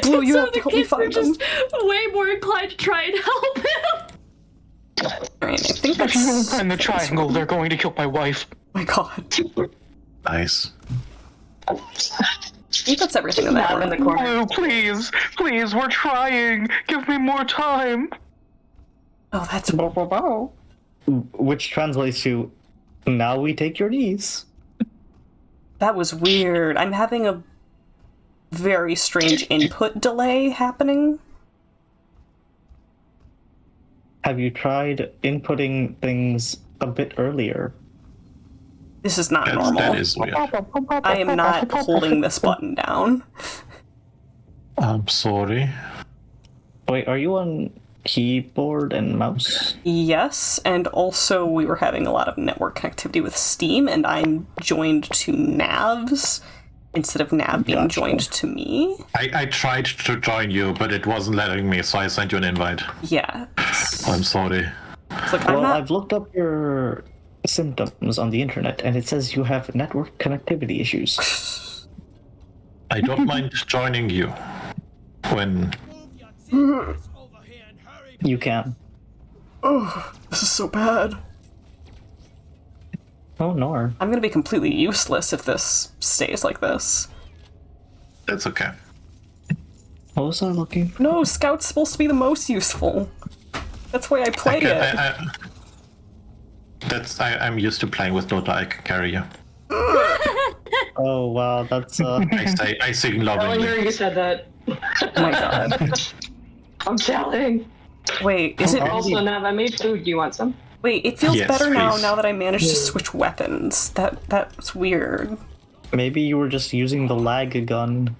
[SPEAKER 2] Blue, you have to help me find them.
[SPEAKER 7] Just way more inclined to try and help him.
[SPEAKER 2] Alright, I think
[SPEAKER 10] If you don't
[SPEAKER 2] that's...
[SPEAKER 10] find the triangle, they're going to kill my wife.
[SPEAKER 2] Oh my god.
[SPEAKER 3] Nice.
[SPEAKER 2] I think that's everything in that
[SPEAKER 9] Nav in
[SPEAKER 2] room.
[SPEAKER 9] the corner.
[SPEAKER 10] Blue, please, please, we're trying. Give me more time.
[SPEAKER 2] Oh, that's...
[SPEAKER 6] Which translates to, now we take your knees.
[SPEAKER 2] That was weird. I'm having a very strange input delay happening.
[SPEAKER 6] Have you tried inputting things a bit earlier?
[SPEAKER 2] This is not normal.
[SPEAKER 3] That is weird.
[SPEAKER 2] I am not holding this button down.
[SPEAKER 3] I'm sorry.
[SPEAKER 6] Wait, are you on keyboard and mouse?
[SPEAKER 2] Yes, and also we were having a lot of network connectivity with Steam, and I'm joined to Nav's instead of Nav being joined to me.
[SPEAKER 3] I tried to join you, but it wasn't letting me, so I sent you an invite.
[SPEAKER 2] Yeah.
[SPEAKER 3] I'm sorry.
[SPEAKER 2] It's like, I'm
[SPEAKER 6] Well,
[SPEAKER 2] not...
[SPEAKER 6] I've looked up your symptoms on the internet, and it says you have network connectivity issues.
[SPEAKER 3] I don't mind joining you when
[SPEAKER 6] You can.
[SPEAKER 2] Oh, this is so bad.
[SPEAKER 6] Oh, no.
[SPEAKER 2] I'm gonna be completely useless if this stays like this.
[SPEAKER 3] that's okay.
[SPEAKER 6] What was I looking for?
[SPEAKER 2] No, Scout's supposed to be the most useful. That's why I play it.
[SPEAKER 3] I'm used to playing with Dota. I can carry you.
[SPEAKER 6] Oh, wow, that's,
[SPEAKER 3] I sing lovingly.
[SPEAKER 9] Earlier you said that.
[SPEAKER 2] Oh my god.
[SPEAKER 9] I'm telling.
[SPEAKER 2] Wait, is it...
[SPEAKER 9] Also, Nav, I made food. Do you want some?
[SPEAKER 2] Wait, it feels
[SPEAKER 3] Yes,
[SPEAKER 2] better
[SPEAKER 3] please.
[SPEAKER 2] now that I managed to switch weapons. That's weird.
[SPEAKER 6] maybe you were just using the lag gun.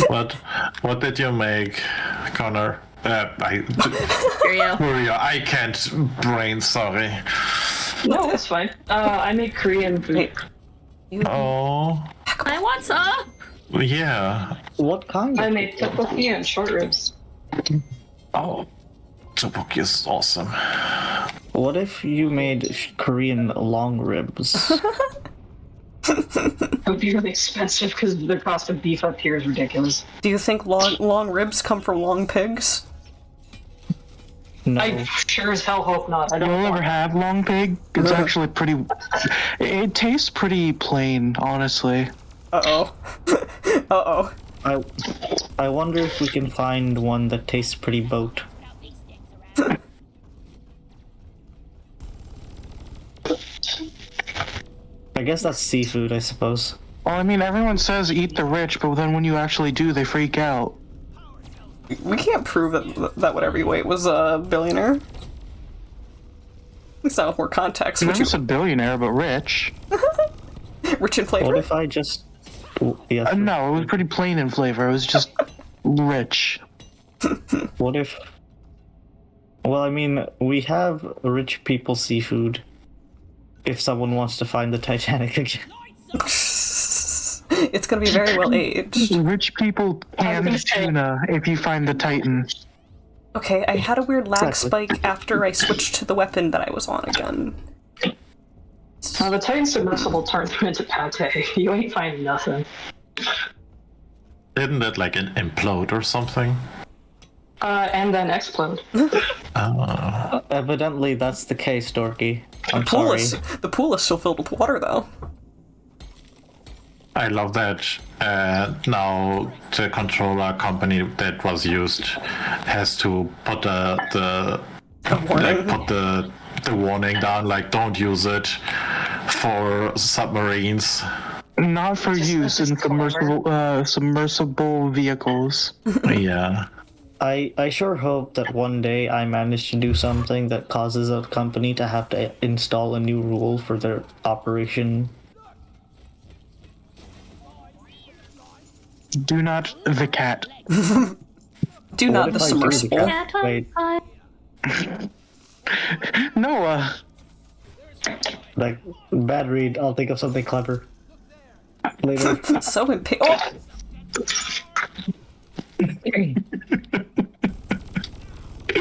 [SPEAKER 3] What did you make, Connor?
[SPEAKER 7] Cheerio.
[SPEAKER 3] Maria, I can't brain, sorry.
[SPEAKER 9] No, that's fine. I made Korean food.
[SPEAKER 2] Wait.
[SPEAKER 3] Oh,
[SPEAKER 7] I want some.
[SPEAKER 3] yeah.
[SPEAKER 6] What kind
[SPEAKER 9] I
[SPEAKER 6] of...
[SPEAKER 9] made tteokbokki and short ribs.
[SPEAKER 3] Oh, tteokbokki is awesome.
[SPEAKER 6] What if you made Korean long ribs?
[SPEAKER 9] It would be really expensive because the cost of beef up here is ridiculous.
[SPEAKER 2] Do you think long ribs come from long pigs?
[SPEAKER 6] No.
[SPEAKER 9] I sure as hell hope not. I
[SPEAKER 10] You'll
[SPEAKER 9] don't
[SPEAKER 10] ever
[SPEAKER 9] want
[SPEAKER 10] have long pig? It's actually pretty. It tastes pretty plain, honestly.
[SPEAKER 2] Uh-oh. Uh-oh.
[SPEAKER 6] I wonder if we can find one that tastes pretty boat. I guess that's seafood, I suppose.
[SPEAKER 10] Well, I mean, everyone says eat the rich, but then when you actually do, they freak out.
[SPEAKER 2] We can't prove that whatever you ate was a billionaire. At least not with more context.
[SPEAKER 10] Not
[SPEAKER 2] Would you...
[SPEAKER 10] just a billionaire, but rich.
[SPEAKER 2] Rich in flavor?
[SPEAKER 6] What if I just... Yes.
[SPEAKER 10] No, it was pretty plain in flavor. It was just rich.
[SPEAKER 6] What if... Well, I mean, we have rich people seafood. If someone wants to find the Titanic again.
[SPEAKER 2] It's gonna be very well aged.
[SPEAKER 10] Rich people can tuna if you find the Titan.
[SPEAKER 2] Okay, I had a weird lag
[SPEAKER 6] Exactly.
[SPEAKER 2] spike after I switched to the weapon that I was on again.
[SPEAKER 9] The Titan submersible turned them into pate. You ain't finding nothing.
[SPEAKER 3] Didn't it like implode or something?
[SPEAKER 9] And then explode.
[SPEAKER 6] Evidently, that's the case, Dorky. I'm
[SPEAKER 2] Pool
[SPEAKER 6] sorry.
[SPEAKER 2] the pool is still filled with water, though.
[SPEAKER 3] I love that now the controller company that was used has to put the
[SPEAKER 2] warning.
[SPEAKER 3] put the warning down, like don't use it for submarines.
[SPEAKER 10] Not for use in submersible vehicles.
[SPEAKER 3] Yeah.
[SPEAKER 6] I sure hope that one day I manage to do something that causes a company to have to install a new rule for their operation.
[SPEAKER 10] Do not the cat.
[SPEAKER 2] Do not the
[SPEAKER 6] What if I do the
[SPEAKER 2] submersible.
[SPEAKER 6] cat? Wait,
[SPEAKER 10] Noah.
[SPEAKER 6] like, bad read. I'll think of something clever later.
[SPEAKER 2] So impatient.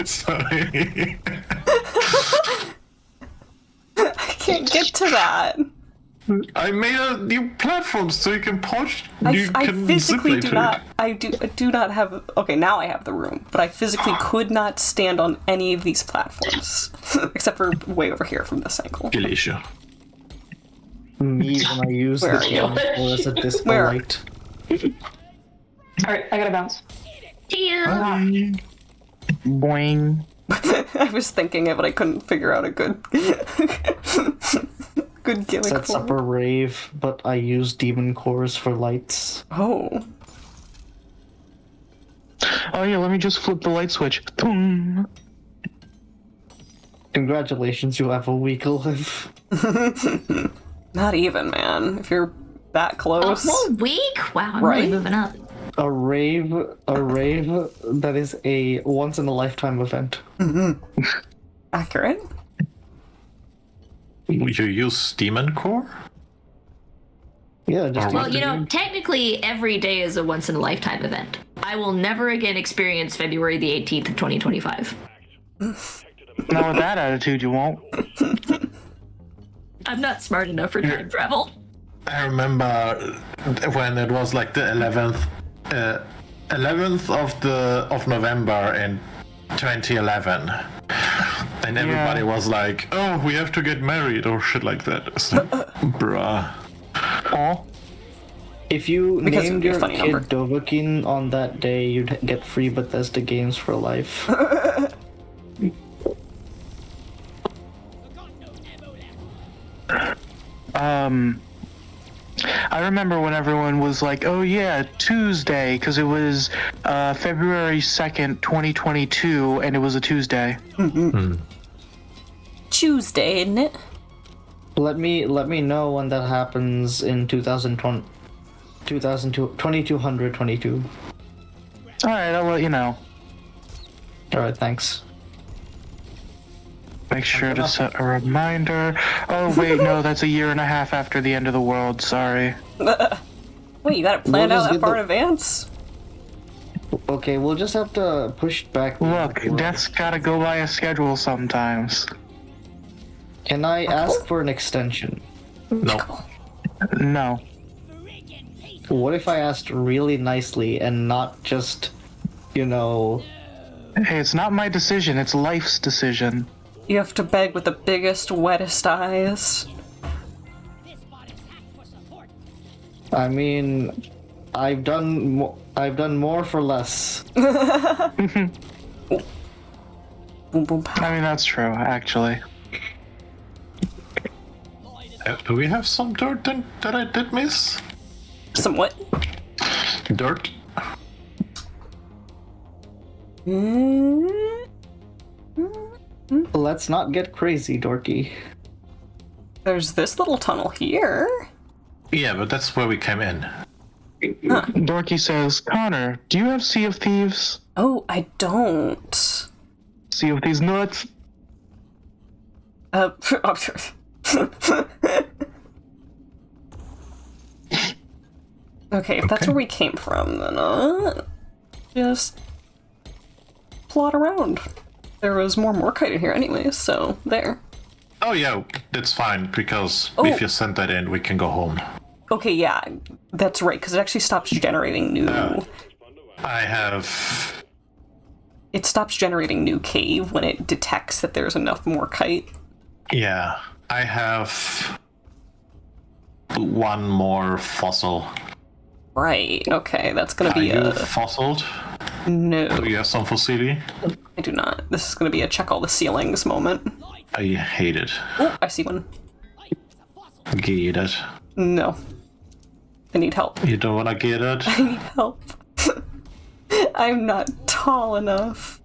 [SPEAKER 3] Sorry.
[SPEAKER 2] I can't get to that.
[SPEAKER 3] I made a new platform so you can push.
[SPEAKER 2] I
[SPEAKER 3] can
[SPEAKER 2] physically
[SPEAKER 3] zip
[SPEAKER 2] do
[SPEAKER 3] later.
[SPEAKER 2] not. I do not have. Okay, now I have the room, but I physically could not stand on any of these platforms except for way over here from this angle.
[SPEAKER 3] Galatia.
[SPEAKER 6] Me when I use
[SPEAKER 2] Where
[SPEAKER 6] the
[SPEAKER 2] are you?
[SPEAKER 6] camera as a disco
[SPEAKER 2] Where?
[SPEAKER 6] light.
[SPEAKER 9] Alright, I gotta bounce.
[SPEAKER 8] See you.
[SPEAKER 10] Boing.
[SPEAKER 2] I was thinking it, but I couldn't figure out a good good gimmick
[SPEAKER 6] Sets
[SPEAKER 2] for
[SPEAKER 6] up
[SPEAKER 2] it.
[SPEAKER 6] a rave, but I use demon cores for lights.
[SPEAKER 2] Oh.
[SPEAKER 10] Oh yeah, let me just flip the light switch. Boom.
[SPEAKER 6] Congratulations, you have a week to live.
[SPEAKER 2] Not even, man. If you're that
[SPEAKER 8] A
[SPEAKER 2] close.
[SPEAKER 8] whole week? Wow, I'm
[SPEAKER 2] Right?
[SPEAKER 8] really moving up.
[SPEAKER 6] A rave that is a once in a lifetime event.
[SPEAKER 2] Accurate.
[SPEAKER 3] You use Demon Core?
[SPEAKER 6] Yeah, just
[SPEAKER 8] Well, you know, technically every day is a once in a lifetime event. I will never again experience February the 18th of 2025.
[SPEAKER 10] Now with that attitude, you won't.
[SPEAKER 7] I'm not smart enough for time travel.
[SPEAKER 3] I remember when it was like the 11th of November in 2011, and everybody was like, "Oh, we have to get married" or shit like that. It's like, bruh.
[SPEAKER 10] Oh.
[SPEAKER 6] if you
[SPEAKER 2] Because
[SPEAKER 6] named
[SPEAKER 2] it'd be a
[SPEAKER 6] your
[SPEAKER 2] funny
[SPEAKER 6] kid
[SPEAKER 2] number.
[SPEAKER 6] Dovahkiin on that day, you'd get free Bethesda games for life.
[SPEAKER 10] I remember when everyone was like, "Oh yeah, Tuesday," because it was February 2nd, 2022, and it was a Tuesday.
[SPEAKER 2] Tuesday, isn't it?
[SPEAKER 6] Let me know when that happens in 2020, 2222.
[SPEAKER 10] All right, I'll let you know.
[SPEAKER 6] All right, thanks.
[SPEAKER 10] Make sure to set a reminder. Oh wait, no, that's a year and a half after the end of the world. Sorry.
[SPEAKER 2] Wait, you got it planned
[SPEAKER 6] We'll
[SPEAKER 2] out
[SPEAKER 6] just
[SPEAKER 2] that
[SPEAKER 6] get
[SPEAKER 2] far
[SPEAKER 6] the-
[SPEAKER 2] in advance?
[SPEAKER 6] Okay, we'll just have to push back.
[SPEAKER 10] Look, death's gotta go by a schedule sometimes.
[SPEAKER 6] Can I ask for an extension?
[SPEAKER 3] No.
[SPEAKER 10] No.
[SPEAKER 6] What if I asked really nicely and not just, you know,
[SPEAKER 10] Hey, it's not my decision, it's life's decision.
[SPEAKER 2] You have to beg with the biggest, wettest eyes.
[SPEAKER 6] I mean, I've done more for less.
[SPEAKER 2] Boom, boom, pow.
[SPEAKER 10] I mean, that's true, actually.
[SPEAKER 3] Do we have some dirt that I did miss?
[SPEAKER 2] Somewhat.
[SPEAKER 3] Dirt?
[SPEAKER 6] Let's not get crazy, Dorky.
[SPEAKER 2] There's this little tunnel here.
[SPEAKER 3] Yeah, but that's where we came in.
[SPEAKER 10] Dorky says, Connor, do you have Sea of Thieves?
[SPEAKER 2] Oh, I don't.
[SPEAKER 10] Sea of Thieves nuts?
[SPEAKER 2] Okay, if that's where we came from, then just plot around. There was more Morkite in here anyways, so there.
[SPEAKER 3] Oh yeah, that's fine, because
[SPEAKER 2] Oh.
[SPEAKER 3] if you send that in, we can go home.
[SPEAKER 2] Okay, yeah, that's right, because it actually stops generating new...
[SPEAKER 3] I have...
[SPEAKER 2] It stops generating new cave when it detects that there's enough Morkite.
[SPEAKER 3] Yeah, I have... one more fossil.
[SPEAKER 2] Right, okay, that's gonna
[SPEAKER 3] Are
[SPEAKER 2] be
[SPEAKER 3] you
[SPEAKER 2] a...
[SPEAKER 3] fossiled?
[SPEAKER 2] No,
[SPEAKER 3] Do you have some fossili?
[SPEAKER 2] I do not. This is gonna be a check all the ceilings moment.
[SPEAKER 3] I hate it.
[SPEAKER 2] Oh, I see one.
[SPEAKER 3] Get it.
[SPEAKER 2] No. I need help.
[SPEAKER 3] You don't wanna get it?
[SPEAKER 2] I need help. I'm not tall enough.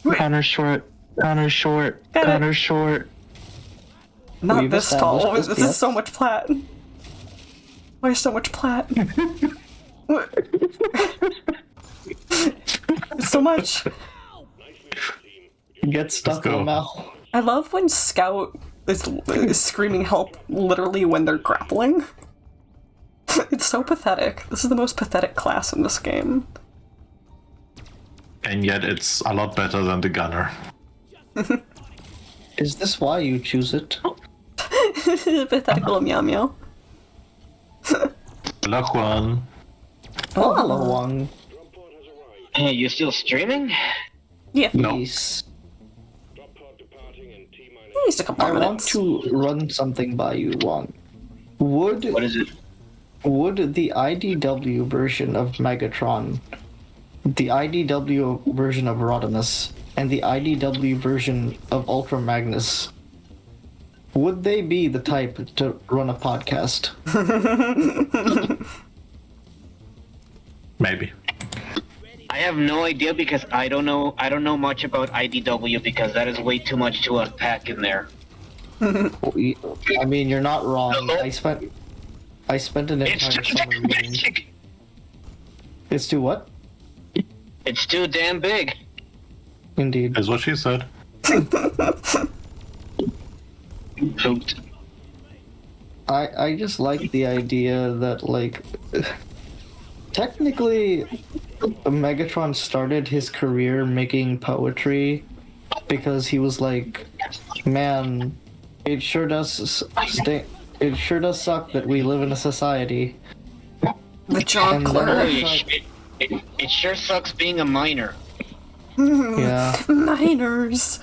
[SPEAKER 10] Connor short. Connor short.
[SPEAKER 2] Got it.
[SPEAKER 10] Connor short.
[SPEAKER 2] Not
[SPEAKER 6] We've
[SPEAKER 2] this tall.
[SPEAKER 6] established
[SPEAKER 2] This
[SPEAKER 6] this,
[SPEAKER 2] is so much plat. Why so much plat? It's so much.
[SPEAKER 6] Get stuck
[SPEAKER 3] Let's go.
[SPEAKER 6] in the mouth.
[SPEAKER 2] I love when Scout is screaming help literally when they're grappling. It's so pathetic. This is the most pathetic class in this game.
[SPEAKER 3] And yet it's a lot better than the gunner.
[SPEAKER 6] Is this why you choose it?
[SPEAKER 2] Pathetic little meow meow.
[SPEAKER 3] Luck one.
[SPEAKER 6] Oh, hello, Wang.
[SPEAKER 11] Hey, you still streaming?
[SPEAKER 2] Yeah.
[SPEAKER 3] No.
[SPEAKER 6] Yes.
[SPEAKER 2] Just a couple
[SPEAKER 6] I
[SPEAKER 2] more
[SPEAKER 6] want
[SPEAKER 2] minutes.
[SPEAKER 6] to run something by you, Wang. Would
[SPEAKER 11] What is it?
[SPEAKER 6] the IDW version of Megatron, the IDW version of Rodimus, and the IDW version of Ultra Magnus, would they be the type to run a podcast?
[SPEAKER 3] Maybe.
[SPEAKER 11] I have no idea because I don't know much about IDW because that is way too much to unpack in there.
[SPEAKER 6] I mean, you're not wrong. I spent an
[SPEAKER 11] It's
[SPEAKER 6] entire
[SPEAKER 11] too
[SPEAKER 6] summer
[SPEAKER 11] damn
[SPEAKER 6] reading.
[SPEAKER 11] big.
[SPEAKER 6] It's too what?
[SPEAKER 11] It's too damn big.
[SPEAKER 6] Indeed.
[SPEAKER 3] Is what she said.
[SPEAKER 11] Pooped.
[SPEAKER 6] I just like the idea that, like, technically, Megatron started his career making poetry because he was like, man, it sure does suck that we live in a society.
[SPEAKER 2] The John
[SPEAKER 6] And then
[SPEAKER 2] Clerk.
[SPEAKER 6] I
[SPEAKER 11] It,
[SPEAKER 6] thought-
[SPEAKER 11] it sure sucks being a minor.
[SPEAKER 6] yeah,
[SPEAKER 2] Miners.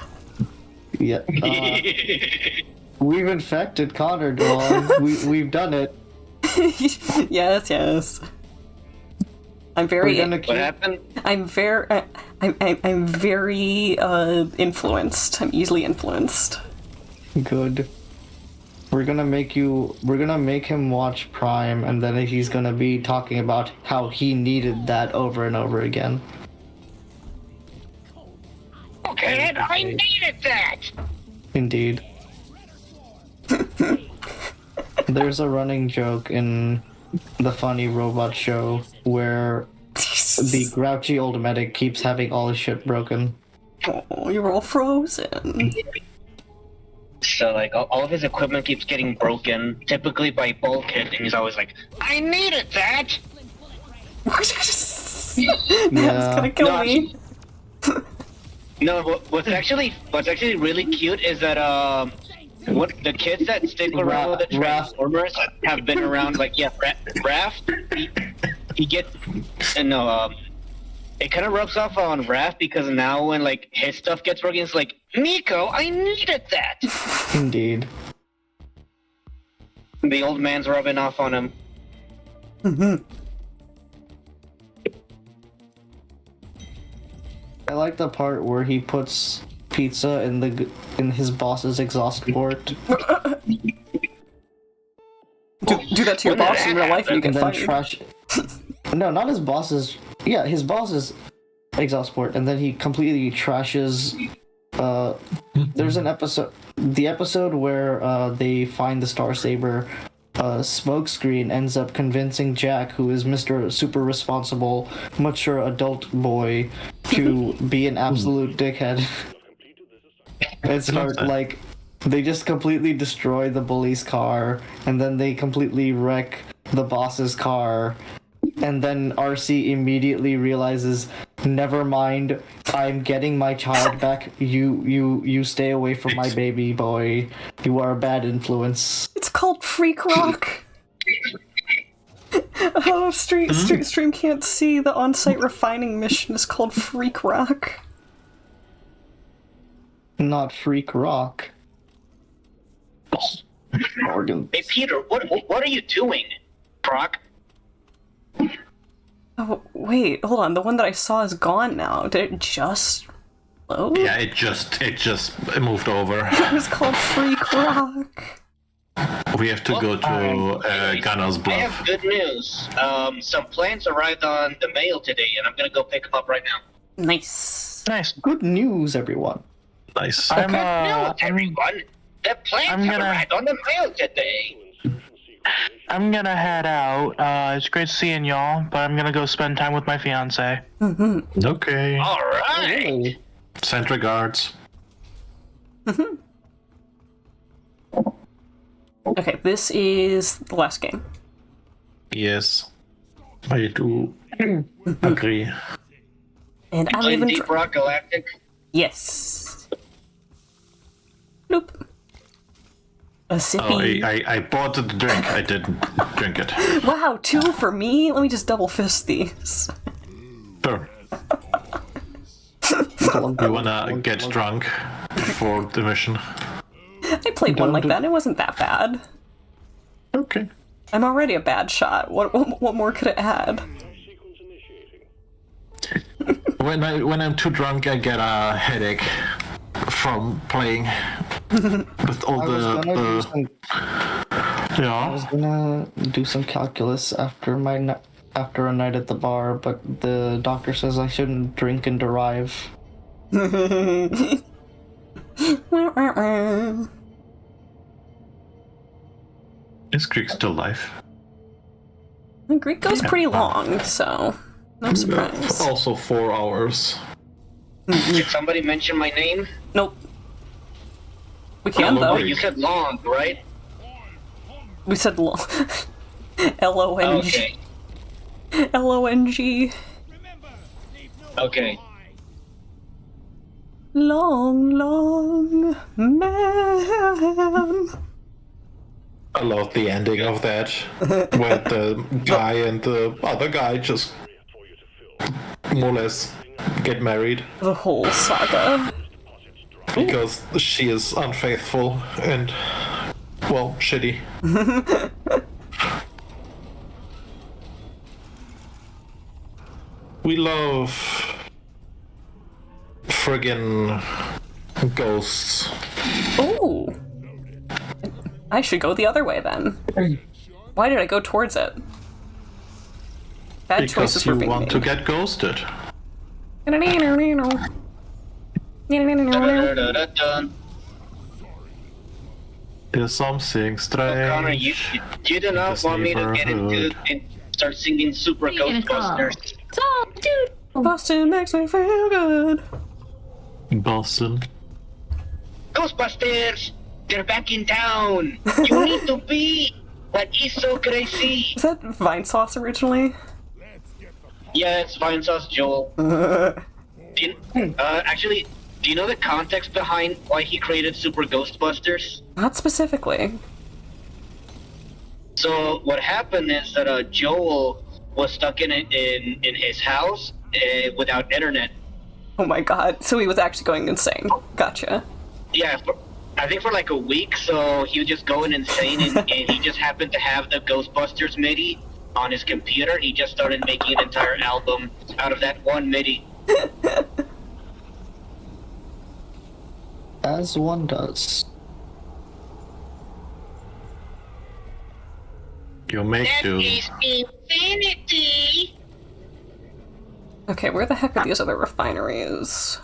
[SPEAKER 6] yeah. We've infected Connor, Dawn. We've done it.
[SPEAKER 2] Yes. I'm
[SPEAKER 6] We're
[SPEAKER 2] very.
[SPEAKER 6] gonna
[SPEAKER 11] What
[SPEAKER 6] keep.
[SPEAKER 11] happened?
[SPEAKER 2] I'm very influenced. I'm easily influenced.
[SPEAKER 6] Good. We're gonna make him watch Prime, and then he's gonna be talking about how he needed that over and over again.
[SPEAKER 11] Okay, and I needed that.
[SPEAKER 6] Indeed. There's a running joke in the Funny Robot Show where the grouchy old medic keeps having all his shit broken.
[SPEAKER 2] Oh, you're all frozen.
[SPEAKER 11] So like all of his equipment keeps getting broken, typically by Bulkhead, and he's always like, "I needed that."
[SPEAKER 2] That's
[SPEAKER 6] Yeah.
[SPEAKER 2] gonna kill
[SPEAKER 11] No,
[SPEAKER 2] me.
[SPEAKER 11] No, what's actually really cute is that what the kids that stick around with the Transformers have been around. Like Raph, he gets it kind of rubs off on Raph because now when like his stuff gets broken, it's like, Nico, I needed that.
[SPEAKER 6] Indeed.
[SPEAKER 11] The old man's rubbing off on him.
[SPEAKER 6] I like the part where he puts pizza in his boss's exhaust port,
[SPEAKER 2] Do that to your boss in real life and you
[SPEAKER 6] and
[SPEAKER 2] get
[SPEAKER 6] then
[SPEAKER 2] fired.
[SPEAKER 6] trash. No, not his boss's. Yeah, his boss's exhaust port, and then he completely trashes. There's an episode, the episode where they find the Star Saber. Smokescreen ends up convincing Jack, who is Mr. Super Responsible, mature adult boy, to be an absolute dickhead. And start like they just completely destroy the bully's car, and then they completely wreck the boss's car, and then RC immediately realizes, never mind, I'm getting my child back. You stay away from my baby boy. You are a bad influence.
[SPEAKER 2] It's called Freak Rock. Oh, Stream can't see the on-site refining mission is called Freak Rock.
[SPEAKER 6] Not Freak Rock. Morgan.
[SPEAKER 11] Hey Peter, what are you doing, Brock?
[SPEAKER 2] Oh, wait, hold on. The one that I saw is gone now. Did it just load?
[SPEAKER 3] Yeah, it just moved over.
[SPEAKER 2] It was called Freak Rock.
[SPEAKER 3] We have to go to Gunner's
[SPEAKER 11] I
[SPEAKER 3] Bluff.
[SPEAKER 11] have good news. Some plants arrived on the mail today, and I'm gonna go pick them up right now.
[SPEAKER 2] Nice.
[SPEAKER 10] Nice.
[SPEAKER 6] Good news, everyone.
[SPEAKER 3] Nice.
[SPEAKER 10] I'm
[SPEAKER 11] No, everyone. The plants have arrived on the mail today.
[SPEAKER 10] I'm gonna head out. It's great seeing y'all, but I'm gonna go spend time with my fiance.
[SPEAKER 3] Okay.
[SPEAKER 11] All right.
[SPEAKER 6] Really?
[SPEAKER 3] Send regards.
[SPEAKER 2] Okay, this is the last game.
[SPEAKER 3] Yes. I do agree.
[SPEAKER 2] And I don't
[SPEAKER 11] Playing
[SPEAKER 2] even...
[SPEAKER 11] Deep Rock Galactic.
[SPEAKER 2] Yes. Nope. A
[SPEAKER 3] Oh,
[SPEAKER 2] sippy.
[SPEAKER 3] I bought the drink. I didn't drink it.
[SPEAKER 2] Wow, 2 for me? Let me just double fist these.
[SPEAKER 3] Sure. You wanna get drunk for the mission?
[SPEAKER 2] I played one like that and it wasn't that bad.
[SPEAKER 3] Okay.
[SPEAKER 2] I'm already a bad shot. What more could it add?
[SPEAKER 3] When I'm too drunk, I get a headache from playing with all
[SPEAKER 6] I
[SPEAKER 3] yeah.
[SPEAKER 6] was gonna do some calculus after after a night at the bar, but the doctor says I shouldn't drink and derive.
[SPEAKER 3] Is Greek still alive?
[SPEAKER 2] Greek goes pretty long, so no surprise.
[SPEAKER 3] Also 4 hours.
[SPEAKER 11] Did somebody mention my name?
[SPEAKER 2] Nope. We can,
[SPEAKER 11] Oh,
[SPEAKER 2] though.
[SPEAKER 11] you said long, right?
[SPEAKER 2] We said long. L-O-N-G.
[SPEAKER 11] Okay.
[SPEAKER 2] L-O-N-G.
[SPEAKER 11] Okay.
[SPEAKER 2] Long, long man.
[SPEAKER 3] I love the ending of that. When the guy and the other guy just more or less get married.
[SPEAKER 2] The whole saga.
[SPEAKER 3] Because she is unfaithful and, well, shitty. We love friggin' ghosts.
[SPEAKER 2] Ooh. I should go the other way then. Why did I go towards it? Bad choices
[SPEAKER 3] Because you
[SPEAKER 2] were being
[SPEAKER 3] want
[SPEAKER 2] made.
[SPEAKER 3] to get ghosted.
[SPEAKER 11] Dun-dun-dun-dun-dun.
[SPEAKER 3] There's something strange.
[SPEAKER 11] Connor, you do not
[SPEAKER 3] this
[SPEAKER 11] want me to get into
[SPEAKER 3] neighborhood.
[SPEAKER 11] and start singing Super Ghostbusters.
[SPEAKER 2] Boston makes me feel good.
[SPEAKER 3] Boston.
[SPEAKER 11] Ghostbusters! They're back in town! You need to be! That is so crazy!
[SPEAKER 2] Is that Vine Sauce originally?
[SPEAKER 11] Yeah, it's Vine Sauce Joel. Actually, do you know the context behind why he created Super Ghostbusters?
[SPEAKER 2] Not specifically.
[SPEAKER 11] So what happened is that Joel was stuck in his house without internet.
[SPEAKER 2] Oh my god. So he was actually going insane. Gotcha.
[SPEAKER 11] Yeah, I think for like a week, so he was just going insane, and he just happened to have the Ghostbusters MIDI on his computer. He just started making an entire album out of that one MIDI.
[SPEAKER 6] As one does.
[SPEAKER 3] You make do.
[SPEAKER 11] infinity!
[SPEAKER 2] Okay, where the heck are these other refineries?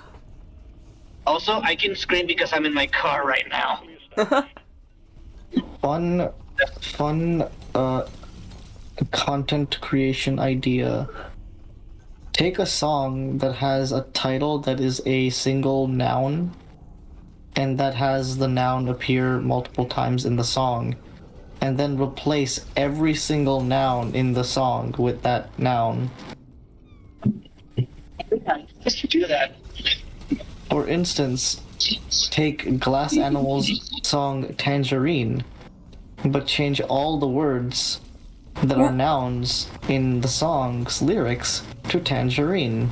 [SPEAKER 11] Also, I can scream because I'm in my car right now.
[SPEAKER 6] Fun content creation idea. Take a song that has a title that is a single noun, and that has the noun appear multiple times in the song, and then replace every single noun in the song with that noun.
[SPEAKER 11] Just do that.
[SPEAKER 6] For instance, take Glass Animals' song Tangerine, but change all the words that are nouns in the song's lyrics to tangerine.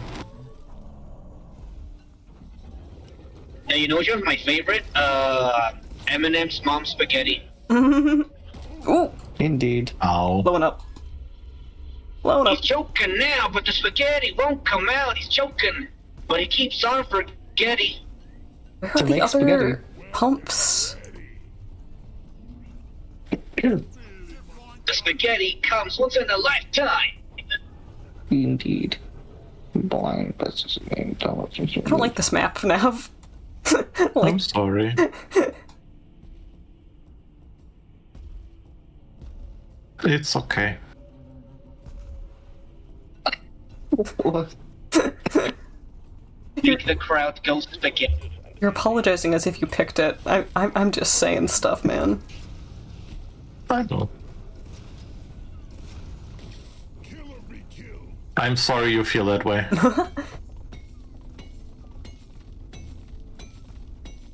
[SPEAKER 11] Now, you know which one's my favorite? Eminem's Mom Spaghetti.
[SPEAKER 2] Ooh,
[SPEAKER 6] Indeed.
[SPEAKER 3] Ow.
[SPEAKER 2] blowing up. Blowing up.
[SPEAKER 11] He's choking now, but the spaghetti won't come out. He's choking, but he keeps on forgetting.
[SPEAKER 2] Where
[SPEAKER 6] To
[SPEAKER 2] are the
[SPEAKER 6] make
[SPEAKER 2] other
[SPEAKER 6] spaghetti.
[SPEAKER 2] pumps?
[SPEAKER 11] The spaghetti comes once in a lifetime.
[SPEAKER 6] Indeed. Blind, that's
[SPEAKER 2] I don't like this map, Nav.
[SPEAKER 3] I'm sorry. It's okay.
[SPEAKER 6] What?
[SPEAKER 11] Make the crowd go spaghetti.
[SPEAKER 2] You're apologizing as if you picked it. I'm just saying stuff, man.
[SPEAKER 3] No. I'm sorry you feel that way.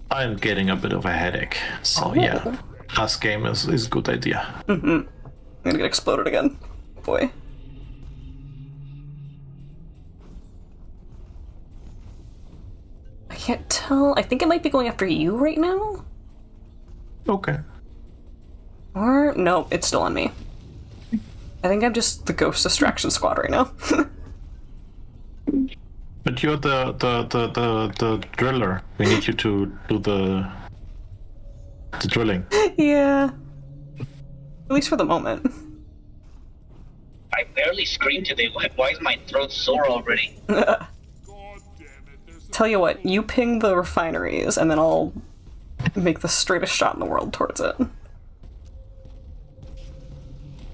[SPEAKER 3] I'm getting a bit of a headache, so yeah, last game is a good idea.
[SPEAKER 2] I'm gonna get exploded again. Boy. I can't tell. I think it might be going after you right now.
[SPEAKER 3] Okay.
[SPEAKER 2] Or, no, it's still on me. I think I'm just the ghost distraction squad right now.
[SPEAKER 3] But you're the driller. We need you to do the drilling.
[SPEAKER 2] Yeah. At least for the moment.
[SPEAKER 11] I barely screamed today. Why is my throat sore already?
[SPEAKER 2] Tell you what, you ping the refineries, and then I'll make the straightest shot in the world towards it.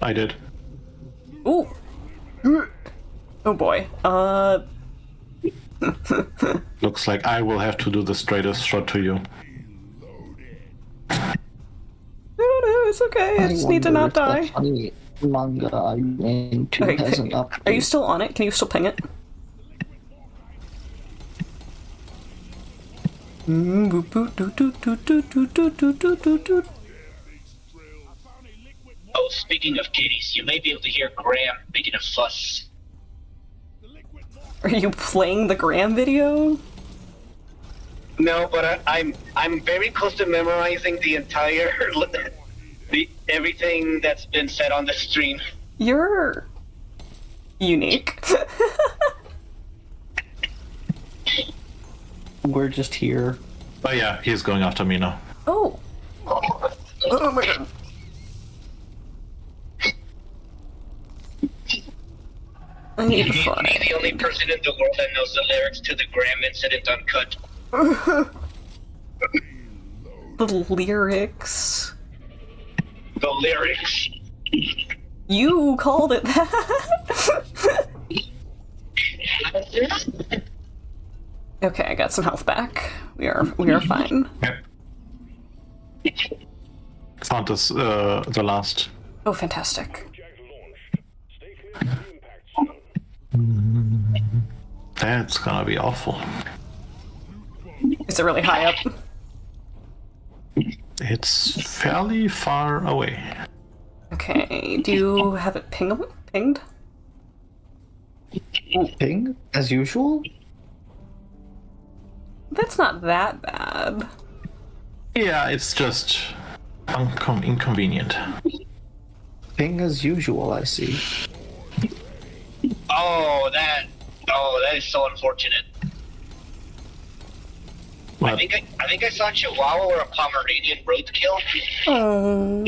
[SPEAKER 3] I did.
[SPEAKER 2] Ooh. Oh boy.
[SPEAKER 3] Looks like I will have to do the straightest shot to you.
[SPEAKER 2] No, it's okay. I just need to not die.
[SPEAKER 6] Funny manga I'm into
[SPEAKER 2] Okay,
[SPEAKER 6] has an update.
[SPEAKER 2] are you still on it? Can you still ping it?
[SPEAKER 11] Oh, speaking of kitties, you may be able to hear Graham making a fuss.
[SPEAKER 2] Are you playing the Graham video?
[SPEAKER 11] No, but I'm very close to memorizing the entire everything that's been said on the stream.
[SPEAKER 2] You're unique.
[SPEAKER 6] We're just here.
[SPEAKER 3] Oh yeah, he's going after me now.
[SPEAKER 2] Oh. Oh my god. I need to fly.
[SPEAKER 11] He's the only person in the world that knows the lyrics to the Graham incident uncut.
[SPEAKER 2] The lyrics.
[SPEAKER 11] The lyrics.
[SPEAKER 2] You called it that. Okay, I got some health back. We are fine.
[SPEAKER 3] Yep. Found this the last.
[SPEAKER 2] Oh, fantastic.
[SPEAKER 3] That's gonna be awful.
[SPEAKER 2] Is it really high up?
[SPEAKER 3] It's fairly far away.
[SPEAKER 2] Okay, do you have it pinged?
[SPEAKER 6] Ping, as usual?
[SPEAKER 2] That's not that bad.
[SPEAKER 3] Yeah, it's just inconvenient.
[SPEAKER 6] Ping as usual, I see.
[SPEAKER 11] Oh, that is so unfortunate.
[SPEAKER 3] What?
[SPEAKER 11] I think I saw a Chihuahua or a Pomeranian roadkill.
[SPEAKER 2] Oh.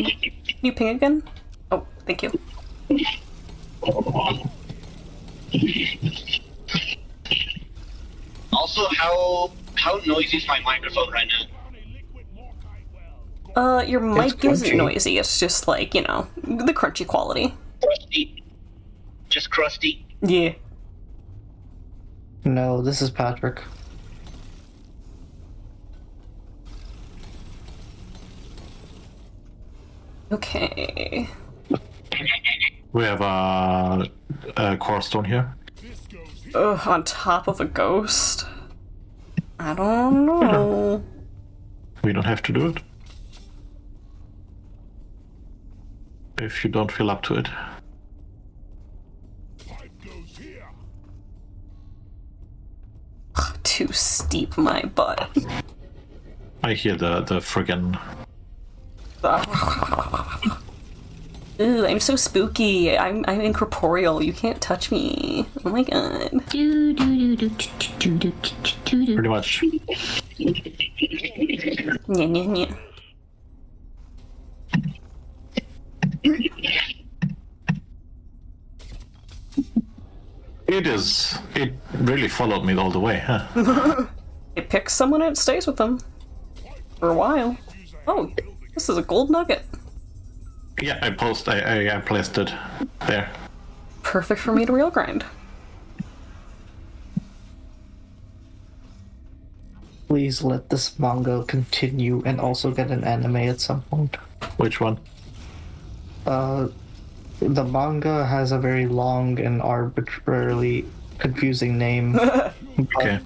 [SPEAKER 2] You ping again? Oh, thank you.
[SPEAKER 11] Also, how noisy is my microphone right now?
[SPEAKER 2] Your mic isn't
[SPEAKER 6] crunchy.
[SPEAKER 2] noisy, it's just like, you know, the crunchy quality.
[SPEAKER 11] Crusty. Just crusty.
[SPEAKER 2] Yeah.
[SPEAKER 6] No, this is Patrick.
[SPEAKER 2] Okay.
[SPEAKER 3] We have a core stone here.
[SPEAKER 2] Ugh, on top of a ghost? I don't know.
[SPEAKER 3] We don't have to do it. If you don't feel up to it.
[SPEAKER 2] Too steep, my butt.
[SPEAKER 3] I hear the friggin'.
[SPEAKER 2] Ooh, I'm so spooky. I'm incorporeal. You can't touch me. Oh my god.
[SPEAKER 3] Pretty much.
[SPEAKER 2] Nya, nya, nya.
[SPEAKER 3] It is. It really followed me all the way, huh?
[SPEAKER 2] It picks someone and it stays with them for a while. Oh, this is a gold nugget.
[SPEAKER 3] Yeah, I placed it there.
[SPEAKER 2] Perfect for me to real grind.
[SPEAKER 6] Please let this manga continue and also get an anime at some point.
[SPEAKER 3] Which one?
[SPEAKER 6] The manga has a very long and arbitrarily confusing name.
[SPEAKER 3] Okay.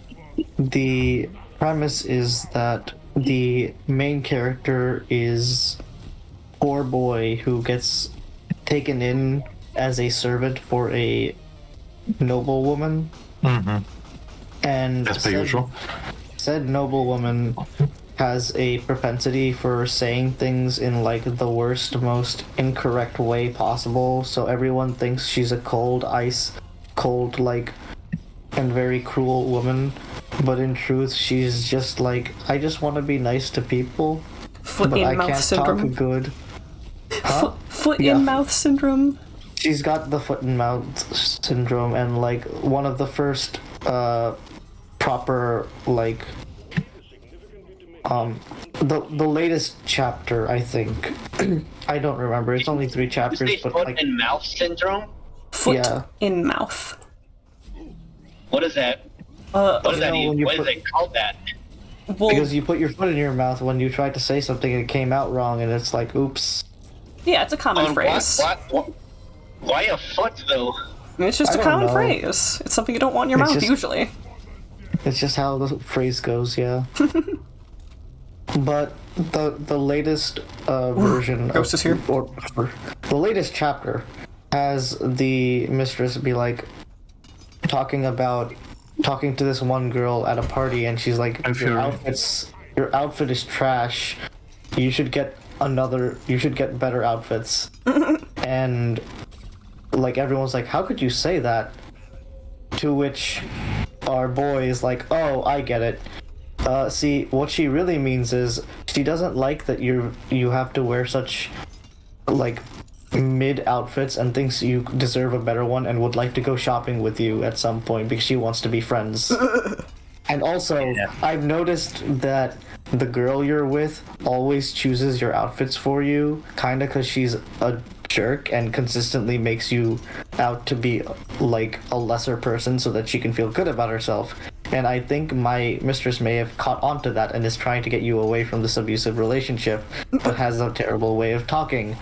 [SPEAKER 6] The premise is that the main character is a poor boy who gets taken in as a servant for a noblewoman.
[SPEAKER 3] Mm-hmm.
[SPEAKER 6] And
[SPEAKER 3] As per usual.
[SPEAKER 6] said noblewoman has a propensity for saying things in like the worst, most incorrect way possible, so everyone thinks she's a cold, like, and very cruel woman, but in truth she's just like, I just want to be nice to people, but I can't
[SPEAKER 2] syndrome.
[SPEAKER 6] talk good. Huh?
[SPEAKER 2] Foot
[SPEAKER 6] Yeah.
[SPEAKER 2] in mouth syndrome.
[SPEAKER 6] She's got the foot and mouth syndrome, and like one of the first proper like the latest chapter, I think. I don't remember. It's only 3 chapters,
[SPEAKER 11] You say
[SPEAKER 6] but
[SPEAKER 11] foot
[SPEAKER 6] like
[SPEAKER 11] and mouth syndrome?
[SPEAKER 2] Foot
[SPEAKER 6] Yeah.
[SPEAKER 2] in mouth.
[SPEAKER 11] What is that? What does that even? What is it called that?
[SPEAKER 2] Well,
[SPEAKER 6] because you put your foot in your mouth when you tried to say something and it came out wrong, and it's like, oops.
[SPEAKER 2] yeah, it's a common phrase.
[SPEAKER 11] Why a foot though?
[SPEAKER 2] It's just
[SPEAKER 6] I
[SPEAKER 2] a
[SPEAKER 6] don't
[SPEAKER 2] common
[SPEAKER 6] know.
[SPEAKER 2] phrase. It's something you don't want in your
[SPEAKER 6] It's
[SPEAKER 2] mouth
[SPEAKER 6] just-
[SPEAKER 2] usually.
[SPEAKER 6] It's just how the phrase goes, yeah. But the latest version
[SPEAKER 2] Ghost is here.
[SPEAKER 6] or the latest chapter has the mistress be like talking to this one girl at a party, and she's like, your outfit is trash. You should get better outfits. And like everyone's like, how could you say that? To which our boy is like, oh, I get it. See, what she really means is she doesn't like that you have to wear such like mid outfits and thinks you deserve a better one and would like to go shopping with you at some point because she wants to be friends. And also, I've noticed that the girl you're with always chooses your outfits for you, kinda because she's a jerk and consistently makes you out to be like a lesser person so that she can feel good about herself. And I think my mistress may have caught on to that and is trying to get you away from this abusive relationship, but has a terrible way of talking.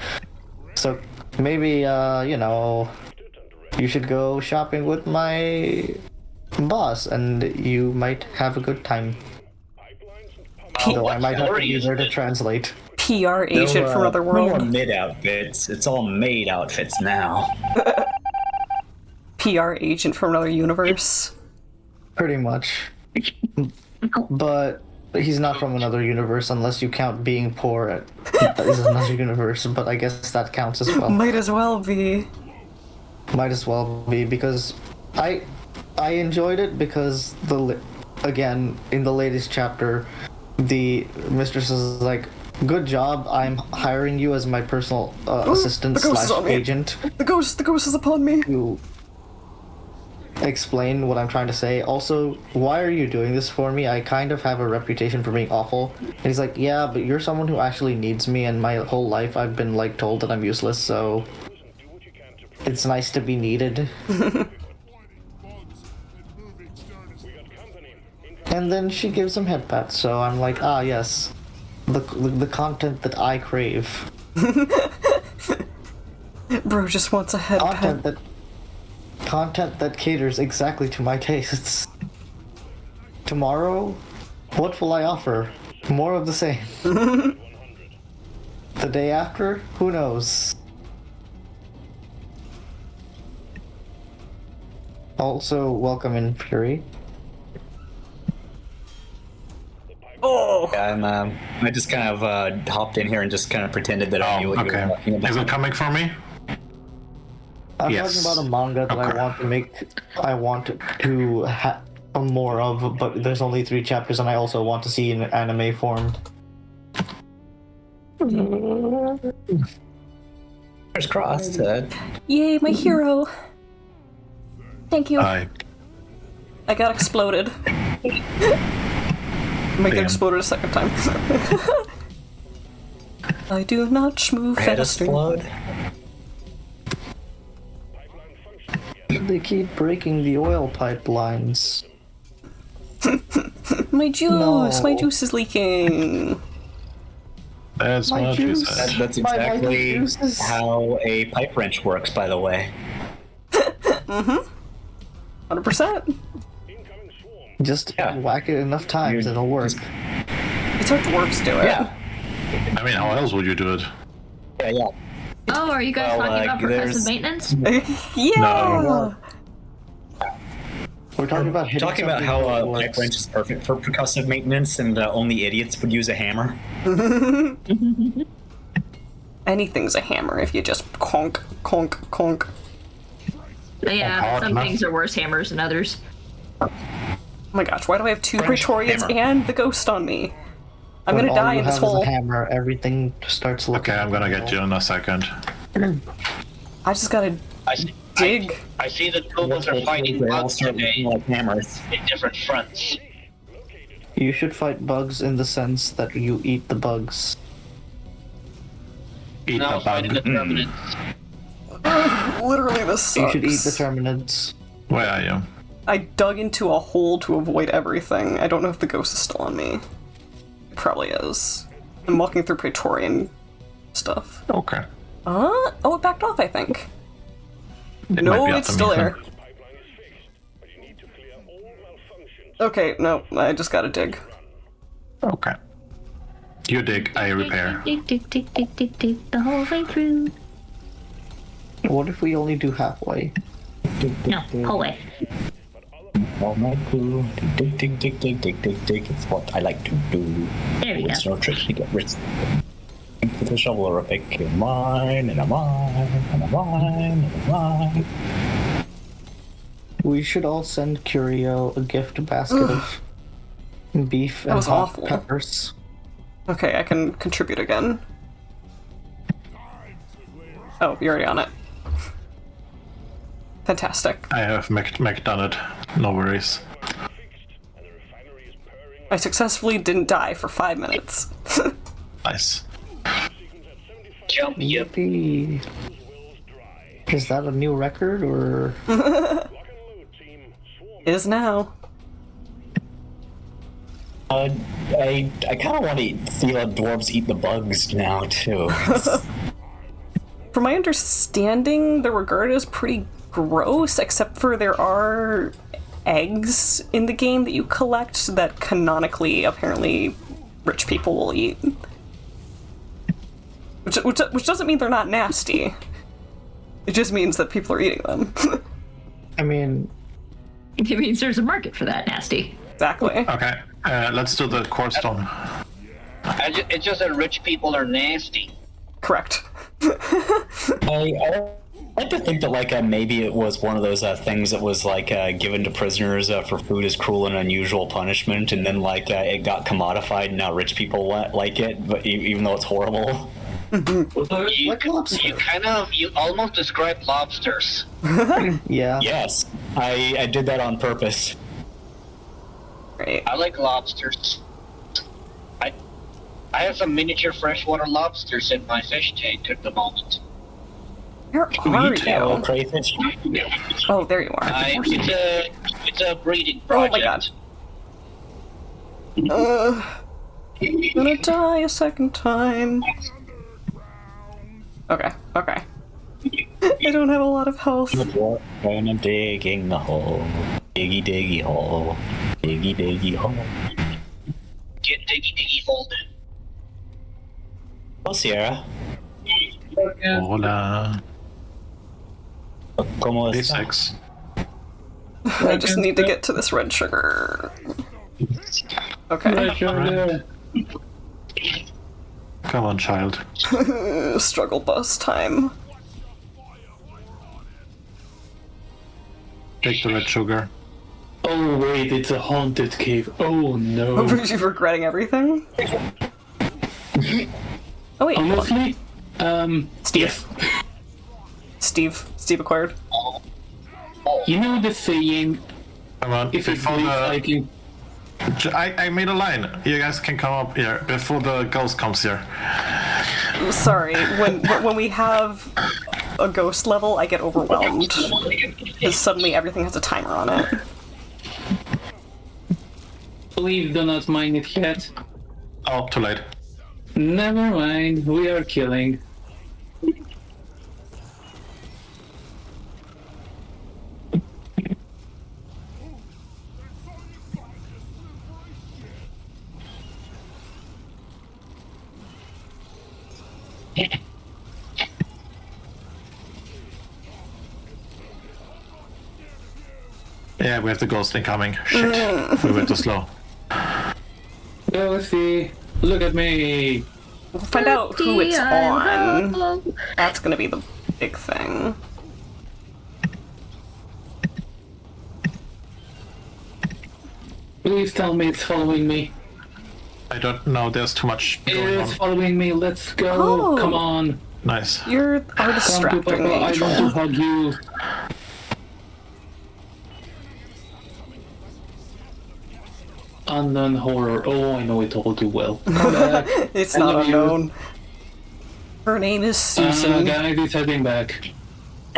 [SPEAKER 6] So maybe, you should go shopping with my boss and you might have a good time. Though I might have to be there to translate.
[SPEAKER 2] PR agent from another
[SPEAKER 12] No more
[SPEAKER 2] world.
[SPEAKER 12] mid outfits. It's all made outfits now.
[SPEAKER 2] PR agent from another universe.
[SPEAKER 6] Pretty much. But he's not from another universe unless you count being poor. That is another universe, but I guess that counts as well.
[SPEAKER 2] Might as well be.
[SPEAKER 6] Might as well be, because I enjoyed it because again, in the latest chapter, the mistress is like, good job, I'm hiring you as my personal assistant
[SPEAKER 2] the ghost is on
[SPEAKER 6] /
[SPEAKER 2] me.
[SPEAKER 6] agent
[SPEAKER 2] The ghost is upon me.
[SPEAKER 6] to explain what I'm trying to say. Also, why are you doing this for me? I kind of have a reputation for being awful. And he's like, yeah, but you're someone who actually needs me, and my whole life I've been like told that I'm useless, so it's nice to be needed. And then she gives him head pats, so I'm like, ah, yes, the content that I crave.
[SPEAKER 2] Bro just wants a head pet.
[SPEAKER 6] Content that caters exactly to my tastes. Tomorrow, what will I offer? More of the same. The day after, who knows? Also, welcome in Fury.
[SPEAKER 2] Oh!
[SPEAKER 12] Yeah, I just kind of hopped in here and just kind of pretended that I knew what you were talking about.
[SPEAKER 3] Is it coming from me?
[SPEAKER 6] I'm
[SPEAKER 3] Yes.
[SPEAKER 6] talking about a manga that
[SPEAKER 3] Okay.
[SPEAKER 6] I want to have more of, but there's only 3 chapters, and I also want to see in anime form.
[SPEAKER 12] Fingers crossed.
[SPEAKER 2] Yay, my hero! Thank you.
[SPEAKER 3] Hi.
[SPEAKER 2] I got exploded. Might get exploded a second time. I do not move
[SPEAKER 12] Head
[SPEAKER 2] faster.
[SPEAKER 12] explode.
[SPEAKER 6] They keep breaking the oil pipelines.
[SPEAKER 2] My juice!
[SPEAKER 6] No.
[SPEAKER 2] My juice is leaking!
[SPEAKER 3] That's
[SPEAKER 6] My
[SPEAKER 3] what you
[SPEAKER 6] juice.
[SPEAKER 3] said.
[SPEAKER 12] That's
[SPEAKER 6] My
[SPEAKER 12] exactly
[SPEAKER 6] juices.
[SPEAKER 12] how a pipe wrench works, by the way.
[SPEAKER 2] 100%.
[SPEAKER 6] Just whack it enough times, it'll work.
[SPEAKER 2] It's how dwarves do it.
[SPEAKER 12] Yeah.
[SPEAKER 3] I mean, how else would you do it?
[SPEAKER 12] Yeah.
[SPEAKER 8] Oh, are you guys
[SPEAKER 12] Well,
[SPEAKER 8] talking about
[SPEAKER 12] there's-
[SPEAKER 8] percussive maintenance?
[SPEAKER 2] Yeah!
[SPEAKER 3] No.
[SPEAKER 6] We're talking about hitting
[SPEAKER 12] Talking about
[SPEAKER 6] something
[SPEAKER 12] how
[SPEAKER 6] that
[SPEAKER 12] a
[SPEAKER 6] works.
[SPEAKER 12] pipe wrench is perfect for percussive maintenance and only idiots would use a hammer.
[SPEAKER 2] Anything's a hammer if you just conk, conk, conk.
[SPEAKER 8] Yeah,
[SPEAKER 3] hard
[SPEAKER 8] some
[SPEAKER 3] enough.
[SPEAKER 8] things are worse hammers than others.
[SPEAKER 2] Oh my gosh, why do I have two
[SPEAKER 12] French
[SPEAKER 2] Praetorians
[SPEAKER 12] hammer.
[SPEAKER 2] and the ghost on me? I'm
[SPEAKER 6] When
[SPEAKER 2] gonna
[SPEAKER 6] all
[SPEAKER 2] die
[SPEAKER 6] you
[SPEAKER 2] in this
[SPEAKER 6] have is
[SPEAKER 2] hole.
[SPEAKER 6] a hammer, everything starts looking.
[SPEAKER 3] Okay, I'm gonna get you in a second.
[SPEAKER 2] I just gotta
[SPEAKER 11] I see,
[SPEAKER 2] dig.
[SPEAKER 11] I see the nobles are fighting
[SPEAKER 12] They all
[SPEAKER 11] bugs
[SPEAKER 12] start looking
[SPEAKER 11] today
[SPEAKER 12] like hammers.
[SPEAKER 11] in different fronts.
[SPEAKER 6] You should fight bugs in the sense that you eat the bugs.
[SPEAKER 3] Eat
[SPEAKER 11] Now
[SPEAKER 3] the
[SPEAKER 11] fighting the
[SPEAKER 3] bug.
[SPEAKER 11] Terminids.
[SPEAKER 2] Literally, this sucks.
[SPEAKER 6] You should eat the Terminids.
[SPEAKER 3] Where are you?
[SPEAKER 2] I dug into a hole to avoid everything. I don't know if the ghost is still on me. It probably is. I'm walking through Praetorian stuff.
[SPEAKER 3] Okay.
[SPEAKER 2] Oh, it backed off, I think.
[SPEAKER 3] It
[SPEAKER 2] No,
[SPEAKER 3] might be
[SPEAKER 2] it's
[SPEAKER 3] up to
[SPEAKER 2] still
[SPEAKER 3] me
[SPEAKER 2] there. Okay, no, I just gotta dig.
[SPEAKER 3] then. Okay. You dig, I repair.
[SPEAKER 8] Dig, dig, dig, dig, dig, dig, the whole way through.
[SPEAKER 6] What if we only do halfway?
[SPEAKER 8] No, whole way.
[SPEAKER 12] All my crew, dig, dig, dig, dig, dig, dig, dig. It's what I like to do.
[SPEAKER 8] There we
[SPEAKER 12] It's
[SPEAKER 8] go.
[SPEAKER 12] no trick to get rich. With a shovel or a pick, and mine, and a mine, and a mine, and a mine.
[SPEAKER 6] We should all send Curio a gift basket of beef and
[SPEAKER 2] was
[SPEAKER 6] hot
[SPEAKER 2] awful.
[SPEAKER 6] peppers.
[SPEAKER 2] Okay, I can contribute again. Oh, you're already on it. Fantastic.
[SPEAKER 3] I have Mac done it. No worries.
[SPEAKER 2] I successfully didn't die for 5 minutes.
[SPEAKER 3] Nice.
[SPEAKER 11] Jump, yep.
[SPEAKER 6] Yippee. Is that a new record or?
[SPEAKER 2] Is now.
[SPEAKER 12] I kind of want to see how dwarves eat the bugs now too.
[SPEAKER 2] From my understanding, they're regarded as pretty gross, except for there are eggs in the game that you collect that canonically, apparently, rich people will eat. Which doesn't mean they're not nasty. It just means that people are eating them.
[SPEAKER 6] I mean,
[SPEAKER 8] It means there's a market for that nasty.
[SPEAKER 2] Exactly.
[SPEAKER 3] Okay, let's do the core stone.
[SPEAKER 11] It's just that rich people are nasty.
[SPEAKER 2] Correct.
[SPEAKER 12] I like to think that maybe it was one of those things that was given to prisoners for food as cruel and unusual punishment, and then it got commodified, and now rich people like it, but even though it's horrible.
[SPEAKER 11] You almost described lobsters.
[SPEAKER 6] yeah.
[SPEAKER 12] Yes, I did that on purpose.
[SPEAKER 2] Great.
[SPEAKER 11] I like lobsters. I have some miniature freshwater lobsters in my fish tank at the moment.
[SPEAKER 2] Where are
[SPEAKER 12] Oh,
[SPEAKER 2] you?
[SPEAKER 12] crayfish.
[SPEAKER 2] Oh, there you are.
[SPEAKER 11] It's a breeding
[SPEAKER 2] Oh
[SPEAKER 11] project.
[SPEAKER 2] my god. I'm gonna die a second time. Okay. I don't have a lot of health.
[SPEAKER 12] When I'm digging the hole, diggy diggy hole, diggy diggy hole.
[SPEAKER 11] Get diggy diggy folded.
[SPEAKER 12] Oh, Sierra.
[SPEAKER 3] Hola.
[SPEAKER 12] ¿Cómo estás?
[SPEAKER 3] D6.
[SPEAKER 2] I just need to get to this red sugar. Okay.
[SPEAKER 3] Come on, child.
[SPEAKER 2] Struggle bus time.
[SPEAKER 3] Take the red sugar.
[SPEAKER 13] Oh wait, it's a haunted cave. Oh no.
[SPEAKER 2] Were you regretting everything? Oh wait.
[SPEAKER 13] Honestly,
[SPEAKER 2] Steve. Steve acquired.
[SPEAKER 11] Oh,
[SPEAKER 13] You know the saying,
[SPEAKER 3] Come on,
[SPEAKER 13] if it's
[SPEAKER 3] before
[SPEAKER 13] bleeds,
[SPEAKER 3] the...
[SPEAKER 13] I can...
[SPEAKER 3] I made a line. You guys can come up here before the ghost comes here.
[SPEAKER 2] Sorry, when we have a ghost level, I get overwhelmed. Because suddenly everything has a timer on it.
[SPEAKER 13] Please do not mind it yet.
[SPEAKER 3] Oh, too late.
[SPEAKER 13] Never mind, we are killing.
[SPEAKER 3] Yeah, we have the ghost incoming. Shit, we went too slow.
[SPEAKER 13] Ghosty, look at me.
[SPEAKER 2] We'll find out who it's on. That's gonna be the big thing.
[SPEAKER 13] Please tell me it's following me.
[SPEAKER 3] I don't know, there's too much
[SPEAKER 13] It
[SPEAKER 3] going
[SPEAKER 13] is
[SPEAKER 3] on.
[SPEAKER 13] following me, let's go.
[SPEAKER 2] Oh.
[SPEAKER 13] Come on.
[SPEAKER 3] Nice.
[SPEAKER 2] You're our
[SPEAKER 13] Come to
[SPEAKER 2] distracting
[SPEAKER 13] Papa, I want to
[SPEAKER 2] angel.
[SPEAKER 13] hug you. Unknown horror. Oh, I know it all too well. Come back.
[SPEAKER 2] It's
[SPEAKER 13] I
[SPEAKER 2] not
[SPEAKER 13] love you.
[SPEAKER 2] unknown. Her name is Susan.
[SPEAKER 13] Guys, it's heading back.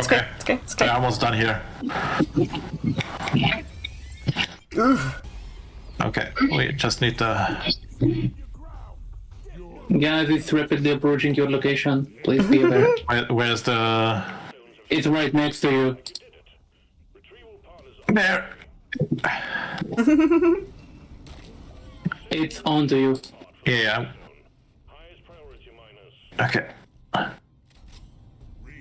[SPEAKER 3] Okay.
[SPEAKER 2] It's okay.
[SPEAKER 3] I'm almost done here. Okay, we just need the...
[SPEAKER 13] Guys, it's rapidly approaching your location. Please be aware.
[SPEAKER 3] Where's the...
[SPEAKER 13] It's right next to you.
[SPEAKER 3] There!
[SPEAKER 13] It's onto you.
[SPEAKER 3] Yeah. Okay.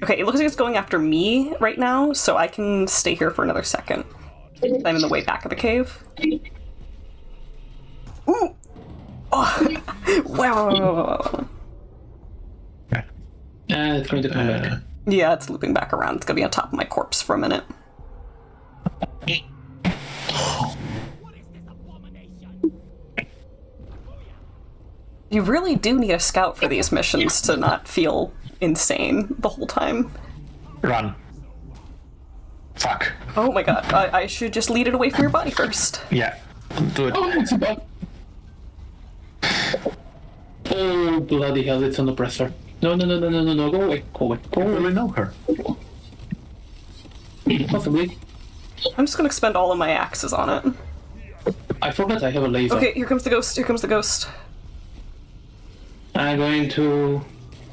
[SPEAKER 2] Okay, it looks like it's going after me right now, so I can stay here for another second. I'm in the way back of the cave. Ooh! Oh! Wow!
[SPEAKER 13] It's going to come back.
[SPEAKER 2] Yeah, it's looping back around. It's gonna be on top of my corpse for a minute. You really do need a scout for these missions to not feel insane the whole time.
[SPEAKER 3] Run. Fuck.
[SPEAKER 2] Oh my god, I should just lead it away from your body first.
[SPEAKER 3] Yeah. Do it.
[SPEAKER 13] Oh, it's a bug. Oh, bloody hell, it's an oppressor. No, go away, go away, go
[SPEAKER 3] I
[SPEAKER 13] away.
[SPEAKER 3] really know her.
[SPEAKER 13] Possibly.
[SPEAKER 2] I'm just gonna expend all of my axes on it.
[SPEAKER 13] I forgot I have a laser.
[SPEAKER 2] Okay, here comes the ghost, here comes the ghost.
[SPEAKER 13] I'm going to...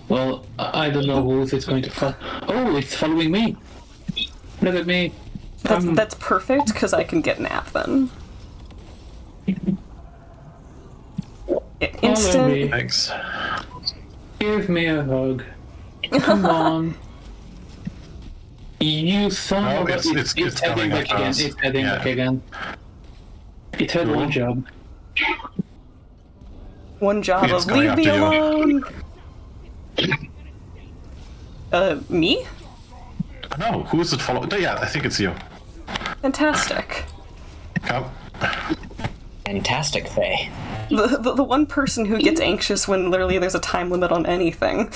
[SPEAKER 13] Well, I don't know who it's going to follow. Oh, it's following me. Look at me.
[SPEAKER 2] That's perfect, because I can get nap then. Instant.
[SPEAKER 13] me.
[SPEAKER 3] Thanks.
[SPEAKER 13] Give me a hug. Come on. You son
[SPEAKER 3] No,
[SPEAKER 13] of a...
[SPEAKER 3] it's
[SPEAKER 13] heading
[SPEAKER 3] coming
[SPEAKER 13] back
[SPEAKER 3] after
[SPEAKER 13] again.
[SPEAKER 3] us.
[SPEAKER 13] It's heading
[SPEAKER 3] Yeah.
[SPEAKER 13] back again. It had one job.
[SPEAKER 2] One job
[SPEAKER 3] It's
[SPEAKER 2] of
[SPEAKER 3] going
[SPEAKER 2] leave me
[SPEAKER 3] after you.
[SPEAKER 2] alone. Me?
[SPEAKER 3] No, who is it following? Yeah, I think it's you.
[SPEAKER 2] Fantastic.
[SPEAKER 3] Come.
[SPEAKER 12] Fantastic, Faye.
[SPEAKER 2] The one person who gets anxious when literally there's a time limit on anything.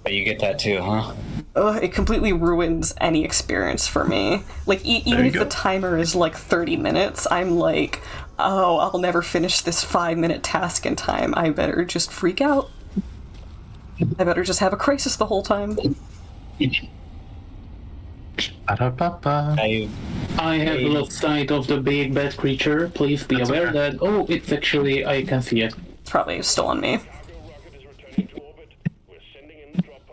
[SPEAKER 12] But you get that too, huh?
[SPEAKER 2] It completely ruins any experience for me. Like, even if the timer is like 30 minutes, I'm like, oh, I'll never finish this 5-minute task in time. I better just freak out. I better just have a crisis the whole time.
[SPEAKER 13] I have lost sight of the big bad creature. Please be aware that... Oh, it's actually... I can see it.
[SPEAKER 2] It's probably still on me.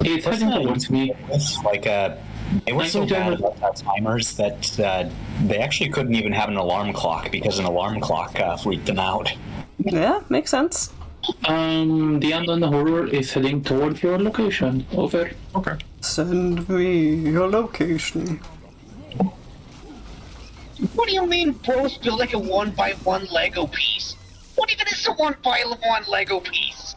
[SPEAKER 13] It's heading towards me.
[SPEAKER 12] Like, they were so bad about that timers that they actually couldn't even have an alarm clock because an alarm clock freaked them out.
[SPEAKER 2] Yeah, makes sense.
[SPEAKER 13] The unknown horror is heading towards your location. Over.
[SPEAKER 3] Okay.
[SPEAKER 2] Send me your location.
[SPEAKER 11] What do you mean bros build like a 1x1 Lego piece? What even is a 1x1 Lego piece?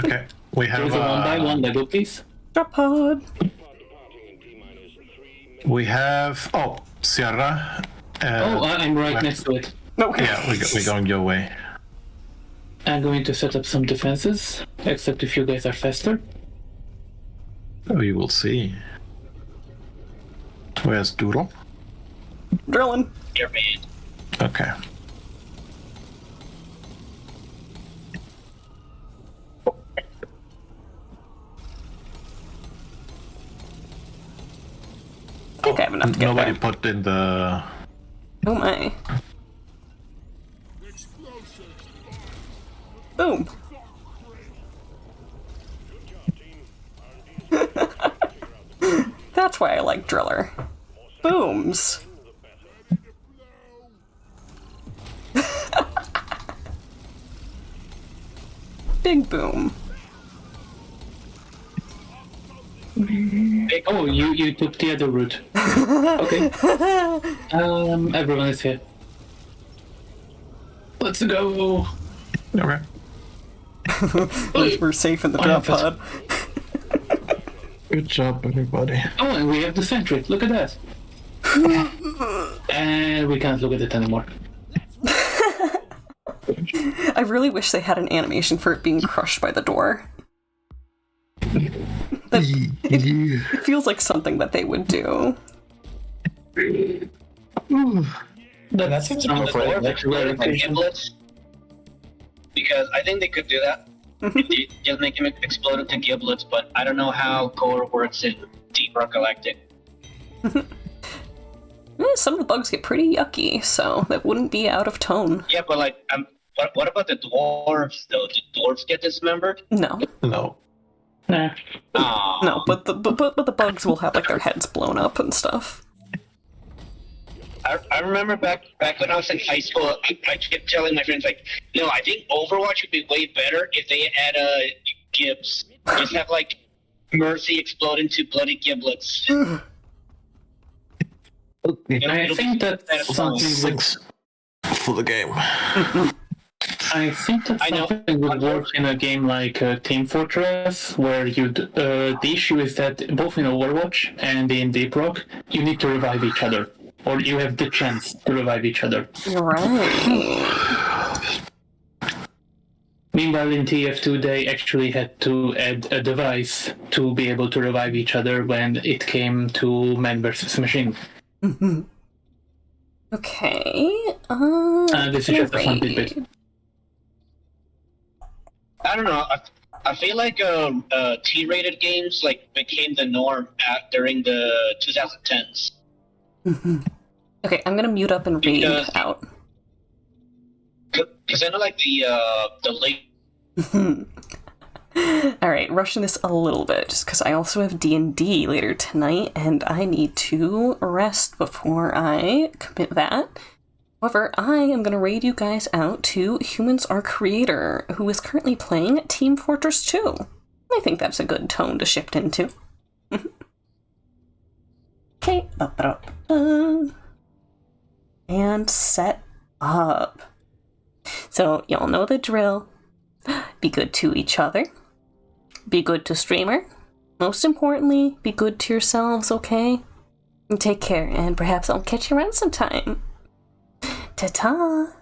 [SPEAKER 3] Okay. We have
[SPEAKER 13] There's a 1x1 Lego piece.
[SPEAKER 2] Drop pod.
[SPEAKER 3] We have... Oh, Sierra.
[SPEAKER 13] I'm right next to it.
[SPEAKER 2] Okay.
[SPEAKER 3] Yeah, we're going your way.
[SPEAKER 13] I'm going to set up some defenses, except if you guys are faster.
[SPEAKER 3] We will see. Where's Doodle?
[SPEAKER 2] Drilling.
[SPEAKER 11] Your man.
[SPEAKER 3] Okay.
[SPEAKER 2] I think I have enough to get
[SPEAKER 3] Nobody
[SPEAKER 2] there.
[SPEAKER 3] put in the...
[SPEAKER 2] Oh my. Boom. That's why I like Driller. Booms. Big boom.
[SPEAKER 13] Oh, you took the other route. Okay. Everyone is here. Let's go.
[SPEAKER 3] Okay.
[SPEAKER 2] We're safe in the drop pod.
[SPEAKER 3] Good job, everybody.
[SPEAKER 13] Oh, and we have the sentry. Look at that. And we can't look at it anymore.
[SPEAKER 2] I really wish they had an animation for it being crushed by the door. It feels like something that they would do.
[SPEAKER 12] That seems
[SPEAKER 11] On the
[SPEAKER 12] appropriate.
[SPEAKER 11] door, exploded to giblets. Because I think they could do that. Just make him explode into giblets, but I don't know how core works in Deep Rock Galactic.
[SPEAKER 2] Some of the bugs get pretty yucky, so that wouldn't be out of tone.
[SPEAKER 11] Yeah, but like, what about the dwarves though? Do dwarves get dismembered?
[SPEAKER 2] No.
[SPEAKER 3] No.
[SPEAKER 13] Nah.
[SPEAKER 11] Oh.
[SPEAKER 2] No, but the bugs will have like their heads blown up and stuff.
[SPEAKER 11] I remember back when I was in high school, I kept telling my friends, like, no, I think Overwatch would be way better if they had Gibbs. Just have, like, Mercy explode into bloody giblets.
[SPEAKER 13] I think that's something
[SPEAKER 3] Six for the game.
[SPEAKER 13] I think that something would work in a game like Team Fortress, where the issue is that both in Overwatch and in Deep Rock, you need to revive each other. Or you have the chance to revive each other.
[SPEAKER 2] Right.
[SPEAKER 13] Meanwhile, in TF2, they actually had to add a device to be able to revive each other when it came to man versus machine.
[SPEAKER 2] Okay.
[SPEAKER 13] This is just a fun tidbit.
[SPEAKER 11] I don't know. I feel like T-rated games like became the norm during the 2010s.
[SPEAKER 2] Okay, I'm gonna mute up and read out.
[SPEAKER 11] Because I know, like, the late...
[SPEAKER 2] Alright, rushing this a little bit, just because I also have D&D later tonight, and I need to rest before I commit that. However, I am gonna raid you guys out to Humans Are Creator, who is currently playing Team Fortress 2. I think that's a good tone to shift into. Okay, and set up. So, y'all know the drill. Be good to each other. Be good to streamer. Most importantly, be good to yourselves, okay? And take care, and perhaps I'll catch you around sometime. Ta-ta!